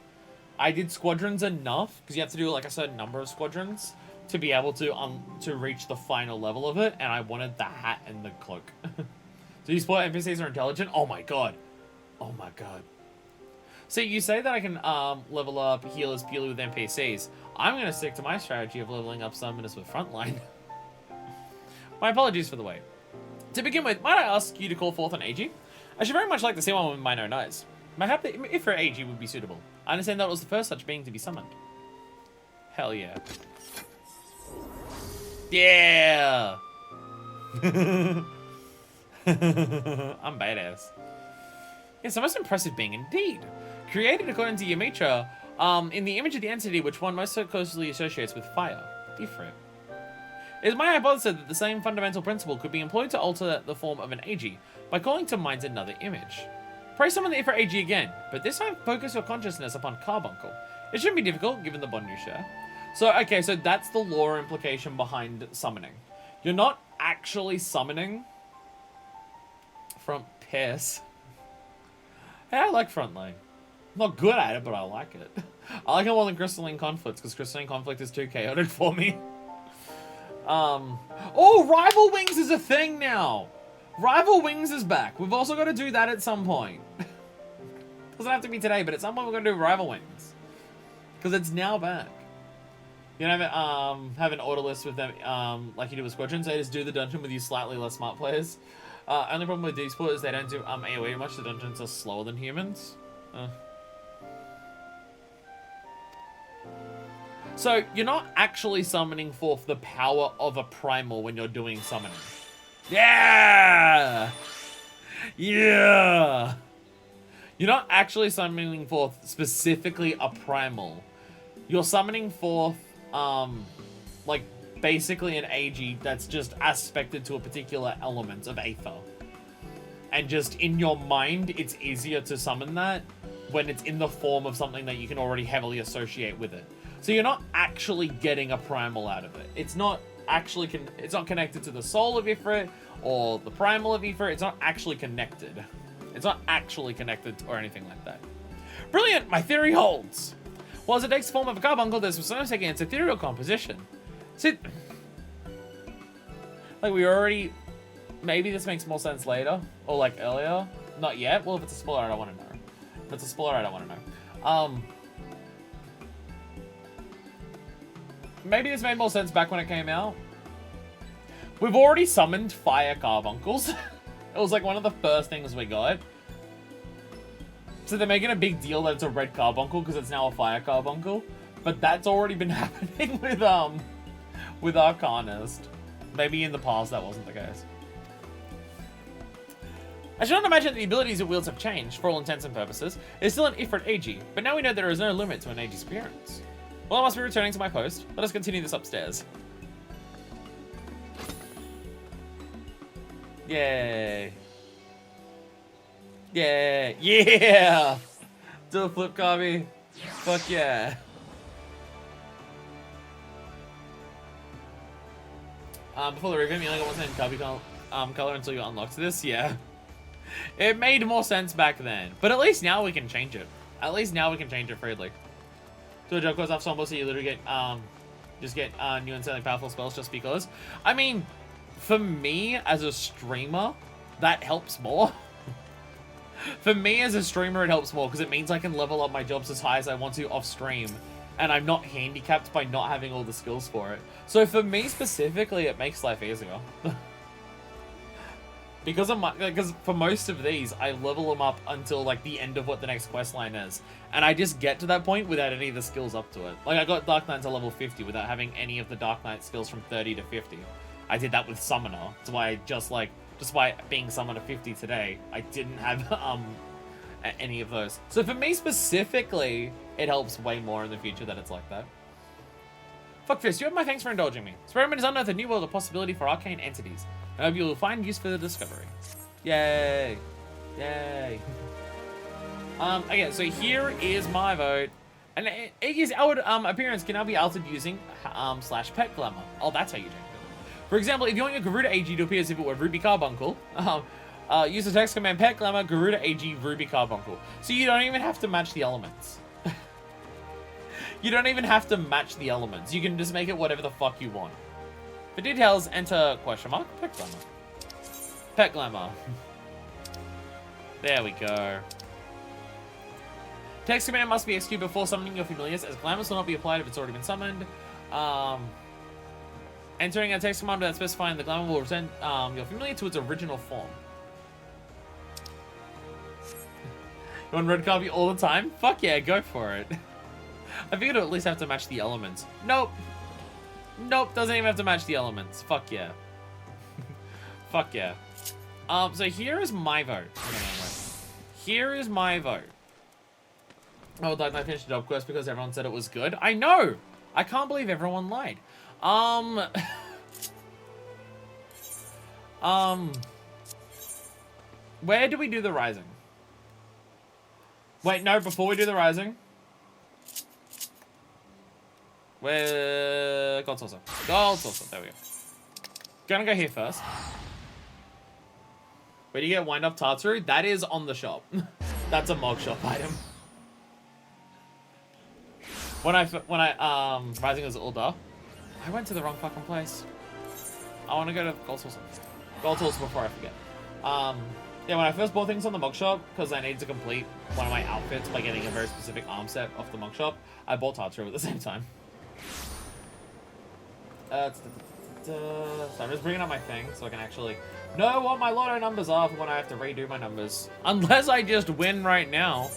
I did squadrons enough, because you have to do like a certain number of squadrons to be able to reach the final level of it, and I wanted the hat and the cloak. Do you sport NPCs are intelligent? Oh my god. Oh my god. See, you say that I can level up healers purely with NPCs. I'm going to stick to my strategy of leveling up summoners with frontline. My apologies for the wait. To begin with, might I ask you to call forth an AG? I should very much like to see one with my own eyes. Mayhap if her AG would be suitable. I understand that it was the first such being to be summoned. Hell yeah. Yeah! I'm badass. Yes, a most impressive being indeed. Created according to Yamitra, in the image of the entity which one most so closely associates with fire, Ifrit. It is my hypothesis that the same fundamental principle could be employed to alter the form of an AG by calling to mind another image. Pray summon the Ifrit AG again, but this time focus your consciousness upon Carbuncle. It shouldn't be difficult, given the bond you share. So, okay, so that's the lore implication behind summoning. You're not actually summoning front piss. Hey, I like Frontline. I'm not good at it, but I like it. I like it more than Crystalline Conflict, because Crystalline Conflict is too chaotic for me. Oh, Rival Wings is a thing now! Rival Wings is back. We've also got to do that at some point. Doesn't have to be today, but at some point we're going to do Rival Wings. Because it's now back. You know, have an order list with them, like you do with Squadrons. They just do the dungeon with you slightly less smart players. Only problem with D-Sport is they don't do AoE much. The dungeons are slower than humans. So, you're not actually summoning forth the power of a Primal when you're doing summoning. Yeah! Yeah! You're not actually summoning forth specifically a Primal. You're summoning forth, like, basically an AG that's just aspected to a particular element of Aether. And just in your mind, it's easier to summon that when it's in the form of something that you can already heavily associate with it. So you're not actually getting a Primal out of it. It's not actually, it's not connected to the soul of Ifrit or the Primal of Ifrit. It's not actually connected. It's not actually connected or anything like that. Brilliant! My theory holds! Well, as it takes the form of a carbuncle, there's sometimes taking its ethereal composition. See, like we already, maybe this makes more sense later, or like earlier. Not yet. Well, if it's a spoiler, I don't want to know. If it's a spoiler, I don't want to know. Maybe this made more sense back when it came out. We've already summoned fire carbuncles. It was like one of the first things we got. So they're making a big deal that it's a red carbuncle because it's now a fire carbuncle. But that's already been happening with Arcanist. Maybe in the past that wasn't the case. I should not imagine that the abilities it wields have changed, for all intents and purposes. It's still an Ifrit AG, but now we know there is no limit to an AG's appearance. Well, I must be returning to my post. Let us continue this upstairs. Yay. Yay. Yeah! Do a flip, Kabi. Fuck yeah. Before the revamp, you only got one in Kabi color until you unlocked this. Yeah. It made more sense back then. But at least now we can change it. At least now we can change it freely. To a joke goes off Sombo, so you literally get, just get new and insanely powerful spells just because. I mean, for me as a streamer, that helps more. For me as a streamer, it helps more because it means I can level up my jobs as high as I want to off stream, and I'm not handicapped by not having all the skills for it. So for me specifically, it makes life easier. Because for most of these, I level them up until like the end of what the next quest line is, and I just get to that point without any of the skills up to it. Like I got Dark Knight to level 50 without having any of the Dark Knight skills from 30 to 50. I did that with Summoner. That's why I just by being Summoner 50 today, I didn't have any of those. So for me specifically, it helps way more in the future that it's like that. Fuckfist, you have my thanks for indulging me. Experiment has unearthed a new world of possibility for arcane entities. I hope you will find use for the discovery. Yay! Yay! Okay, so here is my vote. And Iggy's outward appearance can now be altered using /pet glamour. Oh, that's how you change it. For example, if you want your Garuda AG to appear as if it were Ruby Carbuncle, use the text command pet glamour Garuda AG Ruby Carbuncle. So you don't even have to match the elements. You don't even have to match the elements. You can just make it whatever the fuck you want. For details, enter question mark pet glamour. Pet glamour. There we go. Text command must be executed before summoning your familiars, as glamours will not be applied if it's already been summoned. Entering a text command without specifying the glamour will return your familiar to its original form. You want red copy all the time? Fuck yeah, go for it. I figured it'd at least have to match the elements. Nope. Nope, doesn't even have to match the elements. Fuck yeah. Fuck yeah. So here is my vote. Here is my vote. Oh, did I finish the job quest because everyone said it was good? I know! I can't believe everyone lied. Where do we do the rising? Wait, no, before we do the rising. Where... Gold Saucer. Gold Saucer, there we go. Gonna go here first. Where do you get Wind Up Tartaru? That is on the shop. That's a mog shop item. When I Rising as Ulda, I went to the wrong fucking place. I want to go to Gold Saucer. Gold Saucer before I forget. Yeah, when I first bought things on the mug shop, because I needed to complete one of my outfits by getting a very specific arm set off the mug shop, I bought Tartaru at the same time. So I'm just bringing up my thing so I can actually know what my lotto numbers are for when I have to redo my numbers. Unless I just win right now.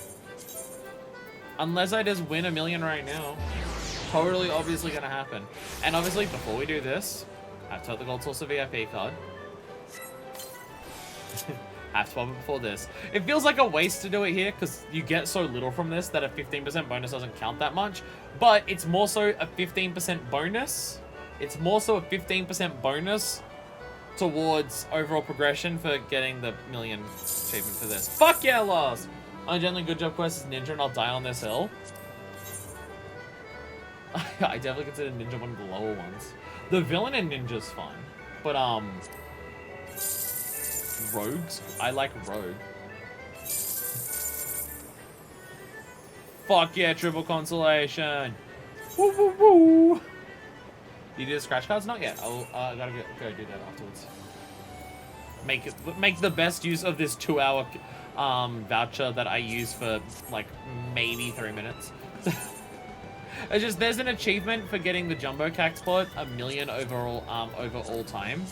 Unless I just win $1 million right now. Totally obviously gonna happen. And obviously before we do this, I have to have the Gold Saucer VIP card. Have to pop it before this. It feels like a waste to do it here because you get so little from this that a 15% bonus doesn't count that much. But it's more so a 15% bonus. It's more so a 15% bonus towards overall progression for getting the $1 million achievement for this. Fuck yeah, lost! On generally good job quest is Ninja and I'll die on this hill. I definitely consider Ninja one of the lower ones. The villain in Ninja's fun. But, Rogues? I like Rogue. Fuck yeah, triple consolation! Woo woo woo! You did the scratch cards? Not yet. I gotta go do that afterwards. Make the best use of this 2-hour voucher that I use for like maybe 3 minutes. It's just there's an achievement for getting the jumbo cactpot $1 million overall over all time.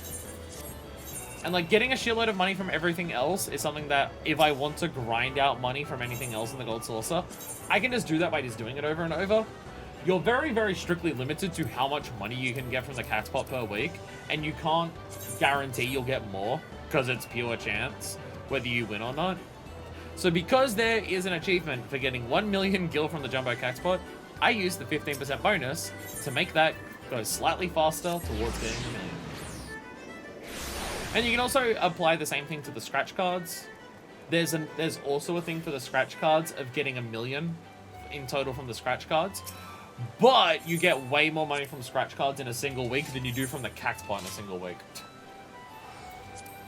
And like getting a shitload of money from everything else is something that if I want to grind out money from anything else in the Gold Saucer, I can just do that by just doing it over and over. You're very, very strictly limited to how much money you can get from the cactpot per week, and you can't guarantee you'll get more because it's pure chance whether you win or not. So because there is an achievement for getting 1 million gil from the jumbo cactpot, I use the 15% bonus to make that go slightly faster towards getting the million. And you can also apply the same thing to the scratch cards. There's also a thing for the scratch cards of getting $1 million in total from the scratch cards. But you get way more money from scratch cards in a single week than you do from the cactpot in a single week.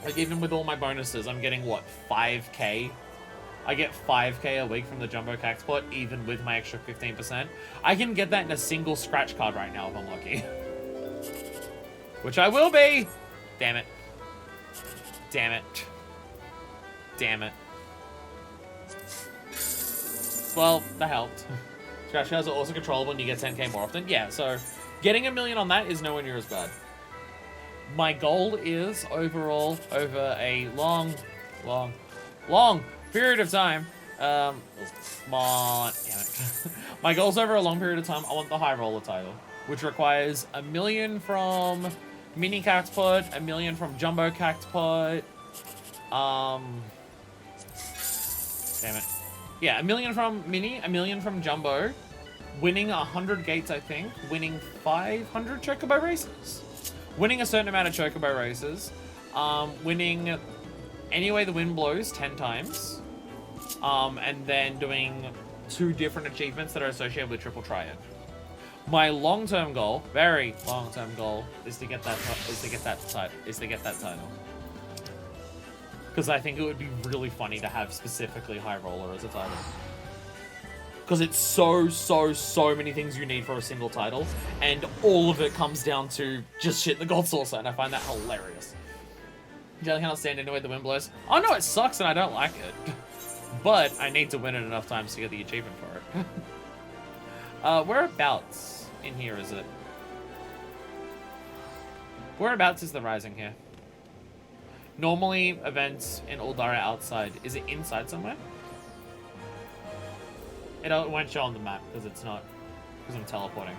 Like even with all my bonuses, I'm getting what, 5k? I get 5k a week from the jumbo cactpot, even with my extra 15%. I can get that in a single scratch card right now if I'm lucky. Which I will be! Damn it. Damn it. Damn it. Well, that helped. Scratch cards are also controllable and you get 10k more often. Yeah, so getting $1 million on that is nowhere near as bad. My goal is overall, over a long period of time. Come on, damn it. My goal's over a long period of time. I want the high roller title, which requires $1 million from mini cactpot, $1 million from jumbo cactpot. Damn it. Yeah, $1 million from mini, $1 million from jumbo, winning 100 gates, I think, winning 500 chocobo races, winning a certain amount of chocobo races, winning any way the wind blows 10 times, and then doing 2 different achievements that are associated with triple triad. My long-term goal, very long-term goal, is to get that title. Because I think it would be really funny to have specifically high roller as a title. Because it's so many things you need for a single title, and all of it comes down to just shit the Gold Saucer, and I find that hilarious. Jelly cannot stand anyway the wind blows. Oh no, it sucks and I don't like it. But I need to win it enough times to get the achievement for it. Whereabouts in here is it? Whereabouts is the rising here? Normally, events in Uldara outside. Is it inside somewhere? It won't show on the map because it's not. Because I'm teleporting.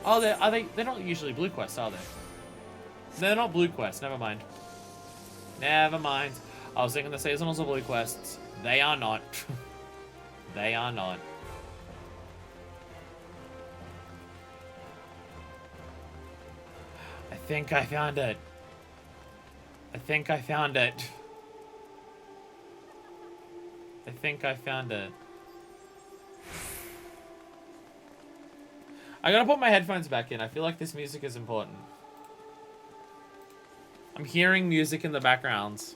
Oh, they're not usually blue quests, are they? They're not blue quests. Never mind. Never mind. I was thinking the seasonals are blue quests. They are not. They are not. I think I found it. I think I found it. I think I found it. I gotta put my headphones back in. I feel like this music is important. I'm hearing music in the background.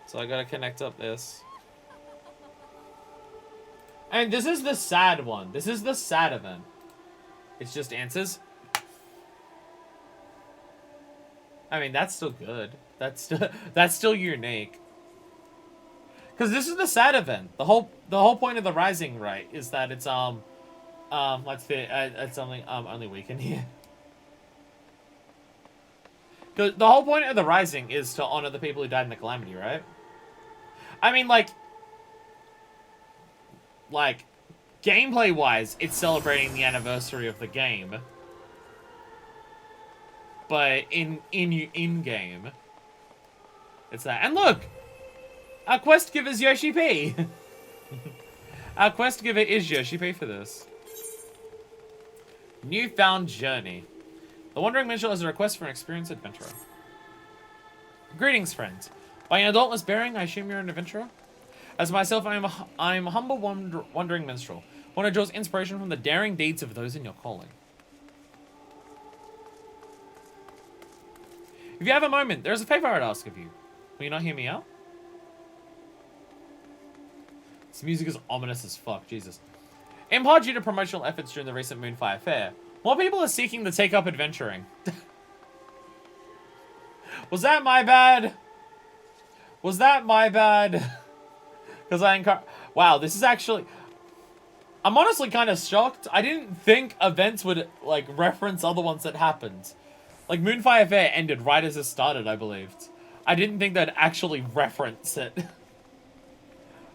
So I gotta connect up this. And this is the sad one. This is the sad event. It's just answers. I mean, that's still good. That's still unique. Because this is the sad event. The whole point of the Rising, right, is that it's let's fit it's something only we can hear. The whole point of the Rising is to honor the people who died in the Calamity, right? I mean, like gameplay-wise, it's celebrating the anniversary of the game. But in-game, it's that. And look! Our quest giver is Yoshi P! Our quest giver is Yoshi P for this. Newfound Journey. The Wandering Minstrel has a request for an experienced adventurer. Greetings, friends. By your dauntless bearing, I assume you're an adventurer? As myself, I'm a humble wandering minstrel, one who draws inspiration from the daring deeds of those in your calling. If you have a moment, there is a favor I'd ask of you. Will you not hear me out? This music is ominous as fuck, Jesus. In part due to promotional efforts during the recent Moonfire Fair, more people are seeking to take up adventuring. Was that my bad? Was that my bad? Because wow, this is actually... I'm honestly kind of shocked. I didn't think events would, like, reference other ones that happened. Like, Moonfire Fair ended right as it started, I believed. I didn't think they'd actually reference it.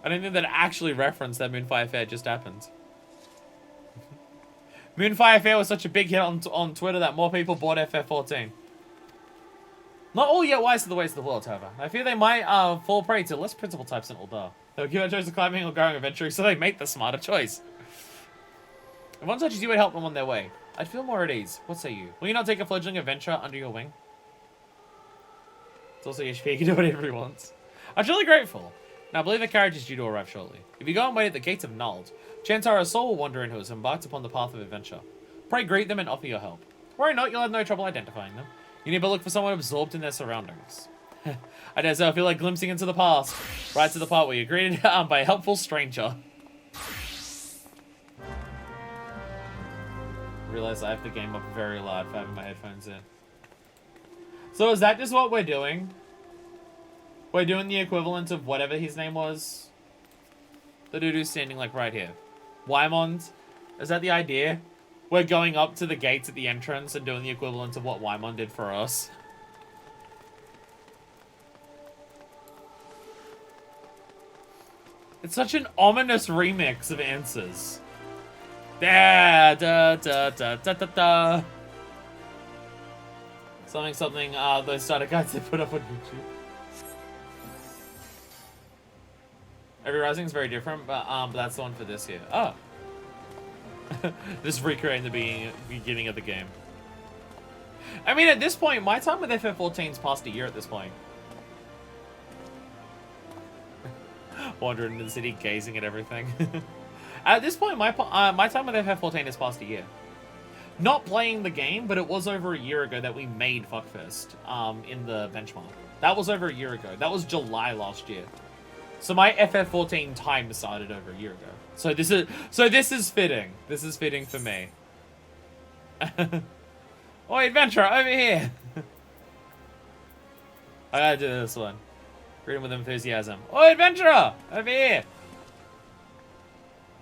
I didn't think they'd actually reference that Moonfire Fair just happened. Moonfire Fair was such a big hit on Twitter that more people bought FF14. Not all yet wise to the ways of the world, however. I fear they might fall prey to less principal types than Ulda. They'll give a choice of climbing or going adventuring, so they make the smarter choice. If one such as you would help them on their way, I'd feel more at ease. What say you? Will you not take a fledgling adventurer under your wing? It's also HP, he can do whatever he wants. I'm truly grateful. Now, I believe the carriage is due to arrive shortly. If you go and wait at the gates of Nald, chance are a soul will wander in who has embarked upon the path of adventure. Pray greet them and offer your help. Worry not, you'll have no trouble identifying them. You need but look for someone absorbed in their surroundings. I dare say I feel like glimpsing into the past. Right to the part where you're greeted by a helpful stranger. I realize I have the game up very loud for having my headphones in. So is that just what we're doing? We're doing the equivalent of whatever his name was? The dude who's standing like right here. Wymond? Is that the idea? We're going up to the gates at the entrance and doing the equivalent of what Wymond did for us. It's such an ominous remix of answers. Da da da da da da da. Something, those starter guides they put up on YouTube. Every Rising is very different, but that's the one for this year. Oh. Just recreating the beginning of the game. I mean, at this point, my time with FF14's past a year at this point. Wandering in the city, gazing at everything. At this point, my time with FF14 is past a year. Not playing the game, but it was over a year ago that we made Fuckfest in the benchmark. That was over a year ago. That was July last year. So my FF14 time started over a year ago. So this is fitting. This is fitting for me. Oh, adventurer, over here. I gotta do this one. Greet him with enthusiasm. Oh, adventurer, over here.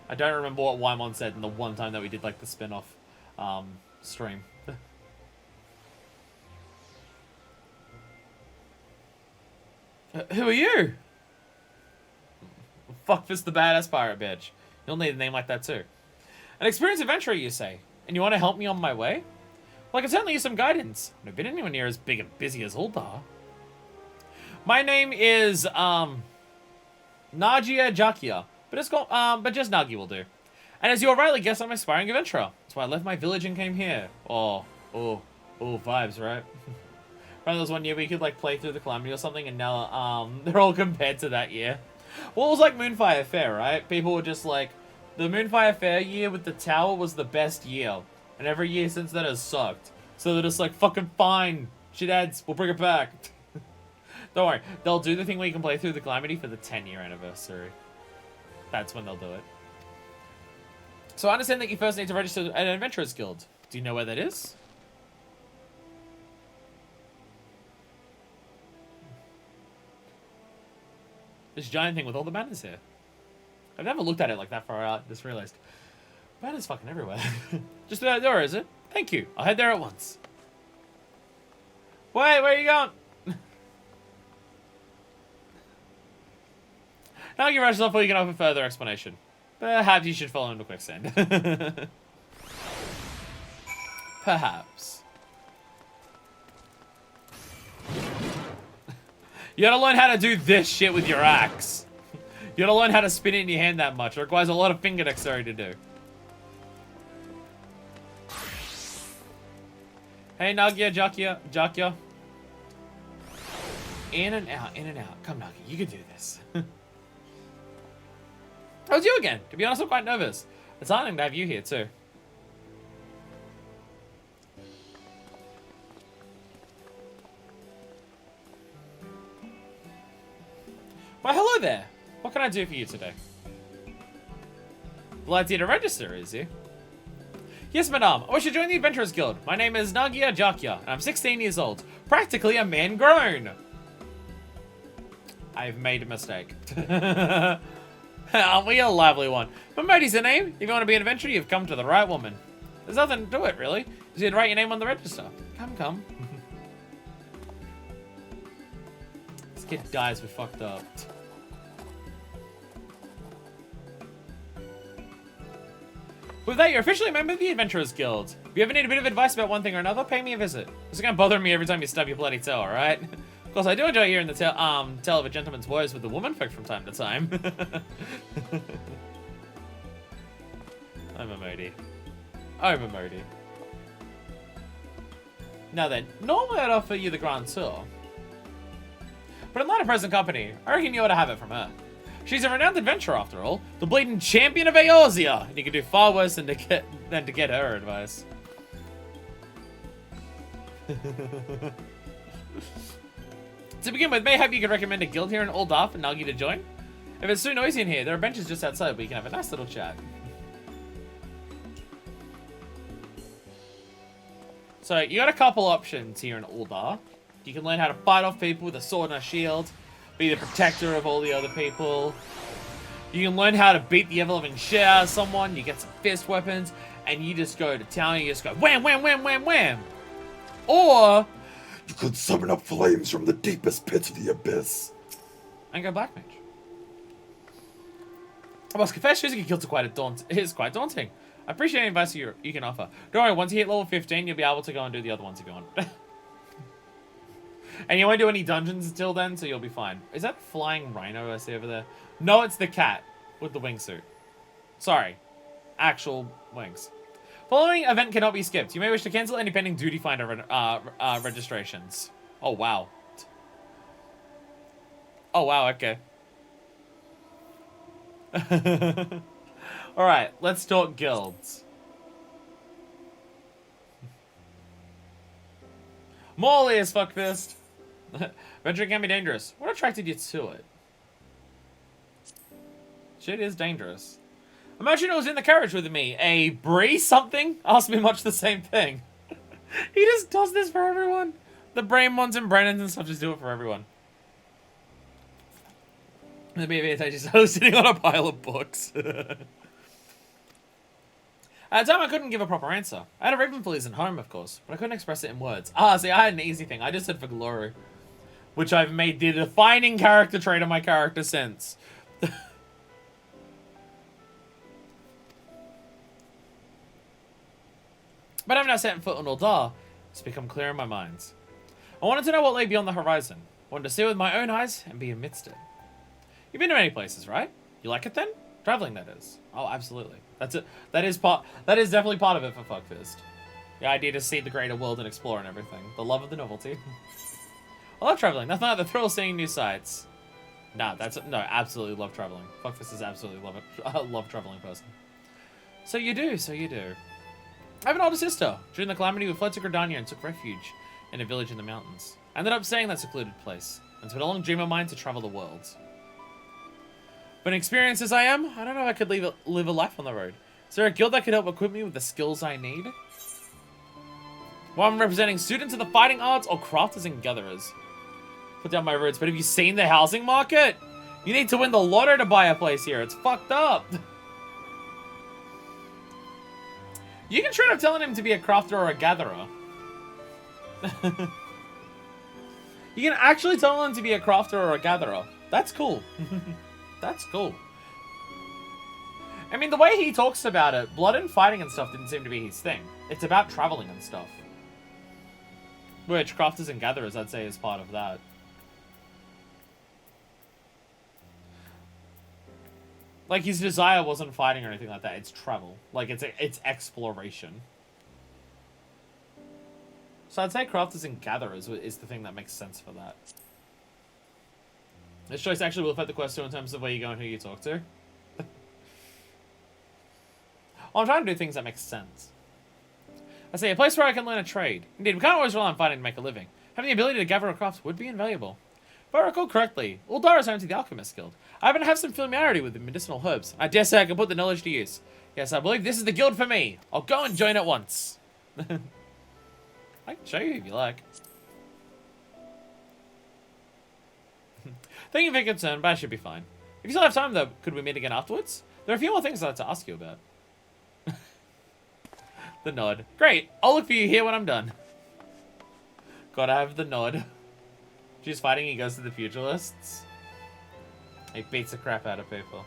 I don't remember what Wymon said in the one time that we did like the spin-off stream. Who are you? Fuck this the badass pirate bitch. You'll need a name like that too. An experienced adventurer, you say? and you want to help me on my way? Well, I can certainly use some guidance. I've never been anywhere near as big and busy as Uldar. My name is, Nagia Jakia, but just Nagi will do. And as you'll rightly guess, I'm an aspiring adventurer. That's why I left my village and came here. Oh, vibes, right? There was one year where you could, like, play through the Calamity or something, and now, they're all compared to that year. Well, it was like Moonfire Fair, right? People were just like, the Moonfire Fair year with the tower was the best year. And every year since then has sucked. So they're just like, fucking fine. Shitheads, we'll bring it back. Don't worry. They'll do the thing where you can play through the Calamity for the 10-year anniversary. That's when they'll do it. So I understand that you first need to register at an Adventurers Guild. Do you know where that is? This giant thing with all the banners here. I've never looked at it like that far out. Just realized. Banners fucking everywhere. Just without the door, is it? Thank you. I'll head there at once. Wait, where are you going? Now you rush off before you can offer further explanation. Perhaps you should follow him to quicksand. Perhaps. You gotta learn how to do this shit with your axe. You gotta learn how to spin it in your hand that much. It requires a lot of finger dexterity to do. Hey, Nagia, Jakia. In and out, in and out. Come, Nagia, you can do this. Oh, it's you again. To be honest, I'm quite nervous. It's heartening to have you here, too. Why, hello there. What can I do for you today? Glad to register, is you? Yes, madame. I wish to join the Adventurers Guild. My name is Nagia Jakia, and I'm 16 years old. Practically a man grown. I've made a mistake. Aren't we a lively one? But Modi's the name. If you want to be an adventurer, you've come to the right woman. There's nothing to it, really. Just you'd write your name on the register. Come. This kid dies, we fucked up. With that, you're officially a member of the Adventurers Guild. If you ever need a bit of advice about one thing or another, pay me a visit. It's gonna bother me every time you stub your bloody toe, alright? Of course, I do enjoy hearing the tale of a gentleman's woes with the womanfolk from time to time. I'm a Modi. Now then, normally I'd offer you the Grand Tour. But in light of present company, I reckon you ought to have it from her. She's a renowned adventurer, after all. The bleeding champion of Eorzea. And you can do far worse than to get her advice. To begin with, mayhap you could recommend a guild here in Uldar for Nagi to join? If it's too noisy in here, there are benches just outside where you can have a nice little chat. So, you got a couple options here in Uldar. You can learn how to fight off people with a sword and a shield. Be the protector of all the other people. You can learn how to beat the ever-living shit out of someone. You get some fist weapons. And you just go to town and you just go wham, wham, wham, wham, wham. Or you could summon up flames from the deepest pits of the abyss. And go Black Mage. I must confess, choosing a guild is quite daunting. I appreciate any advice you can offer. Don't worry, once you hit level 15, you'll be able to go and do the other ones if you want. And you won't do any dungeons until then, so you'll be fine. Is that flying rhino I see over there? No, it's the cat with the wingsuit. Sorry. Actual wings. Following event cannot be skipped. You may wish to cancel any pending duty finder registrations. Oh, wow. Oh, wow, okay. Alright, let's talk guilds. Molly is fuckfist. Venturing can be dangerous. What attracted you to it? Shit is dangerous. Imagine it was in the carriage with me. A Bree something asked me much the same thing. He just does this for everyone. The Brain ones and Brennans and stuff just do it for everyone. The BBS I was sitting on a pile of books. At the time, I couldn't give a proper answer. I had a Ravenfleas in home, of course, but I couldn't express it in words. See, I had an easy thing. I just said for glory, which I've made the defining character trait of my character since. But having now set foot on Uldar, it's become clear in my mind. I wanted to know what lay beyond the horizon. I wanted to see it with my own eyes and be amidst it. You've been to many places, right? You like it then? Traveling, that is. Oh, absolutely. That's it. That is definitely part of it for Fuckfist. The idea to see the greater world and explore and everything. The love of the novelty. I love traveling. Nothing like the thrill of seeing new sights. No, absolutely love traveling. Fuckfist is absolutely love traveling person. So you do. I have an older sister. During the calamity, we fled to Gridania and took refuge in a village in the mountains. I ended up staying in that secluded place. And it's been a long dream of mine to travel the world. But experienced as I am, I don't know if I could live a life on the road. Is there a guild that could help equip me with the skills I need? Well, I'm representing students of the fighting arts or crafters and gatherers. Put down my roots, but have you seen the housing market? You need to win the lotto to buy a place here. It's fucked up. You can try telling him to be a crafter or a gatherer. You can actually tell him to be a crafter or a gatherer. That's cool. That's cool. I mean, the way he talks about it, blood and fighting and stuff didn't seem to be his thing. It's about traveling and stuff. Which, crafters and gatherers, I'd say, is part of that. Like, his desire wasn't fighting or anything like that. It's travel. Like, it's exploration. So I'd say crafters and gatherers is the thing that makes sense for that. This choice actually will affect the quest too in terms of where you go and who you talk to. I'm trying to do things that make sense. I say, a place where I can learn a trade. Indeed, we can't always rely on fighting to make a living. Having the ability to gather a craft would be invaluable. If I recall correctly, Uldar is home to the Alchemist Guild. I happen to have some familiarity with the medicinal herbs. I dare say I can put the knowledge to use. Yes, I believe this is the guild for me. I'll go and join it once. I can show you if you like. Thank you for your concern, but I should be fine. If you still have time, though, could we meet again afterwards? There are a few more things I'd like to ask you about. The nod. Great. I'll look for you here when I'm done. Gotta have the nod. She's fighting, he goes to the pugilists. He beats the crap out of people.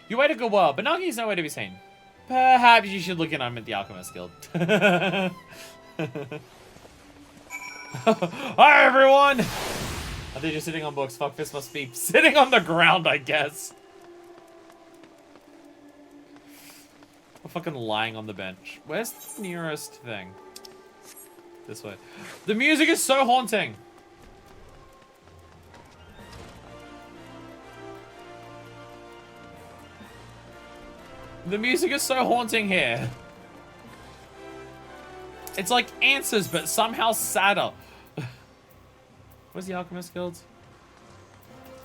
You wait a good while, but Nagi's nowhere to be seen. Perhaps you should look in on him at the Alchemist Guild. Hi, everyone! Are they just sitting on books? Fuckfist must be sitting on the ground, I guess. I'm fucking lying on the bench. Where's the nearest thing? This way. The music is so haunting. The music is so haunting here. It's like Answers, but somehow sadder. Where's the Alchemist Guild?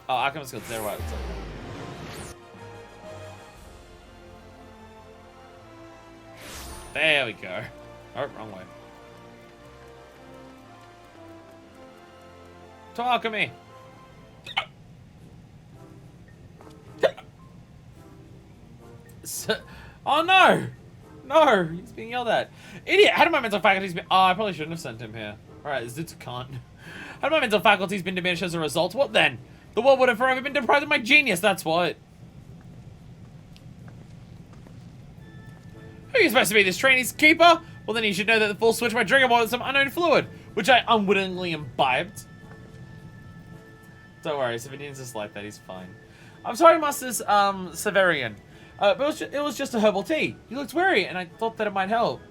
Oh, Alchemist Guild's there, right? There we go. Oh, wrong way. To alchemy. Oh no! No! He's being yelled at. Idiot! How did my mental faculties be- Oh, I probably shouldn't have sent him here. Alright, this dude's a cunt. How did my mental faculties been diminished as a result? What then? The world would have forever been deprived of my genius, that's what. Who are you supposed to be, this trainee's keeper? Well then you should know that the full switch my trigger ball with some unknown fluid, which I unwittingly imbibed. Don't worry, if he needs just like that, he's fine. I'm sorry, Master's, Severian. But it was just a herbal tea. You looked weary, and I thought that it might help.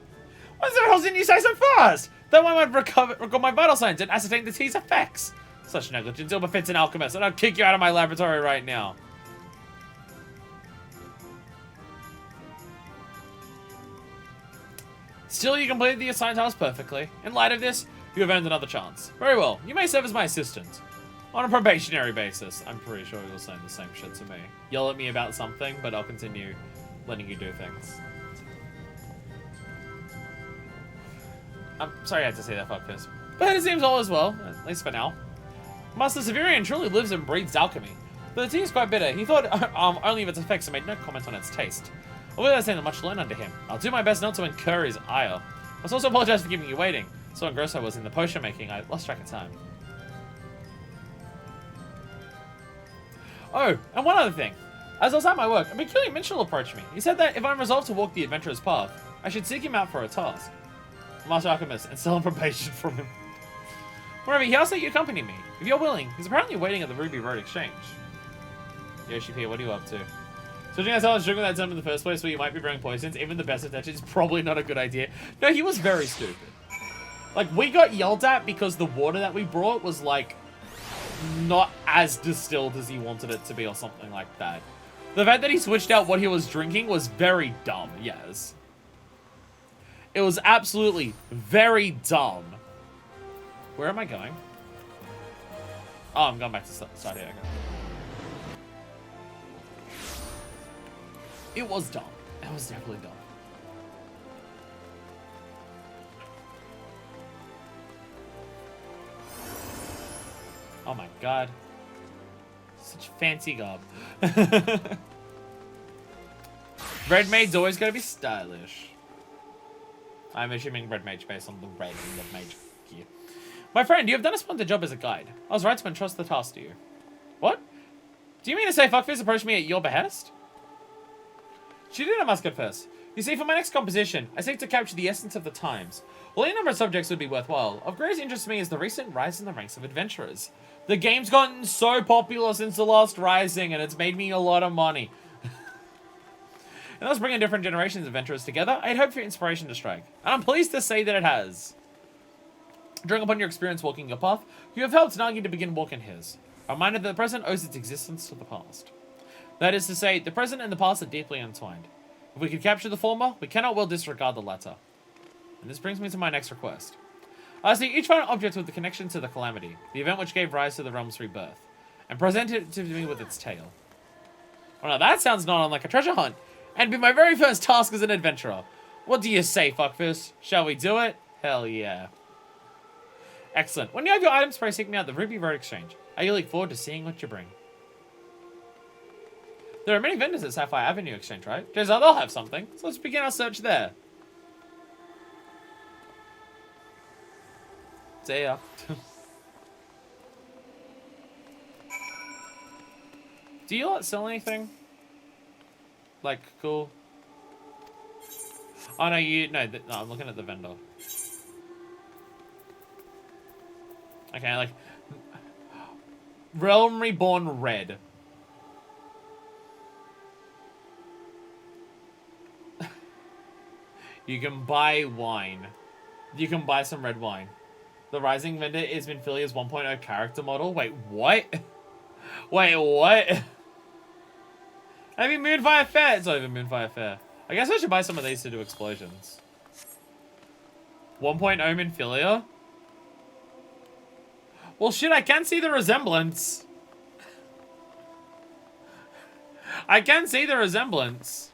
What the hell didn't you say so fast? That way I might record my vital signs and ascertain the tea's effects. Such negligence ill befits an alchemist, and I'll kick you out of my laboratory right now. Still, you completed the assigned task perfectly. In light of this, you have earned another chance. Very well, you may serve as my assistant. On a probationary basis. I'm pretty sure you'll say the same shit to me. Yell at me about something, but I'll continue letting you do things. I'm sorry I had to say that, Fuckfist. But it seems all is well, at least for now. Master Severian truly lives and breathes alchemy. But the tea is quite bitter. He thought only of its effects and made no comment on its taste. Although there's not much to learn under him, I'll do my best not to incur his ire. I must also apologize for keeping you waiting. So engrossed I was in the potion making, I lost track of time. Oh, and one other thing. As I was at my work, a peculiar minstrel approached me. He said that if I'm resolved to walk the adventurer's path, I should seek him out for a task. Master Alchemist, and steal information from him. Moreover, he asked that you accompany me. If you're willing, he's apparently waiting at the Ruby Road Exchange. Yoshi P, what are you up to? Switching us out and drinking that time in the first place where you might be bringing poisons, even the best intentions, is probably not a good idea. No, he was very stupid. Like, we got yelled at because the water that we brought was, like, not as distilled as he wanted it to be or something like that. The fact that he switched out what he was drinking was very dumb, yes. It was absolutely very dumb. Where am I going? Oh, I'm going back to start here. Okay. It was dumb. It was definitely dumb. Oh my god. Such fancy garb. Red Maid's always gotta be stylish. I'm assuming Red Mage based on the red and the mage gear. My friend, you have done a splendid job as a guide. I was right to entrust the task to you. What? Do you mean to say Fuckfist approached me at your behest? She did, I must confess. You see, for my next composition, I seek to capture the essence of the times. While any number of subjects would be worthwhile, of greatest interest to me is the recent rise in the ranks of adventurers. The game's gotten so popular since the last Rising, and it's made me a lot of money. And thus bringing different generations of adventurers together, I'd hope for inspiration to strike. And I'm pleased to say that it has. Drawing upon your experience walking your path, you have helped Nagi to begin walking his. A reminder that the present owes its existence to the past. That is to say, the present and the past are deeply entwined. If we can capture the former, we cannot well disregard the latter. And this brings me to my next request. I see each find an object with a connection to the calamity, the event which gave rise to the realm's rebirth, and present it to me with its tale. Well, now that sounds not unlike a treasure hunt, and be my very first task as an adventurer. What do you say, Fuckfist? Shall we do it? Hell yeah. Excellent. When you have your items, pray seek me out the Ruby Road Exchange. I look forward to seeing what you bring. There are many vendors at Sapphire Avenue Exchange, right? Turns out they'll have something, so let's begin our search there. See ya. Do you lot sell anything? Like, cool. Oh no, no, I'm looking at the vendor. Okay, like, Realm Reborn Red. You can buy wine. You can buy some red wine. The Rising vendor is Minfilia's 1.0 character model. Wait, what? Wait, what? I mean, Moonfire Fair. It's not even Moonfire Fair. I guess I should buy some of these to do explosions. 1.0 Minfilia? Well, shit, I can see the resemblance. I can see the resemblance.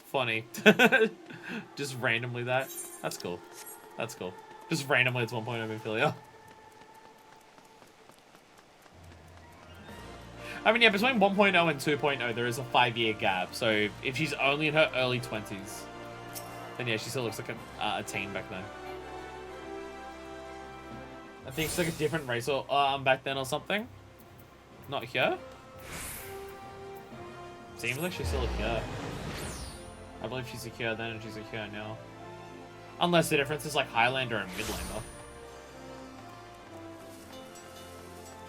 Funny. Just randomly that. That's cool. That's cool. Just randomly it's 1.0 Minfilia. I mean, yeah, between 1.0 and 2.0, there is a 5-year gap. So if she's only in her early 20s, then yeah, she still looks like a teen back then. I think she's like a different race or back then or something. Not here. Seems like she's still here. I believe she's secure then and she's secure now. Unless the difference is like Highlander and Midlander.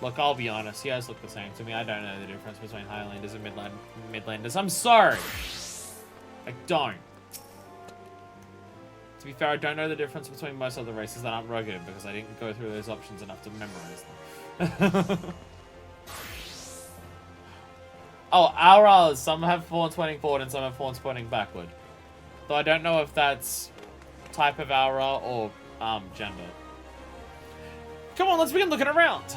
Look, I'll be honest, you guys look the same to me. I don't know the difference between Highlanders and Midlanders. I'm sorry. I don't. To be fair, I don't know the difference between most other races that aren't rugged because I didn't go through those options enough to memorize them. Oh, auras. Some have fawns pointing forward and some have fawns pointing backward. Though I don't know if that's type of aura or gender. Come on, let's begin looking around.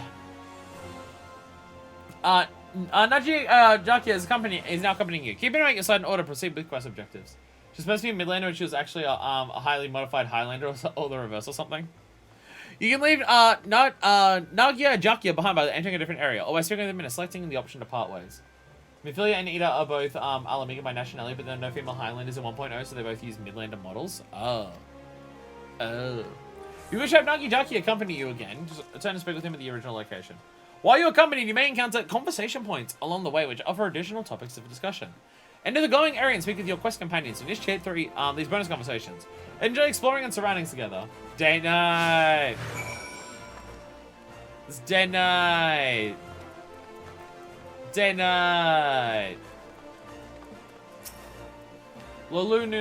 Naji is now accompanying you. Keep in mind your side in order, proceed with quest objectives. She's supposed to be a Midlander, and she was actually a highly modified Highlander or the reverse or something. You can leave Nagia Jakia behind by entering a different area, or by speaking with them and selecting the option to part ways. Minfilia and Ida are both Alamiga by nationality, but there are no female Highlanders in 1.0, so they both use Midlander models. Oh. Oh. You wish to have Nagi Jaki accompany you again, just return to speak with him at the original location. While you accompany, you may encounter conversation points along the way which offer additional topics of discussion. Enter the glowing area and speak with your quest companions to initiate these bonus conversations. Enjoy exploring and surroundings together. Day night. It's day night. Day night. Welcome,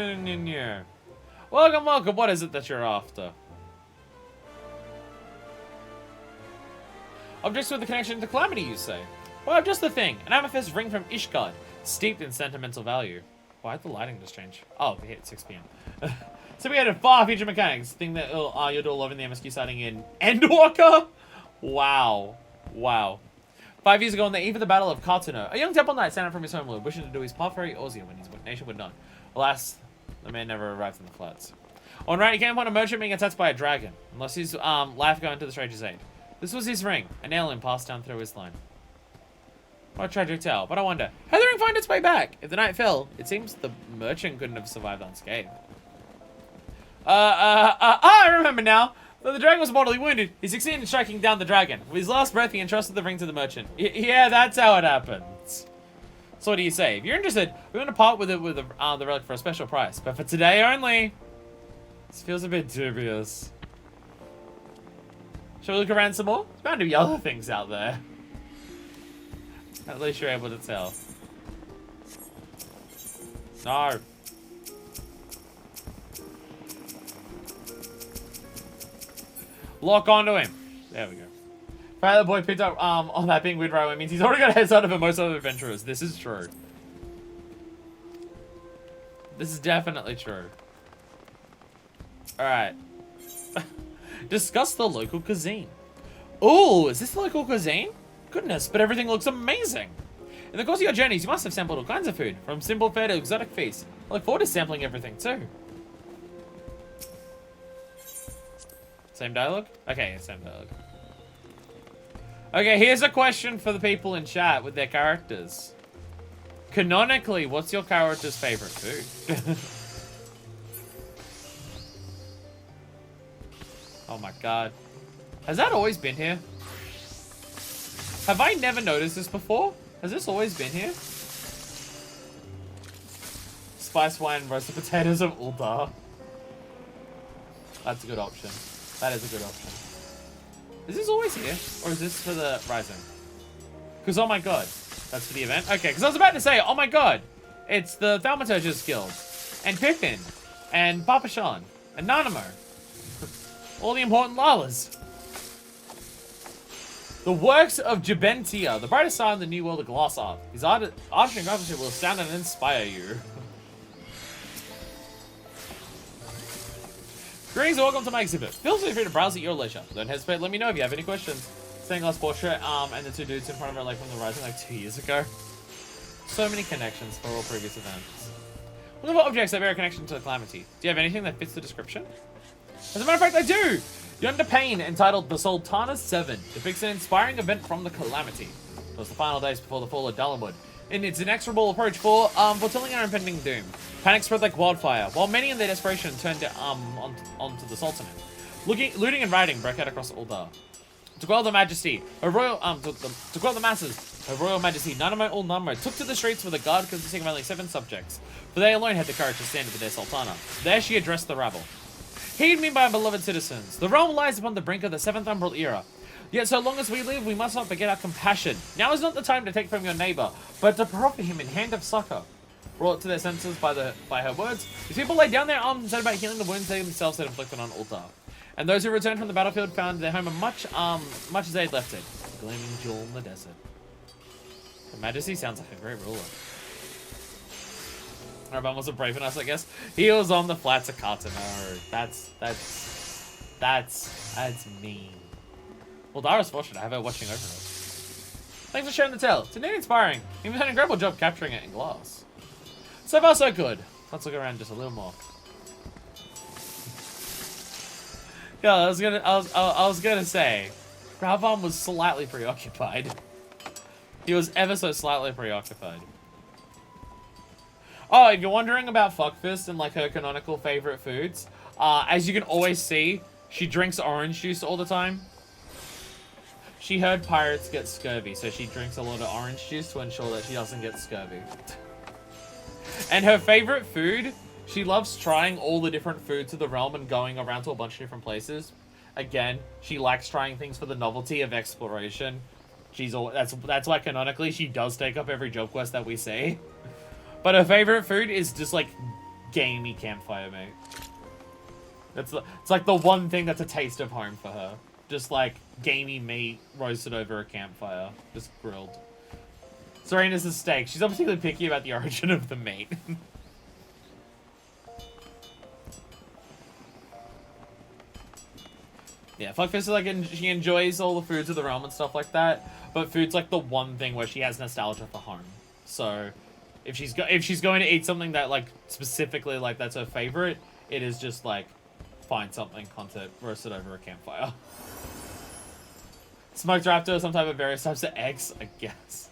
welcome. What is it that you're after? Objects with a connection to Calamity, you say? Well, just the thing. An amethyst ring from Ishgard, steeped in sentimental value. Why'd the lighting just change? Oh, we hit 6 p.m. So we had a far feature mechanics. Thing that you'll do loving the MSQ sighting in Endwalker? Wow. Wow. 5 years ago on the eve of the Battle of Kartuno, a young temple knight set out from his homeland, wishing to do his part for Eorzea when his nation would not. Alas, the man never arrived in the floods. On right, he came upon a merchant being attacked by a dragon. Unless his life going to the stranger's aid. This was his ring, an alien passed down through his line. What a tragic tale, but I wonder, how did the ring find its way back? If the night fell, it seems the merchant couldn't have survived unscathed. I remember now. Though the dragon was mortally wounded, he succeeded in striking down the dragon. With his last breath, he entrusted the ring to the merchant. Yeah, that's how it happens. So what do you say? If you're interested, we want to part with it with the relic for a special price. But for today only. This feels a bit dubious. Shall we look around some more? There's bound to be other things out there. At least you're able to tell. No. Lock onto him. There we go. Fact, the boy picked up on that being weird railway means he's already got a head start over most other adventurers. This is true. This is definitely true. Alright. Discuss the local cuisine. Ooh, is this the local cuisine? Goodness, but everything looks amazing. In the course of your journeys, you must have sampled all kinds of food, from simple fare to exotic feasts. I look forward to sampling everything too. Same dialogue? Okay, same dialogue. Okay, here's a question for the people in chat with their characters. Canonically, what's your character's favorite food? Oh my god. Has that always been here? Have I never noticed this before? Has this always been here? Spice wine, roasted potatoes of Uldar. That's a good option. That is a good option. Is this always here? Or is this for the Rising? Because, oh my god. That's for the event? Okay, because I was about to say, oh my god. It's the Thaumaturge's Guild. And Pippin. And Papa Sean. And Nanamo. All the important Lalas. The works of Jabentia, the brightest star in the new world of glass art. His art and craftsmanship will astound and inspire you. Greetings and welcome to my exhibit. Feel free to browse at your leisure. Don't hesitate, let me know if you have any questions. Stained glass portrait, and the two dudes in front of her like from the Rising like 2 years ago. So many connections for all previous events. What about objects that bear a connection to the Calamity? Do you have anything that fits the description? As a matter of fact, I do! Yonder Pain, entitled The Sultana's Seven, depicts an inspiring event from the Calamity. It was the final days before the fall of Dalamud. In its inexorable approach foretelling our impending doom. Panic spread like wildfire, while many in their desperation turned onto the Sultanate. Looting and rioting broke out across Uldar. To quell the majesty, her royal to quell the masses, her royal majesty Nanamo ul Nammo took to the streets with a guard consisting of only 7 subjects, for they alone had the courage to stand with their sultana. There she addressed the rabble. Heed me, my beloved citizens. The realm lies upon the brink of the 7th Umbral era. Yet so long as we live, we must not forget our compassion. Now is not the time to take from your neighbor, but to proffer him in hand of succor. Brought to their senses by her words, these people laid down their arms and set about healing the wounds they themselves had inflicted on Uldar. And those who returned from the battlefield found their home much as they had left it, a gleaming jewel in the desert. Her Majesty sounds like a great ruler. Araban wasn't brave enough, I guess. He was on the flats of Kartuno. That's mean. Well, Dara's fortunate to have her watching over us. Thanks for sharing the tale. It's indeed inspiring. You've done an incredible job capturing it in glass. So far, so good. Let's look around just a little more. Yeah, I was gonna say, Ravan was slightly preoccupied. He was ever so slightly preoccupied. Oh, if you're wondering about Fuckfist and like her canonical favorite foods, as you can always see, she drinks orange juice all the time. She heard pirates get scurvy, so she drinks a lot of orange juice to ensure that she doesn't get scurvy. And her favorite food, she loves trying all the different foods of the realm and going around to a bunch of different places. Again, she likes trying things for the novelty of exploration. That's why canonically she does take up every job quest that we see. But her favorite food is just like gamey campfire meat. It's like the one thing that's a taste of home for her. Just like gamey meat roasted over a campfire, just grilled. Serena's a steak. She's not particularly picky about the origin of the meat. Yeah, Fuckfist is like, she enjoys all the foods of the realm and stuff like that, but food's like the one thing where she has nostalgia for home. So, if she's going to eat something that like specifically like that's her favorite, it is just like find something content roasted over a campfire. Smoked raptor, some type of various types of eggs, I guess.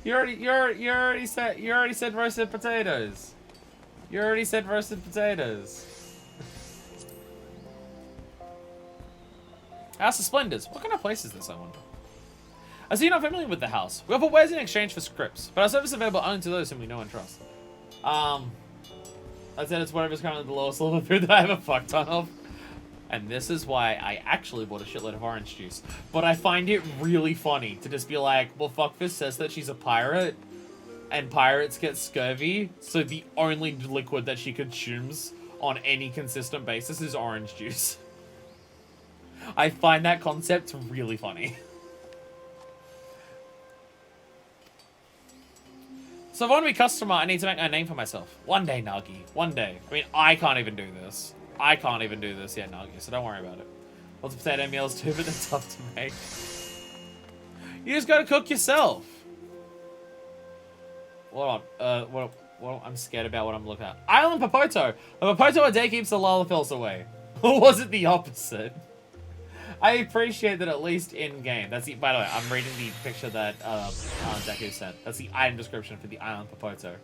You already said roasted potatoes. You already said roasted potatoes. House of Splendors. What kind of place is this, I wonder? I see you're not familiar with the house. We offer wares in exchange for scripts, but our service is available only to those whom we know and trust. I said it's whatever's currently the lowest level of food that I have a fuck ton of. And this is why I actually bought a shitload of orange juice. But I find it really funny to just be like, well, Fuckfist says that she's a pirate, and pirates get scurvy, so the only liquid that she consumes on any consistent basis is orange juice. I find that concept really funny. So if I want to be customer, I need to make a name for myself. One day, Nagi. One day. I mean, I can't even do this. I can't even do this yet, Nagi, so don't worry about it. Lots of potato meals too, but they're tough to make. You just gotta cook yourself. Hold on. What I'm scared about what I'm looking at. Island Popoto. A Popoto a day keeps the Lalafels away. Or was it the opposite? I appreciate that at least in-game. That's the, by the way, I'm reading the picture that Deku sent. That's the item description for the Island Popoto.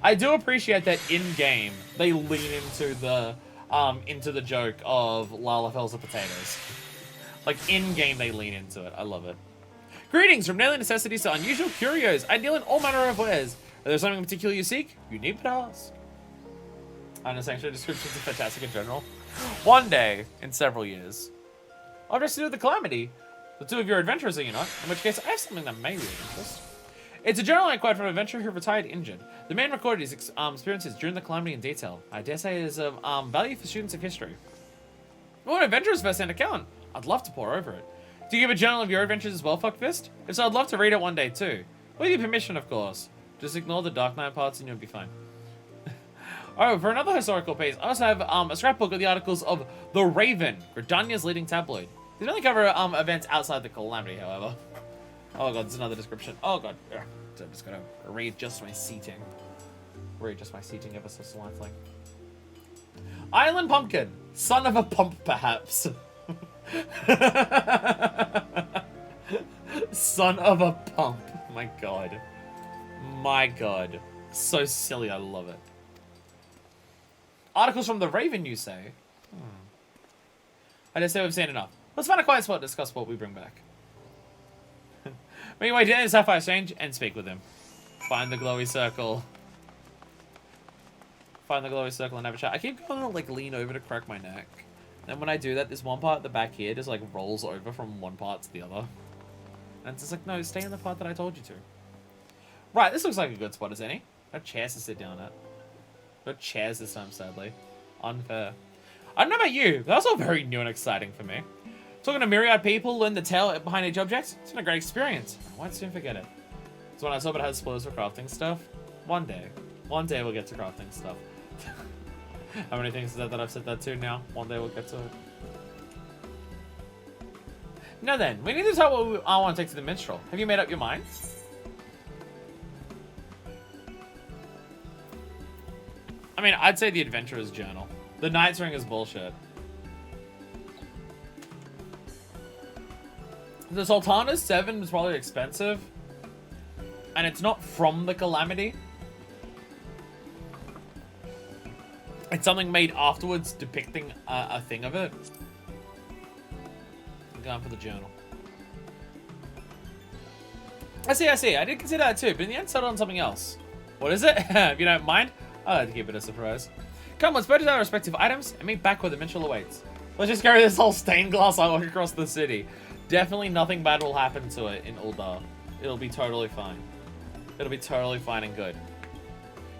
I do appreciate that in-game, they lean into the joke of Lalafels of potatoes. Like, in-game, they lean into it. I love it. Greetings from daily necessities to unusual curios. I deal in all manner of wares. If there's something in particular you seek, you need but ask. I know sanctuary descriptions are fantastic in general. One day, in several years, I'll just do the Calamity. The two of your adventurers are you not, in which case I have something that may be of interest. It's a journal I acquired from an adventurer who retired injured. The man recorded his experiences during the Calamity in detail. I dare say it is of value for students of history. Oh, an adventurer's first-hand account. I'd love to pore over it. Do you give a journal of your adventures as well, Fuckfist? If so, I'd love to read it one day too. With your permission, of course. Just ignore the Dark Knight parts and you'll be fine. Oh, for another historical piece, I also have a scrapbook of the articles of The Raven, Gridania's leading tabloid. They only cover events outside the Calamity, however. Oh god, there's another description. Oh god. Ugh. So I'm just gonna readjust my seating. Readjust my seating ever so slightly. Island Pumpkin. Son of a pump, perhaps. Son of a pump. My god. My god. So silly, I love it. Articles from The Raven, you say? I just say we've seen enough. Let's find a quiet spot to discuss what we bring back. Make your way down to Sapphire Exchange and speak with him. Find the glowy circle. Find the glowy circle and have a chat. I keep going to like lean over to crack my neck. And when I do that, this one part at the back here just like rolls over from one part to the other. And it's just like, no, stay in the part that I told you to. Right, this looks like a good spot as any. No chairs to sit down at. No chairs this time, sadly. Unfair. I don't know about you, but that's all very new and exciting for me. Talking to myriad people, learn the tale behind each object. It's been a great experience. I won't soon forget it. So when I saw it has spoilers for crafting stuff, one day we'll get to crafting stuff. How many things is that I've said that to now? One day we'll get to it. Now then, we need to tell what I want to take to the minstrel. Have you made up your mind? I mean, I'd say the Adventurer's Journal. The Knight's Ring is bullshit. The Sultana's 7 is probably expensive. And it's not from the Calamity. It's something made afterwards depicting a thing of it. Going for the journal. I see. I did consider that too, but in the end settled on something else. What is it? If you don't mind, I'd like to keep it a surprise. Come, let's purchase our respective items and meet back where the Mitchell awaits. Let's just carry this whole stained glass artwork across the city. Definitely nothing bad will happen to it in Uldar. It'll be totally fine. It'll be totally fine and good.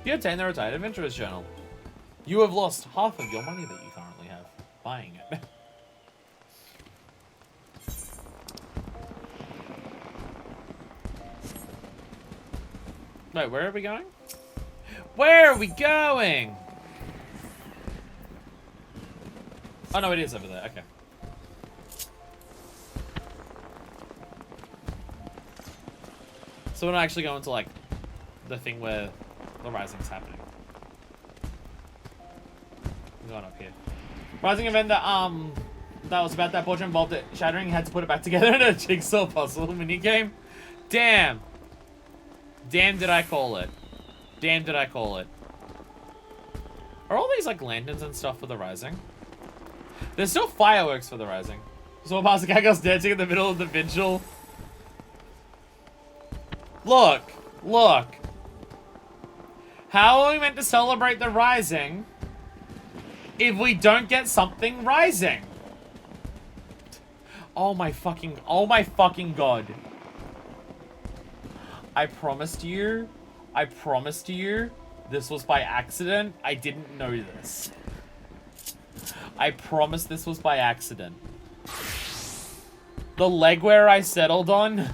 You obtain the Retired Adventurer's Journal. You have lost half of your money that you currently have buying it. Wait, where are we going? Where are we going? Oh no, it is over there. Okay. So we're not actually going to like the thing where the rising's happening. We're going up here. Rising event that was about that portrait involved it shattering. Had to put it back together in a jigsaw puzzle minigame. Damn. Damn, did I call it? Damn, did I call it? Are all these like lanterns and stuff for the rising? There's still fireworks for the rising. So past the guy goes dancing in the middle of the vigil. Look, look. How are we meant to celebrate the rising if we don't get something rising? Oh my fucking god. I promised you, this was by accident. I didn't know this. I promise this was by accident. The legwear I settled on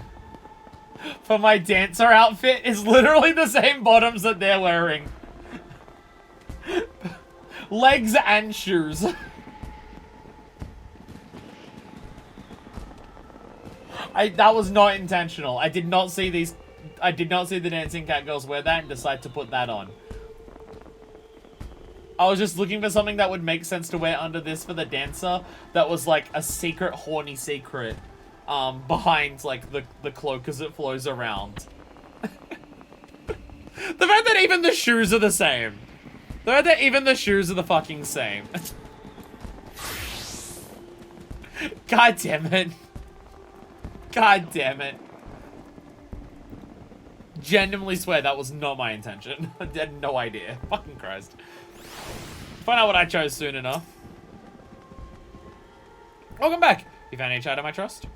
for my dancer outfit is literally the same bottoms that they're wearing. Legs and shoes. That was not intentional. I did not see the dancing cat girls wear that and decide to put that on. I was just looking for something that would make sense to wear under this for the dancer that was like a secret horny secret behind like the cloak as it flows around. The fact that even the shoes are the same. The fact that even the shoes are the fucking same. God damn it. God damn it. Genuinely swear that was not my intention. I had no idea. Fucking Christ. Find out what I chose soon enough. Welcome back. You found each item I trust?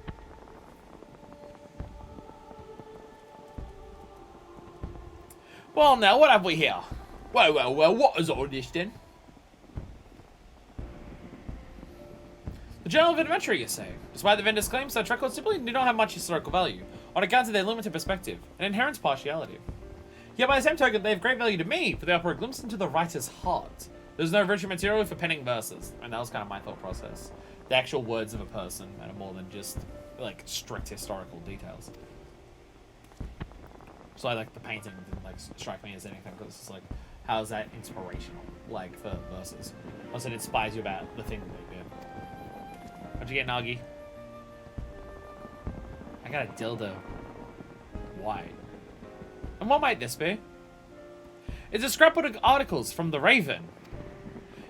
Well now, what have we here? Well, what is all this then? The Journal of Adventure, you say. Despite the vendor's claims, such records simply do not have much historical value, on account of their limited perspective and inherent partiality. Yet by the same token, they have great value to me, for they offer a glimpse into the writer's heart. There's no richer material for penning verses, and that was kind of my thought process. The actual words of a person matter more than just, like, strict historical details. So I like the painting didn't, like, strike me as anything, because it's like, how is that inspirational, like, for verses? Unless it inspires you about the thing that they do. What'd you get, Nagi? I got a dildo. Why? And what might this be? It's a scrapbook of articles from The Raven.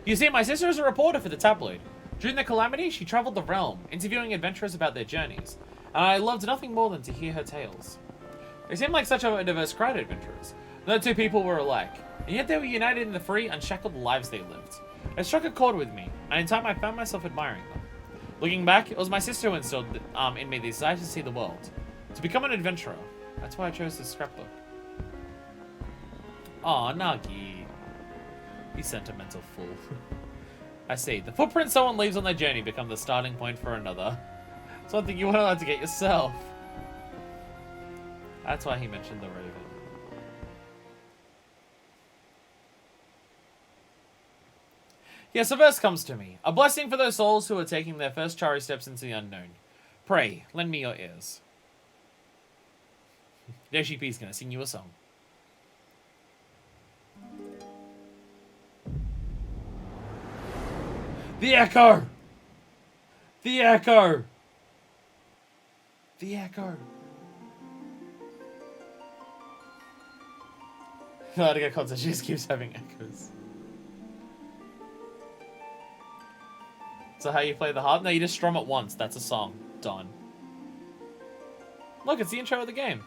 You see, my sister is a reporter for the tabloid. During the calamity, she traveled the realm, interviewing adventurers about their journeys, and I loved nothing more than to hear her tales. They seemed like such a diverse crowd of adventurers. No two people were alike, and yet they were united in the free, unshackled lives they lived. It struck a chord with me, and in time I found myself admiring them. Looking back, it was my sister who instilled in me the desire to see the world, to become an adventurer. That's why I chose this scrapbook. Aw, Nagi. You sentimental fool. I see. The footprints someone leaves on their journey become the starting point for another. Something you weren't allowed to get yourself. That's why he mentioned the Raven. Yes, a verse comes to me. A blessing for those souls who are taking their first charry steps into the unknown. Pray, lend me your ears. Deshipi's gonna sing you a song. The echo! The echo! The echo! No, to get concert, she just keeps having echoes. So how you play the harp? No, you just strum it once. That's a song. Done. Look, it's the intro of the game.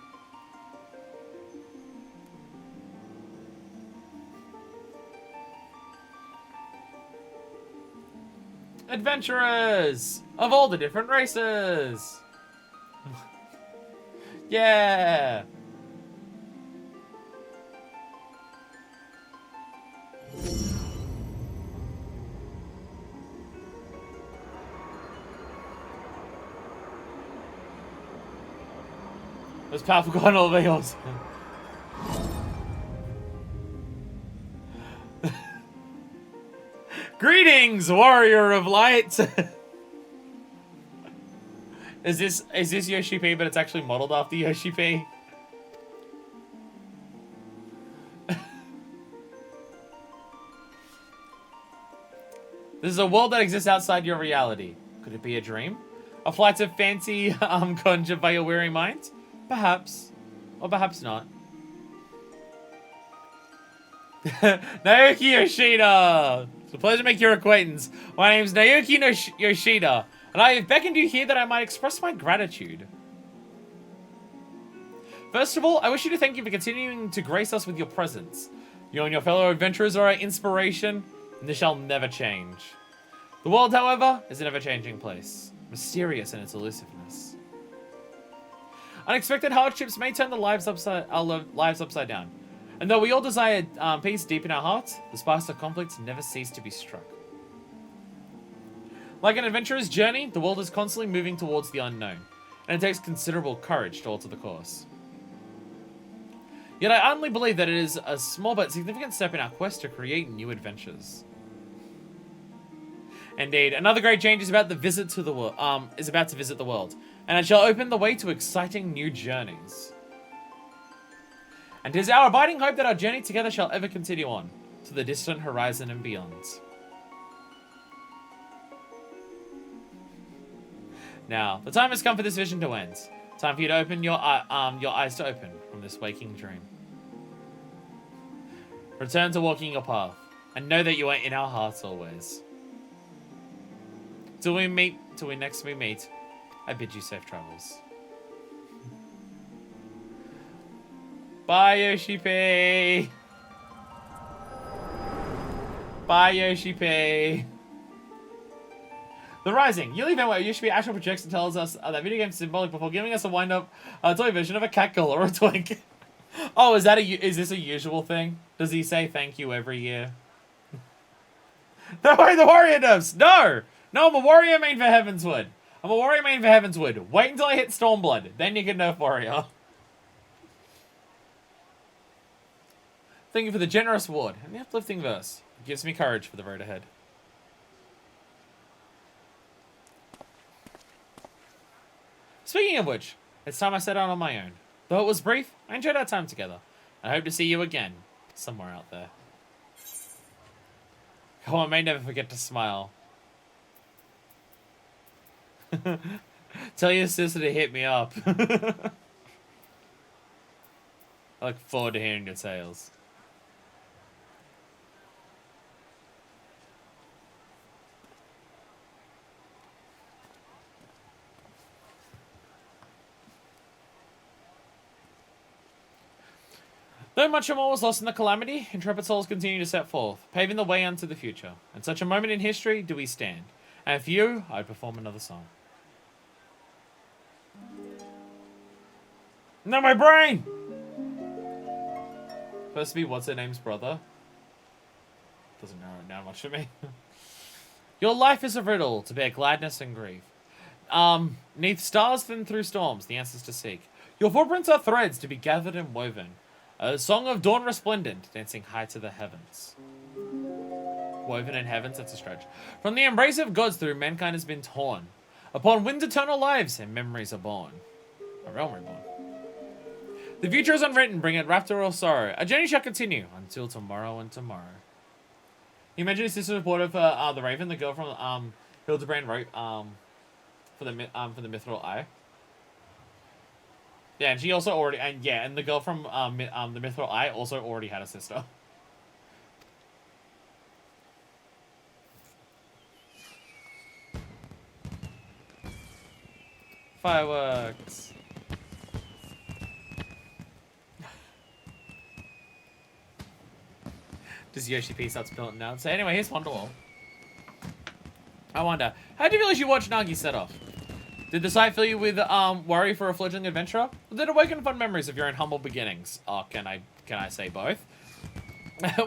Adventurers of all the different races. Yeah. Those powerful gondola wheels. Greetings, warrior of light. Is this Yoshi P, but it's actually modeled after Yoshi P? This is a world that exists outside your reality. Could it be a dream? A flight of fancy conjured by your weary mind? Perhaps. Or perhaps not. Naoki Yoshida! It's a pleasure to make your acquaintance. My name's Naoki Yoshida, and I have beckoned you here that I might express my gratitude. First of all, I wish you to thank you for continuing to grace us with your presence. You and your fellow adventurers are our inspiration, and this shall never change. The world, however, is an ever-changing place, mysterious in its elusiveness. Unexpected hardships may turn our lives upside down. And though we all desire peace deep in our hearts, the sparks of conflict never cease to be struck. Like an adventurer's journey, the world is constantly moving towards the unknown, and it takes considerable courage to alter the course. Yet I ardently believe that it is a small but significant step in our quest to create new adventures. Indeed, another great change is about to visit the world, and it shall open the way to exciting new journeys. And it is our abiding hope that our journey together shall ever continue on, to the distant horizon and beyond. Now, the time has come for this vision to end. Time for you to open your eyes to open from this waking dream. Return to walking your path, and know that you are in our hearts always. Till we next meet, I bid you safe travels. Bye, Yoshi P. Bye, Yoshi P. The Rising. Yearly event where Yoshi P actually projects and tells us that video game is symbolic before giving us a wind-up toy version of a cat girl or a twink. Oh, is this a usual thing? Does he say thank you every year? No, the warrior nerfs. No, I'm a warrior main for Heavensward. Wait until I hit Stormblood, then you can nerf warrior. Thank you for the generous ward and the uplifting verse. It gives me courage for the road ahead. Speaking of which, it's time I set out on my own. Though it was brief, I enjoyed our time together. I hope to see you again, somewhere out there. Oh, I may never forget to smile. Tell your sister to hit me up. I look forward to hearing your tales. Though much more was lost in the calamity, intrepid souls continue to set forth, paving the way unto the future. In such a moment in history do we stand. And for you, I perform another song. No, my brain! Supposed to be what's her name's brother. Doesn't narrow it down much for me. Your life is a riddle to bear gladness and grief. Neath stars thin through storms, the answers to seek. Your footprints are threads to be gathered and woven. A song of dawn resplendent, dancing high to the heavens. Woven in heavens, that's a stretch. From the embrace of gods through mankind has been torn. Upon winds eternal lives and memories are born. A realm reborn. The future is unwritten, bring it rapture or sorrow. A journey shall continue until tomorrow and tomorrow. You mentioned his sister reporter for the Raven, the girl from Hildebrand wrote for the Mithril Eye. Yeah, and she also already, and the girl from the Mithril Eye also already had a sister. Fireworks. Does Yoshi P starts building out? So anyway, here's Wonderwall. I wonder, how do you feel as you watch Nagi set off? Did the site fill you with worry for a fledgling adventurer? Or did it awaken fun memories of your own humble beginnings? Oh, can I say both?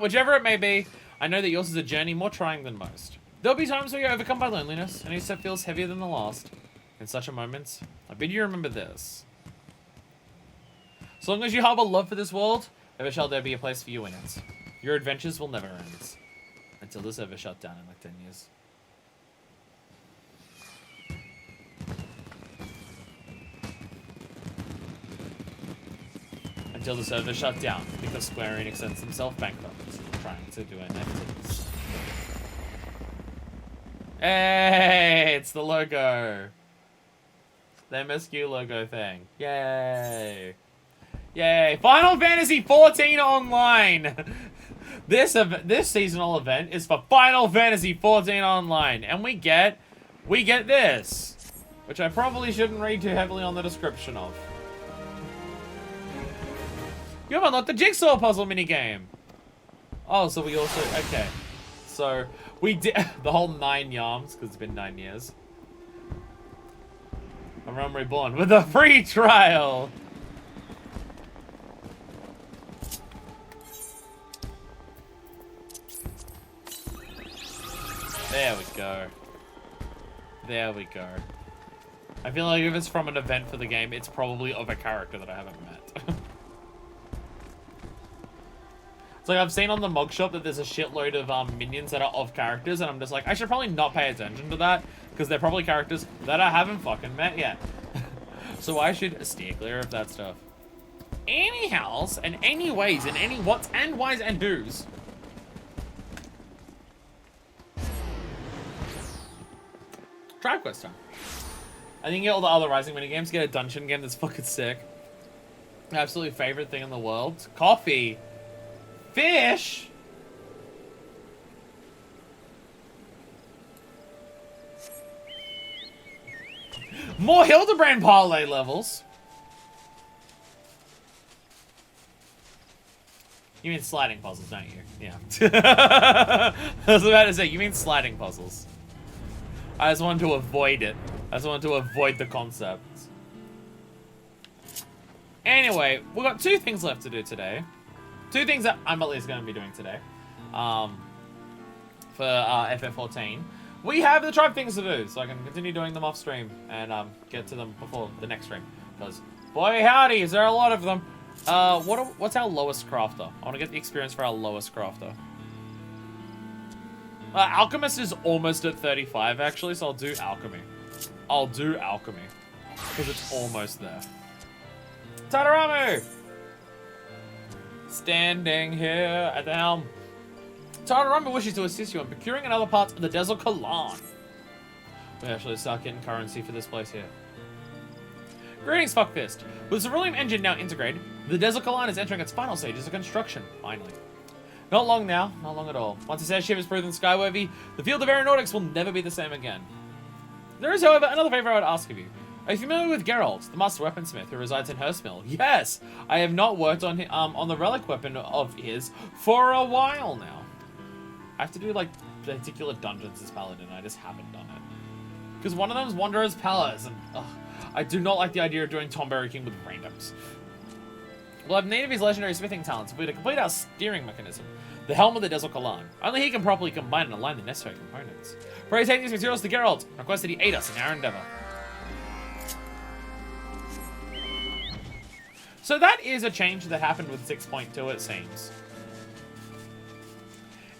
Whichever it may be, I know that yours is a journey more trying than most. There'll be times where you're overcome by loneliness, and each step feels heavier than the last. In such a moment, I bid you remember this. So long as you harbor love for this world, ever shall there be a place for you in it. Your adventures will never end. Until this ever shut down in like 10 years. Until the server shut down because Square Enix sends themselves bankrupt trying to do NFTs. Hey, it's the logo. The MSQ logo thing. Yay. Yay. Final Fantasy 14 Online. This seasonal event is for Final Fantasy 14 Online. And we get this. Which I probably shouldn't read too heavily on the description of. You have unlocked the Jigsaw puzzle minigame. Oh, so we also... Okay. So, we did... The whole 9 yarms, because it's been 9 years. A Realm Reborn with a free trial. There we go. There we go. I feel like if it's from an event for the game, it's probably of a character that I haven't met. It's like I've seen on the mug shop that there's a shitload of minions that are of characters, and I'm just like, I should probably not pay attention to that, because they're probably characters that I haven't fucking met yet. So I should steer clear of that stuff. Anyhows, and anyways, and any whats and whys and whos. Tribe quest time. I think you get all the other Rising minigames, get a dungeon game that's fucking sick. Absolute favorite thing in the world. Coffee. Fish? More Hildebrand parlay levels. You mean sliding puzzles, don't you? Yeah. I was about to say, you mean sliding puzzles. I just wanted to avoid it. I just wanted to avoid the concept. Anyway, we've got 2 things left to do today. 2 things that I'm at least going to be doing today. For FF14. We have the tribe things to do, so I can continue doing them off stream and get to them before the next stream. Because, boy howdy, is there a lot of them. What's our lowest crafter? I want to get the experience for our lowest crafter. Alchemist is almost at 35, actually, so I'll do alchemy. I'll do alchemy. Because it's almost there. Tadaramu! Standing here at the helm. Tadaramu wishes to assist you in procuring another part of the Desert Kalan. We actually start getting currency for this place here. Greetings, Fuckfist. With the Cerulean engine now integrated, the Desert Kalan is entering its final stages of construction, finally. Not long now, not long at all. Once this airship is proven skyworthy, the field of aeronautics will never be the same again. There is, however, another favor I would ask of you. Are you familiar with Geralt, the master weaponsmith who resides in Hurstmill? Yes! I have not worked on the relic weapon of his for a while now. I have to do, like, particular dungeons as Paladin. I just haven't done it. Because one of them is Wanderer's Palace, and I do not like the idea of doing Tomberry King with randoms. We'll have need of his legendary smithing talents if we to complete our steering mechanism, the Helm of the Desert Kalan. Only he can properly combine and align the necessary components. Pray take these materials to Geralt, and request that he aid us in our endeavor. So that is a change that happened with 6.2, it seems.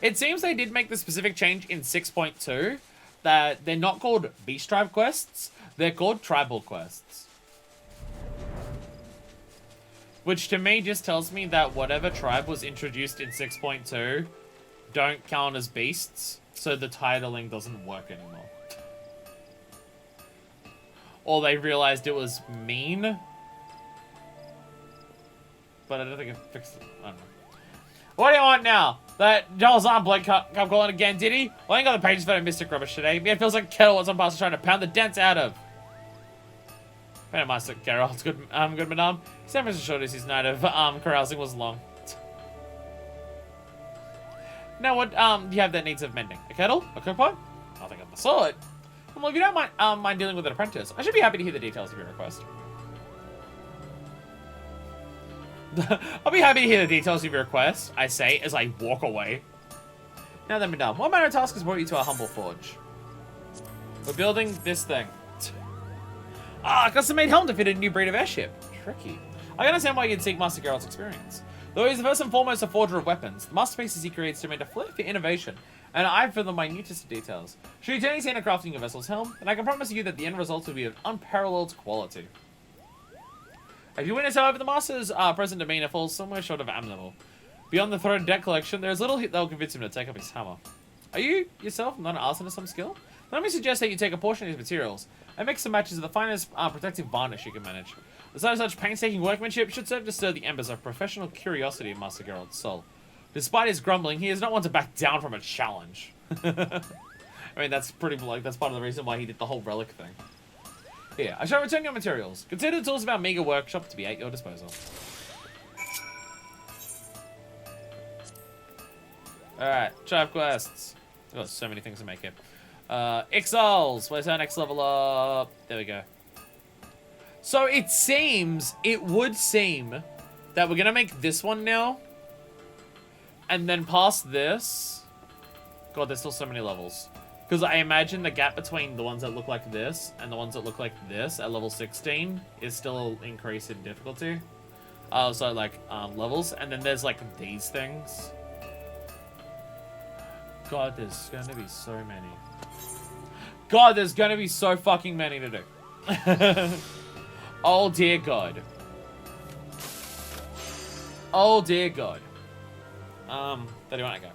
It seems they did make the specific change in 6.2 that they're not called Beast Tribe quests, they're called Tribal quests. Which to me just tells me that whatever tribe was introduced in 6.2 don't count as beasts, so the titling doesn't work anymore. Or they realized it was mean. But I don't think it fixed it. I don't know. What do you want now? That Joel's arm Blake come calling again, did he? Well, I ain't got the pages for that mystic rubbish today. Man, it feels like a kettle what's on past trying to pound the dents out of. Phantom Master Geralt, good madame. Sam Mr. Shorty's his night of carousing was long. Now what do you have that needs of mending? A kettle? A cookpot? Nothing of the sort. Well, if you don't mind dealing with an apprentice, I should be happy to hear the details of your request. I'll be happy to hear the details of your request, I say as I walk away. Now then, madame, what manner of task has brought you to our humble forge? We're building this thing. Ah, custom-made helm to fit a new breed of airship. Tricky. I can understand why you'd seek Master Geralt's experience. Though he's first and foremost a forger of weapons, the masterpieces he creates demand a flair for innovation, and an eye for the minutest of details. Should you turn his hand to crafting a vessel's helm, then I can promise you that the end result will be of unparalleled quality. If you witness, however, the master's present demeanor falls somewhere short of amiable. Beyond the threaded deck collection, there is little that will convince him to take up his hammer. Are you, yourself, not an artisan of some skill? Let me suggest that you take a portion of these materials and mix some matches of the finest protective varnish you can manage. The sight of such painstaking workmanship should serve to stir the embers of professional curiosity in Master Geralt's soul. Despite his grumbling, he is not one to back down from a challenge. I mean, that's pretty like that's part of the reason why he did the whole relic thing. Here, I shall return your materials. Consider the tools of our meager workshop to be at your disposal. Alright, tribe quests. I've got so many things to make here. Exiles. Where's our next level up? There we go. So it would seem that we're gonna make this one now. And then past this. God, there's still so many levels. Because I imagine the gap between the ones that look like this and the ones that look like this at level 16 is still increased in difficulty. So like levels. And then there's like these things. God, there's gonna be so many. God, there's gonna be so fucking many to do. Oh dear God. Oh dear God. 31 I go.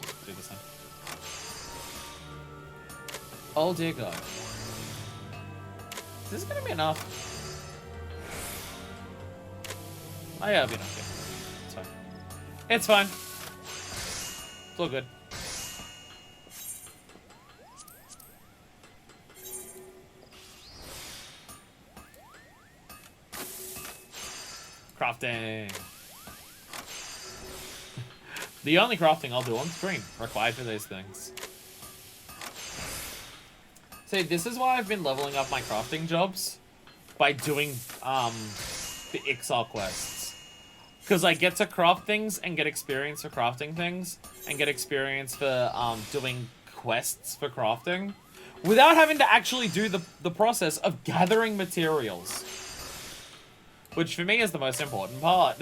Just do this thing. Oh dear God. Is this gonna be enough? Oh yeah, it'll be enough. Yeah. It's fine. It's fine. It's all good. Crafting. The only crafting I'll do on screen required for these things. See, this is why I've been leveling up my crafting jobs by doing the exile quests. Because I get to craft things and get experience for crafting things and get experience for doing quests for crafting without having to actually do the process of gathering materials. Which for me is the most important part.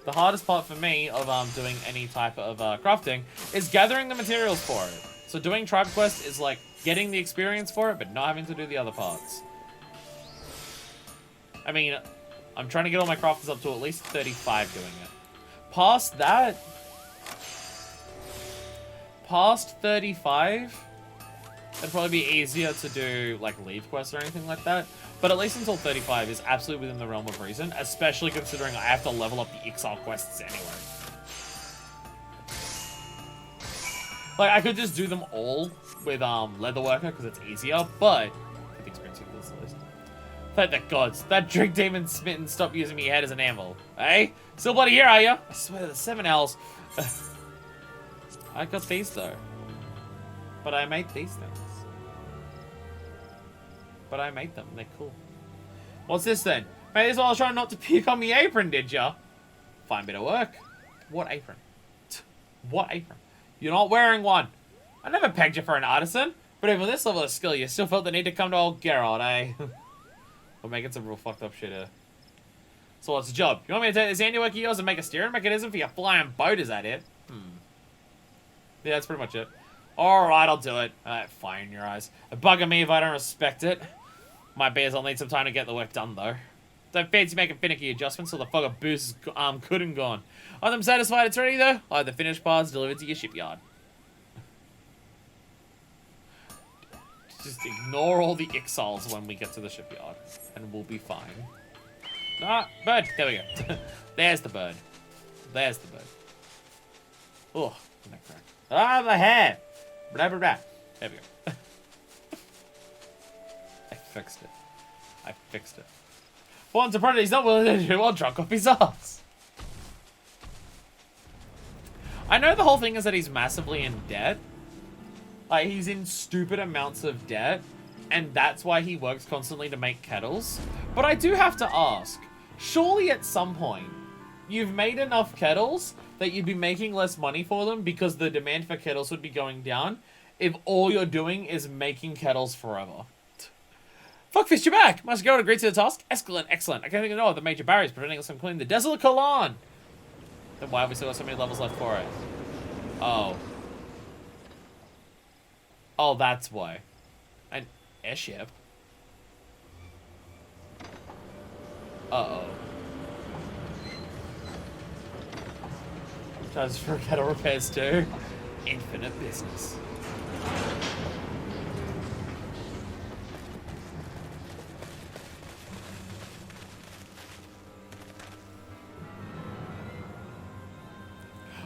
The hardest part for me of doing any type of crafting is gathering the materials for it. So doing tribe quest is like getting the experience for it, but not having to do the other parts. I mean, I'm trying to get all my crafters up to at least 35 doing it. Past that, past 35, it'd probably be easier to do like lead quests or anything like that. But at least until 35 is absolutely within the realm of reason, especially considering I have to level up the exile quests anyway. Like, I could just do them all with Leatherworker because it's easier, but the experience equals the list. Thank the gods, that drink demon smitten stopped using me head as an anvil. Hey? Still bloody here, are ya? I swear the 7 L's. I got these though. But I made these things. But I made them. They're cool. What's this then? May as well try not to puke on me apron, did ya? Fine bit of work. What apron? What apron? You're not wearing one. I never pegged you for an artisan. But even with this level of skill, you still felt the need to come to old Geralt, eh? We're making some real fucked up shit here. So what's the job? You want me to take this handiwork of yours and make a steering mechanism for your flying boat? Is that it? Yeah, that's pretty much it. Alright, I'll do it. Fire in your eyes. Bugger me if I don't respect it. My bears will need some time to get the work done, though. Don't fancy making finicky adjustments so the fog of booze is good and gone. Are them satisfied it's ready, though? I'll have the finished parts delivered to your shipyard. Just ignore all the exiles when we get to the shipyard, and we'll be fine. Ah, bird! There we go. There's the bird. There's the bird. Oh, neck crack. Ah, the hair! Blah, blah, blah. There we go. fixed it. I fixed it. Once a predator, he's not willing to do, I'll drunk off his ass. I know the whole thing is that he's massively in debt. Like, he's in stupid amounts of debt, and that's why he works constantly to make kettles. But I do have to ask, surely at some point, you've made enough kettles that you'd be making less money for them because the demand for kettles would be going down if all you're doing is making kettles forever. Fuckfist, you're back! Must go to agree to the task? Excellent, excellent. I can't think of no other major barriers preventing us from cleaning the Desolate Colon. Then why have we still got so many levels left for it? Oh. Oh, that's why. An airship? Uh-oh. Charges for kettle repairs too. Infinite business.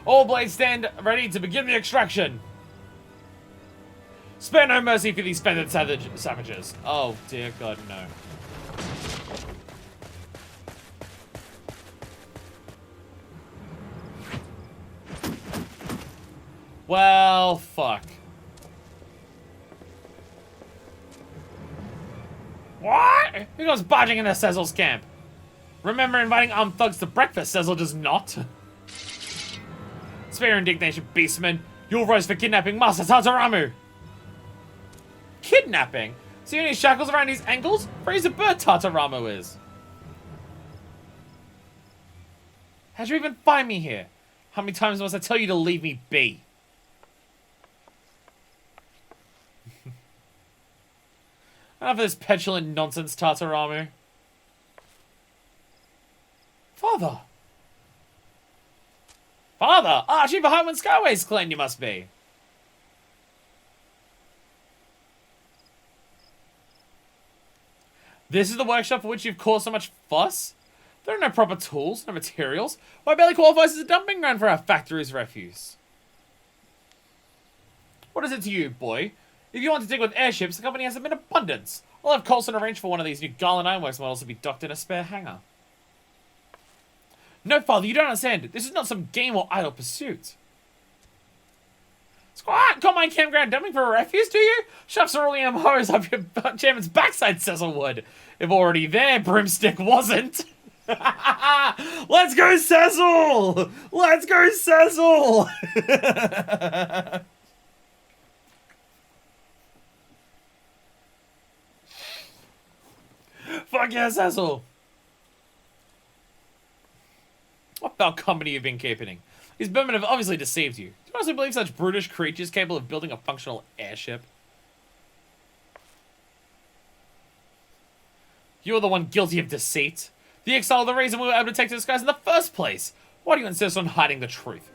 All blades stand ready to begin the extraction. Spare no mercy for these feathered savages. Oh, dear God, no. Well, fuck. What? Who goes barging into Cecil's camp? Remember inviting armed thugs to breakfast, Cecil does not. Spare your indignation, beastman. You'll roast for kidnapping Master Tataramu. Kidnapping? See any shackles around his ankles? Freeze a bird Tataramu is. How'd you even find me here? How many times must I tell you to leave me be? Enough of this petulant nonsense, Tataramu. Father! Father! Chief of Highland Skyways clan you must be! This is the workshop for which you've caused so much fuss? There are no proper tools, no materials. Why barely qualifies as a dumping ground for our factory's refuse? What is it to you, boy? If you want to dig with airships, the company has them in abundance. I'll have Coulson arrange for one of these new Garland Ironworks models to be docked in a spare hangar. No, Father, you don't understand. This is not some game or idle pursuit. Squat! Call my campground dumping for a refuse, do you? Shove cerulean hose up your chairman's backside, Cecil would. If already there, Broomstick wasn't. Let's go, Cecil! Let's go, Cecil! Fuck yeah, Cecil! What foul company you've been keeping? These Burmen have obviously deceived you. Do you honestly believe such brutish creatures capable of building a functional airship? You are the one guilty of deceit. The exile are the reason we were able to take to the skies in the first place. Why do you insist on hiding the truth?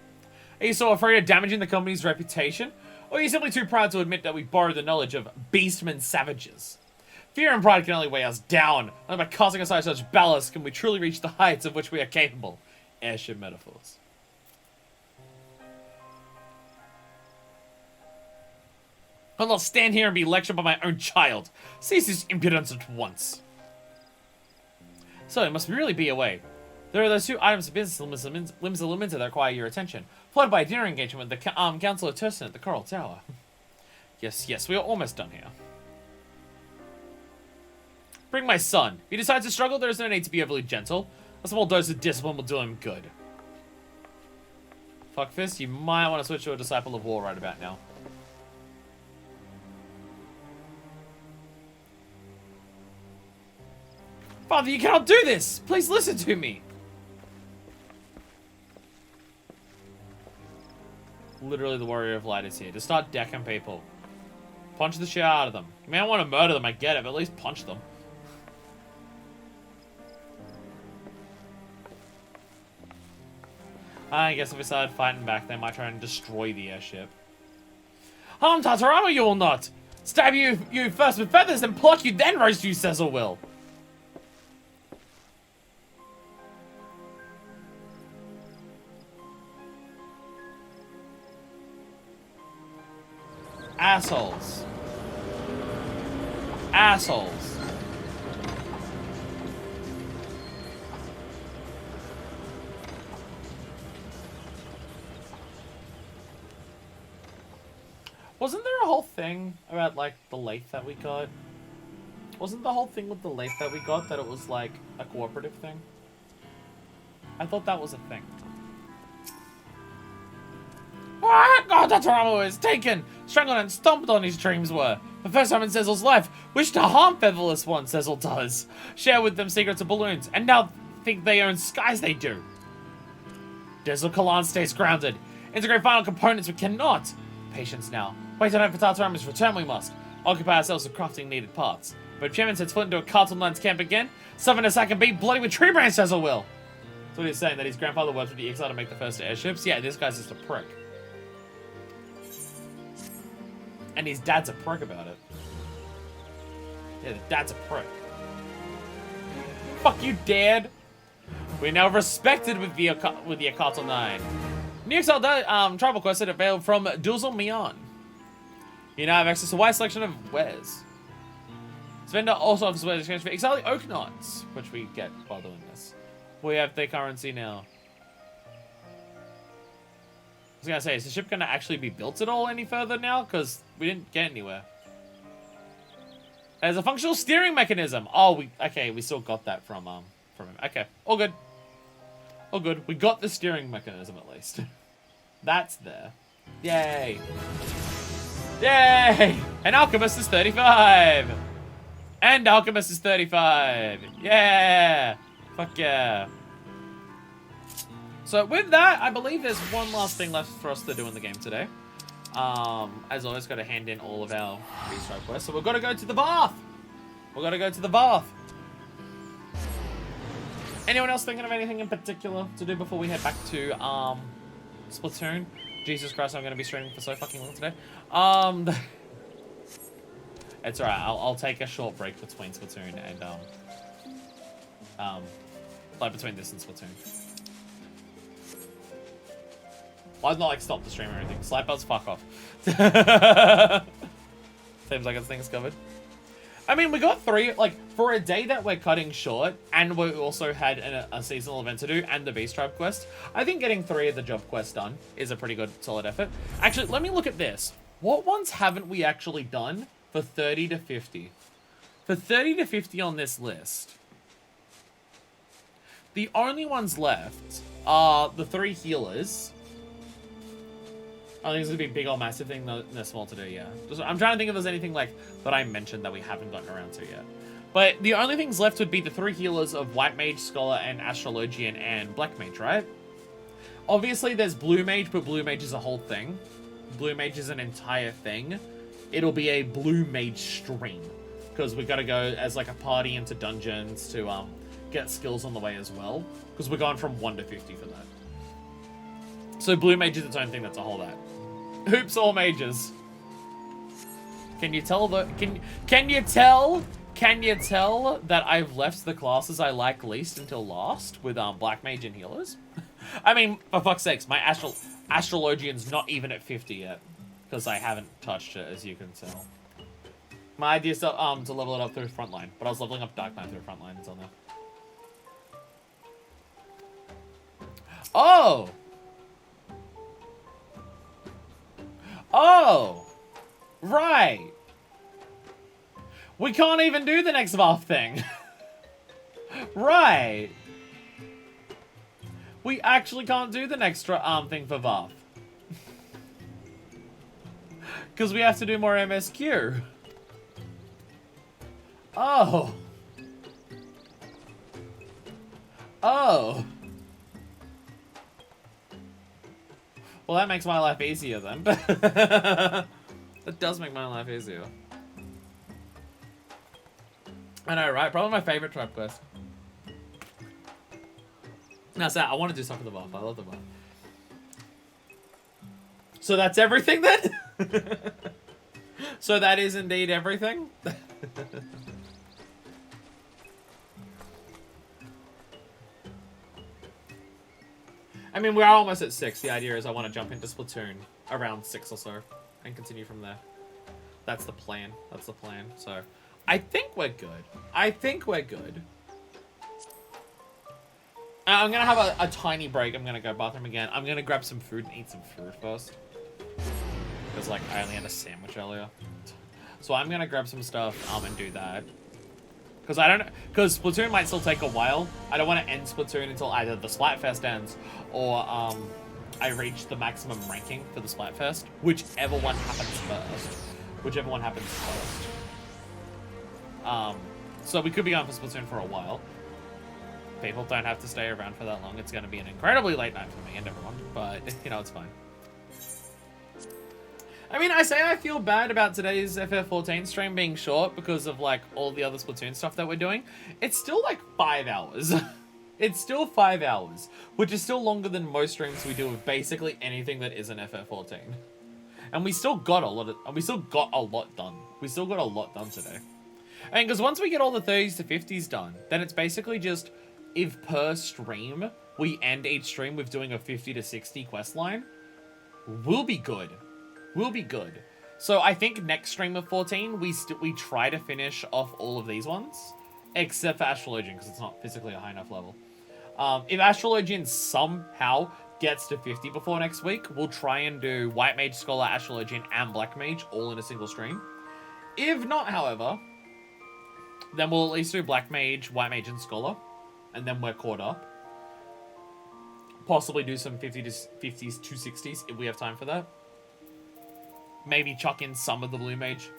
Are you so afraid of damaging the company's reputation? Or are you simply too proud to admit that we borrowed the knowledge of beastmen savages? Fear and pride can only weigh us down. Only by casting aside such ballast can we truly reach the heights of which we are capable. Airship metaphors. I'll not stand here and be lectured by my own child. Cease this impudence at once. So, it must really be a way. There are those two items of business limbs of Lumenta that require your attention. Followed by a dinner engagement with the Council of Turson at the Coral Tower. Yes, we are almost done here. Bring my son. If he decides to struggle, there is no need to be overly gentle. A small dose of discipline will do him good. Fuckfist, you might want to switch to a Disciple of War right about now. Father, you cannot do this! Please listen to me! Literally the Warrior of Light is here. To start decking people. Punch the shit out of them. You may not want to murder them, I get it, but at least punch them. I guess if we started fighting back, they might try and destroy the airship. Harm Tataramu, you will not! Stab you first with feathers, then pluck you, then roast you, Cecil will! Assholes. Assholes. Wasn't there a whole thing about, like, the lathe that we got? Wasn't the whole thing with the lathe that we got that it was, like, a cooperative thing? I thought that was a thing. Ah, God, that Taramo is taken! Strangled and stomped on his dreams were. The first time in Cecil's life, wish to harm featherless one, Cecil does. Share with them secrets of balloons, and now think they own skies they do. Desel Kalan stays grounded. Integrate final components we cannot. Patience now. Wait on for Tartarama's return we must. Occupy ourselves with crafting needed parts. But if Chairman sets foot into a Carlton Lands camp again, summon a sack and beat bloody with tree branch Cecil will. So what he's saying, that his grandfather worked with the XR to make the first airships? Yeah, this guy's just a prick. And his dad's a prick about it. Yeah, the dad's a prick. Fuck you, Dad! We're now respected with the Akato 9. New Exile tribal quest that available from Duzul Mian. You now have access to a wide selection of wares. This vendor also offers wares exchange for Exile Oaknots, which we get by doing this. We have their currency now. I was gonna say, is the ship gonna actually be built at all any further now? Because we didn't get anywhere. There's a functional steering mechanism. Oh, we still got that from him. Okay, all good. All good. We got the steering mechanism at least. That's there. Yay. Yay! And Alchemist is 35. And Alchemist is 35. Yeah. Fuck yeah. So with that, I believe there's one last thing left for us to do in the game today. As always, got to hand in all of our B-Stripe quests. So we've got to go to the bath. We've got to go to the bath. Anyone else thinking of anything in particular to do before we head back to Splatoon? Jesus Christ, I'm going to be streaming for so fucking long today. It's alright. I'll take a short break between Splatoon and like between this and Splatoon. Well, it's not like stop the stream or anything. Slapbuzz, fuck off. Seems like it's things covered. I mean, we got 3, like, for a day that we're cutting short, and we also had a seasonal event to do, and the B-Stripe quest, I think getting 3 of the job quests done is a pretty good, solid effort. Actually, let me look at this. What ones haven't we actually done for 30 to 50? For 30 to 50 on this list, the only ones left are the 3 healers. I think it's gonna be a big or massive thing, they're small to do, yeah. I'm trying to think if there's anything like that I mentioned that we haven't gotten around to yet. But the only things left would be the 3 healers of White Mage, Scholar, and Astrologian, and Black Mage, right? Obviously, there's Blue Mage, but Blue Mage is a whole thing. Blue Mage is an entire thing. It'll be a Blue Mage stream, because we gotta go as like a party into dungeons to get skills on the way as well, because we're going from 1 to 50 for that. So Blue Mage is its own thing, that's a whole that. Hoops all mages. Can you tell can you tell that I've left the classes I like least until last with Black Mage and healers? I mean, for fuck's sakes, my Astrologian's not even at 50 yet, because I haven't touched it, as you can tell. My idea is to level it up through Frontline, but I was leveling up Dark Knight through Frontline until now. Oh! Oh! Right! We can't even do the next Valve thing. Right! We actually can't do the next thing for Valve. Because we have to do more MSQ. Oh! Oh! Well, that makes my life easier then. That does make my life easier. I know, right? Probably my favorite tribe quest. No, so I want to do something with the buff. I love the buff. So that's everything then? So that is indeed everything? I mean, we're almost at 6. The idea is I want to jump into Splatoon around 6 or so and continue from there. That's the plan. That's the plan. So I think we're good. I think we're good. I'm going to have a tiny break. I'm going to go bathroom again. I'm going to grab some food and eat some food first. Because, like, I only had a sandwich earlier. So I'm gonna grab some stuff, and do that. Because Splatoon might still take a while. I don't want to end Splatoon until either the Splatfest ends, or, I reach the maximum ranking for the Splatfest. Whichever one happens first. Whichever one happens first. So we could be on for Splatoon for a while. People don't have to stay around for that long. It's going to be an incredibly late night for me and everyone, but, you know, it's fine. I mean, I say I feel bad about today's FF14 stream being short because of, like, all the other Splatoon stuff that we're doing. It's still, like, 5 hours. It's still 5 hours, which is still longer than most streams we do of basically anything that isn't FF14. And we still got a lot done. We still got a lot done today. I mean, because once we get all the 30s to 50s done, then it's basically just, if per stream, we end each stream with doing a 50 to 60 quest line, we'll be good. We'll be good. So I think next stream of 14, we try to finish off all of these ones, except for Astrologian, because it's not physically a high enough level. If Astrologian somehow gets to 50 before next week, we'll try and do White Mage, Scholar, Astrologian, and Black Mage all in a single stream. If not, however, then we'll at least do Black Mage, White Mage, and Scholar, and then we're caught up. Possibly do some 50s to 60s if we have time for that. Maybe chuck in some of the Blue Mage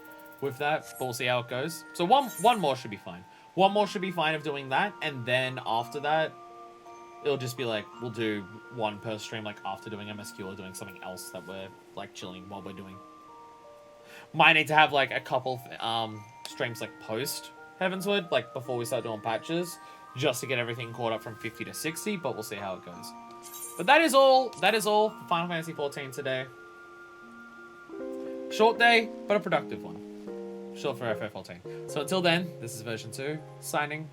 with that, but we'll see how it goes. So one more should be fine. One more should be fine of doing that, and then after that, it'll just be like, we'll do one per stream, like after doing MSQ or doing something else that we're like chilling while we're doing. Might need to have like a couple streams like post Heavensward, like before we start doing patches, just to get everything caught up from 50 to 60, but we'll see how it goes. But that is all for Final Fantasy XIV today. Short day, but a productive one. Short for FF14. So until then, this is version 2, signing